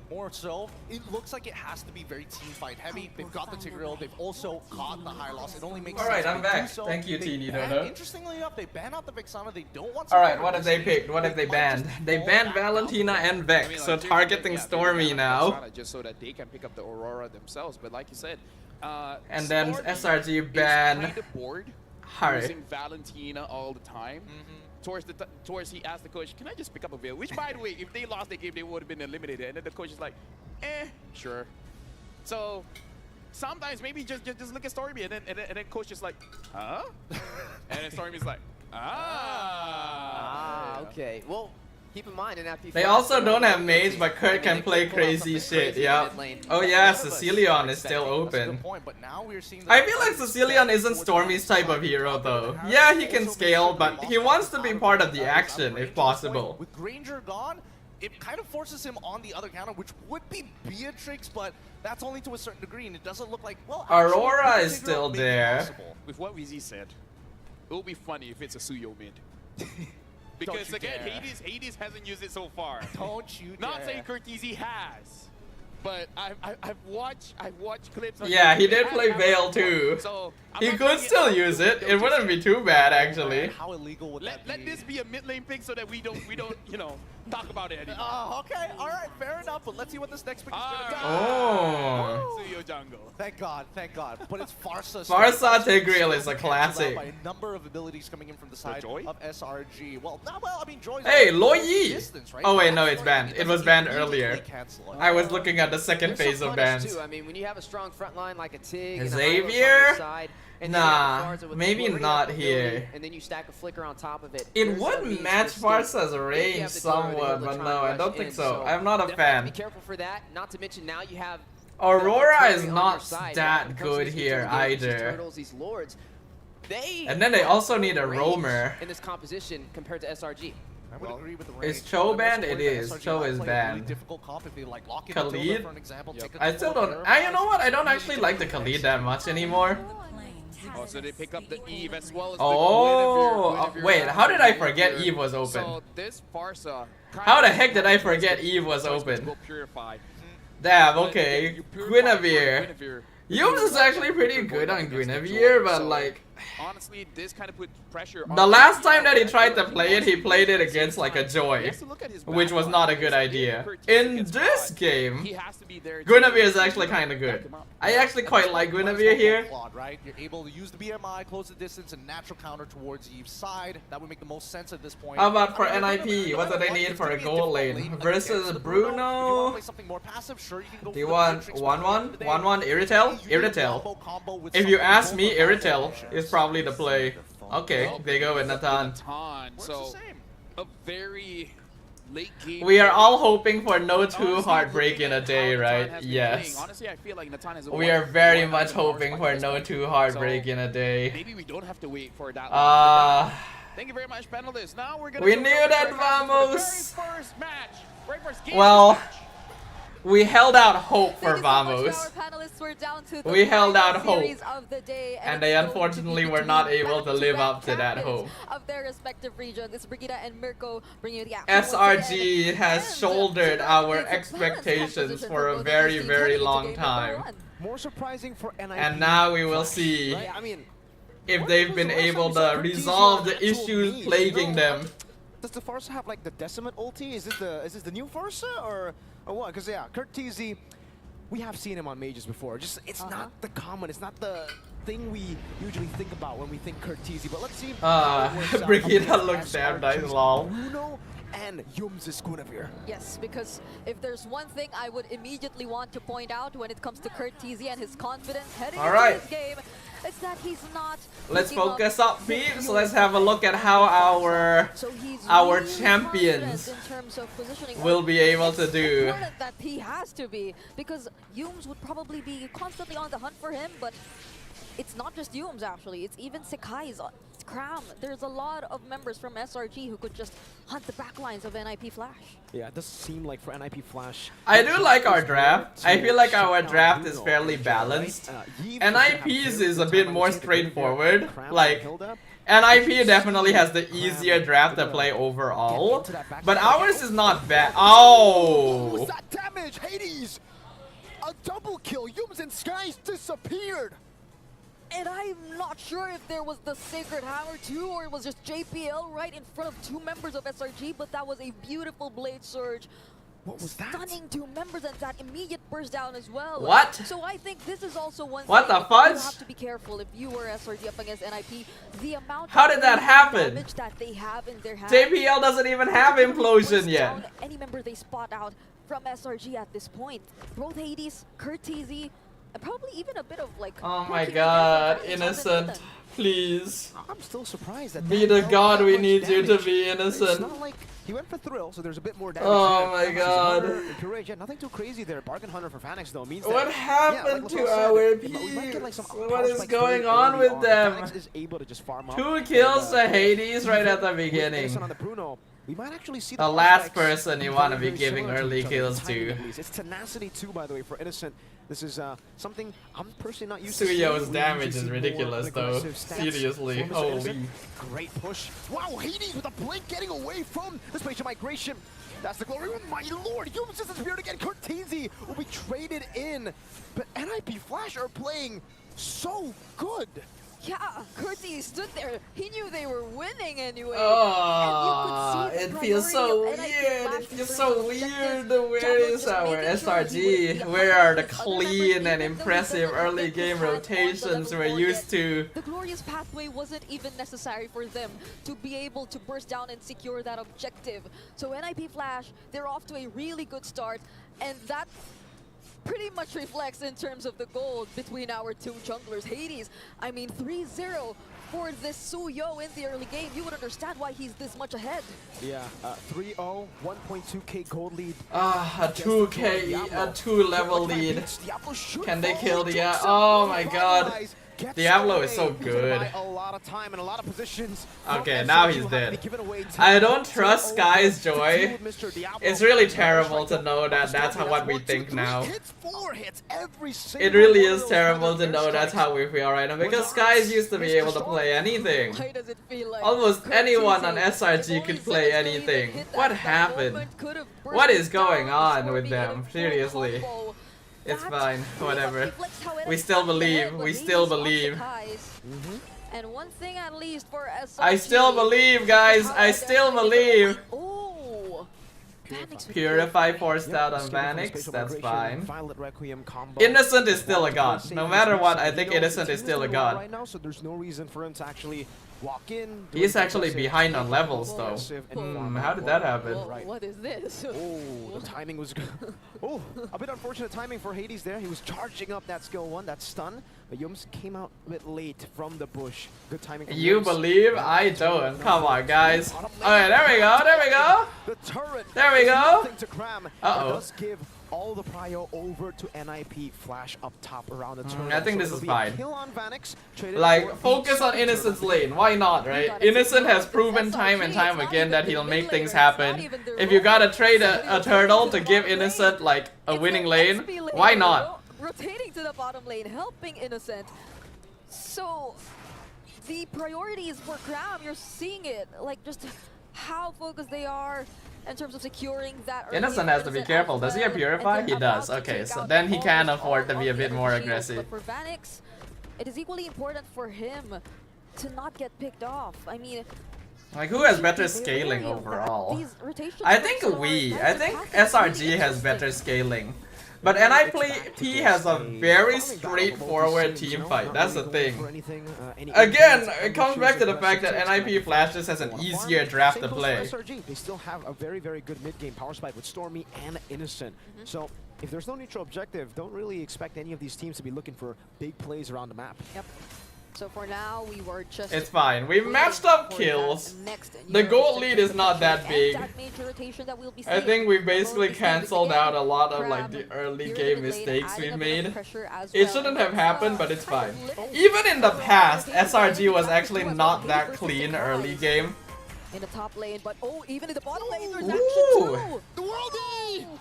More so, it looks like it has to be very team fight heavy. They've got the Tigreal, they've also got the high loss. It only makes sense. Alright, I'm back. So. Thank you, Teeny Dodo. Dodo. Interestingly enough, they ban out the Vexana. They don't want. Alright, what have they picked? What have they banned? They banned Valentina and Vex, so targeting Stormy now. Just so that they can pick up the Aurora themselves. But like you said, and then SRG ban Harry. Using Valentina all the time. Towards he asked the coach, can I just pick up a Veil? Which, by the way, if they lost the game, they would have been eliminated. And then the coach is like, sure. So sometimes maybe just look at Stormy, and then coach is like, huh? And then Stormy's like, okay. Well, Keep in mind, in FP They also don't have mage, but Kurt can play crazy shit, yeah. Oh yeah, Cecilion is still open. I feel like Cecilion isn't Stormy's type of hero though. Yeah, he can scale, but he wants to be part of the action if possible. With Granger gone, it kind of forces him on the other counter, which would be Beatrix, but that's only to a certain degree, and it doesn't look like, well, Aurora is still there. With what Weezy said, it will be funny if it's a Suyo mid. Because again, Hades hasn't used it so far. Don't you Not saying Curtizi has, but I've watched clips. Yeah, he did play Veil too. So he could still use it. It wouldn't be too bad actually. How illegal would that be? Let this be a mid lane pick so that we don't you know talk about it anymore. Okay, all right, fair enough. But let's see what this next pick is gonna do. Oh. Suyo jungle. Thank God. But it's Farsa. Farsa Tigreal is a classic. By a number of abilities coming in from the side of SRG. Well, I mean, Joy's hey, Loyi! distance, right? Oh wait, no, it's banned. It was banned earlier. I was looking at the second There's phase some of punish, bans. too. I mean, when you have a strong front line like a Tig, and Xavier? a side, and then you have Nah, Farsa with the maybe flurry not ability, here. And then you stack a flicker on top of it. It There's no would means match for Stig. Farsa's range If you have the somewhat, Dodo, but they'll no, try I and don't rush think in, so. I'm not a definitely have to fan. Be careful for that. Not to mention now you have Aurora is on not your side. that When it comes to good these here turtles, these either. turtles, these lords, And then they also need a range roamer. in this composition compared to SRG. I would agree with the Is range. Cho For the banned? most It part, is. SRG Cho might is play a really banned. difficult comp if they like lock in Khalid? Matilda, for an example, take I still don't. You know what? I don't actually like the Khalid that much anymore. Oh, so they pick up the Eve as well as Oh, the wait, how did I forget Eve was open? So this Farsa. How the heck did I forget Eve was open? Damn, okay. Guinevere. Yums is actually pretty good on Guinevere, but like... Honestly, this kind of put pressure on The last time that he tried to play it, he played it against like a Joy, which was not a good idea. In this game, Guinevere is actually kind of good. I actually quite like Guinevere here. Right? You're able to use the BMI, close the distance, and natural counter towards Eve's side. That would make the most sense at this point. How about for NIP? What do they need for a gold lane? Versus Bruno? Do you want 1-1? 1-1 Irritel? Irritel. If you ask me, Irritel is probably the play. Okay, they go with Natan. So, a very late game. We are all hoping for no 2 heartbreak in a day, right? Yes. Honestly, I feel like Natan is We are very much hoping for no 2 heartbreak in a day. Maybe we don't have to wait for that. Thank you very much, panelists. Now we're gonna. We knew that, Vamos. Well, we held out hope for Vamos. We held out hope, and they unfortunately were not able to live up to that hope. Of their respective regions, it's Brigida and Mirko bringing you the action. SRG has shouldered our expectations for a very, very long time. More surprising for NIP. And now we will see if they've been able to resolve the issues plaguing them. Does the Farsa have like the Decimate ulti? Is this the new Farsa or what? Because yeah, Curtizi, we have seen him on mages before. Just it's not the common, it's not the thing we usually think about when we think Curtizi. But let's see. Brigida looks damn nice, lol. Bruno and Yums' Guinevere. Yes, because if there's one thing I would immediately want to point out when it comes to Curtizi and his confidence heading into this game, it's that he's not. Let's focus up, peeps. Let's have a look at how our champions will be able to do. That he has to be, because Yums would probably be constantly on the hunt for him, but it's not just Yums actually. It's even Sekai's, Kram. There's a lot of members from SRG who could just hunt the backlines of NIP Flash. Yeah, it does seem like for NIP Flash. I do like our draft. I feel like our draft is fairly balanced. NIP's is a bit more straightforward. Like, NIP definitely has the easier draft to play overall, but ours is not bad. Oh! That damage, Hades! A double kill. Yums and Skies disappeared. And I'm not sure if there was the Sacred Hammer too, or it was just JPL right in front of 2 members of SRG, but that was a beautiful Blade Surge. What was that? Stunning 2 members and that immediate burst down as well. What? So I think this is also one What thing the fudge? you have to be careful if you were SRG up against NIP. The amount How did that happen? damage that they have in their hand. JPL doesn't even have implosion yet. Any member they spot out from SRG at this point. Both Hades, Curtizi, and probably even a bit of like. Oh my god, Innocent, please. I'm still surprised that be the god we need you to be, Innocent. It's not like He went for Thrill, so there's a bit more damage. Oh my god. Courage, yeah, nothing too crazy there. Bargain Hunter for Phoenix though means What that, happened yeah, like to our peeps? What is going on on with them? Phoenix is able to just farm up. 2 kills to Hades right at the beginning. On the Bruno, we might actually see The last person you want to be giving early kills to. It's tenacity too, by the way, for Innocent. This is something I'm personally not used Suyo's to. damage is ridiculous though. Seriously, holy. Great push. Wow, Hades with a blink getting away from the spatial migration. That's the glory of my lord. Humans just disappeared again. Cortese will be traded in. But NIP Flash are playing so good. Yeah, Curti stood there. He knew they were winning anyway. Oh, it feels so weird. It feels so weird. Where is our SRG? Where are the clean and impressive early game rotations we're used to? The glorious pathway wasn't even necessary for them to be able to burst down and secure that objective. So NIP Flash, they're off to a really good start, and that pretty much reflects in terms of the gold between our two junglers. Hades, I mean 3-0 for this Suyo in the early game. You would understand why he's this much ahead. Yeah, 3-0, 1.2k gold lead. A 2k, a 2-level lead. Can they kill the... Oh my god. Diablo is so good. Okay, now he's dead. I don't trust Sky's Joy. It's really terrible to know that that's what we think now. It really is terrible to know that's how we feel right now, because Skies used to be able to play anything. Almost anyone on SRG could play anything. What happened? What is going on with them? Seriously. It's fine, whatever. We still believe, we still believe. And one thing at least for SRG, I still believe, guys, I still believe. Purify forced out on Vanix, that's fine. Innocent is still a god. No matter what, I think Innocent is still a god. Right now, so there's no reason for him to actually walk in. He's actually behind on levels though. How did that happen? What is this? Oh, the timing was good. Oh, a bit unfortunate timing for Hades there. He was charging up that skill 1, that stun, but Yums came out a bit late from the bush. Good timing. You believe? I don't. Come on, guys. Okay, there we go, there we go. The turret. There we go. Uh-oh. Does give all the prio over to NIP Flash up top around the turret. I think this is fine. Kill on Vanix, like, focus on Innocent's lane. Why not, right? Innocent has proven time and time again that he'll make things happen. If you gotta trade a turtle to give Innocent, like, a winning lane, why not? Rotating to the bottom lane, helping Innocent. So, the priorities for Cram, you're seeing it. Like, just how focused they are in terms of securing that. Innocent has to be careful. Does he have Purify? He does. Okay, so then he can afford to be a bit more aggressive. But for Vanix, it is equally important for him to not get picked off. I mean, like, who has better scaling overall? I think SRG has better scaling. But NIP has a very straightforward team fight. That's the thing. Again, it comes back to the fact that NIP Flash just has an easier draft to play. They still have a very, very good mid-game power spike with Stormy and Innocent. So if there's no neutral objective, don't really expect any of these teams to be looking for big plays around the map. Yep. So for now, we were just... It's fine. We've matched up kills. The gold lead is not that big. I think we've basically cancelled out a lot of like the early game mistakes we've made. It shouldn't have happened, but it's fine. Even in the past, SRG was actually not that clean early game. In the top lane, but even in the bottom lane, there's action too!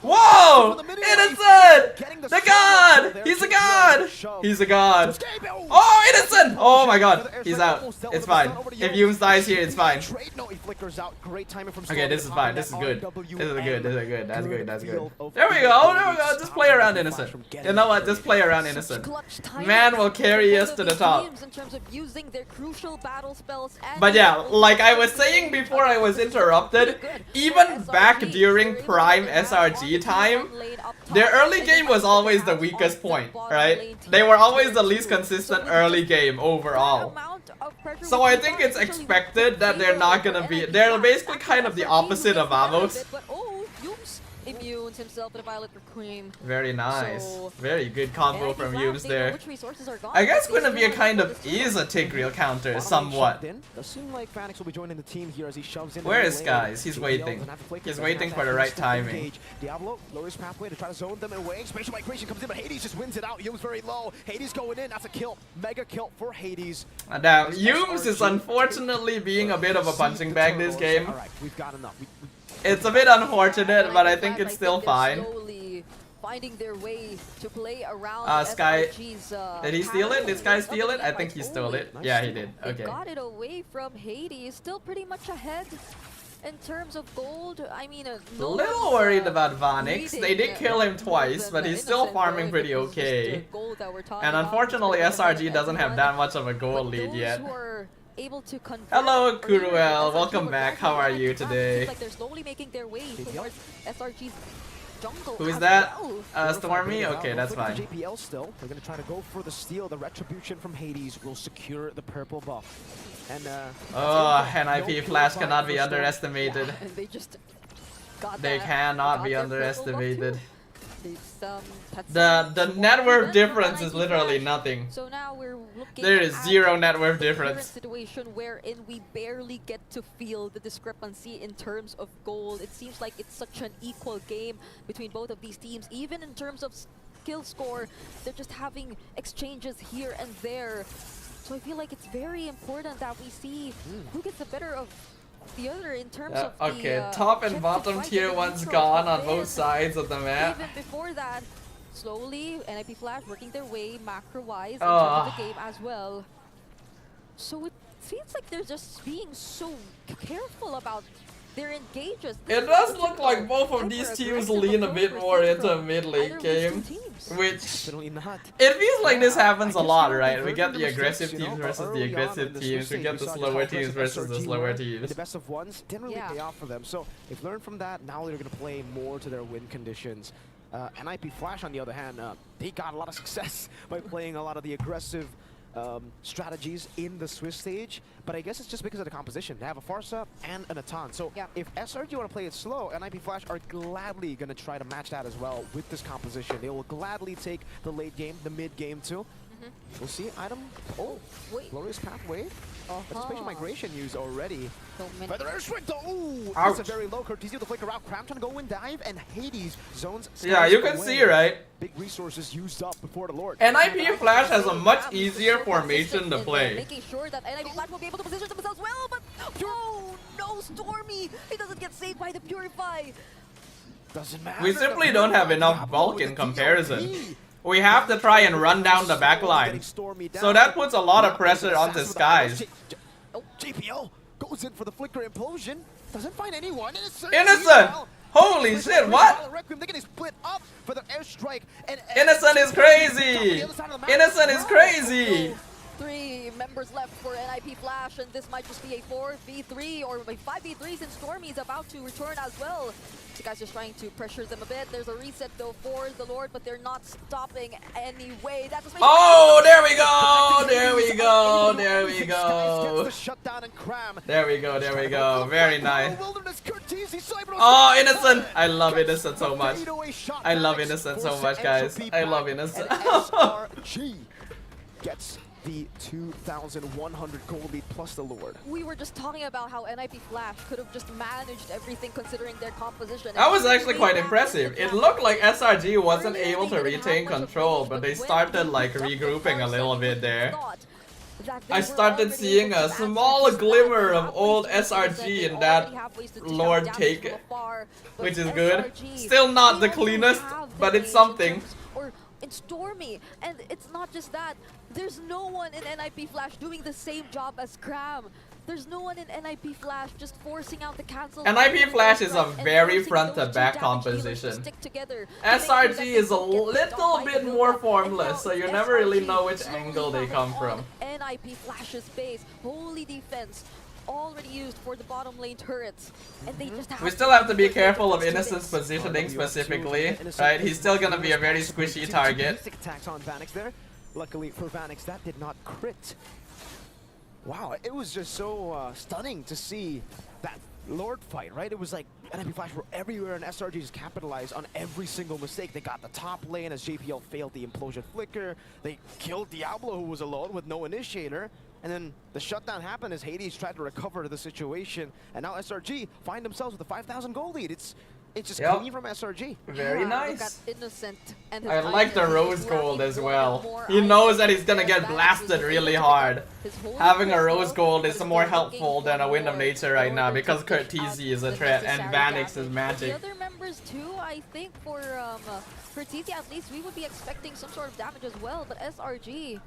Whoa! Innocent! The god! He's a god! He's a god. Oh, Innocent! Oh my god. He's out. It's fine. If Yums dies here, it's fine. Okay, this is fine. This is good. This is good. This is good. That's good. That's good. There we go. There we go. Just play around Innocent. You know what? Just play around Innocent. Man will carry us to the top. But yeah, like I was saying before I was interrupted, even back during prime SRG time, their early game was always the weakest point, right? They were always the least consistent early game overall. So I think it's expected that they're not gonna be... They're basically kind of the opposite of Vamos. immunes himself with a Violet Cream. Very nice. So, Very good combo NIP from Flash, Yums they know there. which resources are gone, I guess but they Guinevere still kind have of to is a Tigreal counter, Bottom lane somewhat. shoved in. Does seem like Vanix will be joining the team here as he shoves in. Where the is lane. Skies? He's JPL waiting. doesn't have to flicker, He's doesn't waiting have for that the right instant timing. engage. Diablo lowers pathway to try to zone them away. Spatial migration comes in, but Hades just wins it out. Yums very low. Hades going in. That's a kill. Mega kill for Hades. Now, Yums is unfortunately being a bit of a punching bag this game. All right, we've got enough. It's a bit unfortunate, but I think it's still fine. Slowly finding their way to play around Sky, SRG's, did he steal it? Did Sky pattern. steal it? I think he stole it. Yeah, he did. They Okay. got it away from Hades. Still pretty much ahead in terms of gold. I mean, A no little one's, worried about Vanix. leading, They did kill him twice, but he's still farming pretty okay. And unfortunately, SRG doesn't have that much of a gold lead yet. Able to convert Hello, Kuruel. Welcome back. How are you today? like they're slowly making their way towards SRG's jungle. Who is as that? well. Stormy? Okay, that's fine. JPL still. They're going to try to go for the steal. The retribution from Hades will secure the purple buff. And oh, NIP Flash cannot be underestimated. And they just got They that- cannot got be their purple buff underestimated. too. It's, that's The some net worth event difference from is NIP literally Flash. nothing. So now we're looking There is at zero net worth the current difference. situation wherein we barely get to feel the discrepancy in terms of gold. It seems like it's such an equal game between both of these teams. Even in terms of skill score, they're just having exchanges here and there. So I feel like it's very important that we see who gets the better of the other in terms of Okay, the, top and chip to bottom fight tier and one's neutral gone on there. both sides of the map. Even before that, slowly NIP Flash working their way macro-wise in terms Ah. of the game as well. So it feels like they're just being so careful about their engages. It does look like both of these teams lean a bit more into a mid-lane game, which definitely not. it feels like this happens a I guess lot, we're right? We diverging get the mistakes, aggressive you know, teams versus the early on aggressive in the teams. We Swiss get stage, the we saw slower just how teams versus aggressive the SRG slower were. teams. The best of ones didn't really pay off for them. So they've learned from that. Now they're going to play more to their win conditions. NIP Flash, on the other hand, they got a lot of success by playing a lot of the aggressive strategies in the Swiss stage, but I guess it's just because of the composition. They have a Farsa and an Atan. So if SRG want to play it slow, NIP Flash are gladly going to try to match that as well with this composition. They will gladly take the late game, the mid game too. We'll see item. Oh, glorious pathway. That's a spatial migration used already. Feather airstrike though. Ooh, Ouch. it's a very low Cortese with the flicker out. Cram trying to go in dive, and Hades zones. Yeah, you can away. see, right? Big resources used up before the Lord. NIP Flash has a much easier formation to play. Making sure that NIP Flash will be able to position themselves well, but oh no, Stormy! He doesn't get saved by the Purify. Doesn't matter. We simply don't have enough bulk in comparison. We have to try and run down the back line. So that puts a lot of pressure onto Skies. JPL goes in for the flicker implosion. Doesn't find anyone. Innocent! Holy shit, what? They're getting split up for the airstrike. Innocent is crazy! Innocent is crazy! 3 members left for NIP Flash, and this might just be a 4v3 or a 5v3 since Stormy is about to return as well. The guys just trying to pressure them a bit. There's a reset though for the Lord, but they're not stopping anyway. That's a oh, there we go! There we go! There we go! There we go, there we go. Very nice. Oh, Innocent! I love Innocent so much. I love Innocent so much, guys. I love Innocent. SRG gets the 2,100 gold lead plus the Lord. We were just talking about how NIP Flash could have just managed everything considering their composition. That was actually quite impressive. It looked like SRG wasn't able to retain control, but they started like regrouping a little bit there. I started seeing a small glimmer of old SRG in that Lord take, which is good. Still not the cleanest, but it's something. In Stormy, and it's not just that. There's no one in NIP Flash doing the same job as Cram. There's no one in NIP Flash just forcing out the cancel. NIP Flash is a very front-to-back composition. SRG is a little bit more formless, so you never really know which angle they come from. NIP Flash's base, holy defense. Already used for the bottom lane turrets, and they just have We still have to be careful of Innocent's positioning specifically, right? He's still gonna be a very squishy target. Attacks on Vanix there. Luckily for Vanix, that did not crit. Wow, it was just so stunning to see that Lord fight, right? It was like NIP Flash were everywhere and SRG just capitalized on every single mistake. They got the top lane as JPL failed the implosion flicker. They killed Diablo, who was alone with no initiator. And then the shutdown happened as Hades tried to recover the situation. And now SRG find themselves with a 5,000 gold lead. It's just clean from SRG. Very nice. Look at Innocent and his I like the items. rose He's gold rocking as more well. and more He knows items. that he's gonna And get that blasted was really able to hard. his holy Having a crystal, rose gold but is still more looking helpful for than a wind of more nature right in now order because to push Curtisi out is a the threat and necessary Vanix is damage. magic. The other members too, I think for TZ at least we would be expecting some sort of damage as well, but SRG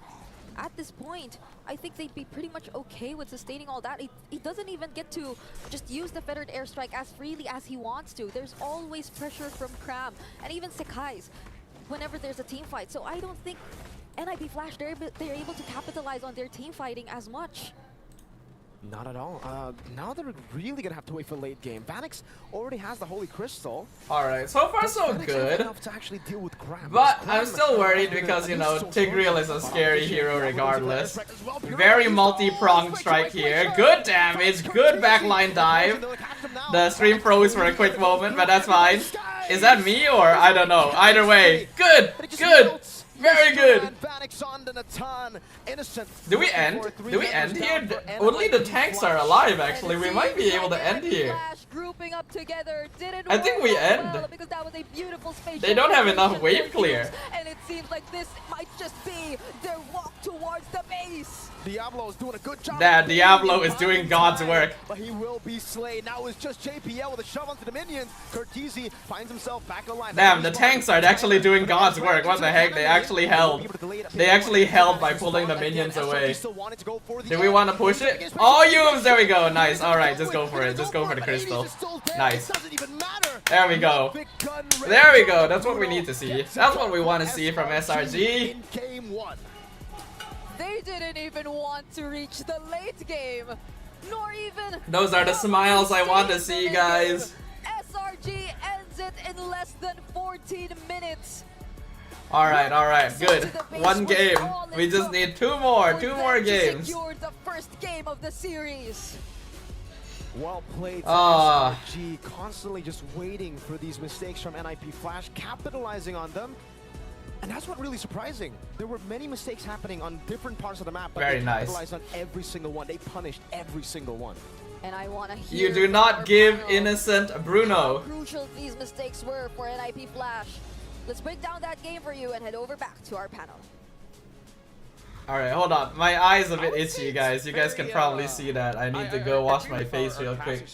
at this point, I think they'd be pretty much okay with sustaining all that. He doesn't even get to just use the Fettered Airstrike as freely as he wants to. There's always pressure from Cram and even Sekai's whenever there's a team fight. So I don't think NIP Flash, they're able to capitalize on their team fighting as much. Not at all. Now they're really gonna have to wait for late game. Vanix already has the Holy Crystal. Alright, so far so Vanix good. has enough to actually deal with Cram. But I'm still worried because, you know, Tigreal is a scary hero regardless. Very multi-pronged strike here. Good damage, good backline dive. The stream froze for a quick moment, but that's fine. Is that me or I don't know? Either way, good, good. Very good. Do we end? Do we end here? Only the tanks are alive, actually. We might be able to end here. Grouping up together didn't I think work we out end. well because that was a beautiful spatial They don't have enough preparation wave for clear. Peeps, and it seems like this might just be their walk towards the base. Diablo is doing a good job. That Diablo is doing God's work. But he will be slain. Now it's just JPL with a shove onto the minions. Curtisi finds himself back alive. Damn, the tanks are actually doing God's work. What the heck? They actually held. They actually held by pulling the minions away. Do we want to push it? Oh, Yums! There we go. Nice. Alright, just go for it. Just go for the crystal. Nice. There we go. There we go. That's what we need to see. That's what we want to see from SRG. They didn't even want to reach the late game, nor even. Those are the smiles I want to see, guys. SRG ends it in less than 14 minutes. Alright, good. One game. We just need two more games. Secured the first game of the series. Well played to SRG, constantly just waiting for these mistakes from NIP Flash, capitalizing on them. And that's what really surprising. There were many mistakes happening on different parts of the map, but Very they nice. capitalized on every single one. They punished every single one. And I want to hear You do not give innocent Bruno. how crucial these mistakes were for NIP Flash. Let's break down that game for you and head over back to our panel. Alright, hold on. My eye's a bit itchy, guys. You guys can probably see that. I need to go wash my face real quick.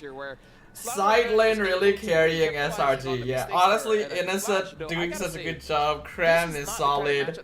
Side lane really carrying SRG. Yeah, honestly, Innocent doing such a good job. Cram is solid.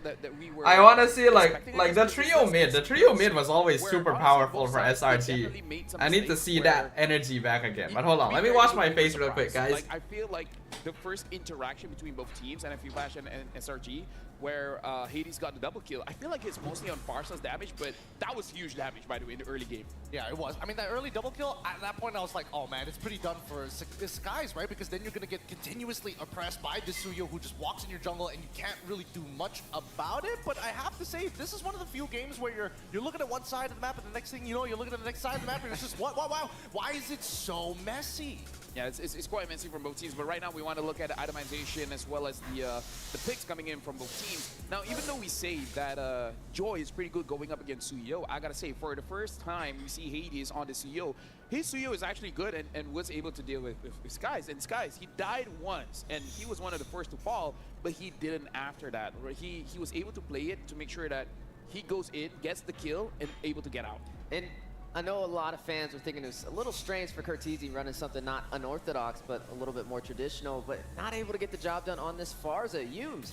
I want to see like the trio mid. The trio mid was always super powerful for SRG. I need to see that energy back again. But hold on, let me wash my face real quick, guys. I feel like the first interaction between both teams, NFU Flash and SRG, where Hades got the double kill, I feel like it's mostly on Parsa's damage, but that was huge damage, by the way, in the early game. Yeah, it was. I mean, that early double kill, at that point I was like, oh man, it's pretty done for Skies, right? Because then you're going to get continuously oppressed by Disuyo, who just walks in your jungle and you can't really do much about it. But I have to say, this is one of the few games where you're looking at one side of the map and the next thing you know, you're looking at the next side of the map and it's just, why is it so messy? Yeah, it's quite messy from both teams, but right now we want to look at the itemization as well as the picks coming in from both teams. Now, even though we say that Joy is pretty good going up against Suyo, I gotta say, for the first time we see Hades on the Suyo, his Suyo is actually good and was able to deal with Skies. And Skies, he died once, and he was one of the first to fall, but he didn't after that. He was able to play it to make sure that he goes in, gets the kill, and able to get out. And I know a lot of fans are thinking it's a little strange for Curtisi running something not unorthodox, but a little bit more traditional, but not able to get the job done on this Farza. Yums.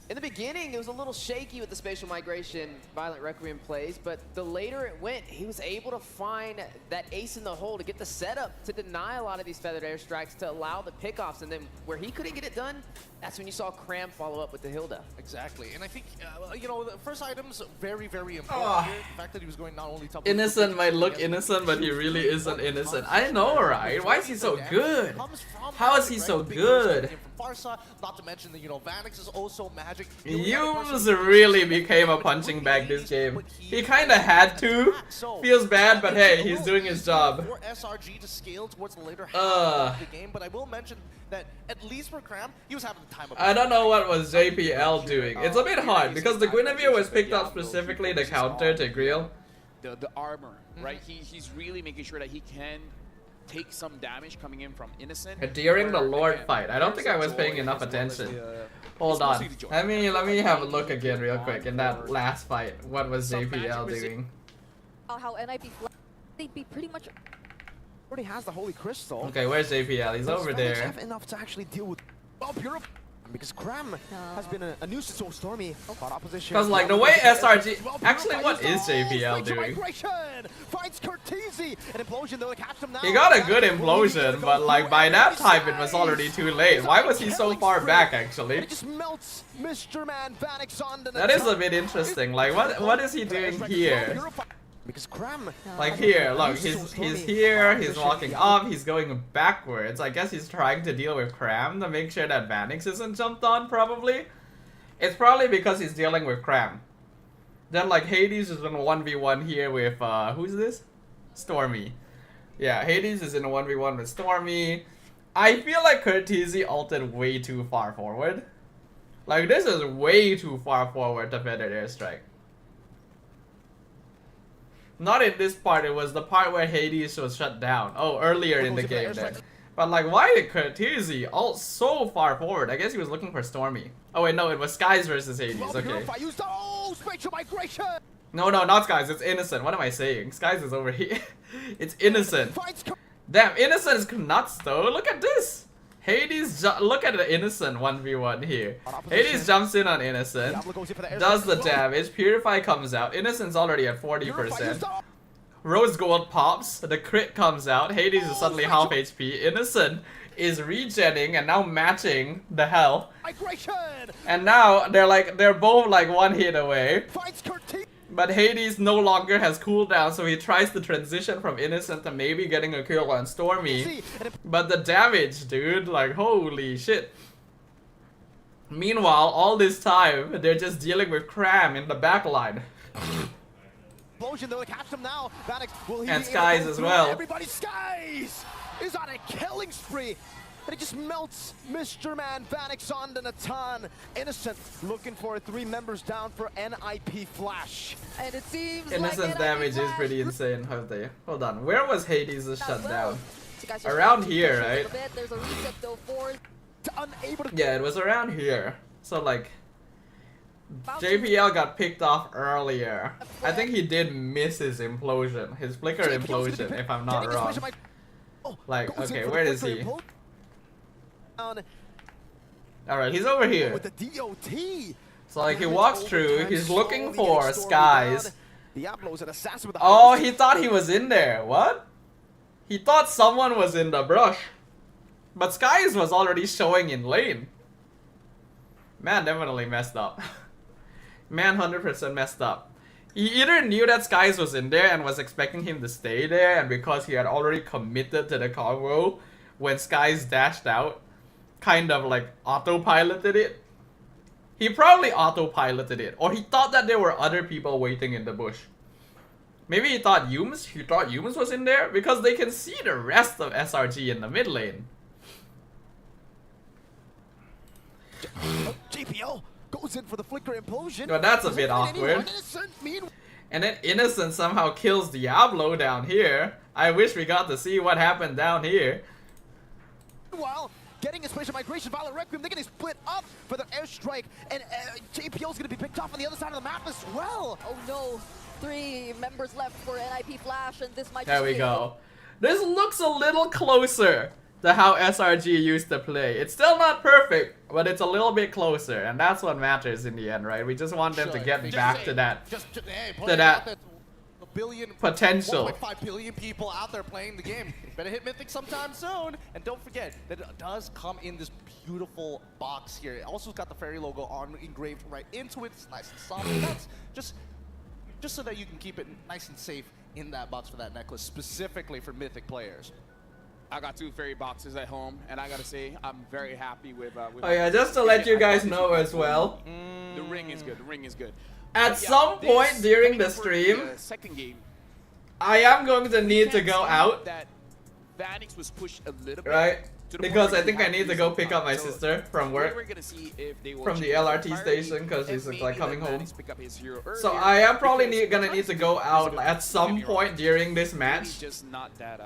In the beginning, it was a little shaky with the spatial migration, Violent Requiem plays, but the later it went, he was able to find that ace in the hole to get the setup to deny a lot of these feathered airstrikes to allow the pickoffs, and then where he couldn't get it done, that's when you saw Cram follow up with the Hilda. Exactly, and I think, you know, the first item's very, very important here. The fact that he was going not only top... Innocent might look innocent, but he really isn't innocent. I know, right? Why is he so good? How is he so good? Farsa, not to mention that, you know, Vanix is also magic. Yums really became a punching bag this game. He kinda had to. Feels bad, but hey, he's doing his job. For SRG to scale towards the later half of the game, but I will mention that at least for Cram, he was having the time of I don't know what was JPL doing. It's a bit hard because the Guinevere was picked up specifically to counter to Grill. The armor, right? He's really making sure that he can take some damage coming in from Innocent. During the Lord fight. I don't think I was paying enough attention. Hold on. Let me have a look again real quick in that last fight. What was JPL doing? How NIP they'd be pretty much already has the Holy Crystal. Okay, where's JPL? He's over there. Have enough to actually deal with Purify. Because Cram has been a nuisance so Stormy. Hot opposition. Because like the way SRG actually, what is JPL doing? Finds Cortese. An implosion though to catch him now. He got a good implosion, but like by that time it was already too late. Why was he so far back actually? It just melts Mr. Man Vanix on. That is a bit interesting. Like what is he doing here? Because Cram, like here, look, he's here, he's walking up, he's going backwards. I guess he's trying to deal with Cram to make sure that Vanix isn't jumped on, probably. It's probably because he's dealing with Cram. Then like Hades is in a 1v1 here with, who's this? Stormy. Yeah, Hades is in a 1v1 with Stormy. I feel like Cortese ulted way too far forward. Like this is way too far forward to feather airstrike. Not in this part, it was the part where Hades was shut down. Oh, earlier in the game then. But like, why did Cortese ult so far forward? I guess he was looking for Stormy. Oh wait, no, it was Skies versus Hades, okay. No, not Skies, it's Innocent. What am I saying? Skies is over here. It's Innocent. Damn, Innocent is nuts though. Look at this. Hades, look at the Innocent 1v1 here. Hades jumps in on Innocent, does the damage, Purify comes out, Innocent's already at 40%. Rose Gold pops, the crit comes out, Hades is suddenly half HP, Innocent is regenning and now matching the hell. And now they're both like one hit away. But Hades no longer has cooldown, so he tries to transition from Innocent to maybe getting a kill on Stormy. But the damage, dude, like holy shit. Meanwhile, all this time, they're just dealing with Cram in the backline. And Skies as well. Everybody, Skies is on a killing spree. And it just melts Mr. Man Vanix on Natan. Innocent looking for 3 members down for NIP Flash. And it seems Innocent's like damage is pretty insane. Hold on, where was Hades' shutdown? Around here, right? There's a reset though for yeah, it was around here. So like JPL got picked off earlier. I think he did miss his implosion, his flicker implosion, if I'm not wrong. Like, okay, where is he? Alright, he's over here. So like he walks through, he's looking for Skies. Oh, he thought he was in there. What? He thought someone was in the brush. But Skies was already showing in lane. Man definitely messed up. Man 100% messed up. He either knew that Skies was in there and was expecting him to stay there, and because he had already committed to the combo when Skies dashed out, kind of like autopiloted it. He probably autopiloted it, or he thought that there were other people waiting in the bush. Maybe he thought Yums was in there because they can see the rest of SRG in the mid lane. JPL goes in for the flicker implosion. Well, that's a bit awkward. And then Innocent somehow kills Diablo down here. I wish we got to see what happened down here. Meanwhile, getting a spatial migration, Violent Requiem, they're getting split up for their airstrike, and JPL's gonna be picked off on the other side of the map as well. Oh no, 3 members left for NIP Flash, and this might There we go. This looks a little closer to how SRG used to play. It's still not perfect, but it's a little bit closer, and that's what matters in the end, right? We just want them to get back to that, potential. 1.5 billion people out there playing the game. Better hit Mythic sometime soon. And don't forget that it does come in this beautiful box here. It also got the fairy logo engraved right into it. It's nice and soft. And that's just so that you can keep it nice and safe in that box for that necklace, specifically for Mythic players. I got 2 fairy boxes at home, and I gotta say, I'm very happy with Oh yeah, just to let you guys know as well. The ring is good. The ring is good. At some point during the stream, second game, I am going to need to go out. That Vanix was pushed a little bit. Right? To the Because point I think where I we need to had go to pick up my so sister from work. we're gonna see if they will From the change LRT entirely, station because and she's like maybe coming let home. Vanix pick up his hero So earlier, I am probably because gonna need to go out at some point during this maybe match. just not that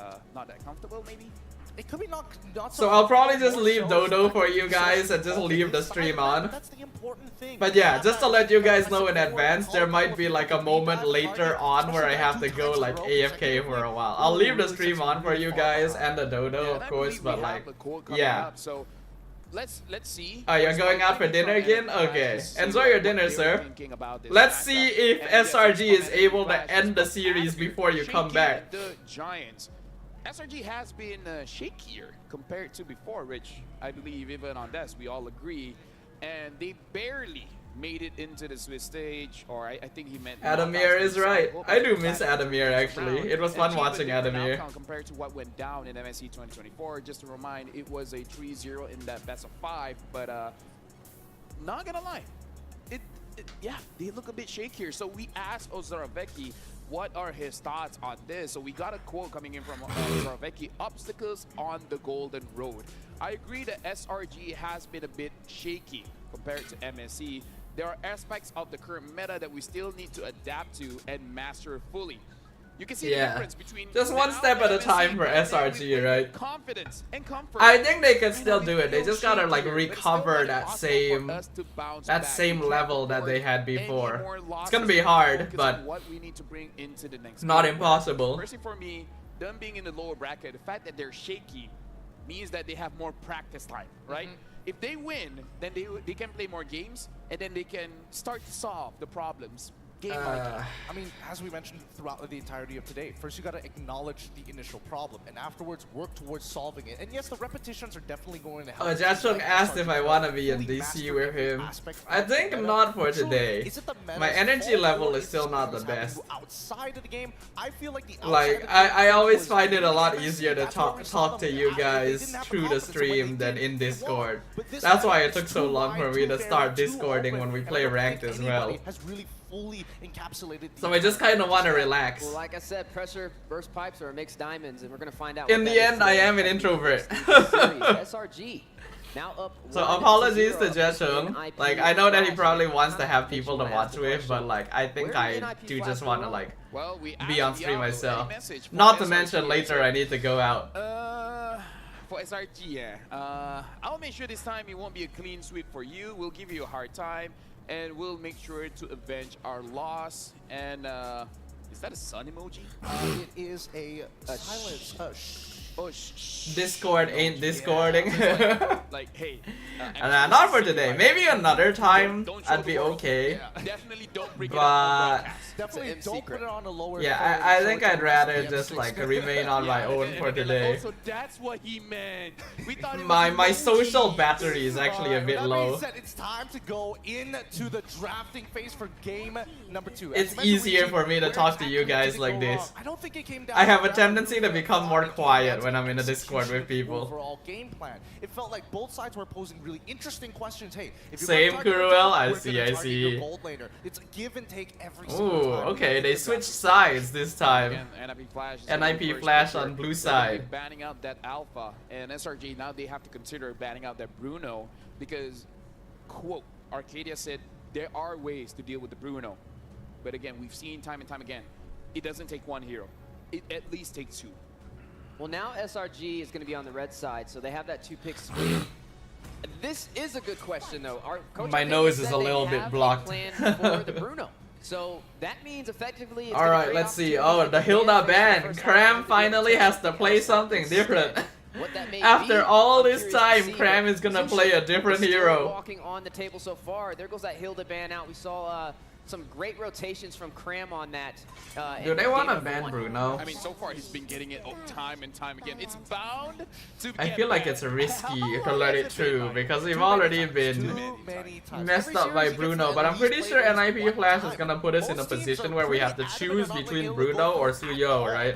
comfortable, maybe. It could be not So I'll probably just more leave so Dodo for you so guys and just leave the stream on. That's the important thing. But yeah, just to let you guys know in advance, there might be like a moment later on where I have to go like AFK for a while. I'll leave the stream on for you guys and the Dodo, of course, but like, yeah. So let's see. Oh, you're going out for dinner again? Okay. Enjoy your dinner, sir. Let's see if SRG is able to end the series before you come back. The Giants. SRG has been shakier compared to before, which I believe even on this we all agree, and they barely made it into the Swiss stage, or I think he meant Adamir is right. I do miss Adamir actually. It was fun watching Adamir. Compared to what went down in MSC 2024, just to remind, it was a 3-0 in that best of 5, but not gonna lie, yeah, they look a bit shakier. So we asked Ozaravecki what are his thoughts on this. So we got a quote coming in from Ozaravecki: obstacles on the golden road. I agree that SRG has been a bit shaky compared to MSC. There are aspects of the current meta that we still need to adapt to and master fully. You can see the difference between just one step at a time for SRG, right? Confidence and comfort. I think they can still do it. They just gotta like recover that same level that they had before. It's gonna be hard, but it's not impossible. Personally, for me, them being in the lower bracket, the fact that they're shaky means that they have more practice time, right? If they win, then they can play more games, and then they can start to solve the problems. I mean, as we mentioned throughout the entirety of today, first you gotta acknowledge the initial problem, and afterwards work towards solving it. And yes, the repetitions are definitely going to help. Jachung asked if I want to be in DC with him. I think not for today. My energy level is still not the best. Outside of the game, I feel like the I always find it a lot easier to talk to you guys through the stream than in Discord. That's why it took so long for me to start Discording when we play ranked as well. Fully encapsulated. So I just kind of want to relax. Well, like I said, pressure burst pipes or mixed diamonds, and we're gonna find out. In the end, I am an introvert. SRG now up. So apologies to Jeshung. Like, I know that he probably wants to have people to watch with, but like, I think I do just want to like be on stream myself. Not to mention later I need to go out. For SRG, yeah. I'll make sure this time it won't be a clean sweep for you. We'll give you a hard time, and we'll make sure to avenge our loss. And is that a sun emoji? It is a silence. Discord ain't discording. Like, hey. Not for today. Maybe another time I'd be okay. Yeah, definitely don't bring but it up on definitely don't put it on a lower. Yeah, I think I'd rather just like remain on my own for today. Also, that's what he meant. We thought my social battery is actually a bit low. It's time to go into the drafting phase for game number 2. It's easier for me to talk to you guys like this. I don't think it came down. I have a tendency to become more quiet when I'm in a Discord with people. Overall game plan. It felt like both sides were posing really interesting questions. Hey, if you're same Kuruel, I see. It's a give and take every single time. Okay, they switched sides this time. NIP Flash on blue side. Banning out that Alpha, and SRG now they have to consider banning out that Bruno because, quote, Arcadia said there are ways to deal with the Bruno, but again, we've seen time and time again, it doesn't take one hero. It at least takes 2. Well, now SRG is going to be on the red side, so they have that 2-pick split. This is a good question, though. My nose is a little bit blocked. For the Bruno. So that means effectively. All right, let's see. Oh, the Hilda ban. Cram finally has to play something different. After all this time, Cram is gonna play a different hero. Walking on the table so far. There goes that Hilda ban out. We saw some great rotations from Cram on that. Do they want to ban Bruno? I mean, so far he's been getting it time and time again. It's bound to I feel like it's risky to let it through because we've already been messed up by Bruno, but I'm pretty sure NIP Flash is gonna put us in a position where we have to choose between Bruno or Suyo, right?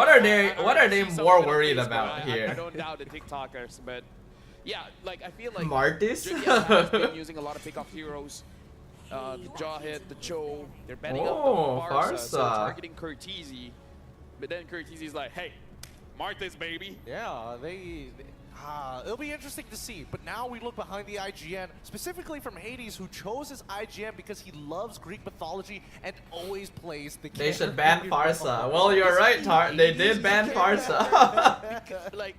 What are they I more see some of it on worried Facebook. about I here? don't doubt the TikTokers, but yeah, like I feel like Martis? JBL has been using a lot of pickoff heroes. The Jawhead, the Cho, they're betting up Oh, the Farsa, so Farsa. targeting Curtizi. But then Curtizi's like, hey, Martis, baby. Yeah, it'll be interesting to see. But now we look behind the IGN, specifically from Hades, who chose his IGN because he loves Greek mythology and always plays the They should ban Farsa. Well, you're right, They did ban Farsa. Like,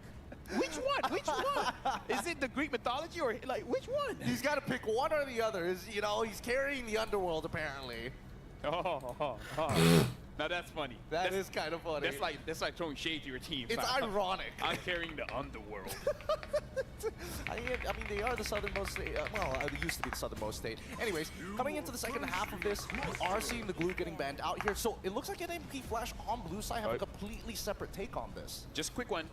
which one? Which one? Is it the Greek mythology or like which one? He's got to pick one or the other. He's carrying the underworld apparently. Now that's funny. That is kind of funny. That's like throwing shade to your team. It's ironic. I'm carrying the underworld. I mean, they are the southernmost state. Well, they used to be the southernmost state. Anyways, coming into the second half of this, we are seeing the glue getting banned out here. So it looks like NMP Flash on blue side have a completely separate take on this. Just quick one.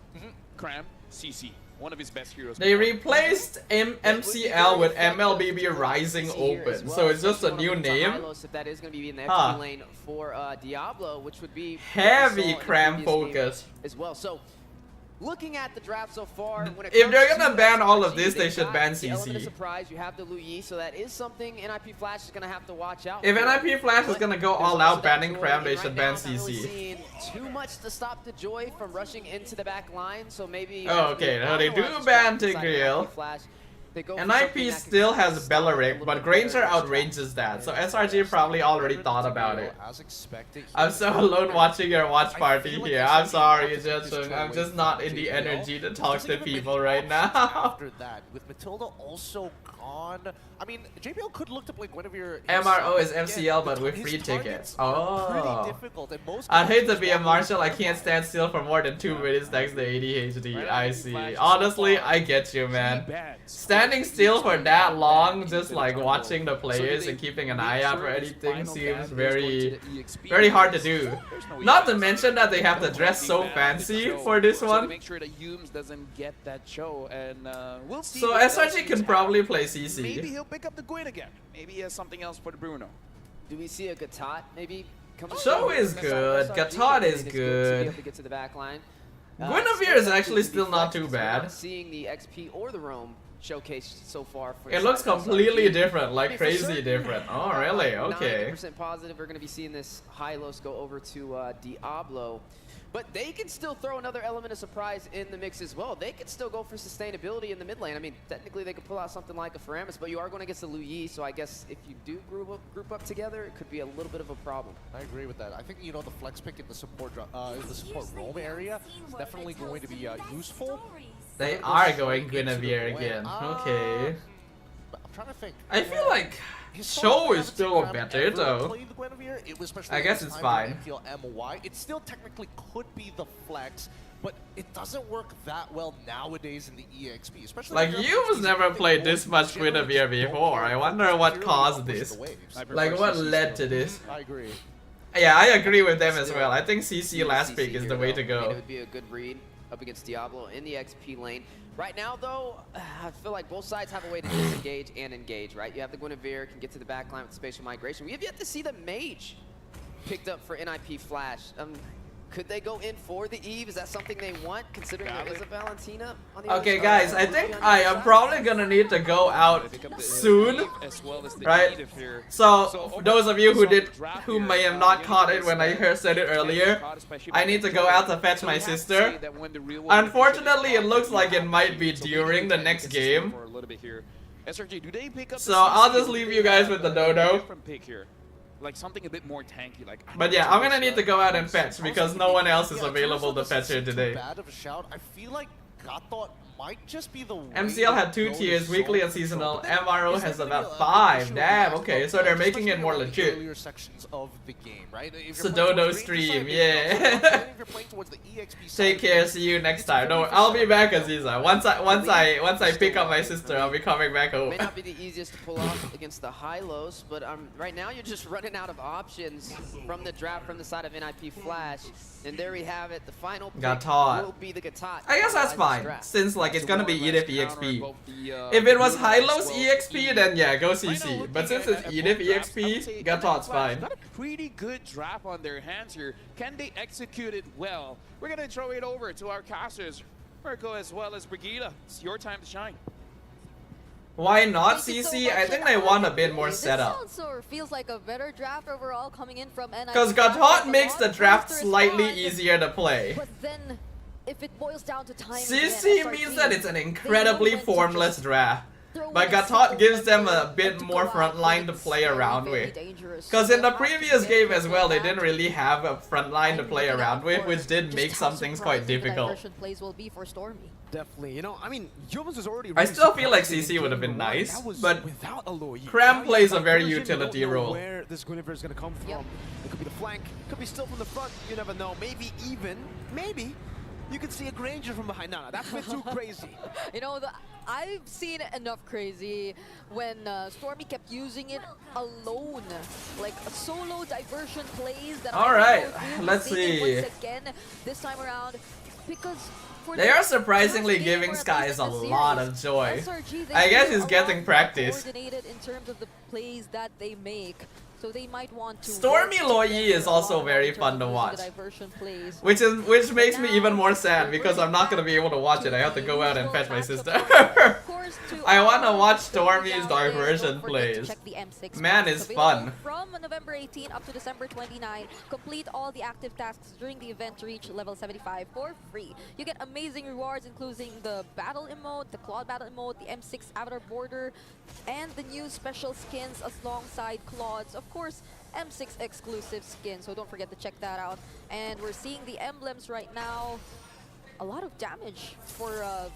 Cram, CC. One of his best heroes. They replaced MCL with MLBB Rising Open, so it's just a new name. If that is going to be in the XP lane for Diablo, which would be heavy cram focus as well. So looking at the draft so far, when it if they're comes gonna to ban all of SRG, this, they they've should got ban the element of CC. surprise, you have the Luyi, so that is something NIP Flash is going to have to watch out If for. NIP Flash is gonna go There's all also out that banning Joy, Cram, they and should right ban now, I'm not really CC. seeing too much to stop the Joy from rushing into the back line, so maybe Oh, okay, now they do ban Tigreal. NIP still has Bellaric, but Granger outranges that, so SRG probably already thought about it. As expected. I'm so alone watching your watch party here. I'm sorry, Jetsun. I'm just not in the energy to talk to people right now. After that, with Matilda also gone, I mean, JBL could look to play Guinevere. MRO is MCL, but with free tickets. Oh. Pretty difficult, and most I'd hate to be a Marshal. I can't stand still for more than 2 minutes next to ADHD. I see. Honestly, I get you, man. Standing still for that long, just like watching the players and keeping an eye out for anything seems very hard to do. Not to mention that they have to dress so fancy for this one. Make sure that Humes doesn't get that show, and we'll see. So SRG can probably play CC. Maybe he'll pick up the Gwyn again. Maybe he has something else for the Bruno. Do we see a Gatot maybe? Show is good. Gatot is good. To get to the back line. Guinevere is actually still not too bad. Seeing the XP or the Roam showcased so far. For It looks completely different, like crazy different. Oh, really? Okay. 90% positive we're going to be seeing this Hylos go over to Diablo. But they can still throw another element of surprise in the mix as well. They can still go for sustainability in the mid lane. I mean, technically they could pull out something like a Faramis, but you are going against the Luyi, so I guess if you do group up together, it could be a little bit of a problem. I agree with that. I think, the flex pick in the support roam area is definitely going to be useful. They are going Guinevere again. Okay. I'm trying to think. I feel like Show is still better though. I guess it's fine. It still technically could be the flex, but it doesn't work that well nowadays in the EXP, especially like you've never played this much Guinevere before. I wonder what caused this. Like what led to this. I agree. Yeah, I agree with them as well. I think CC last pick is the way to go. It would be a good read up against Diablo in the XP lane. Right now, though, I feel like both sides have a way to disengage and engage, right? You have the Guinevere, can get to the backline with spatial migration. We have yet to see the Mage picked up for NIP Flash. Could they go in for the Eve? Is that something they want, considering there is a Valentina on the Okay, other guys, side? I think I am probably gonna need to go out soon, right? So, for those of you who may have not caught it when I said it earlier, I need to go out to fetch my sister. Unfortunately, it looks like it might be during the next game. So I'll just leave you guys with the Dodo. Like something a bit more tanky, like. But yeah, I'm gonna need to go out and fetch because no one else is available to fetch here today. Bad of a shout. I feel like Gatot might just be the MCL had 2 tiers, weekly and seasonal. MRO has about 5. Damn, okay, so they're making it more legit. Earlier sections of the game, right? It's a Dodo stream, yeah. Take care, see you next time. No, I'll be back, Aziza. Once I pick up my sister, I'll be coming back home. May not be the easiest to pull off against the Hylos, but right now you're just running out of options from the draft from the side of NIP Flash. And there we have it. The final pick will be the Gatot. I guess that's fine, since like it's gonna be Edith EXP. If it was Hylos EXP, then yeah, go CC. But since it's Edith EXP, Gatot's fine. Got a pretty good draft on their hands here. Can they execute it well? We're gonna throw it over to our casters. Mirko as well as Brigida. It's your time to shine. Why not Thank you so CC? much, I think and they want a honestly, bit more this setup. also feels like a better draft overall coming in from NIP. Because Gatot makes the draft slightly easier to play. But then, if it boils down to timing, CC again, means SRG, that it's an they incredibly know when to formless just draft. throw But in a Gatot single gives them a member bit to more go front out, line to it's play very, around very with. dangerous. Because So in the they'll have to previous get game as careful well, they with didn't that. really have a front line to And play looking at, around of with, course, which did just make how some things quite surprising the difficult. diversion plays will be for Stormy. Definitely, you know, I mean, Yums was already. I really still feel like surprising CC in would have game been number one. nice, That was but without a low. Cram plays a very version, you don't utility know role. Where this Guinevere is going to come from? It could be the flank, could be still from the front. You never know. Maybe even, maybe you could see a Granger from behind. No, that's a bit too crazy. You know, I've seen enough crazy when Stormy kept using it alone, like a solo diversion plays that. All right, let's see. Once again, this time around, because. They are surprisingly giving Skies a lot of joy. I guess he's getting practice. Coordinated in terms of the plays that they make. So they might want to Stormy Loyi is also very fun to watch. Which makes me even more sad because I'm not gonna be able to watch it. I have to go out and fetch my sister. I wanna watch Stormy's diversion plays. Man, it's fun. From November 18 up to December 29, complete all the active tasks during the event to reach level 75 for free. You get amazing rewards including the battle emote, the Claude battle emote, the M6 avatar border, and the new special skins alongside Claude's. Of course, M6 exclusive skin, so don't forget to check that out. And we're seeing the emblems right now. A lot of damage for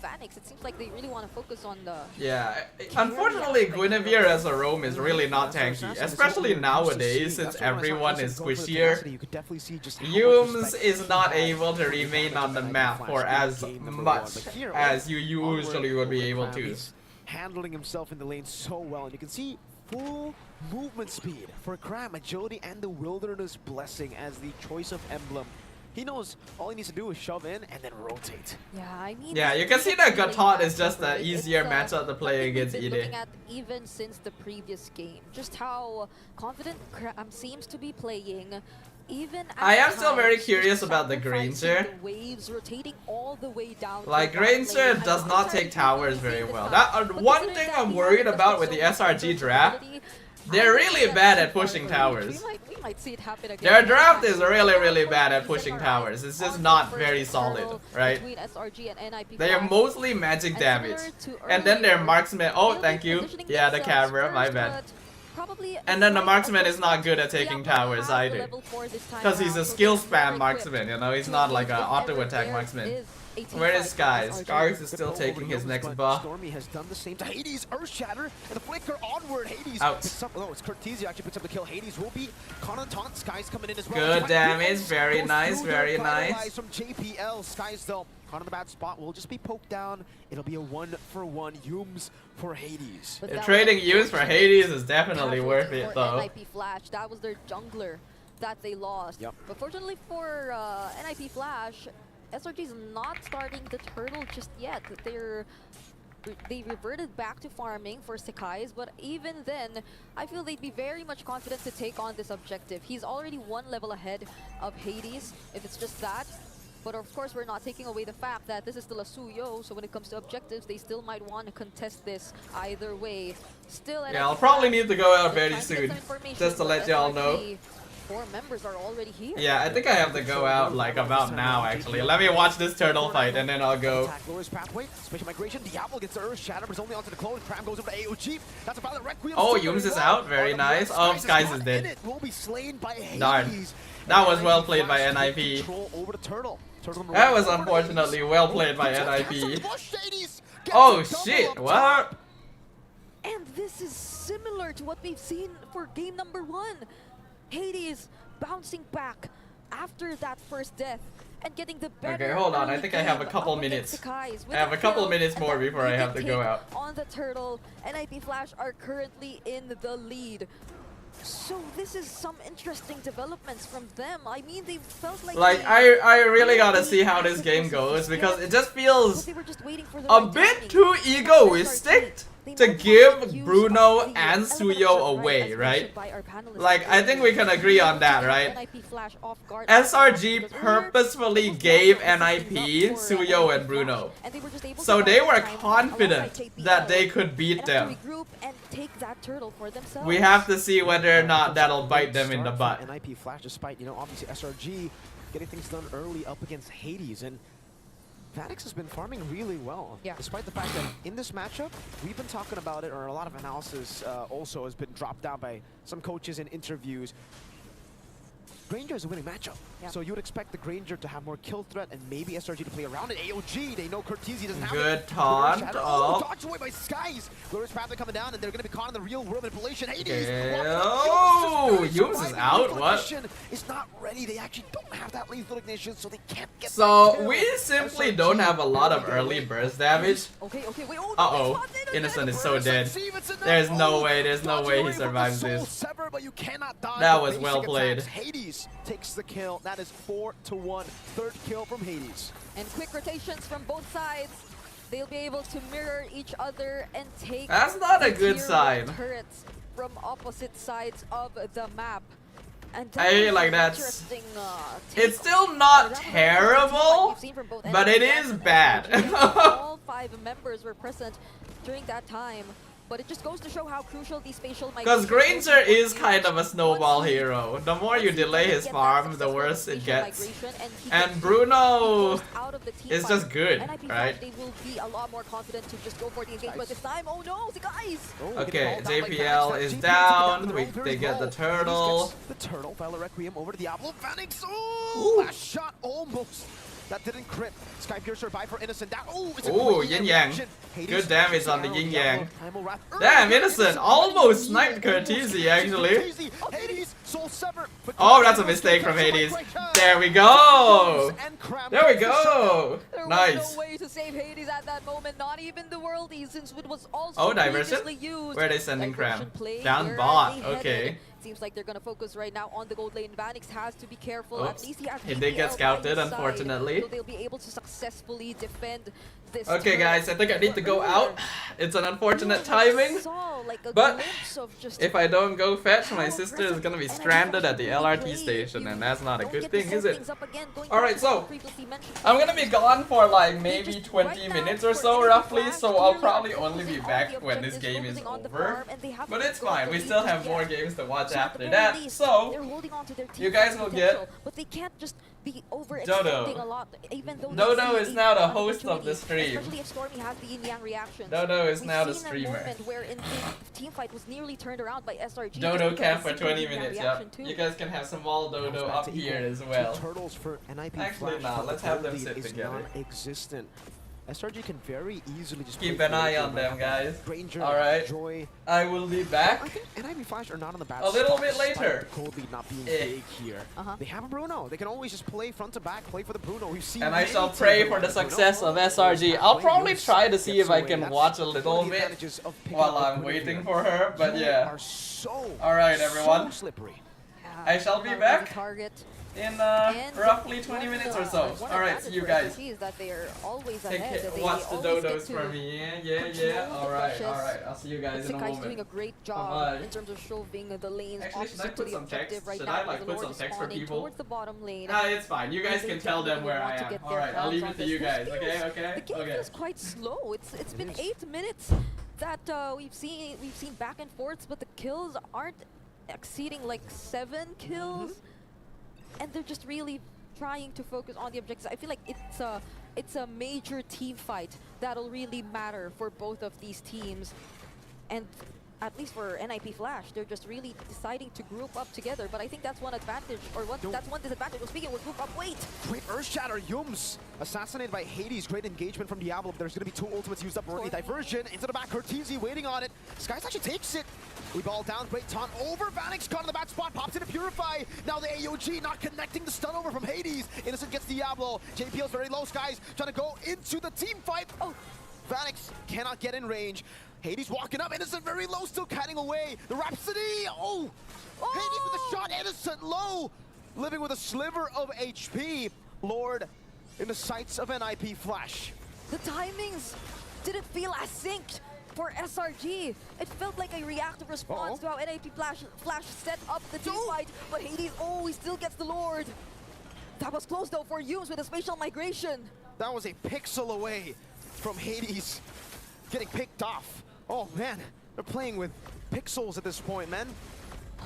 Vanix. It seems like they really want to focus on the... Yeah, unfortunately Guinevere as a roam is really not tanky, especially nowadays since everyone is squishier. Yums is not able to remain on the map for as much as you usually would be able to. Handling himself in the lane so well, and you can see full movement speed for Cram, agility, and the Wilderness Blessing as the choice of emblem. He knows all he needs to do is shove in and then rotate. Yeah, I mean... Yeah, you can see that Gatot is just an easier matchup to play against Ide. Looking at even since the previous game, just how confident Cram seems to be playing. Even I am still very curious about the Granger. Waves rotating all the way down. Like, Granger does not take towers very well. That one thing I'm worried about with the SRG draft, they're really bad at pushing towers. We might see it happen again. Their draft is really bad at pushing towers. It's just not very solid, right? They are mostly magic damage. And then their marksman, oh thank you. Yeah, the camera, my bad. And then the marksman is not good at taking towers either. Because he's a skill spam marksman, you know, he's not like an auto attack marksman. Where is Skies? Skies is still taking his next buff. Stormy has done the same to Hades, Earth Shatter, and the flicker onward. Hades picks up, it's Cortezio actually picks up the kill. Hades will be caught on taunt. Skies coming in as well. Good damage, very nice, very nice. From JPL, Skies though, caught in the bad spot, will just be poked down. It'll be a 1-for-1 Yums for Hades. Trading Yums for Hades is definitely worth it though. NIP Flash, that was their jungler that they lost. But fortunately for NIP Flash, SRG's not starting the turtle just yet. They reverted back to farming for Sekai's, but even then, I feel they'd be very much confident to take on this objective. He's already one level ahead of Hades, if it's just that. But of course, we're not taking away the fact that this is still a Suyo, so when it comes to objectives, they still might want to contest this either way. Still, yeah, I'll probably need to go out very soon, just to let y'all know. 4 members are already here. Yeah, I think I have to go out like about now actually. Let me watch this turtle fight and then I'll go. Oh, Yums is out. Very nice. Oh, Skies is dead. Darn. That was well played by NIP. That was unfortunately well played by NIP. Oh shit, what? And this is similar to what we've seen for game number 1. Hades bouncing back after that first death and getting the better. Okay, hold on. I think I have a couple minutes. I have a couple minutes more before I have to go out. On the turtle, NIP Flash are currently in the lead. So this is some interesting developments from them. I mean, they felt like I really gotta see how this game goes because it just feels a bit too egoistic to give Bruno and Suyo away, right? Like, I think we can agree on that, right? SRG purposefully gave NIP, Suyo, and Bruno. So they were confident that they could beat them. We have to see whether or not that'll bite them in the butt. NIP Flash, despite, you know, obviously SRG getting things done early up against Hades, and Vanix has been farming really well, despite the fact that in this matchup, we've been talking about it, or a lot of analysis also has been dropped down by some coaches in interviews. Granger is a winning matchup, so you would expect the Granger to have more kill threat and maybe SRG to play around it. AOG, they know Cortese doesn't have it. Good taunt. Oh, dodged away by Skies. Glorious Pathway coming down, and they're going to be caught in the real world manipulation. Hades. Oh, Yums is out. What? It's not ready. They actually don't have that lethal ignition, so they can't get. So we simply don't have a lot of early burst damage. Okay, wait. Uh-oh. Innocent is so dead. There's no way he survives this. That was well played. Hades takes the kill. That is 4-1. Third kill from Hades. And quick rotations from both sides. They'll be able to mirror each other and take. That's not a good sign. Turrets from opposite sides of the map. And I like that. It's still not terrible, but it is bad. All 5 members were present during that time. But it just goes to show how crucial these spatial because Granger is kind of a snowball hero. The more you delay his farm, the worse it gets. And Bruno is just good, right? They will be a lot more confident to just go for the engagement this time. Oh no, the guys! Okay, JPL is down. They get the turtle. The turtle, Violet Requiem over to Diablo. Vanix. Oh, last shot almost. That didn't crit. Sky Piercer by for Innocent. That, Yin Yang. Good damage on the Yin Yang. Damn, Innocent almost sniped Cortese actually. Oh, that's a mistake from Hades. There we go. There we go. Nice. There was no way to save Hades at that moment. Not even the worldies, since it was also diversion? Where are they sending Cram? Down bot. Okay. Seems like they're gonna focus right now on the gold lane. Vanix has to be careful. At least he did get scouted, unfortunately. So they'll be able to successfully defend this. Okay, guys, I think I need to go out. It's an unfortunate timing, but if I don't go fetch, my sister is gonna be stranded at the LRT station, and that's not a good thing, is it? Alright, so I'm gonna be gone for like maybe 20 minutes or so, roughly, so I'll probably only be back when this game is over. But it's fine, we still have more games to watch after that, so you guys will get Dodo. Dodo is now the host of the stream. Dodo is now the streamer. Dodo camp for 20 minutes, yep. You guys can have some wall Dodo up here as well. Actually, nah, let's have them sit together. SRG can very easily just keep an eye on them, guys. Alright, I will be back. I think NIP Flash are not on the bad a little bit later. Cold lead not being big here. They have a Bruno. They can always just play front to back, play for the Bruno. We've seen. And I shall pray for the success of SRG. I'll probably try to see if I can watch a little bit while I'm waiting for her. But yeah. Alright, everyone. I shall be back in roughly 20 minutes or so. Alright, see you guys. Watch the Dodos for me. Yeah. Alright. I'll see you guys in a moment. Doing a great job in terms of shoving the lanes. Actually, should I put some text? Right should now, I like put some text for people? The bottom lane. It's fine. You guys can tell them where I am. Alright, I'll leave it to you guys. Okay. The game is quite slow. It's been 8 minutes that we've seen back and forths, but the kills aren't exceeding like 7 kills. And they're just really trying to focus on the objectives. I feel like it's a major team fight that'll really matter for both of these teams. And at least for NIP Flash, they're just really deciding to group up together. But I think that's one advantage, or that's one disadvantage. Well, speaking of group up, wait! Great Earth Shatter, Yums! Assassinated by Hades, great engagement from Diablo. There's gonna be 2 ultimates used up for a diversion. Into the back, Cortese waiting on it. Skies actually takes it. We ball down, great taunt over. Vanix caught in the back spot, pops into Purify. Now the AOG not connecting the stun over from Hades. Innocent gets Diablo. JPL's very low, Skies trying to go into the team fight. Oh, Vanix cannot get in range. Hades walking up, Innocent very low, still kiting away. The Rhapsody, Hades with a shot, Innocent low. Living with a sliver of HP. Lord in the sights of NIP Flash. The timings didn't feel as synced for SRG. It felt like a reactive response to how NIP Flash set up the team fight, but Hades, oh, he still gets the Lord. That was close though for Yumes with a spatial migration. That was a pixel away from Hades getting picked off. Oh man, they're playing with pixels at this point, man.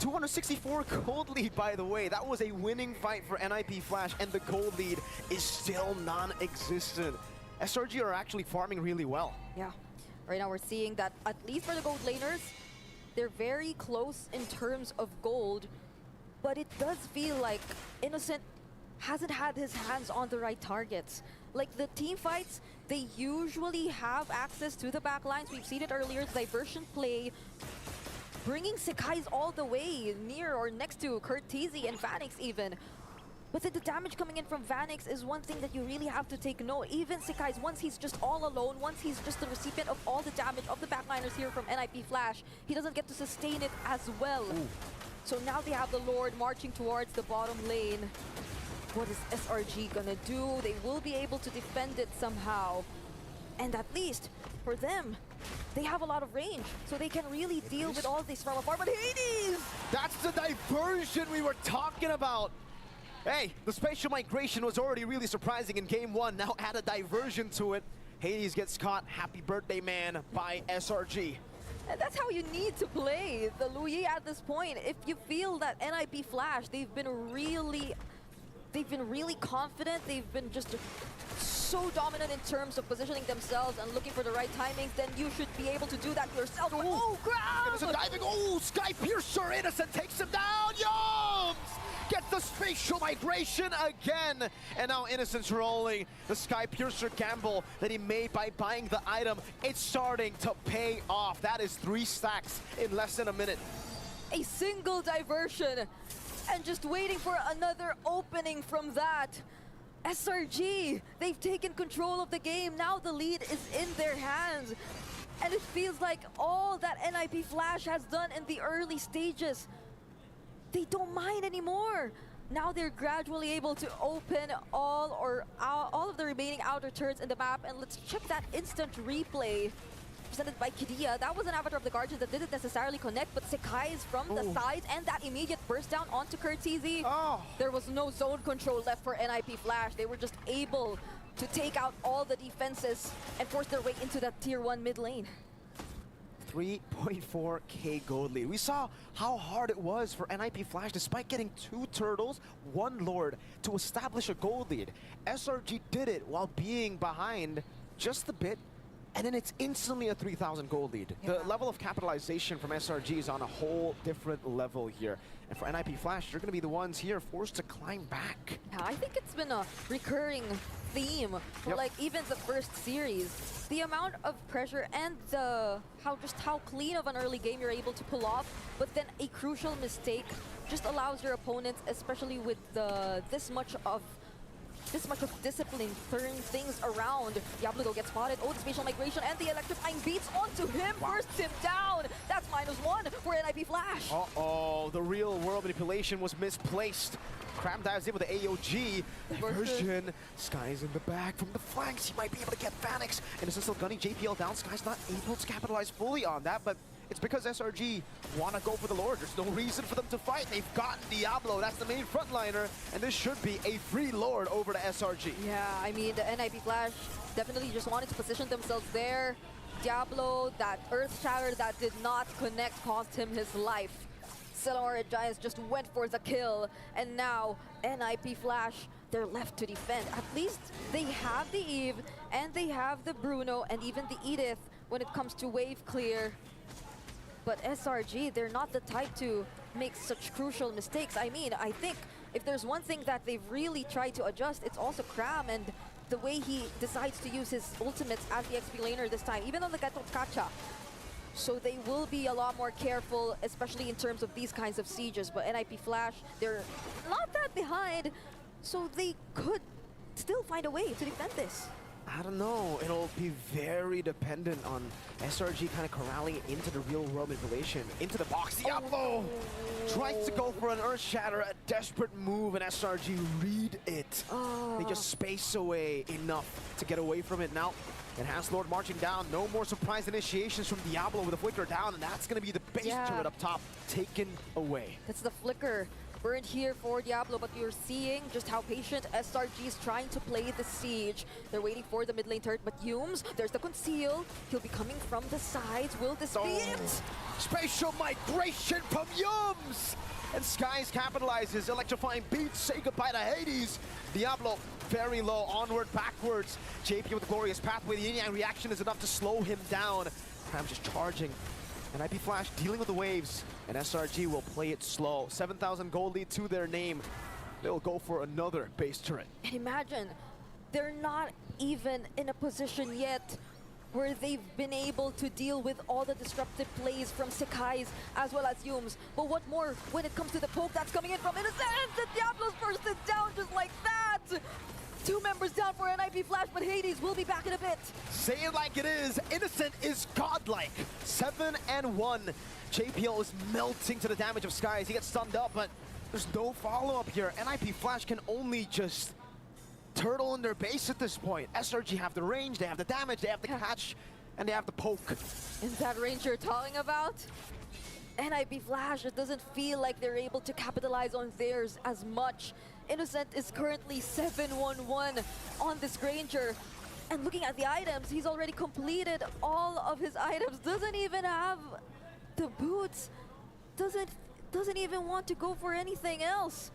264 gold lead, by the way. That was a winning fight for NIP Flash, and the gold lead is still non-existent. SRG are actually farming really well. Yeah. Right now we're seeing that, at least for the gold laners, they're very close in terms of gold, but it does feel like Innocent hasn't had his hands on the right targets. Like the team fights, they usually have access to the backlines. We've seen it earlier, diversion play, bringing Sekai's all the way near or next to Curtizi and Vanix even. But then the damage coming in from Vanix is one thing that you really have to take note. Even Sekai's, once he's just all alone, once he's just the recipient of all the damage of the backliners here from NIP Flash, he doesn't get to sustain it as well. Ooh. So now they have the Lord marching towards the bottom lane. What is SRG gonna do? They will be able to defend it somehow. And at least, for them, they have a lot of range, so they can really deal with all this from afar. But Hades! That's the diversion we were talking about! Hey, the spatial migration was already really surprising in game one. Now add a diversion to it. Hades gets caught. Happy birthday, man, by SRG. And that's how you need to play the Luyi at this point. If you feel that NIP Flash, they've been really confident. They've been just so dominant in terms of positioning themselves and looking for the right timings, then you should be able to do that yourself. But, oh, grab! Innocent diving. Oh, Sky Piercer. Innocent takes him down. Yums! Gets the spatial migration again. And now Innocent's rolling. The Sky Piercer gamble that he made by buying the item, it's starting to pay off. That is 3 stacks in less than a minute. A single diversion. And just waiting for another opening from that. SRG, they've taken control of the game. Now the lead is in their hands. And it feels like all that NIP Flash has done in the early stages, they don't mind anymore. Now they're gradually able to open all of the remaining outer turrets in the map. And let's check that instant replay presented by Kidia. That was an Avatar of the Guardians that didn't necessarily connect, but Sekai's from the sides and that immediate burst down onto Curtizi. There was no zone control left for NIP Flash. They were just able to take out all the defenses and force their way into that tier 1 mid lane. 3.4k gold lead. We saw how hard it was for NIP Flash, despite getting 2 turtles, 1 Lord, to establish a gold lead. SRG did it while being behind just a bit, and then it's instantly a 3,000 gold lead. Yeah. The level of capitalization from SRG is on a whole different level here. And for NIP Flash, they're going to be the ones here forced to climb back. Yeah, I think it's been a recurring theme for like even the first series. The amount of pressure and how clean of an early game you're able to pull off, but then a crucial mistake just allows your opponents, especially with this much of discipline, turn things around. Diablo gets spotted. Oh, the spatial migration and the electrifying beats onto him. Bursts him down. That's -1 for NIP Flash. Uh-oh, the real world manipulation was misplaced. Cram dives in with the AOG. Version. Sky's in the back from the flanks. He might be able to get Vanix. And it's still gunning JPL down. Sky's not able to capitalize fully on that, but it's because SRG want to go for the Lord. There's no reason for them to fight. They've gotten Diablo. That's the main frontliner. And this should be a free Lord over to SRG. Yeah, I mean, the NIP Flash definitely just wanted to position themselves there. Diablo, that Earth Shatter that did not connect, cost him his life. Celamar Giants just went for the kill. And now, NIP Flash, they're left to defend. At least they have the Eve, and they have the Bruno, and even the Edith when it comes to wave clear. But SRG, they're not the type to make such crucial mistakes. I mean, I think if there's one thing that they've really tried to adjust, it's also Cram and the way he decides to use his ultimates as the XP laner this time, even on the Gatot Kacha. So they will be a lot more careful, especially in terms of these kinds of sieges. But NIP Flash, they're not that behind, so they could still find a way to defend this. I don't know. It'll be very dependent on SRG kind of corralling it into the real world manipulation. Into the box. Diablo tries to go for an Earth Shatter, a desperate move, and SRG read it. They just space away enough to get away from it. Now, Enhanced Lord marching down. No more surprise initiations from Diablo with a flicker down, and that's going to be the base turret up top taken away. That's the flicker. Burned here for Diablo, but you're seeing just how patient SRG is trying to play the siege. They're waiting for the mid lane turret, but Yumes, there's the conceal. He'll be coming from the sides. Will this be it? Spatial migration from Yumes! And Skies capitalizes, electrifying beats, say goodbye to Hades. Diablo very low, onward, backwards. JP with a glorious pathway. The yin-yang reaction is enough to slow him down. Pram just charging. And IP Flash dealing with the waves. And SRG will play it slow. 7,000 gold lead to their name. They'll go for another base turret. And imagine, they're not even in a position yet where they've been able to deal with all the disruptive plays from Sekai's as well as Yumes. But what more when it comes to the poke that's coming in from Innocent? The Diablo's bursted down just like that! 2 members down for an IP Flash, but Hades will be back in a bit. Say it like it is. Innocent is godlike. 7 and 1. JPL is melting to the damage of Skies. He gets stunned up, but there's no follow-up here. NIP Flash can only just turtle in their base at this point. SRG have the range, they have the damage, they have the catch, and they have the poke. Is that range you're talking about? NIP Flash, it doesn't feel like they're able to capitalize on theirs as much. Innocent is currently 7-1-1 on this Granger. And looking at the items, he's already completed all of his items. Doesn't even have the boots. Doesn't even want to go for anything else.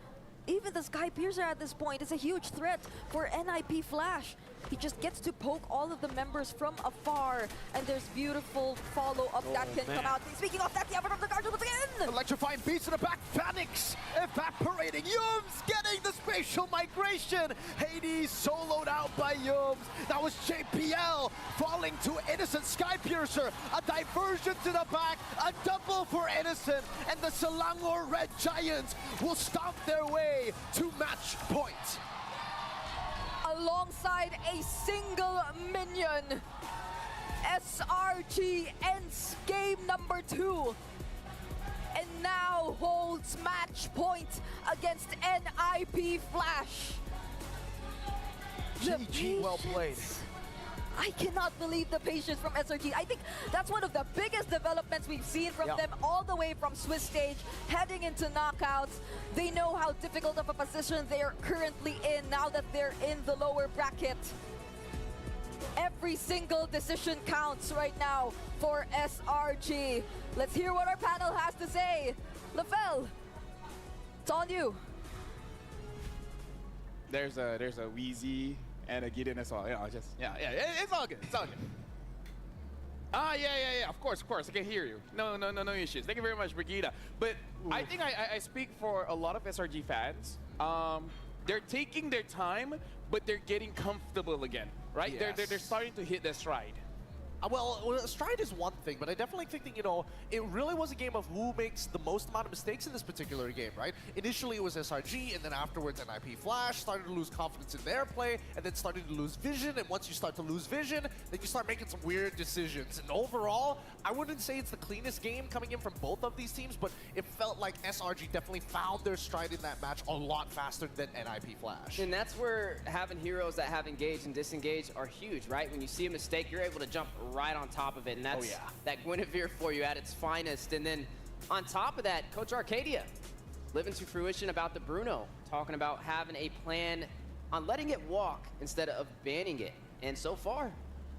Even the Sky Piercer at this point is a huge threat for NIP Flash. He just gets to poke all of the members from afar, and there's beautiful follow-up that can come out. Speaking of that, the effort of the Guardian once again! Electrifying beats in the back, Phoenix evaporating. Yumes getting the spatial migration. Hades soloed out by Yumes. That was JPL falling to Innocent. Sky Piercer, a diversion to the back, a double for Innocent, and the Selangor Red Giants will stomp their way to match point. Alongside a single minion, SRG ends game number 2 and now holds match point against NIP Flash. GG, well played. I cannot believe the patience from SRG. I think that's one of the biggest developments we've seen from them all the way from Swiss stage, heading into knockouts. They know how difficult of a position they are currently in now that they're in the lower bracket. Every single decision counts right now for SRG. Let's hear what our panel has to say. Lafel, it's on you. There's a Wheezy and a Gideon as well. You know, it's all good. It's all good. Yeah. Of course. I can hear you. No issues. Thank you very much, Brigida. But I think I speak for a lot of SRG fans. They're taking their time, but they're getting comfortable again, right? Yes. They're starting to hit their stride. Well, stride is one thing, but I definitely think that, you know, it really was a game of who makes the most amount of mistakes in this particular game, right? Initially it was SRG, and then afterwards NIP Flash started to lose confidence in their play, and then started to lose vision, and once you start to lose vision, then you start making some weird decisions. And overall, I wouldn't say it's the cleanest game coming in from both of these teams, but it felt like SRG definitely found their stride in that match a lot faster than NIP Flash. And that's where having heroes that have engaged and disengaged are huge, right? When you see a mistake, you're able to jump right on top of it, and that's that Guinevere for you at its finest. And then on top of that, Coach Arcadia living to fruition about the Bruno, talking about having a plan on letting it walk instead of banning it. And so far,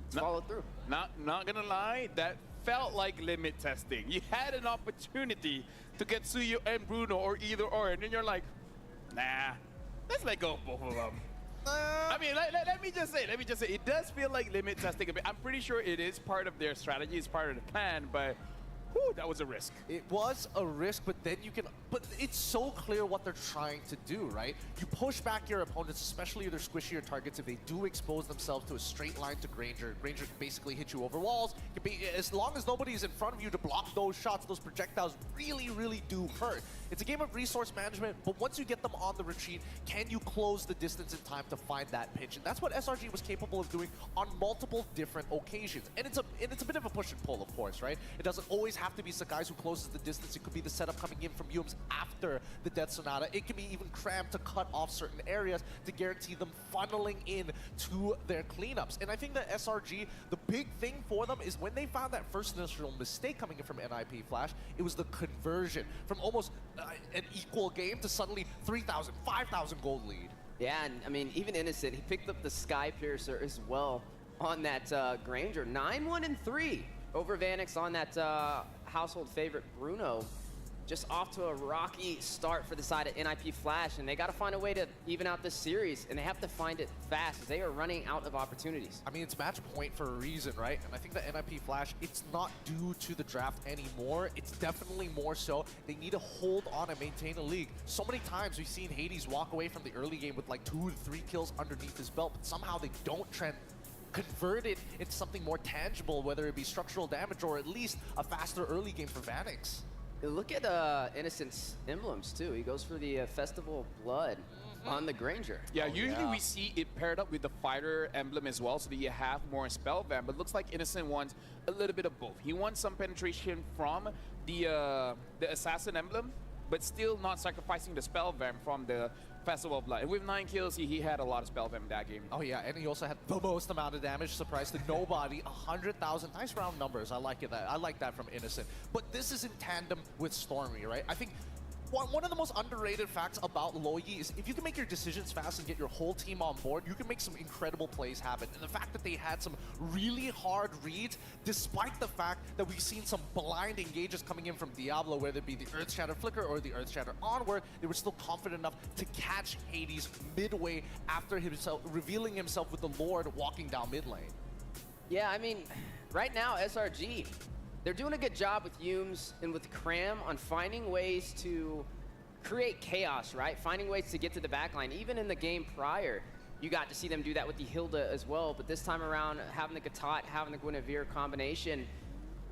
it's followed through. Not gonna lie, that felt like limit testing. You had an opportunity to get Suyu and Bruno or either or, and then you're like, nah, let's let go of both of them. I mean, let me just say, it does feel like limit testing a bit. I'm pretty sure it is part of their strategy, it's part of the plan, but Whew, that was a risk. It was a risk, but then you can... But it's so clear what they're trying to do, right? You push back your opponents, especially their squishier targets, if they do expose themselves to a straight line to Granger. Granger can basically hit you over walls. As long as nobody's in front of you to block those shots, those projectiles really, really do hurt. It's a game of resource management, but once you get them on the retreat, can you close the distance in time to find that pinch? And that's what SRG was capable of doing on multiple different occasions. And it's a bit of a push and pull, of course, right? It doesn't always have to be Sakai's who closes the distance. It could be the setup coming in from Yums after the Death Sonata. It can be even Cram to cut off certain areas to guarantee them funneling in to their cleanups. And I think that SRG, the big thing for them is when they found that first initial mistake coming in from NIP Flash, it was the conversion from almost an equal game to suddenly 3,000, 5,000 gold lead. Yeah, and I mean, even Innocent, he picked up the Sky Piercer as well on that Granger. 9-1-3 over Vanix on that household favorite Bruno. Just off to a rocky start for the side of NIP Flash, and they got to find a way to even out this series, and they have to find it fast as they are running out of opportunities. I mean, it's match point for a reason, right? And I think that NIP Flash, it's not due to the draft anymore. It's definitely more so they need to hold on and maintain a league. So many times we've seen Hades walk away from the early game with like 2 to 3 kills underneath his belt, but somehow they don't convert it into something more tangible, whether it be structural damage or at least a faster early game for Vanix. Look at Innocent's emblems too. He goes for the Festival of Blood on the Granger. Yeah, usually we see it paired up with the fighter emblem as well, so that you have more spell van, but looks like Innocent wants a little bit of both. He wants some penetration from the assassin emblem, but still not sacrificing the spell van from the Festival of Blood. And with 9 kills, he had a lot of spell van in that game. Oh yeah, and he also had the most amount of damage, surprise to nobody, 100,000. Nice round numbers, I like it. I like that from Innocent. But this is in tandem with Stormy, right? I think one of the most underrated facts about Loyi is if you can make your decisions fast and get your whole team on board, you can make some incredible plays happen. And the fact that they had some really hard reads, despite the fact that we've seen some blind engages coming in from Diablo, whether it be the Earth Shatter Flicker or the Earth Shatter Onward, they were still confident enough to catch Hades midway after himself revealing himself with the Lord walking down mid lane. Yeah, I mean, right now, SRG, they're doing a good job with Yums and with Cram on finding ways to create chaos, right? Finding ways to get to the backline. Even in the game prior, you got to see them do that with the Hilda as well. But this time around, having the Gatot, having the Guinevere combination,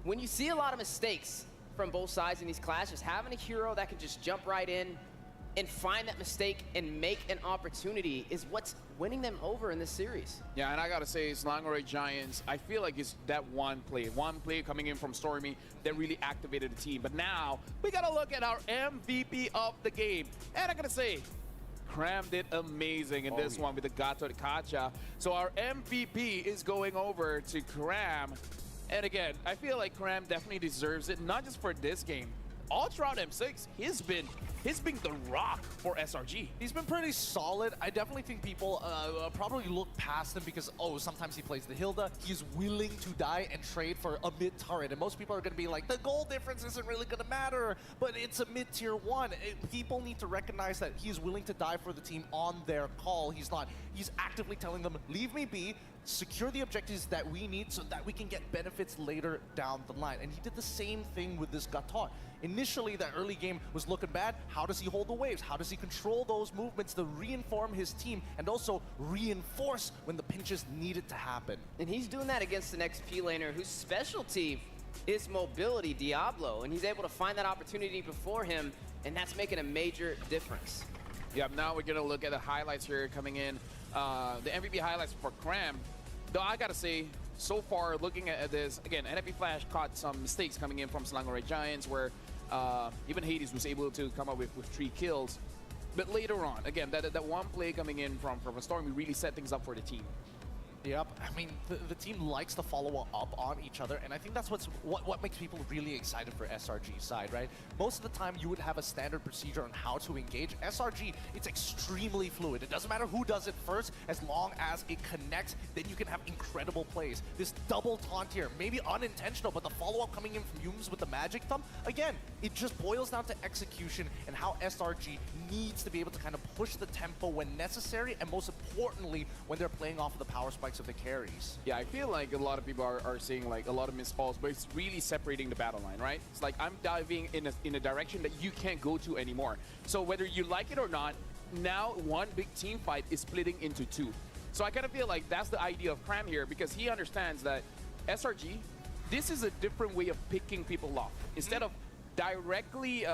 when you see a lot of mistakes from both sides in these clashes, having a hero that can just jump right in and find that mistake and make an opportunity is what's winning them over in this series. Yeah, and I gotta say, Selangor Giants, I feel like it's that one play coming in from Stormy that really activated the team. But now, we gotta look at our MVP of the game. And I gotta say, Cram did amazing in this one with the Gato Kacha. So our MVP is going over to Cram. And again, I feel like Cram definitely deserves it, not just for this game. All throughout M6, he's been the rock for SRG. He's been pretty solid. I definitely think people probably look past him because, oh, sometimes he plays the Hilda. He's willing to die and trade for a mid turret. And most people are going to be like, the goal difference isn't really going to matter, but it's a mid-tier 1. People need to recognize that he's willing to die for the team on their call. He's not. He's actively telling them, leave me be, secure the objectives that we need so that we can get benefits later down the line. And he did the same thing with this Gatot. Initially, that early game was looking bad. How does he hold the waves? How does he control those movements to reinform his team and also reinforce when the pinches needed to happen? And he's doing that against an XP laner whose specialty is mobility, Diablo, and he's able to find that opportunity before him, and that's making a major difference. Yep, now we're gonna look at the highlights here coming in. The MVP highlights for Cram. Though I gotta say, so far looking at this, again, NFP Flash caught some mistakes coming in from Selangor Giants where even Hades was able to come up with 3 kills. But later on, again, that one play coming in from a Storm really set things up for the team. Yep, I mean, the team likes to follow up on each other, and I think that's what makes people really excited for SRG's side, right? Most of the time, you would have a standard procedure on how to engage. SRG, it's extremely fluid. It doesn't matter who does it first, as long as it connects, then you can have incredible plays. This double taunt here, maybe unintentional, but the follow-up coming in from Yums with the magic thumb, again, it just boils down to execution and how SRG needs to be able to kind of push the tempo when necessary, and most importantly, when they're playing off of the power spike likes of the carries. Yeah, I feel like a lot of people are seeing like a lot of missed balls, but it's really separating the battle line, right? It's like I'm diving in a direction that you can't go to anymore. So whether you like it or not, now one big team fight is splitting into two. So I kind of feel like that's the idea of Cram here, because he understands that SRG, this is a different way of picking people off. Instead of directly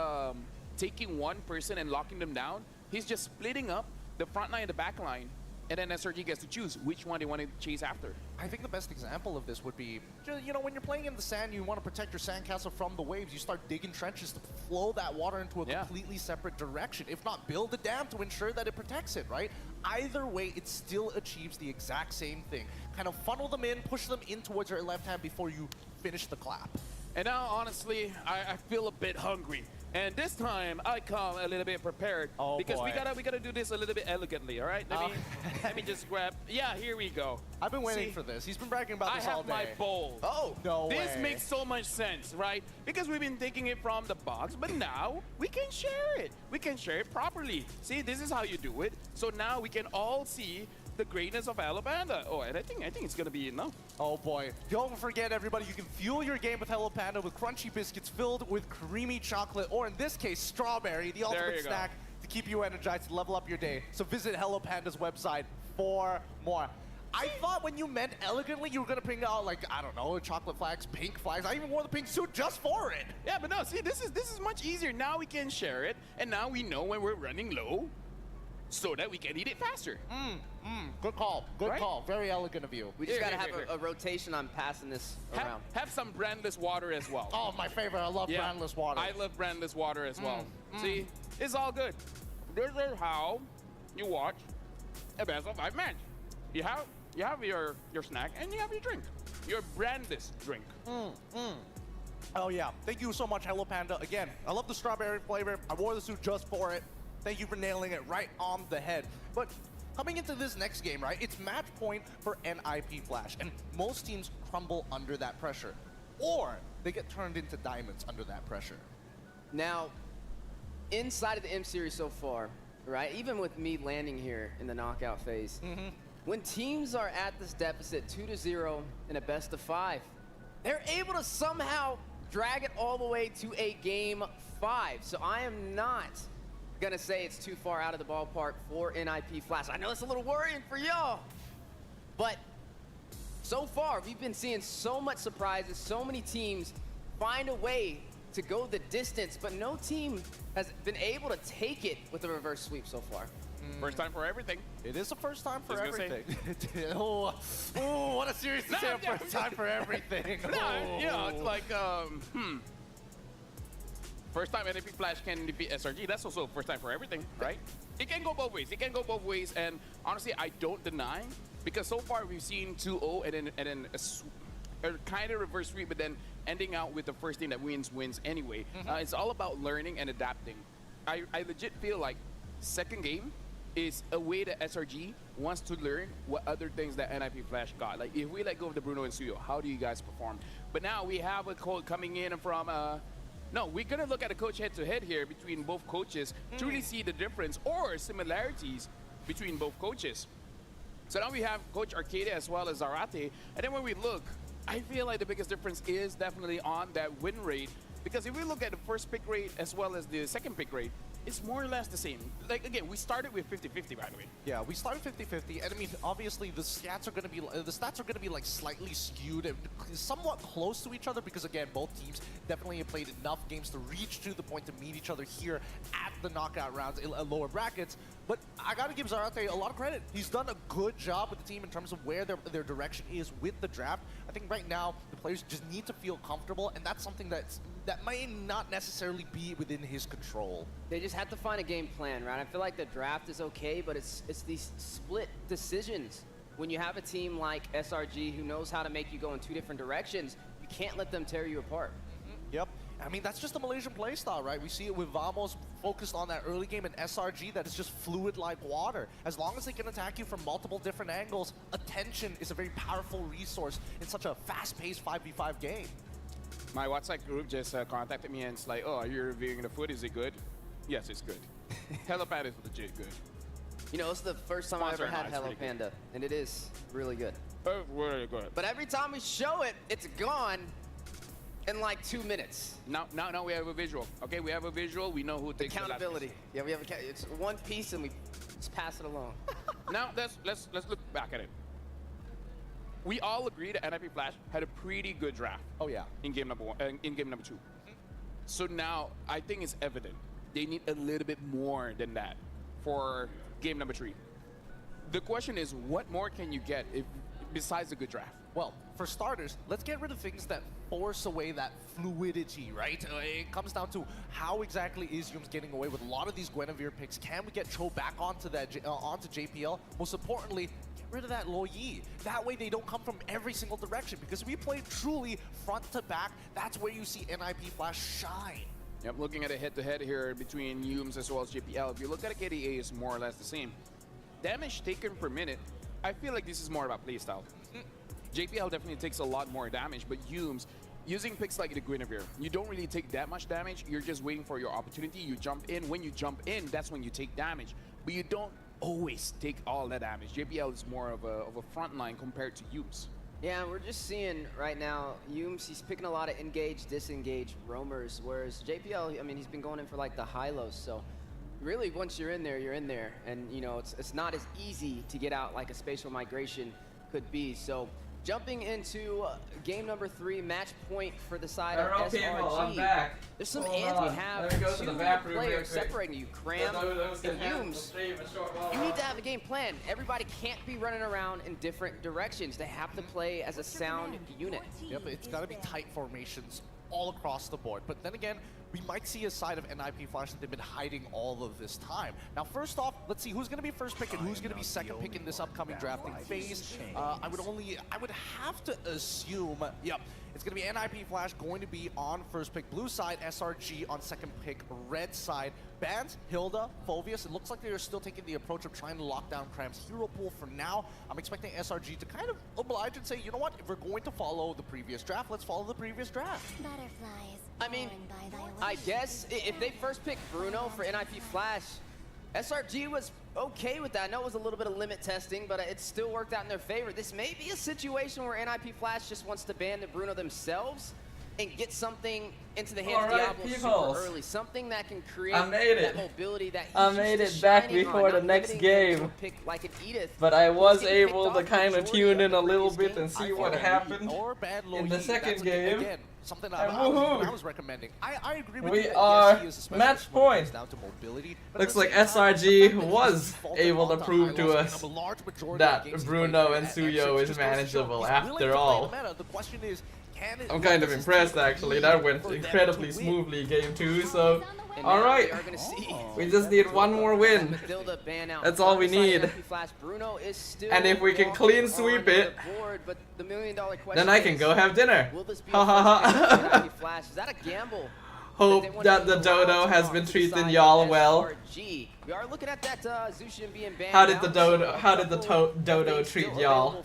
taking one person and locking them down, he's just splitting up the front line and the back line, and then SRG gets to choose which one they want to chase after. I think the best example of this would be, you know, when you're playing in the sand, you want to protect your sandcastle from the waves. You start digging trenches to flow that water into a completely separate direction. If not, build a dam to ensure that it protects it, right? Either way, it still achieves the exact same thing. Kind of funnel them in, push them in towards your left hand before you finish the clap. And now, honestly, I feel a bit hungry. And this time, I come a little bit prepared, because we gotta do this a little bit elegantly, all right? Let me just grab. Yeah, here we go. I've been waiting for this. He's been bragging about this all day. I have my bowl. Oh, no way. This makes so much sense, right? Because we've been taking it from the box, but now we can share it. We can share it properly. See, this is how you do it. So now we can all see the greatness of Hello Panda. Oh, and I think it's gonna be enough. Oh boy. Don't forget, everybody, you can fuel your game with Hello Panda with crunchy biscuits filled with creamy chocolate, or in this case, strawberry, the ultimate snack to keep you energized to level up your day. So visit Hello Panda's website for more. I thought when you meant elegantly, you were gonna bring out, like, I don't know, chocolate flags, pink flags. I even wore the pink suit just for it. Yeah, but no, see, this is much easier. Now we can share it, and now we know when we're running low, so that we can eat it faster. Good call. Good call. Very elegant of you. We just gotta have a rotation on passing this around. Have some brandless water as well. Oh, my favorite. I love brandless water. I love brandless water as well. See, it's all good. This is how you watch a best of 5 match. You have your snack and you have your drink. Your brandless drink. Oh yeah. Thank you so much, Hello Panda. Again, I love the strawberry flavor. I wore the suit just for it. Thank you for nailing it right on the head. But coming into this next game, right, it's match point for NIP Flash, and most teams crumble under that pressure, or they get turned into diamonds under that pressure. Now, inside of the M series so far, right, even with me landing here in the knockout phase, when teams are at this deficit 2-0 in a best of 5, they're able to somehow drag it all the way to a game 5. So I am not gonna say it's too far out of the ballpark for NIP Flash. I know it's a little worrying for y'all, but so far we've been seeing so much surprises, so many teams find a way to go the distance, but no team has been able to take it with a reverse sweep so far. First time for everything. It is a first time for everything. Oh, what a series to say, a first time for everything. You know, it's like, first time NIP Flash can defeat SRG, that's also first time for everything, right? It can go both ways. It can go both ways, and honestly, I don't deny, because so far we've seen 2-0 and then a kind of reverse sweep, but then ending out with the first team that wins anyway. It's all about learning and adapting. I legit feel like second game is a way that SRG wants to learn what other things that NIP Flash got. Like, if we let go of the Bruno and Suyo, how do you guys perform? But now we have a code coming in from no, we're going to look at a coach head-to-head here between both coaches to really see the difference or similarities between both coaches. So now we have Coach Arcadia as well as Zarate. And then when we look, I feel like the biggest difference is definitely on that win rate. Because if we look at the first pick rate as well as the second pick rate, it's more or less the same. Like, again, we started with 50-50, by the way. Yeah, we started 50-50, and I mean, obviously, the stats are going to be like slightly skewed and somewhat close to each other because, again, both teams definitely have played enough games to reach to the point to meet each other here at the knockout rounds in lower brackets. But I got to give Zarate a lot of credit. He's done a good job with the team in terms of where their direction is with the draft. I think right now the players just need to feel comfortable, and that's something that may not necessarily be within his control. They just have to find a game plan, right? I feel like the draft is okay, but it's these split decisions. When you have a team like SRG who knows how to make you go in 2 different directions, you can't let them tear you apart. Yep. I mean, that's just the Malaysian playstyle, right? We see it with Vamos focused on that early game and SRG that is just fluid like water. As long as they can attack you from multiple different angles, attention is a very powerful resource in such a fast-paced 5v5 game. My WhatsApp group just contacted me and it's like, oh, are you reviewing the food? Is it good? Yes, it's good. Hello Panda is legit good. You know, it's the first time I ever had Hello Panda, and it is really good. Really good. But every time we show it, it's gone in like 2 minutes. Now we have a visual. Okay, we have a visual. We know who takes Accountability. Yeah, we have it's one piece and we just pass it along. Now let's look back at it. We all agree that NIP Flash had a pretty good draft. Oh yeah. In game number 1, in game number 2. So now I think it's evident they need a little bit more than that for game number 3. The question is, what more can you get besides a good draft? Well, for starters, let's get rid of things that force away that fluidity, right? It comes down to how exactly is Yums getting away with a lot of these Guinevere picks. Can we get Cho back onto that onto JPL? Most importantly, get rid of that Lo Yi. That way they don't come from every single direction, because if we play truly front to back, that's where you see NIP Flash shine. Yep, looking at a head-to-head here between Yums as well as JPL. If you look at it, KDA is more or less the same. Damage taken per minute, I feel like this is more about playstyle. JPL definitely takes a lot more damage, but Yums, using picks like the Guinevere, you don't really take that much damage. You're just waiting for your opportunity. You jump in. When you jump in, that's when you take damage. But you don't always take all that damage. JPL is more of a front line compared to Yums. Yeah, we're just seeing right now, Yums, he's picking a lot of engage, disengage roamers, whereas JPL, I mean, he's been going in for like the high-lows, so really once you're in there, you're in there. And, you know, it's not as easy to get out like a spatial migration could be. So jumping into game number 3, match point for the side of SRG. People, I'm back. There's some Hold ants. on. We have Let me go to the bathroom real players quick. separating you. Cram and Yums. You need to have a game plan. Everybody can't be running around in different directions. They have to play as a sound unit. Yep, it's got to be tight formations all across the board. But then again, we might see a side of NIP Flash that they've been hiding all of this time. Now, first off, let's see who's going to be first pick and who's going to be second pick in this upcoming drafting phase. I would have to assume, yep, it's going to be NIP Flash going to be on first pick blue side, SRG on second pick red side. Bans, Hilda, Phovius, it looks like they are still taking the approach of trying to lock down Cram's hero pool for now. I'm expecting SRG to kind of oblige and say, you know what, if we're going to follow the previous draft, let's follow the previous draft. Butterflies. I mean, I guess if they first picked Bruno for NIP Flash, SRG was okay with that. I know it was a little bit of limit testing, but it still worked out in their favor. This may be a situation where NIP Flash just wants to ban the Bruno themselves and get something into the hands of Diablo super early. Something that can create that mobility that I made it back before the next game. Like an Edith, but I was able to kind of tune in a little bit and see what happened in the second game. Again, something that I was recommending. I agree with you. We are match point. Looks like SRG was able to prove to us that Bruno and Suyo is manageable after all. The question is, I'm kind of impressed actually. That went incredibly smoothly game 2, so alright. We just need one more win. That's all we need. And if we can clean sweep it, then I can go have dinner. Ha ha ha. Is that a gamble? Hope that the Dodo has been treating y'all well. We are looking at that Zushin being banned. How did the Dodo treat y'all?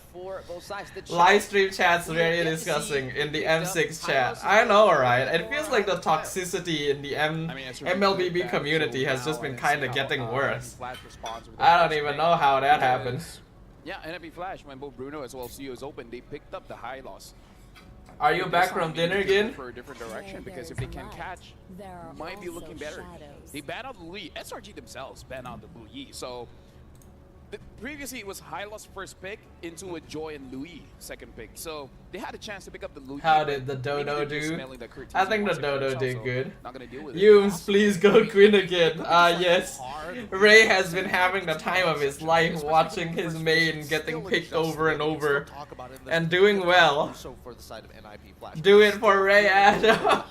Live stream chat's very disgusting in the M6 chat. I know, right? It feels like the toxicity in the MLBB community has just been kind of getting worse. I don't even know how that happened. Yeah, NIP Flash, when both Bruno as well as CEO is open, they picked up the high loss. Are you back from dinner again? For a different direction, because if they can catch, might be looking better. They ban out the Louis. SRG themselves ban out the Louis. So previously it was high loss first pick into a Joy and Louis second pick. So they had a chance to pick up the Louis. How did the Dodo do? I think the Dodo did good. Yums, please go Queen again. Yes. Ray has been having the time of his life watching his main getting picked over and over and doing well. Do it for Ray Adam.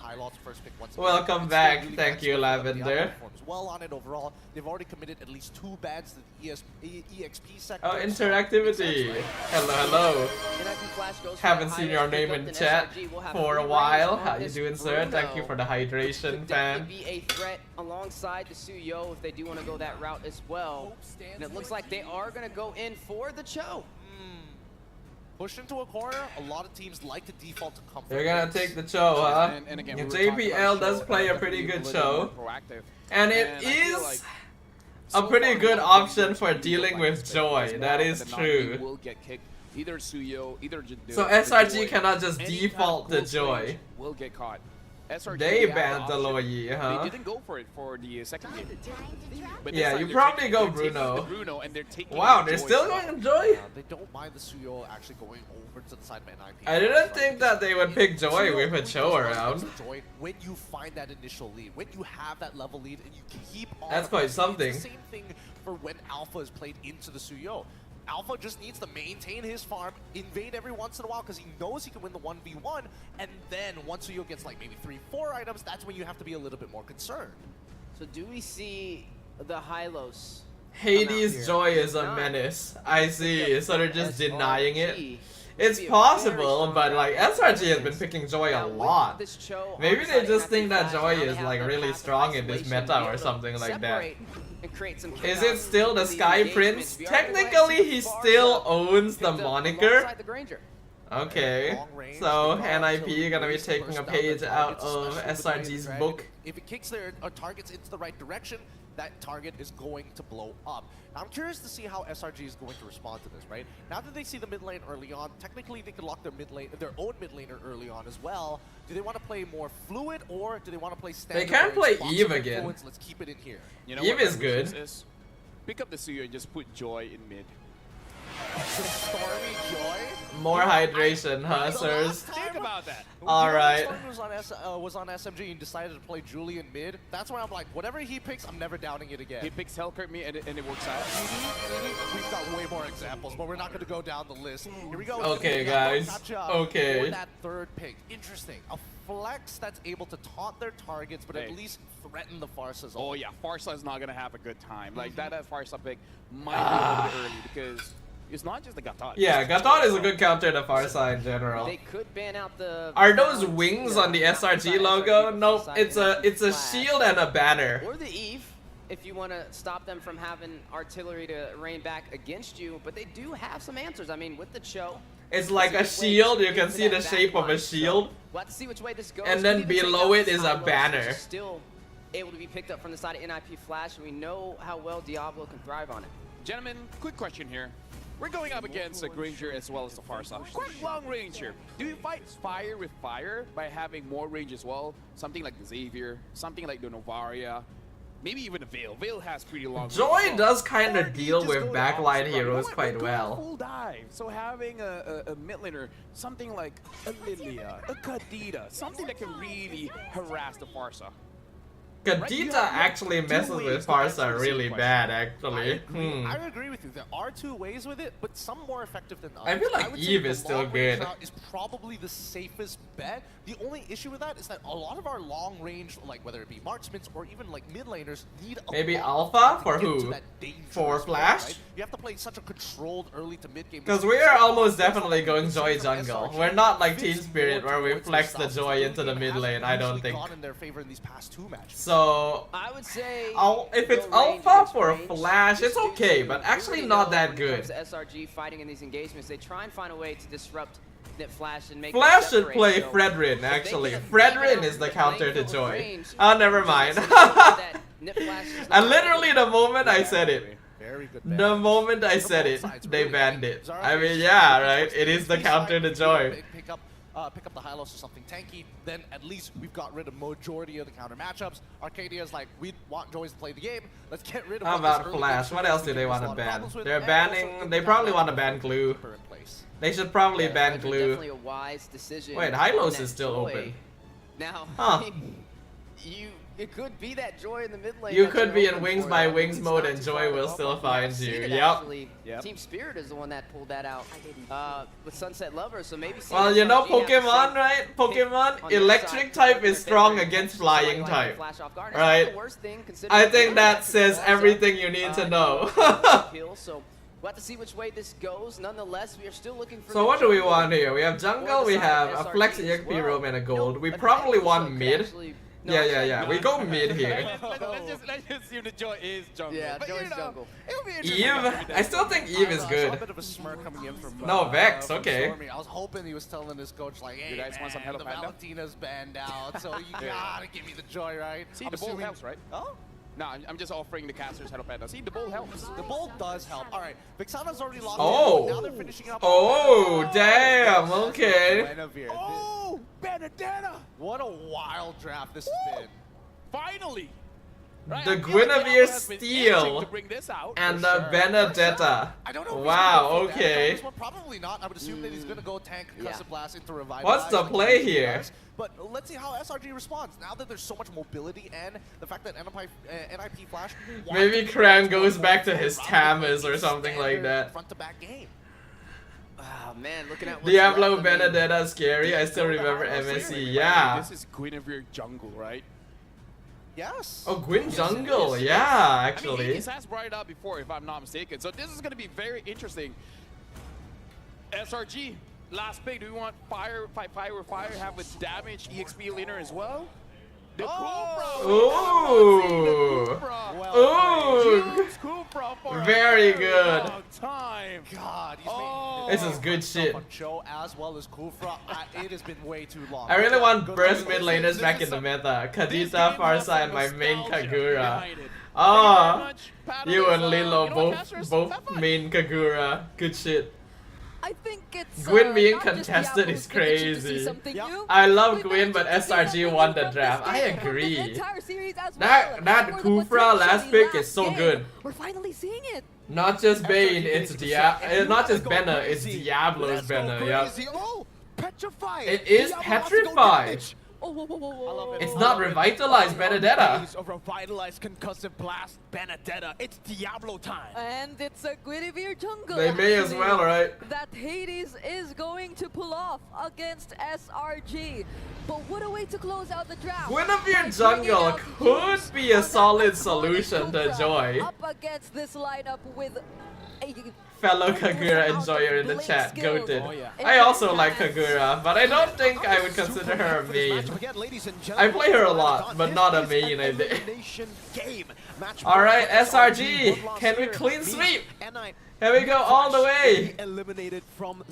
Welcome back. Thank you, Lavender. Well on it overall. They've already committed at least 2 bans to the EXP sector. Oh, interactivity. Hello, hello. Haven't seen your name in chat for a while. How you doing, sir? Thank you for the hydration, fan. Be a threat alongside the Suyo if they do want to go that route as well. And it looks like they are going to go in for the Cho. Pushed into a corner, a lot of teams like to default to comfort. They're gonna take the Cho, huh? And again, JPL does play a pretty good Cho. And it is a pretty good option for dealing with Joy. That is true. Will get kicked. Either Suyo, either So SRG cannot just default the Joy. Will get caught. SRG, They have banned the option. Loyi, huh? They didn't go for it for the second game. But Yeah, this time you they're probably taking- go they're taking Bruno. the Bruno and they're taking Wow, the they're Joy still side. going Joy? They don't mind the Suyo actually going over to the side of NIP. I didn't think that they would pick Joy Suyo with a really Cho does around. like Joy when you find that initial lead, when you have that level lead and you keep on. That's quite something. It's the same thing for when Alpha is played into the Suyo. Alpha just needs to maintain his farm, invade every once in a while because he knows he can win the 1v1, and then once Suyo gets like maybe 3-4 items, that's when you have to be a little bit more concerned. So do we see the Hylos? Hades Joy is a menace. I see, so they're just denying it. It's possible, but like SRG has been picking Joy a lot. Maybe they just think that Joy is like really strong in this meta or something like that. Is it still the Sky Prince? Technically, he still owns the moniker. Okay, so NIP gonna be taking a page out of SRG's book. If it kicks their targets into the right direction, that target is going to blow up. Now, I'm curious to see how SRG is going to respond to this, right? Now that they see the mid lane early on, technically they could lock their own mid laner early on as well. Do they want to play more fluid or do they want to play standard? They can play box Eve of again. influence? Let's keep it in here. You know Eve what is my good. wishes is? Pick up the Suyo and just put Joy in mid. Stormy Joy? More hydration, huh, sirs? Think about that. Alright. Stormy was on SMG and decided to play Julian mid. That's why I'm like, whatever he picks, I'm never downing it again. He picks Hellkurt me and it works out. We've got way more examples, but we're not going to go down the list. Here we go. Okay, guys. Okay. For that third pick. Interesting. A flex that's able to taunt their targets, but at least threaten the Farsas. Oh yeah, Farsa is not going to have a good time. Like that Farsa pick might be a little bit early because it's not just the Gatot. Yeah, Gatot is a good counter to Farsa in general. They could ban out the. Are those wings on the SRG logo? Nope, it's a shield and a banner. Or the Eve, if you want to stop them from having artillery to rain back against you. But they do have some answers. I mean, with the Cho. It's like a shield, you can see the shape of a shield. We'll have to see which way this goes. And then below it is a banner. Still able to be picked up from the side of NIP Flash, and we know how well Diablo can thrive on it. Gentlemen, quick question here. We're going up against a Granger as well as the Farsa. Quite long range here. Do you fight fire with fire by having more range as well? Something like the Xavier, something like the Novaria, maybe even a Veil. Veil has pretty long range. Joy does kind of deal with backline heroes quite well. Full dive. So having a mid laner, something like a Lilia, a Kadita, something that can really harass the Farsa. Kadita actually messes with Farsa really bad, actually. I agree with you. There are two ways with it, but some more effective than others. I feel like would say Eve the is still long-range good. route is probably the safest bet. The only issue with that is that a lot of our long range, like whether it be marksmen or even like mid laners, need a Maybe lot Alpha? to For get to who? that dangerous For point, Flash? right? You have to play such a controlled early to mid game. Because we are almost definitely going Joy jungle. We're not like Team Spirit where we flex the Joy into the mid lane, I don't think. Gone in their favor in these past two matches. So, I would say if it's Alpha for Flash, it's okay, but actually not that good. SRG fighting in these engagements, they try and find a way to disrupt Flash and make Flash should play Fredrin, actually. Fredrin is the counter to Joy. Oh, never mind. And literally the moment I said it, the moment I said it, they banned it. I mean, yeah, right? It is the counter to Joy. Pick up the Hylos or something tanky, then at least we've got rid of majority of the counter matchups. Arcadia's like, we want Joyce to play the game. Let's get rid of How about Flash? What else do they want to ban? They're banning... They probably want to ban Glue. They should probably ban Glue. Definitely a wise decision. Wait, Hylos is still open. Now, huh. It could be that Joy in the mid lane. You could be in Wings by Wings mode and Joy will still find you. Yep. Team Spirit is the one that pulled that out with Sunset Lover, so maybe. Well, you know Pokemon, right? Pokemon, electric type is strong against flying type. Right? I think that says everything you need to know. We'll have to see which way this goes. Nonetheless, we are still looking for. So what do we want here? We have jungle, we have a flex EXP roam and a gold. We probably want mid. Yeah. We go mid here. Let's just assume the Joy is jungle. Yeah, Joy's jungle. Eve? I still think Eve is good. I saw a bit of a smirk coming in from no, Vex, okay. Stormy. I was hoping he was telling his coach like, hey, you guys want some the Valentina's banned out, so you gotta give me the Joy, right? See, the ball helps, right? Oh? No, I'm just offering the casters Hello Panda. See, the bowl helps. The bowl does help. All right, Vixana's already locked Oh. in. Now they're finishing up. Oh, damn, okay. Guinevere. Oh, Benedetta! What a wild draft this has been. Finally! Right, The I feel like Guinevere Diablo has been steal itching to bring this out. and For the sure. Benedetta. I don't know. If Wow, he's gonna go full damage on okay. this one. Probably not. I would assume that he's gonna go tank Concussive Blast into Revitalize. What's the like play he here? does. But let's see how SRG responds. Now that there's so much mobility and the fact that NIP Flash... Maybe Cram goes back to his Tamas or something like that. Front-to-back game. Oh man, looking at what's Diablo left, I mean, Benedetta scary. I still remember MSC. Yeah. This is Guinevere jungle, right? Yes. Oh, Gwyn Jungle. is. Yeah, I mean, actually. Hades has brought it up before, if I'm not mistaken. So this is going to be very interesting. SRG, last pick. Do we want fire, have with damage EXP laner as well? The Ooh. Ooh. Cupra for a Very good. long time. God, he's This is good shit. on show as well as Kufra. It has been way too long. I really want Good burst luck. mid laners back in the meta. Kadita, Farsa, and my main Kagura. Behind it. Oh, Paddle you is, and Lilo you know what, both Casters? main Kagura. Good shit. I think it's Gwyn being not just contested Diablo's is been itching to see crazy. something new. I love We Gwyn, but managed to see SRG something won new the from draft. this I game, from agree. this entire series as That well. For the Kufra last potentially pick is so last good. game. We're finally seeing it. Not just Bane, it's not just Benna, it's crazy. Diablo's Let's go Benna. Yep. crazy. Oh, petrified. It is Diablo wants to go petrified. damage. Oh, whoa, whoa, whoa, whoa. It's not revitalized Benedetta. Days of revitalized concussive blast Benedetta. It's Diablo time. And it's a Guinevere jungle. They may as actually, well, right? That Hades is going to pull off against SRG. But what a way to close out the draft. Guinevere jungle could be a solid solution to Joy. Up against this lineup with a Fellow Kagura enjoyer in the chat, goated. I also like Kagura, but I don't think I would consider her a main. I play her a lot, but not a main, I think. Alright, SRG, can we clean sweep? Here we go all the way!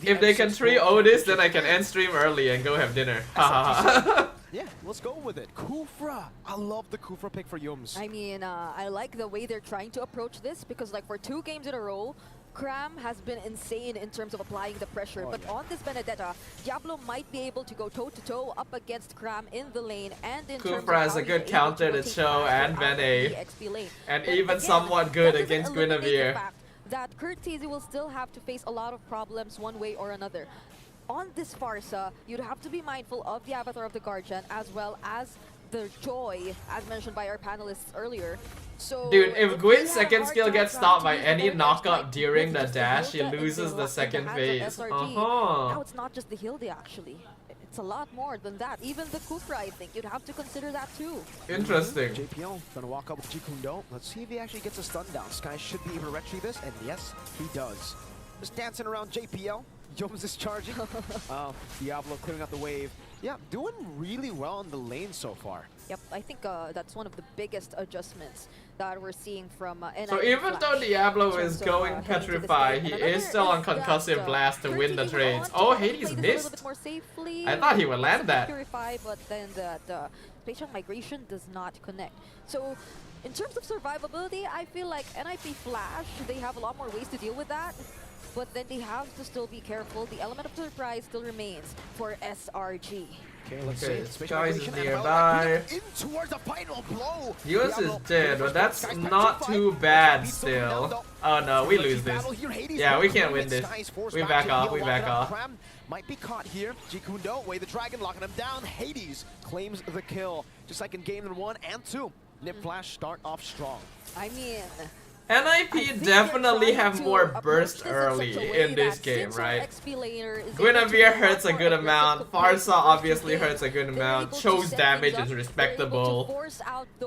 If they can 3-0 this, then I can end stream early and go have dinner. Hahaha. Yeah, let's go with it. Kufra. I love the Kufra pick for Yums. I mean, I like the way they're trying to approach this because like for 2 games in a row, Cram has been insane in terms of applying the pressure, but on this Benedetta, Diablo might be able to go toe-to-toe up against Cram in the lane and in terms of Kufra is how a he's good able counter to rotate Cho faster and out of Vene. the XP lane. And But even again, somewhat good that doesn't against eliminate the Guinevere. fact that Curtese will still have to face a lot of problems one way or another. On this Farsa, you'd have to be mindful of the Avatar of the Guardian as well as the Joy, as mentioned by our panelists earlier. So Dude, if they Gwyn's have a second hard skill time gets trying stopped to by use any their knockup strike during the with just dash, he Hilda and loses they the lock in second hands phase. of SRG. Uh-huh. Now it's not just the Hilda actually. It's a lot more than that. Even the Kufra, I think, you'd have to consider that too. Interesting. JPL gonna walk up with Jikundo. Let's see if he actually gets a stun down. Sky should be able to retrieve this, and yes, he does. Just dancing around JPL. Yums is charging. Diablo clearing out the wave. Yeah, doing really well on the lane so far. Yep, I think that's one of the biggest adjustments that we're seeing from So NIP even though Flash Diablo in is terms of, going heading to this Petrify, game. he And is another still on that, Concussive Blast to win the Curtese trades. went Oh, on to Hades play this a little missed. bit more safely. I thought he would land that. Purify, but then that spatial migration does not connect. So in terms of survivability, I feel like NIP Flash, they have a lot more ways to deal with that. But then they have to still be careful. The element of surprise still remains for SRG. Okay, let's Okay, see. Skies is migration and nearby. in towards the final blow. Yus is Diablo dead, but first that's Skies not petrified. too bad Beats someone down, still. though. Oh no, we lose this. Battle here, Hades Yeah, we won't can't win. win this. Skies forced We back back to off, heel, we locking back up off. Cram might be caught here. Jikundo, way the dragon, locking him down. Hades claims the kill, just like in game 1 and 2. Nip Flash start off strong. I mean, NIP definitely have more burst early in this game, right? Guinevere hurts a good amount, Farsa obviously hurts a good amount, Cho's damage is respectable.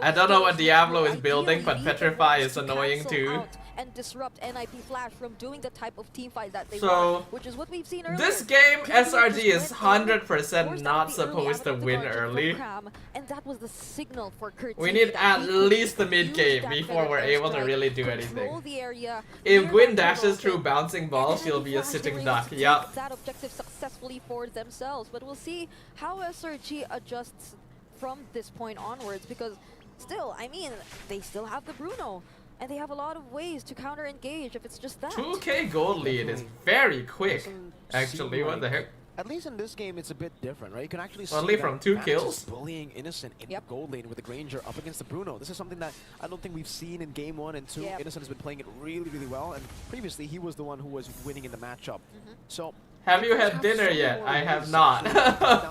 I don't know what Diablo is building, but Petrify is annoying too. And disrupt NIP Flash from doing the type of team fight that they So, want, which is what we've seen earlier. This game, SRG is just went in, 100% forced not out the supposed to early win Avatar of the early. Guardian from Cram, and that was the signal for Curtese We need that at he could least the mid use game that before we're Benedetta able to strike, really do control anything. the area, If clear Gwyn that dashes turtle, through bouncing balls, and she'll NIP be a Flash sitting were able duck. to take Yup. that objective successfully for themselves, but we'll see how SRG adjusts from this point onwards, because still, I mean, they still have the Bruno. And they have a lot of ways to counter engage if it's just that. 2k gold lead is very quick. Actually, what the heck? At least in this game, it's a bit different, right? You can actually see Only from 2 Max kills? is bullying Innocent in the gold lane with the Granger up against the Bruno. This is something that I don't think we've seen in game 1 and 2. Innocent has been playing it really, really well, and previously he was the one who was winning in the matchup. So have you had dinner yet? I have not.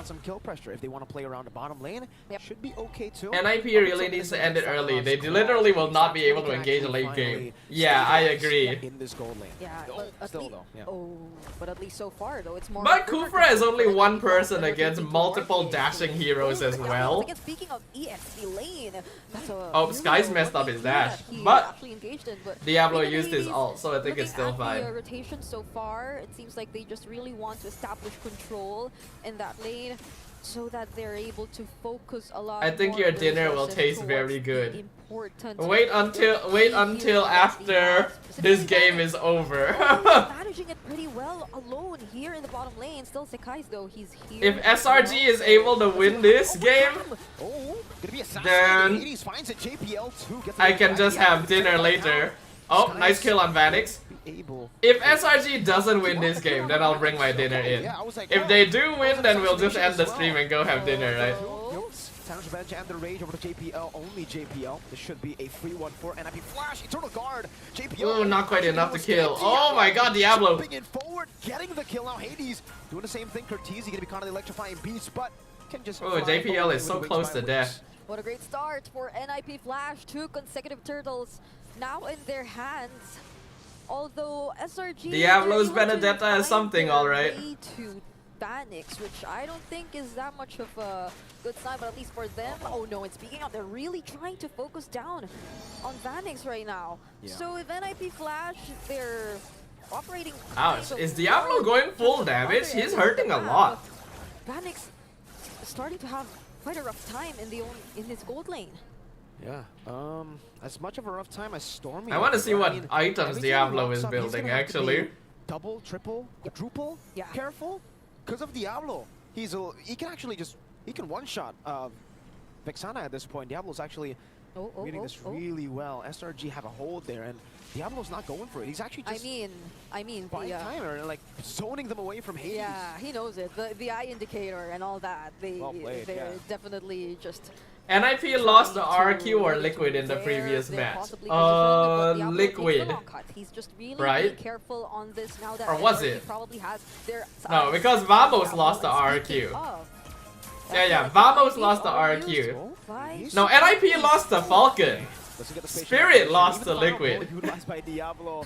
down some kill pressure. If they want to play around the bottom lane, should be okay too. NIP really needs to end it early. They literally will not be able to engage a late game. Yeah, I agree. In this gold lane. Yeah, but at least so far though, it's more. But Kufra is only one person against multiple dashing heroes as well. Speaking of EXP lane, that's a oh, Sky's messed up his dash, but but Diablo used his ult, so I think it's still fine. The rotation so far, it seems like they just really want to establish control in that lane so that they're able to focus a lot. I think your dinner will taste very good. Wait Wait until after this game is over. Managing it pretty well alone here in the bottom lane. Still Sekai's though, he's here. If SRG is able to win this game, then I can just have dinner later. Oh, nice kill on Vanix. If SRG doesn't win this game, then I'll bring my dinner in. If they do win, then we'll just end the stream and go have dinner, right? Tanner's Revenge and the Rage over to JPL, only JPL. This should be a free one for NIP Flash, Eternal Guard. JPL. Oh, not quite enough to kill. Oh my god, Diablo. Jumping in forward, getting the kill now. Hades doing the same thing. Cortese gonna be caught on the electrifying beast, but can just. Oh, JPL is so close to death. What a great start for NIP Flash. 2 consecutive turtles now in their hands. Although SRG Diablo's Benedetta is something, alright. To Vanix, which I don't think is that much of a good sign, but at least for them. Oh no, and speaking of, they're really trying to focus down on Vanix right now. So if NIP Flash, they're operating. Ouch, is Diablo going full damage? He's hurting a lot. Vanix starting to have quite a rough time in his gold lane. Yeah, as much of a rough time as Stormy. I want to see what items Diablo is building, actually. Double, triple, quadruple. Yeah. Careful, because of Diablo. He can actually he can one-shot Vexana at this point. Diablo's actually reading this really well. SRG have a hold there, and Diablo's not going for it. He's actually just. I mean, buying time and like zoning them away from Hades. Yeah, he knows it. The eye indicator and all that. They're definitely just. NIP lost the RQ or Liquid in the previous match. Liquid. He's just really right? careful on this now that or was it? Probably has their no, because Vamos lost the RQ. Yeah, Vamos lost the RQ. No, NIP lost the Falcon. Spirit lost the Liquid.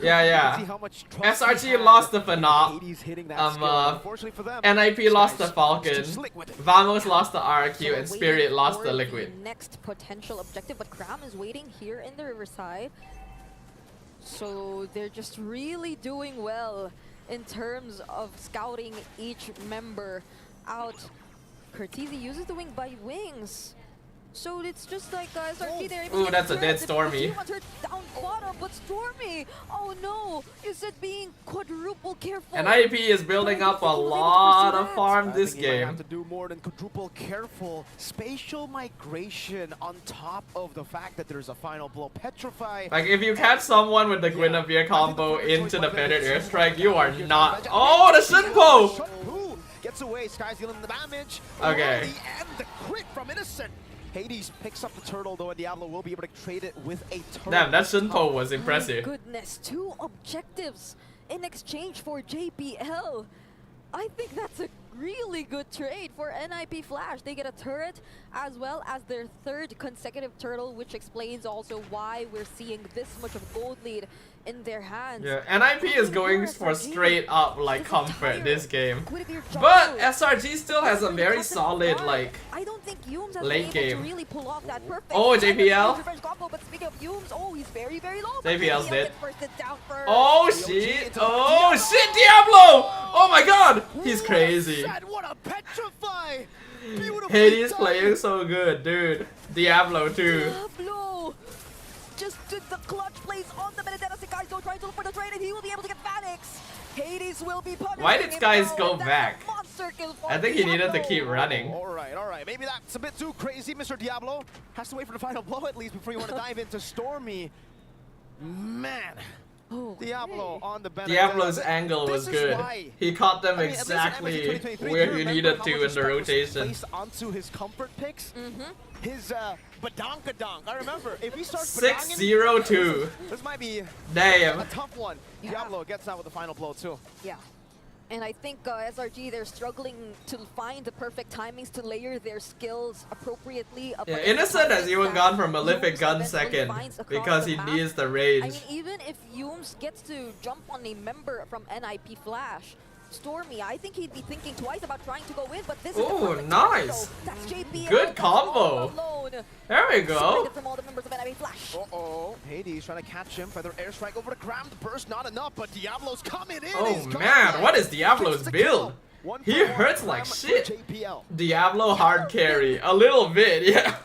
Yeah. SRG lost the Phenop. NIP lost the Falcon. Vamos lost the RQ, and Spirit lost the Liquid. Next potential objective, but Cram is waiting here in the Riverside. So they're just really doing well in terms of scouting each member out. Cortese uses the wing by wings. So it's just like SRG there. Ooh, that's a dead Stormy. Down quad, but Stormy, oh no, is it being quadruple careful? NIP is building up a lot of farm this game. Have to do more than quadruple careful. Spatial migration on top of the fact that there's a final blow. Petrify. Like if you catch someone with the Guinevere combo into the Feathered Airstrike, you are not. Oh, the Shinpo! Gets away. Sky's dealing the damage. Okay. And the crit from Innocent. Hades picks up the turtle though, and Diablo will be able to trade it with a turtle. Damn, that Shinpo was impressive. Goodness, 2 objectives in exchange for JPL. I think that's a really good trade for NIP Flash. They get a turret as well as their 3rd consecutive turtle, which explains also why we're seeing this much of gold lead in their hands. Yeah, NIP is going for straight up like comfort this game. But SRG still has a very solid like I don't think Yumes has late been able game. to really pull off that perfect. Oh, JPL. Combo, but speaking of Yumes, oh, he's very, very low. JPL's dead. Oh shit! Oh shit, Diablo! Oh my god! He's crazy. What a petrify! Hades playing so good, dude. Diablo too. Diablo just did the clutch plays on the Benedetta. Sekai's trying to look for the trade, and he will be able to get Vanix. Hades will be punished. Why did Skies go back? circle for I think he needed to Diablo. keep running. All right. Maybe that's a bit too crazy. Mr. Diablo has to wait for the final blow at least before you want to dive into Stormy. Man. Diablo on the bench. Diablo's angle was good. He caught them exactly where he needed to in the rotation. Placed onto his comfort picks. His badonkadonk. I remember if he starts 6-0-2. this might be Damn. a tough one. Diablo gets out with the final blow too. Yeah. And I think SRG, they're struggling to find the perfect timings to layer their skills appropriately. Yeah, Innocent has even gone for Malefic Gun second because he needs the I mean, range. even if Yums gets to jump on a member from NIP Flash, Stormy, I think he'd be thinking twice about trying to go in, but this is the Ooh, perfect nice. time, though. That's JPL, Good that's combo. all alone. There we go. Separated from all the members of NIP Flash. Hades trying to catch him. Feather airstrike over the ground. The burst not enough, but Diablo's coming in. Oh He's man, gone. what is Diablo's Gets the build? kill. He hurts like for shit. JPL. Diablo hard carry. A little bit, yeah.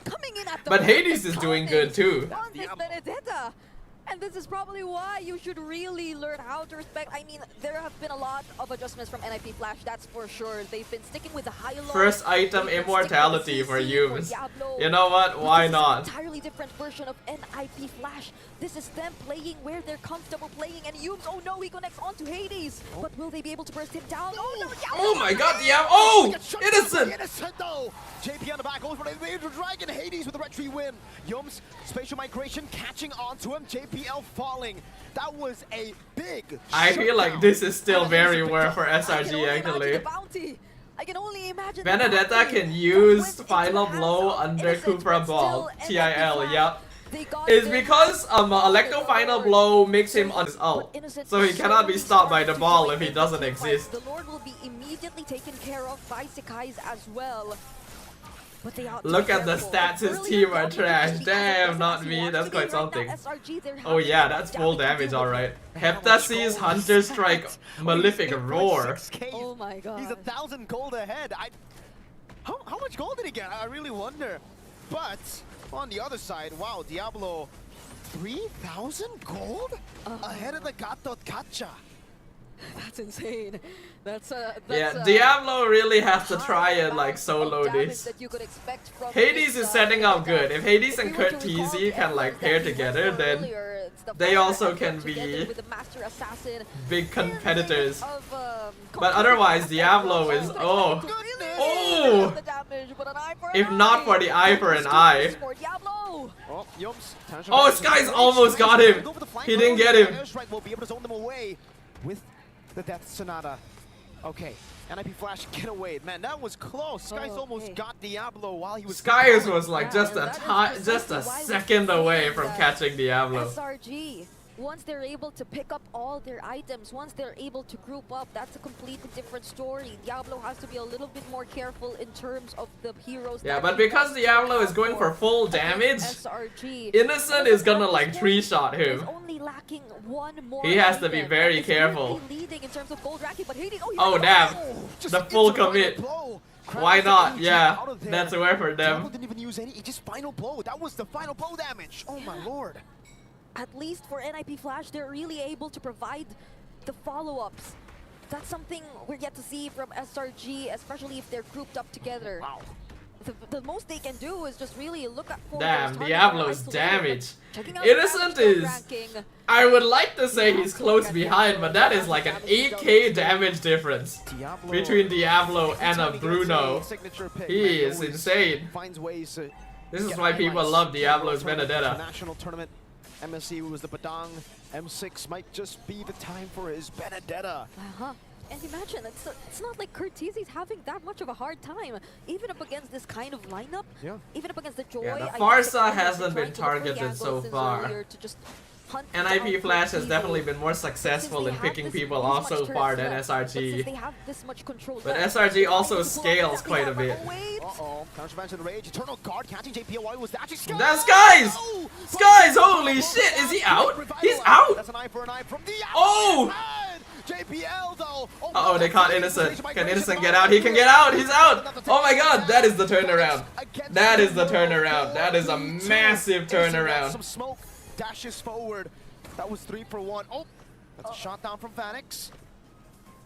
But Hades is doing good too. On this Benedetta. And this is probably why you should really learn how to respect. I mean, there have been a lot of adjustments from NIP Flash, that's for sure. They've been sticking with the high low. First item immortality for Yums. You know what? Why not? Entirely different version of NIP Flash. This is them playing where they're comfortable playing, and Yums, oh no, he connects onto Hades. But will they be able to burst him down? Oh no, Oh my god, Diablo! Oh! Innocent! Innocent though! JP on the back, goes for the Invader Dragon. Hades with the retry win. Yums, spatial migration catching onto him. JPL falling. That was a big I feel like this is still very rare for SRG actually. I can only imagine Benedetta can use Final Blow under Cupra Ball. TIL, yep. It's because Electro Final Blow makes him on his ult. So he cannot be stopped by the ball if he doesn't exist. The Lord will be immediately taken care of by Sekai's as well. But they Look at the stats, his team are trash. Damn, not me, that's quite something. Oh yeah, that's full damage, alright. Heptasees, Hunter Strike, Malefic Roar. Oh my god. He's 1,000 gold ahead. How much gold did he get? I really wonder. But on the other side, wow, Diablo, 3,000 gold ahead of the Gato Kacha. That's insane. That's yeah, Diablo really has to try and like solo this. Hades is setting up good. If Hades and Curtizi can like pair together, then they also can be big competitors. But otherwise, Diablo is if not for the eye for an eye. Oh, Sky's almost got him. He didn't get him. With the Death Sonata. Okay, NIP Flash get away. Man, that was close. Sky's almost got Diablo while he was. Sky's was like just a second away from catching Diablo. SRG, once they're able to pick up all their items, once they're able to group up, that's a completely different story. Diablo has to be a little bit more careful in terms of the heroes. Yeah, but because Diablo is going for full damage, SRG, Innocent is gonna like 3-shot him. only lacking one more He has to item, be very and careful. leading in terms of gold ranking, but Hades, Oh damn, the full commit. Why not? Yeah, that's rare for Diablo them. didn't even use any, just final blow. That was the final blow damage. Oh my lord. At least for NIP Flash, they're really able to provide the follow-ups. That's something we're yet to see from SRG, especially if they're grouped up together. Wow. The most they can do is just really look at Damn, Diablo's damage. Innocent is... I would like to say he's close behind, but that is like an 8k damage difference between Diablo and a Bruno. He is insane. This is why people love Diablo's Benedetta. National tournament, MSC was the Badang. M6 might just be the time for his Benedetta. And imagine, it's not like Curtizi's having that much of a hard time. Even up against this kind of lineup, even up against the Joy. Yeah, the Farsa hasn't been targeted so far. NIP Flash has definitely been more successful in picking people off so far than SRG. But SRG also scales quite a bit. That's Skies! Skies, holy shit, is he out? He's out! Oh! Uh-oh, they caught Innocent. Can Innocent get out? He can get out! He's out! Oh my god, that is the turnaround. That is the turnaround. That is a massive turnaround. Some smoke dashes forward. That was 3 for 1. Oh, that's a shot down from Phoenix.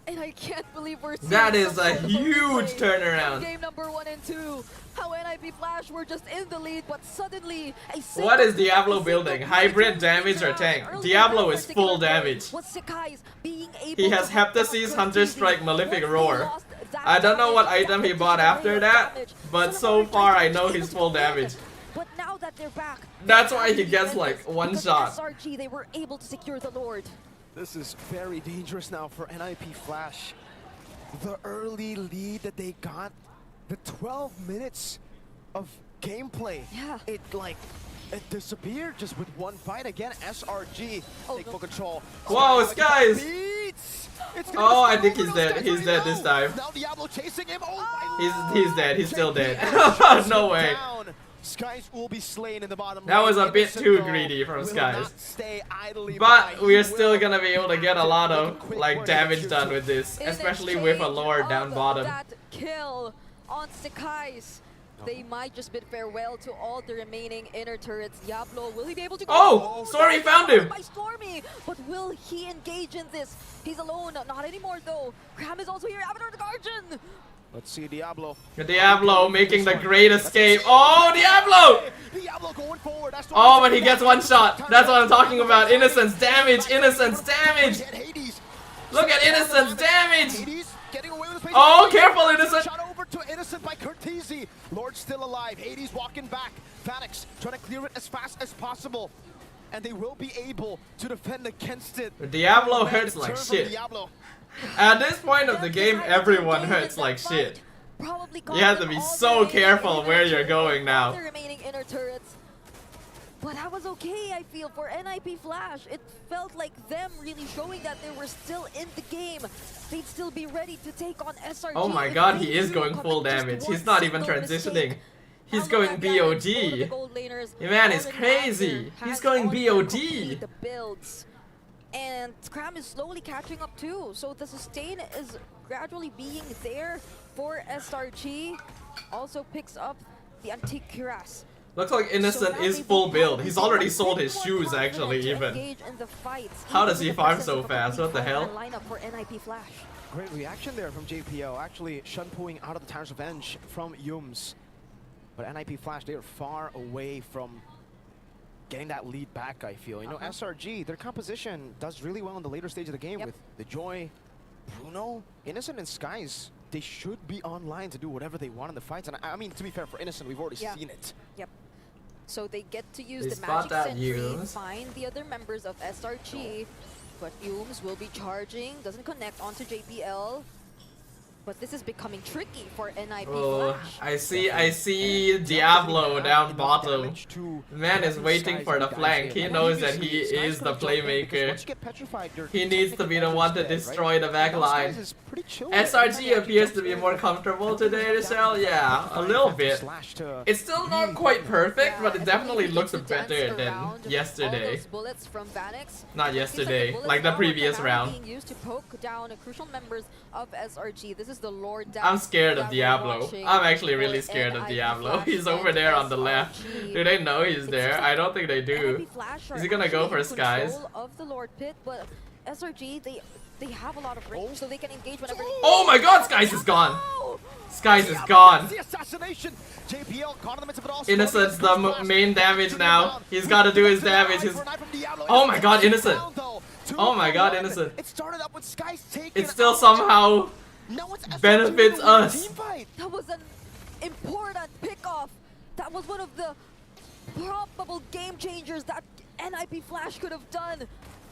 And I can't believe we're seeing That is some a sort of huge replay turnaround. from game number 1 and 2. How NIP Flash were just in the lead, but suddenly a What is single- Diablo a single building? play Hybrid turned damage things or around. tank? Early Diablo in that is full particular play damage. was Sakai's being able He has to hunt down Heptasis, Chris Hunter Easy. Strike, Malefic Once they Roar. lost that I don't know what damage, item he that bought additional after layer of that, damage, but Cinnabar so tried far to I know be he's able full to win. damage. But now that they're back, That's they why have he to gets defend like this, one because shot. SRG, they were able to secure the Lord. This is very dangerous now for NIP Flash. The early lead that they got, the 12 minutes of gameplay, it disappeared just with one fight. Again, SRG take full control. Whoa, Skies! Beats! Oh, I think he's dead. He's dead this time. Now Diablo chasing him. Oh my He's dead. He's still dead. No way. down. Skies will be slain in the bottom. That was a lane. bit Innocent, too though, greedy from will Skies. not stay idly But by. we're He still will gonna be able to get a lot have to of make quick like work of damage the done tier with this, In especially with a exchange lord down of bottom. That kill on Sakai's. They might just bid farewell to all the remaining inner turrets. Diablo, will he be able to go? Oh, Stormy found him. By Stormy, but will he engage in this? He's alone, not anymore though. Cram is also here, Avatar the Guardian. Let's see Diablo. Diablo making the great escape. Oh, Diablo! Diablo going forward. That's Oh, but he gets one shot. That's what I'm talking about. Innocence damage. Innocence damage. Look at Innocence damage. getting away with his face. Oh, careful, Innocent. Shot over to Innocent by Curtisi. Lord still alive. Hades walking back. Phoenix trying to clear it as fast as possible. And they will be able to defend against it. Diablo hurts like shit. Diablo. At this point of the game, everyone hurts like shit. You have to be so careful where you're going now. The remaining inner turrets. But that was okay, I feel, for NIP Flash. It felt like them really showing that they were still in the game. They'd still be ready to take on SRG. Oh my if god, they he is do going full commit just damage. one He's not even single transitioning. mistake. He's All going of that damage, all of the BOD. gold laners, Your man is Alden crazy. Wagner He's has going on him BOD. complete the builds. And Scram is slowly catching up too. So the sustain is gradually being there for SRG. Also picks up the Antique Cuirass. Looks like Innocent is full build. He's already sold his shoes actually even. How does he farm so fast? What the hell? Lineup for NIP Flash. Great reaction there from JPO. Actually, Shun pulling out of the Tower's Revenge from Yums. But NIP Flash, they are far away from getting that lead back, I feel. You know, SRG, their composition does really well in the later stage of the game with the Joy, Bruno, Innocent, and Skies. They should be online to do whatever they want in the fights. And I mean, to be fair, for Innocent, we've already seen it. Yep. So they get to use They the spot Magic that Sentry, Yums. find the other members of SRG, but Yums will be charging, doesn't connect onto JPL. But this is becoming tricky for NIP Oh, Flash. I see Diablo down bottom. Man is waiting for the flank. He knows that he is the playmaker. He needs to be the one to destroy the back line. SRG appears to be more comfortable today, Michelle. Yeah, a little bit. It's still not quite perfect, but it definitely looks better than yesterday. Bullets from Vanix. Not yesterday, like the previous round. Being used to poke down crucial members of SRG. This is the Lord down. I'm scared of that we're Diablo. watching I'm actually really for scared of NIP Diablo. Flash He's over and there on the left. SRG. Do they know he's there? I don't think they do. NIP Flash are Is he gonna go for actually in Skies? control of the Lord Pit, but SRG, they have a lot of range, so they can engage whenever they Oh my god, Skies is gone! Skies is gone. The assassination. JPL caught in the midst of it all. Innocent's the main damage now. He's gotta do his damage. Oh my god, Innocent. Oh my god, Innocent. It started up with Skies taking It still somehow benefits us. That was an important pickoff. That was one of the probable game changers that NIP Flash could have done.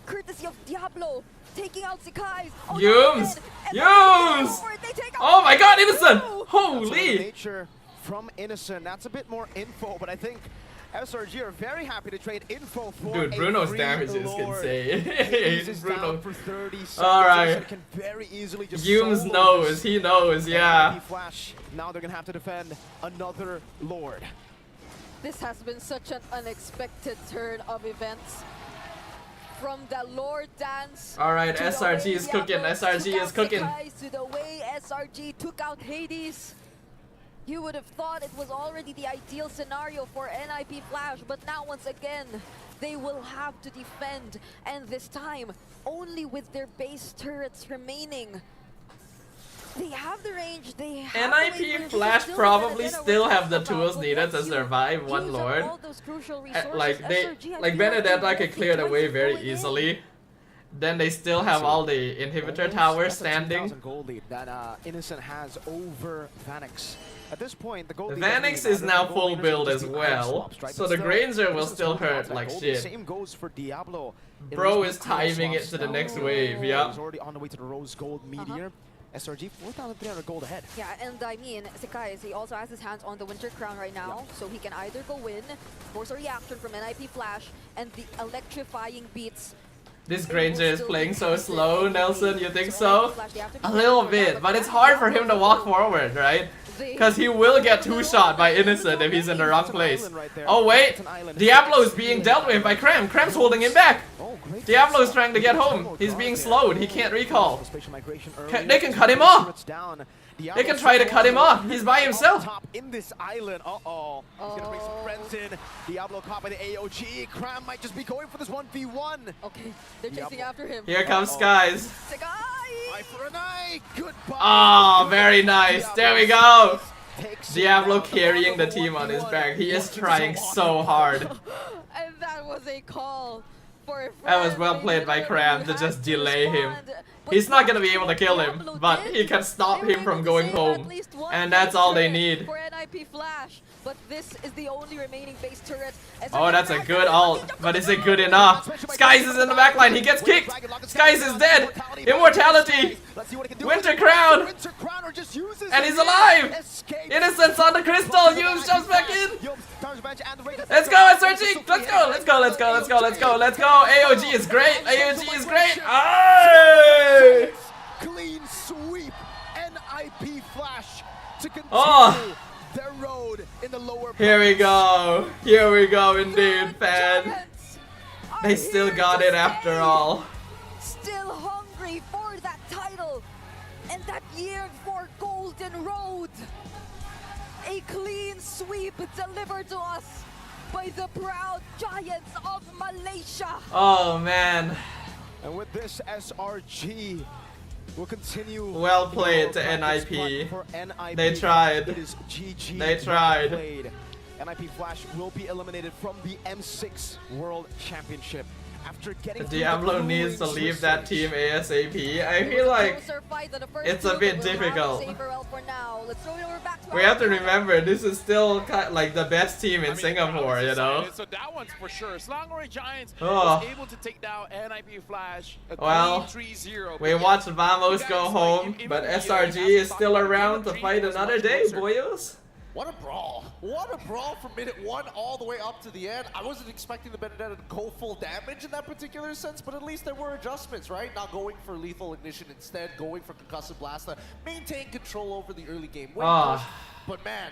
Courtesy of Diablo taking out Sakai's. Oh, Yums! Yums! Oh my god, Innocent! Holy! Nature from Innocent. That's a bit more info, but I think SRG are very happy to trade info for Dude, a Bruno's free damage is Lord. insane. Hades is Bruno. down for 30 seconds. Alright. Innocent can very easily just Yums solo knows, this. he knows, yeah. NIP Flash, now they're gonna have to defend another Lord. This has been such an unexpected turn of events. From the Lord dance. Alright, to the SRG way is cooking, Diablo SRG took is out cooking. Sakai's, to the way SRG took out Hades. You would have thought it was already the ideal scenario for NIP Flash, but now once again, they will have to defend, and this time, only with their base turrets remaining. They have the range, they have the NIP range, but Flash still probably Benedetta still with have the Sdafhaa, tools but needed to once you survive one use up Lord. all those crucial resources, Like SRG, I they, feel like they Benedetta won't could be clear the way twice very going in. easily. Then they still have all the inhibitor towers standing. Gold lead that Innocent has over Vanix. At this point, the gold lead Vanix is now full build as well, so the Granger will still hurt like shit. Same goes for Diablo. Bro is timing it to the next wave, yeah. He's already on the way to the Rose Gold Meteor. SRG 4,300 gold ahead. Yeah, and I mean, Sekai, he also has his hands on the Winter Crown right now, so he can either go in, force a reaction from NIP Flash, and the electrifying beats. This Granger is playing so slow, Nelson, you think so? A little bit, but it's hard for him to walk forward, right? Because he will get two-shot by Innocent if he's in the wrong place. Oh wait, Diablo is being dealt with by Krem. Krem's holding him back. Diablo is trying to get home. He's being slowed, he can't recall. They can cut him off. They can try to cut him off. He's by himself. In this island, He's gonna bring some friends in. Diablo caught by the AOG. Cram might just be going for this 1v1. Okay, they're chasing after him. Here comes Skies. Eye for an eye. Goodbye. Oh, very nice. There we go. Diablo carrying the team on his back. He is trying so hard. And that was a call for That was well played by Cram to just delay him. He's not gonna be able to kill him, but he can stop him from going home. And that's all they need. For NIP Flash, but this is the only remaining base turret. Oh, that's a good ult, but is it good enough? Skies is in the backline, he gets kicked! Skies is dead! Immortality! Winter Crown! And he's alive! Innocence on the crystal, Hughes jumps back in! Let's go, SRG! Let's go, let's go, let's go, let's go, let's go, let's go! AOG is great, AOG is great! Aye! Clean sweep. NIP Flash to continue their road in the lower. Here we go indeed, fan. They still got it after all. Still hungry for that title and that year for Golden Road. A clean sweep delivered to us by the proud giants of Malaysia. Oh man. And with this, SRG will continue. Well played to NIP. They tried. It is GG. They tried. Played. NIP Flash will be eliminated from the M6 World Championship. After getting Diablo needs to leave that team ASAP. I feel like it's a bit difficult. We have to remember this is still like the best team in Singapore, you know. So that one's for sure. Slangori Giants Oh. was able to take down NIP Flash. Well, 3-0. we watched Vamos go home, but SRG is still around to fight another day, boyos. What a brawl. What a brawl from minute 1 all the way up to the end. I wasn't expecting the Benedetta to go full damage in that particular sense, but at least there were adjustments, right? Not going for lethal ignition, instead going for concussive blast to maintain control over the early game win. But man,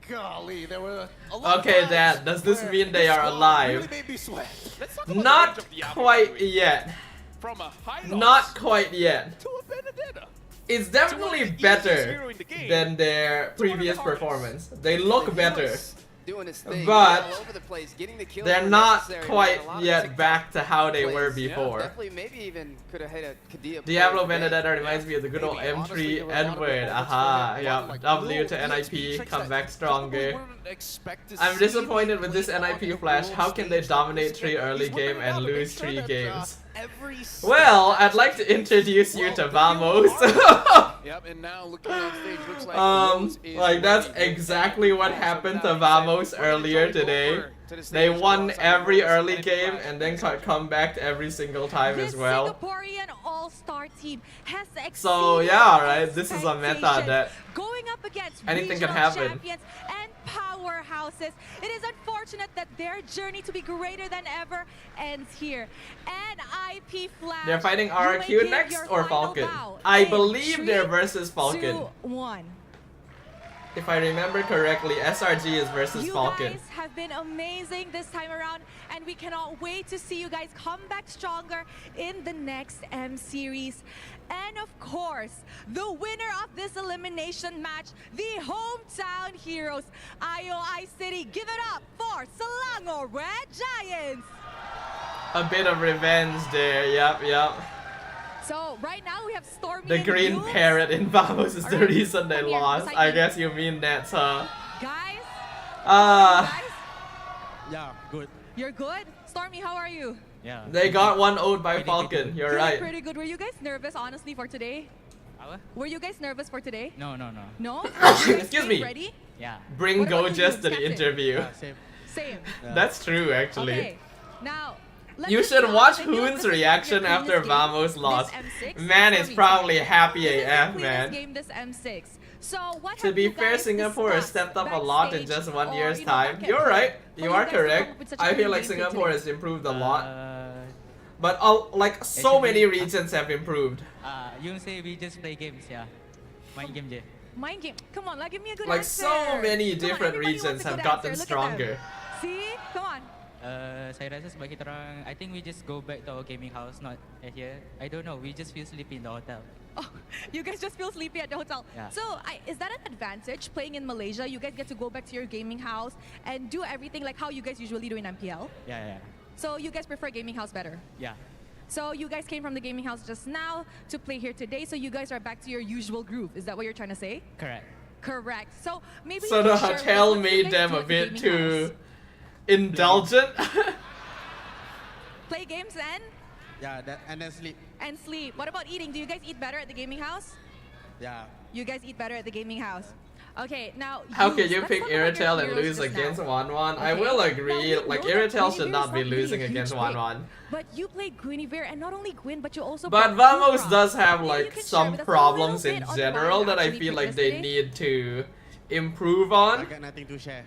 golly, there were a lot of Okay, times Dad, does this where mean they are squad alive? really made me sweat. Not quite yet. From a high Not quite yet. to a Benedetta. It's definitely better than their previous performance. They look better. Doing his thing, But all over the place, getting the kills they're where not necessary, quite and a lot of yet TikTok back to how they were plays. before. Definitely, maybe even could have hit a Kadia. Diablo Benedetta reminds me of the good old M3 Edward. Aha, yeah. W to NIP, come back stronger. I'm disappointed with this NIP Flash. How can they dominate 3 early game and lose 3 games? Well, I'd like to introduce you to Vamos. Yep, and now looking on stage, looks like like that's exactly what happened to Vamos earlier today. They won every early game and then come back every single time as well. Singaporean all-star team has So yeah, right. This is a meta that going up against anything can regional happen. champions and powerhouses. It is unfortunate that their journey to be greater than ever ends here. NIP Flash. They're fighting you may RQ give next your or final Falcon. bow I in believe they're 3, versus 2, Falcon. 1. If I remember correctly, SRG is versus You Falcon. guys have been amazing this time around, and we cannot wait to see you guys come back stronger in the next M Series. And of course, the winner of this elimination match, the hometown heroes, IOI City. Give it up for Selangor Red Giants. A bit of revenge there, yep. So right now we have Stormy The and green Yules. parrot in Vamos is the Alright, reason they come here, lost. beside I me. guess you mean Nets, huh? Guys, Ah, Yeah, good. you're good? Stormy, how are you? Yeah. they got 1-0 by Falcon. You're Good, right. Pretty good. Were you guys nervous, honestly, for today? Were you guys nervous for today? No. No? Excuse me. Ready? Yeah. Bring What about Gojas you, to the Captain? interview. Same. Same. That's true, actually. Okay. Now, let's You just should be watch honest, I feel like Hoon's this is reaction your after previous game, Vamos lost. this M6. Man is Stormy, probably happy this is your AF, cleanest man. game, this M6. So what To have be you fair, guys Singapore has discussed stepped up a lot in backstage just 1 or, year's you know, time. back at You're home right. for You you are guys to come up correct. with such a I feel clean like gameplay Singapore today? has improved a lot. But like so many regions have improved. You say we just play games, yeah. Main game je. Mind game. Come on, like, give me a good Like answer. so many Come on, different everybody regions wants a have good gotten answer. Look at them. stronger. See? Come on. Saya rasa sebab kita orang, I think we just go back to our gaming house, not at here. I don't know, we just feel sleepy in the hotel. Oh, you guys just feel sleepy at the hotel. Yeah. So, is that an advantage playing in Malaysia? You guys get to go back to your gaming house and do everything like how you guys usually do in MPL. Yeah. So, you guys prefer gaming house better? Yeah. So, you guys came from the gaming house just now to play here today. So, you guys are back to your usual groove. Is that what you're trying to say? Correct. Correct. So, maybe So you the can share with us hotel what you made guys them do a at the bit gaming too house. indulgent. Play games and? Yeah, and then sleep. And sleep. What about eating? Do you guys eat better at the gaming house? Yeah. You guys eat better at the gaming house. Okay, now How can Yules, you let's pick talk about your Iratel and heroes lose just against now. 1-1? I Okay. will Now, agree, we like know that Iratel should Guinevere not is be really a losing huge against pick, 1-1. But you play Guinevere and not only Gwyn, but you also But brought Vamos Kufra. does have Maybe you like can share some with us a problems little in bit on general why that I actually feel picked like they yesterday. need to improve on. I got nothing to share.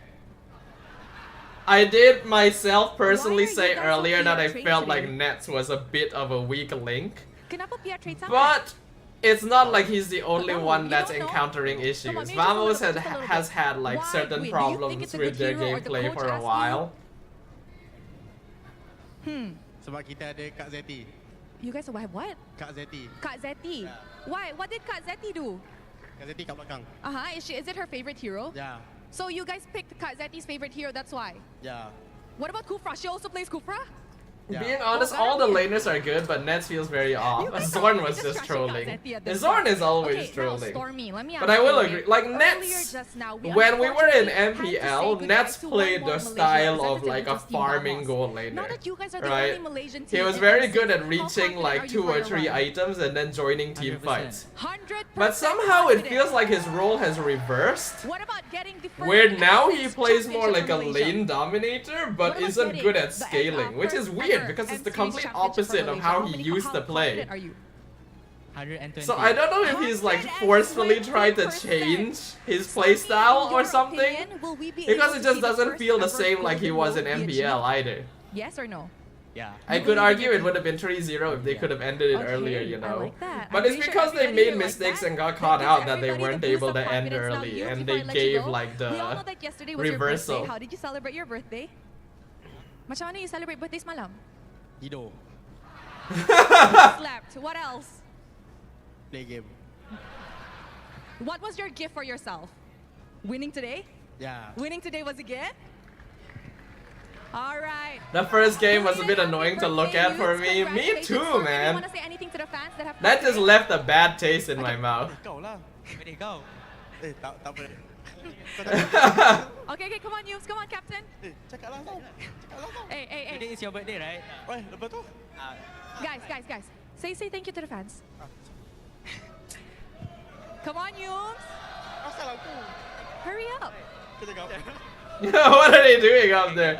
I did myself Why personally are you say guys so earlier that I PR felt like today? Nets was a bit of a weak link. Kenapa PR trade sama? But it's not like he's the only no, one you that's don't know? encountering Come on, issues. maybe just a Vamos little bit, just a little has bit. had like Why certain Gwyn? Do you think problems it's a with good their hero or the gameplay coach for a asked you? while. Sebab kita ada Kak Zeti. You guys have what? Kak Zeti. Kak Zeti. Why? What did Kak Zeti do? Kak Zeti kat belakang. Is it her favorite hero? Yeah. So you guys picked Kak Zeti's favorite hero, that's why. Yeah. What about Kufra? She also plays Kufra? Yeah. Being honest, Oh, all the that laners are good, but Nets feels very off. You guys are Zorn really was just trashing trolling. Kak Zeti at this Zorn point. is always Okay, now trolling. Stormy, let me But ask I will you, agree, like earlier Nets, just now, we when we were in unfortunately had to say MPL, goodbye Nets to one played more the Malaysian style of representative, like a which is Team farming Vamos. goal Now laner, that you guys are the right? only Malaysian He team was in very M6, good at how reaching confident like are you 2 for or your 3 run? items and then joining team 100%. fights. 100% But somehow it feels confident. like his role has reversed. What about getting the first Where now he M6 plays more championship like a for Malaysia? lane dominator, What but about isn't getting good at the, scaling, which is first weird ever because it's the M3 complete championship for opposite of Malaysia? how many- he used to play. confident are you? 120. So I don't know if he's like forcefully trying to 120%. change his So, playstyle in or your something, opinion, will we be because able it to just see the doesn't first feel the ever same like he golden was in goal be MPL achieved? either. Yes or no? Yeah. I could argue it would have been 3-0 if they could have ended it earlier, you I know. like that. But I'm it's pretty sure because they everybody made here like mistakes that. and got That caught gives out that they everybody weren't the boost able of to end confidence. Now, early, you, and before I they let you gave go, like we all know the that yesterday was your reversal. birthday. How did you celebrate your birthday? Macam mana you celebrate birthday semalam? Tidur. Slept. What else? Play game. What was your gift for yourself? Winning today? Yeah. Winning today was a gift? All right. The first game was a bit Belated annoying to happy look birthday, at for Yules. me. Me Congratulations. too, Stormy, do you man. want to say anything to the fans that have That just birthday? left a bad taste in my mouth. Kau lah. Where they go? Tak apa. Okay, come on, Yules. Come on, Captain. Cakap lah kau. Cakap lah kau. Hey. Today is your birthday, right? Oi, lepas tu? Guys. Say thank you to the fans. Come on, Yules. Asal aku. Hurry up. Kita kau. What are they doing up there?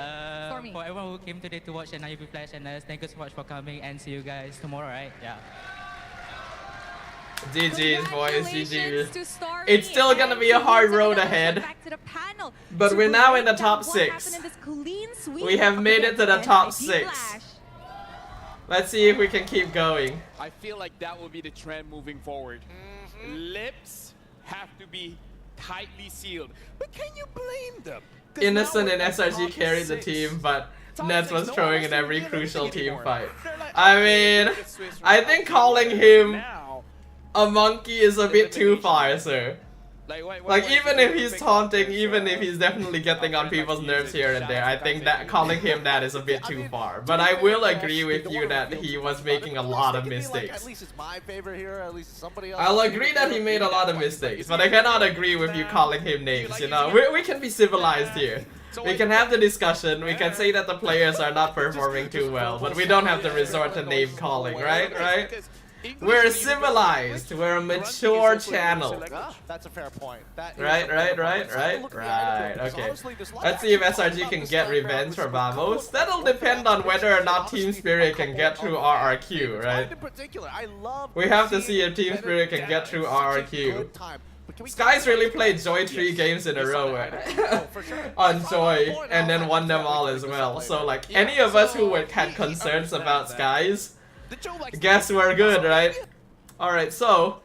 Stormy. For everyone who came today to watch the Naive Flash and thank you so much for coming and see you guys tomorrow, right? Yeah. GG's, boys. Congratulations GG's. to Stormy It's still gonna and be a to hard Yules. road And ahead. back to the panel But to we're now in the break top down what 6. happened in this clean sweep We have made it to the against top NIP 6. Flash. Let's see if we can keep going. I feel like that will be the trend moving forward. Lips have to be tightly sealed. But can you blame them? 'Cause Innocent now and we're at SRG top carried the 6. team, but Top Nets 6, was no throwing one in every else crucial really team anymore. fight. They're like, I okay, mean, let's switch I right think to calling it. him Now, a monkey is a bit too elimination. far, sir. Like even if he's taunting, even if he's definitely getting on people's nerves here and there, I think that calling him that is a bit too far. But I will agree with you that he was making a lot of mistakes. At least it's my favorite here, at least somebody else. I'll agree that he made a lot of mistakes, but I cannot agree with you calling him names, you know? We can be civilized here. We can have the discussion, we can say that the players are not performing too well, but we don't have to resort to name calling, right? We're civilized, we're a mature channel. That's a fair point. Right, okay. Let's see if SRG can get revenge for Vamos. That'll depend on whether or not Team Spirit can get through RRQ, right? We have to see if Team Spirit can get through RRQ. Sky's really played Joy 3 games in a row on Joy, and then won them all as well. So like, any of us who had concerns about Sky's, guess we're good, right? Alright, so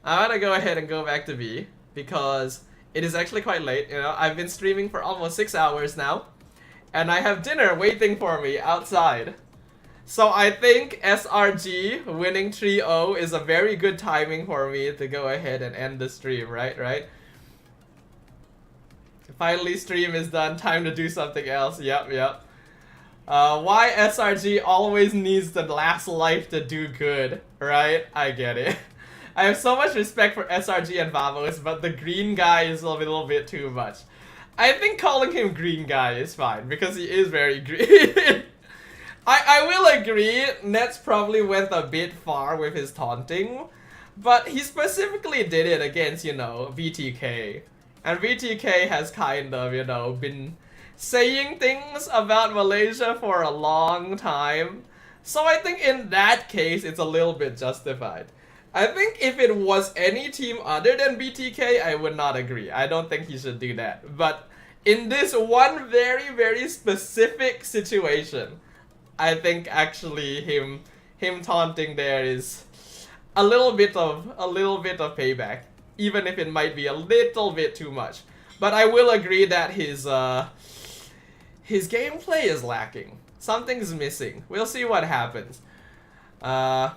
I'm gonna go ahead and go back to B, because it is actually quite late, you know. I've been streaming for almost 6 hours now, and I have dinner waiting for me outside. So I think SRG winning 3-0 is a very good timing for me to go ahead and end the stream, right? Finally, stream is done, time to do something else, yep. Why SRG always needs the last life to do good, right? I get it. I have so much respect for SRG and Vamos, but the green guy is a little bit too much. I think calling him green guy is fine, because he is very green. I will agree, Nets probably went a bit far with his taunting, but he specifically did it against, you know, VTK. And VTK has kind of, you know, been saying things about Malaysia for a long time. So I think in that case, it's a little bit justified. I think if it was any team other than BTK, I would not agree. I don't think he should do that. But in this one very specific situation, I think actually him taunting there is a little bit of payback, even if it might be a little bit too much. But I will agree that his gameplay is lacking. Something's missing. We'll see what happens. Minecraft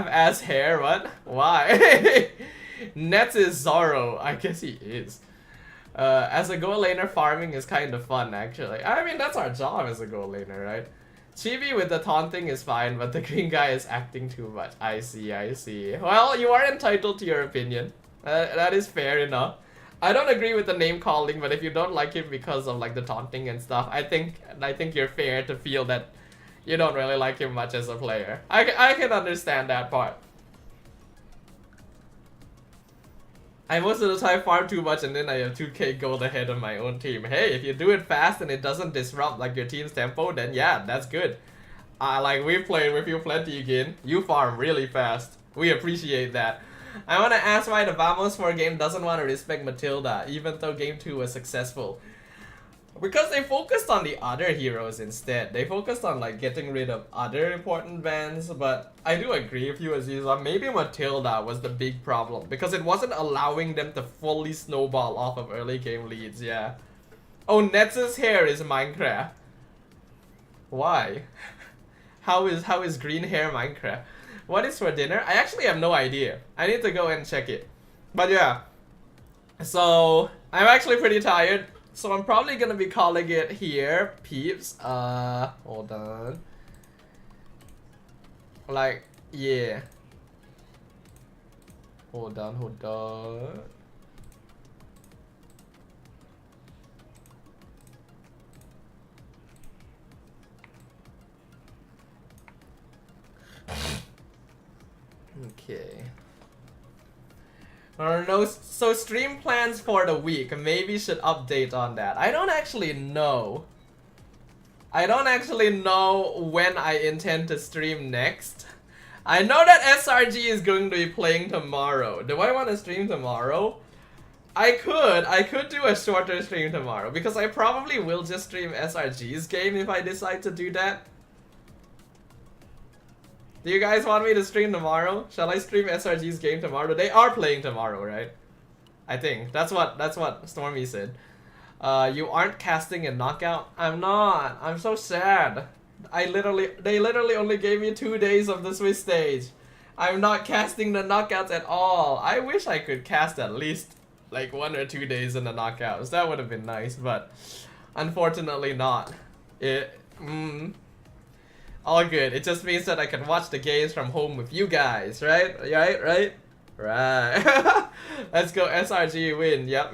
as hair, what? Why? Nets is Zorro. I guess he is. As a goal laner, farming is kind of fun, actually. I mean, that's our job as a goal laner, right? Chibi with the taunting is fine, but the green guy is acting too much. I see. Well, you are entitled to your opinion. That is fair enough. I don't agree with the name calling, but if you don't like him because of like the taunting and stuff, I think you're fair to feel that you don't really like him much as a player. I can understand that part. I most of the time farm too much and then I have 2k gold ahead of my own team. Hey, if you do it fast and it doesn't disrupt like your team's tempo, then yeah, that's good. Like we've played with you plenty again. You farm really fast. We appreciate that. I want to ask why the Vamos 4 game doesn't want to respect Matilda, even though game 2 was successful. Because they focused on the other heroes instead. They focused on like getting rid of other important bans, but I do agree with you, Aziza. Maybe Matilda was the big problem, because it wasn't allowing them to fully snowball off of early game leads, yeah. Oh, Nets' hair is Minecraft. Why? How is green hair Minecraft? What is for dinner? I actually have no idea. I need to go and check it. But yeah. So, I'm actually pretty tired. So I'm probably gonna be calling it here, peeps. Hold on. Like, yeah. Hold on. Okay. No, so stream plans for the week. Maybe should update on that. I don't actually know. When I intend to stream next. I know that SRG is going to be playing tomorrow. Do I want to stream tomorrow? I could do a shorter stream tomorrow, because I probably will just stream SRG's game if I decide to do that. Do you guys want me to stream tomorrow? Shall I stream SRG's game tomorrow? They are playing tomorrow, right? I think that's what Stormy said. You aren't casting in knockout? I'm not. I'm so sad. They literally only gave me 2 days of the Swiss stage. I'm not casting the knockouts at all. I wish I could cast at least like 1 or 2 days in the knockouts. That would have been nice, but unfortunately not. All good. It just means that I can watch the games from home with you guys, right? Right. Let's go SRG win. Yep.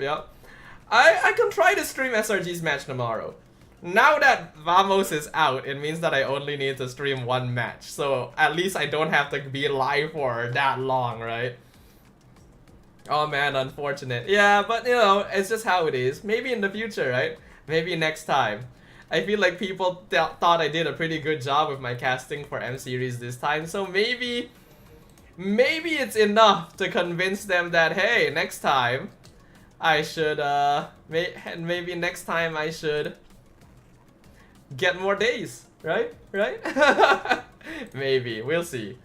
I can try to stream SRG's match tomorrow. Now that Vamos is out, it means that I only need to stream 1 match. So at least I don't have to be live for that long, right? Oh man, unfortunate. Yeah, but you know, it's just how it is. Maybe in the future, right? Maybe next time. I feel like people thought I did a pretty good job with my casting for M series this time, so maybe it's enough to convince them that hey, next time I should maybe next time I should get more days, right? Maybe, we'll see.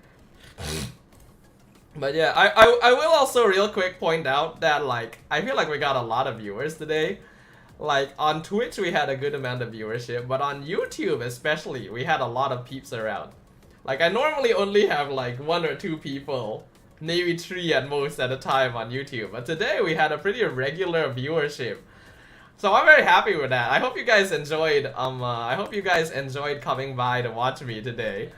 But yeah, I will also real quick point out that like I feel like we got a lot of viewers today. Like on Twitch we had a good amount of viewership, but on YouTube especially we had a lot of peeps around. Like I normally only have like 1 or 2 people, maybe 3 at most at a time on YouTube, but today we had a pretty regular viewership. So I'm very happy with that. I hope you guys enjoyed coming by to watch me today.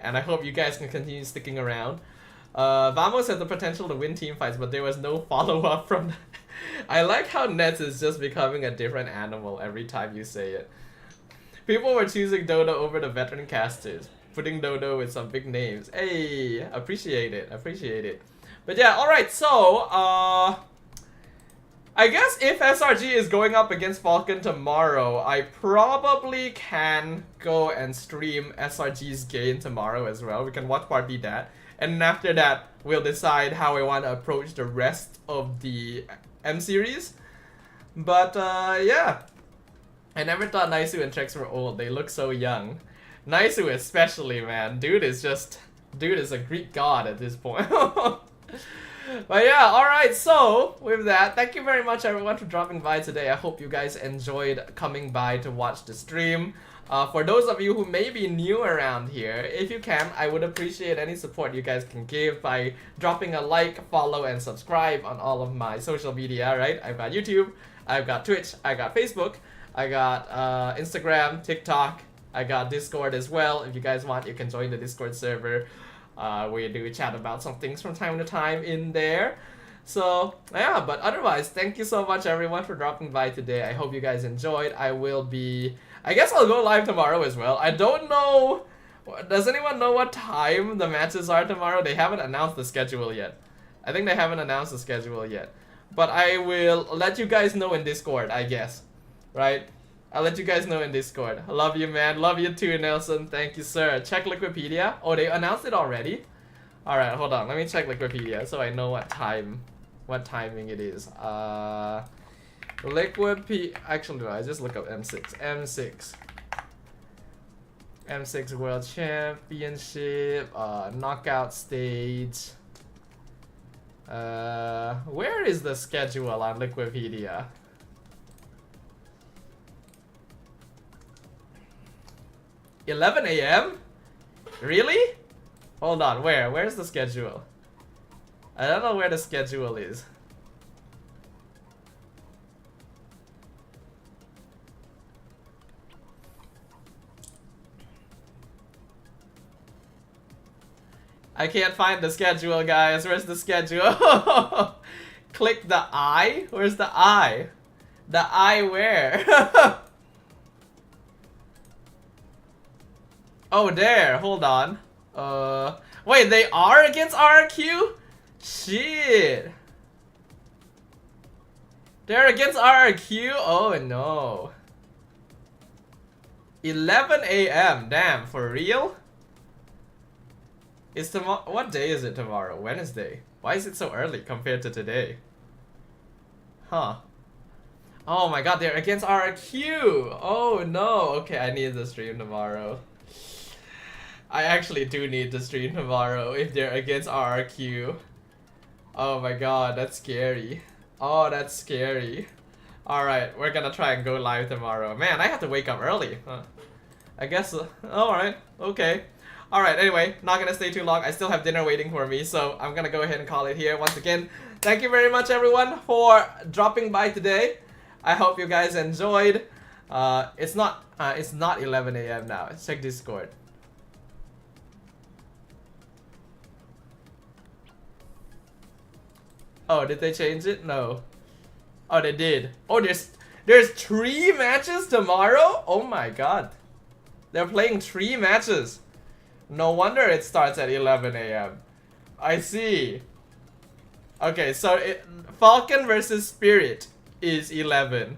And I hope you guys can continue sticking around. Vamos had the potential to win team fights, but there was no follow-up from I like how Nets is just becoming a different animal every time you say it. People were choosing Dodo over the veteran casters, putting Dodo with some big names. Hey, appreciate it. But yeah, alright, so, I guess if SRG is going up against Falcon tomorrow, I probably can go and stream SRG's game tomorrow as well. We can watch party that. And after that, we'll decide how I want to approach the rest of the M series. But yeah, I never thought Naisu and Trex were old. They look so young. Naisu especially, man. Dude is a Greek god at this point. But yeah, alright, so with that, thank you very much everyone for dropping by today. I hope you guys enjoyed coming by to watch the stream. For those of you who may be new around here, if you can, I would appreciate any support you guys can give by dropping a like, follow, and subscribe on all of my social media, right? I've got YouTube, I've got Twitch, I got Facebook, I got Instagram, TikTok, I got Discord as well. If you guys want, you can join the Discord server. We do chat about some things from time to time in there. So yeah, but otherwise, thank you so much everyone for dropping by today. I hope you guys enjoyed. I guess I'll go live tomorrow as well. I don't know, does anyone know what time the matches are tomorrow? They haven't announced the schedule yet. I think they haven't announced the schedule yet. But I will let you guys know in Discord, I guess. Right? I'll let you guys know in Discord. Love you, man. Love you too, Nelson. Thank you, sir. Check Wikipedia. Oh, they announced it already? Alright, hold on. Let me check Wikipedia so I know what timing it is. Actually, no, I just look up M6. M6 World Championship, knockout stage. Where is the schedule on Wikipedia? $11 AM? Really? Hold on, where's the schedule? I don't know where the schedule is. I can't find the schedule, guys. Where's the schedule? Click the I? Where's the I? The I where? Oh, there. Hold on. Wait, they are against RRQ? Shit. They're against RRQ? Oh, no. 11 AM. Damn, for real? Is tomorrow? What day is it tomorrow? Wednesday. Why is it so early compared to today? Huh. Oh my god, they're against RRQ! Oh no! Okay, I need to stream tomorrow. I actually do need to stream tomorrow if they're against RRQ. Oh my god, that's scary. Oh, that's scary. Alright, we're gonna try and go live tomorrow. Man, I have to wake up early. Huh. I guess, alright, okay. Alright, anyway, not gonna stay too long. I still have dinner waiting for me, so I'm gonna go ahead and call it here. Once again, thank you very much everyone for dropping by today. I hope you guys enjoyed. It's not 11 a.m. now. Let's check Discord. Oh, did they change it? No. Oh, they did. Oh, there's 3 matches tomorrow? Oh my god. They're playing 3 matches. No wonder it starts at 11 a.m. I see. Okay, so Falcon versus Spirit is 11.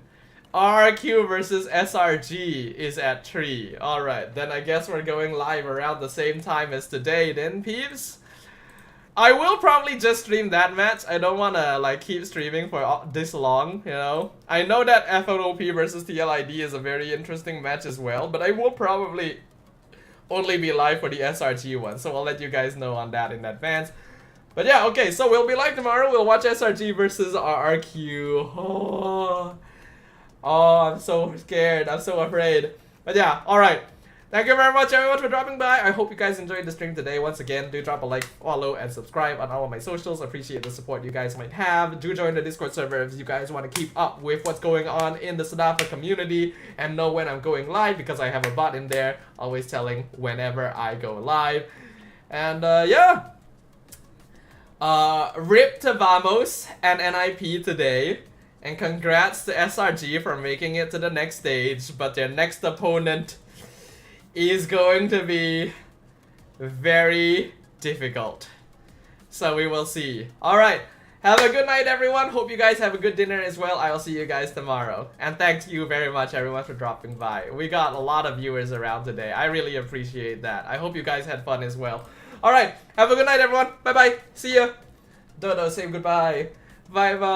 RQ versus SRG is at 3. Alright, then I guess we're going live around the same time as today then, peeps. I will probably just stream that match. I don't want to like keep streaming for this long, you know. I know that FNOP versus TLID is a very interesting match as well, but I will probably only be live for the SRG one, so I'll let you guys know on that in advance. But yeah, okay, so we'll be live tomorrow. We'll watch SRG versus RQ. Oh, I'm so scared. I'm so afraid. But yeah, alright. Thank you very much everyone for dropping by. I hope you guys enjoyed the stream today. Once again, do drop a like, follow, and subscribe on all of my socials. Appreciate the support you guys might have. Do join the Discord server if you guys want to keep up with what's going on in the Sdafhaa community and know when I'm going live, because I have a bot in there always telling whenever I go live. And yeah. RIP to Vamos and NIP today. And congrats to SRG for making it to the next stage. But their next opponent is going to be very difficult. So we will see. Alright. Have a good night everyone. Hope you guys have a good dinner as well. I will see you guys tomorrow. And thank you very much everyone for dropping by. We got a lot of viewers around today. I really appreciate that. I hope you guys had fun as well. Alright. Have a good night everyone. Bye bye. See ya. Dodo, say goodbye. Bye bye.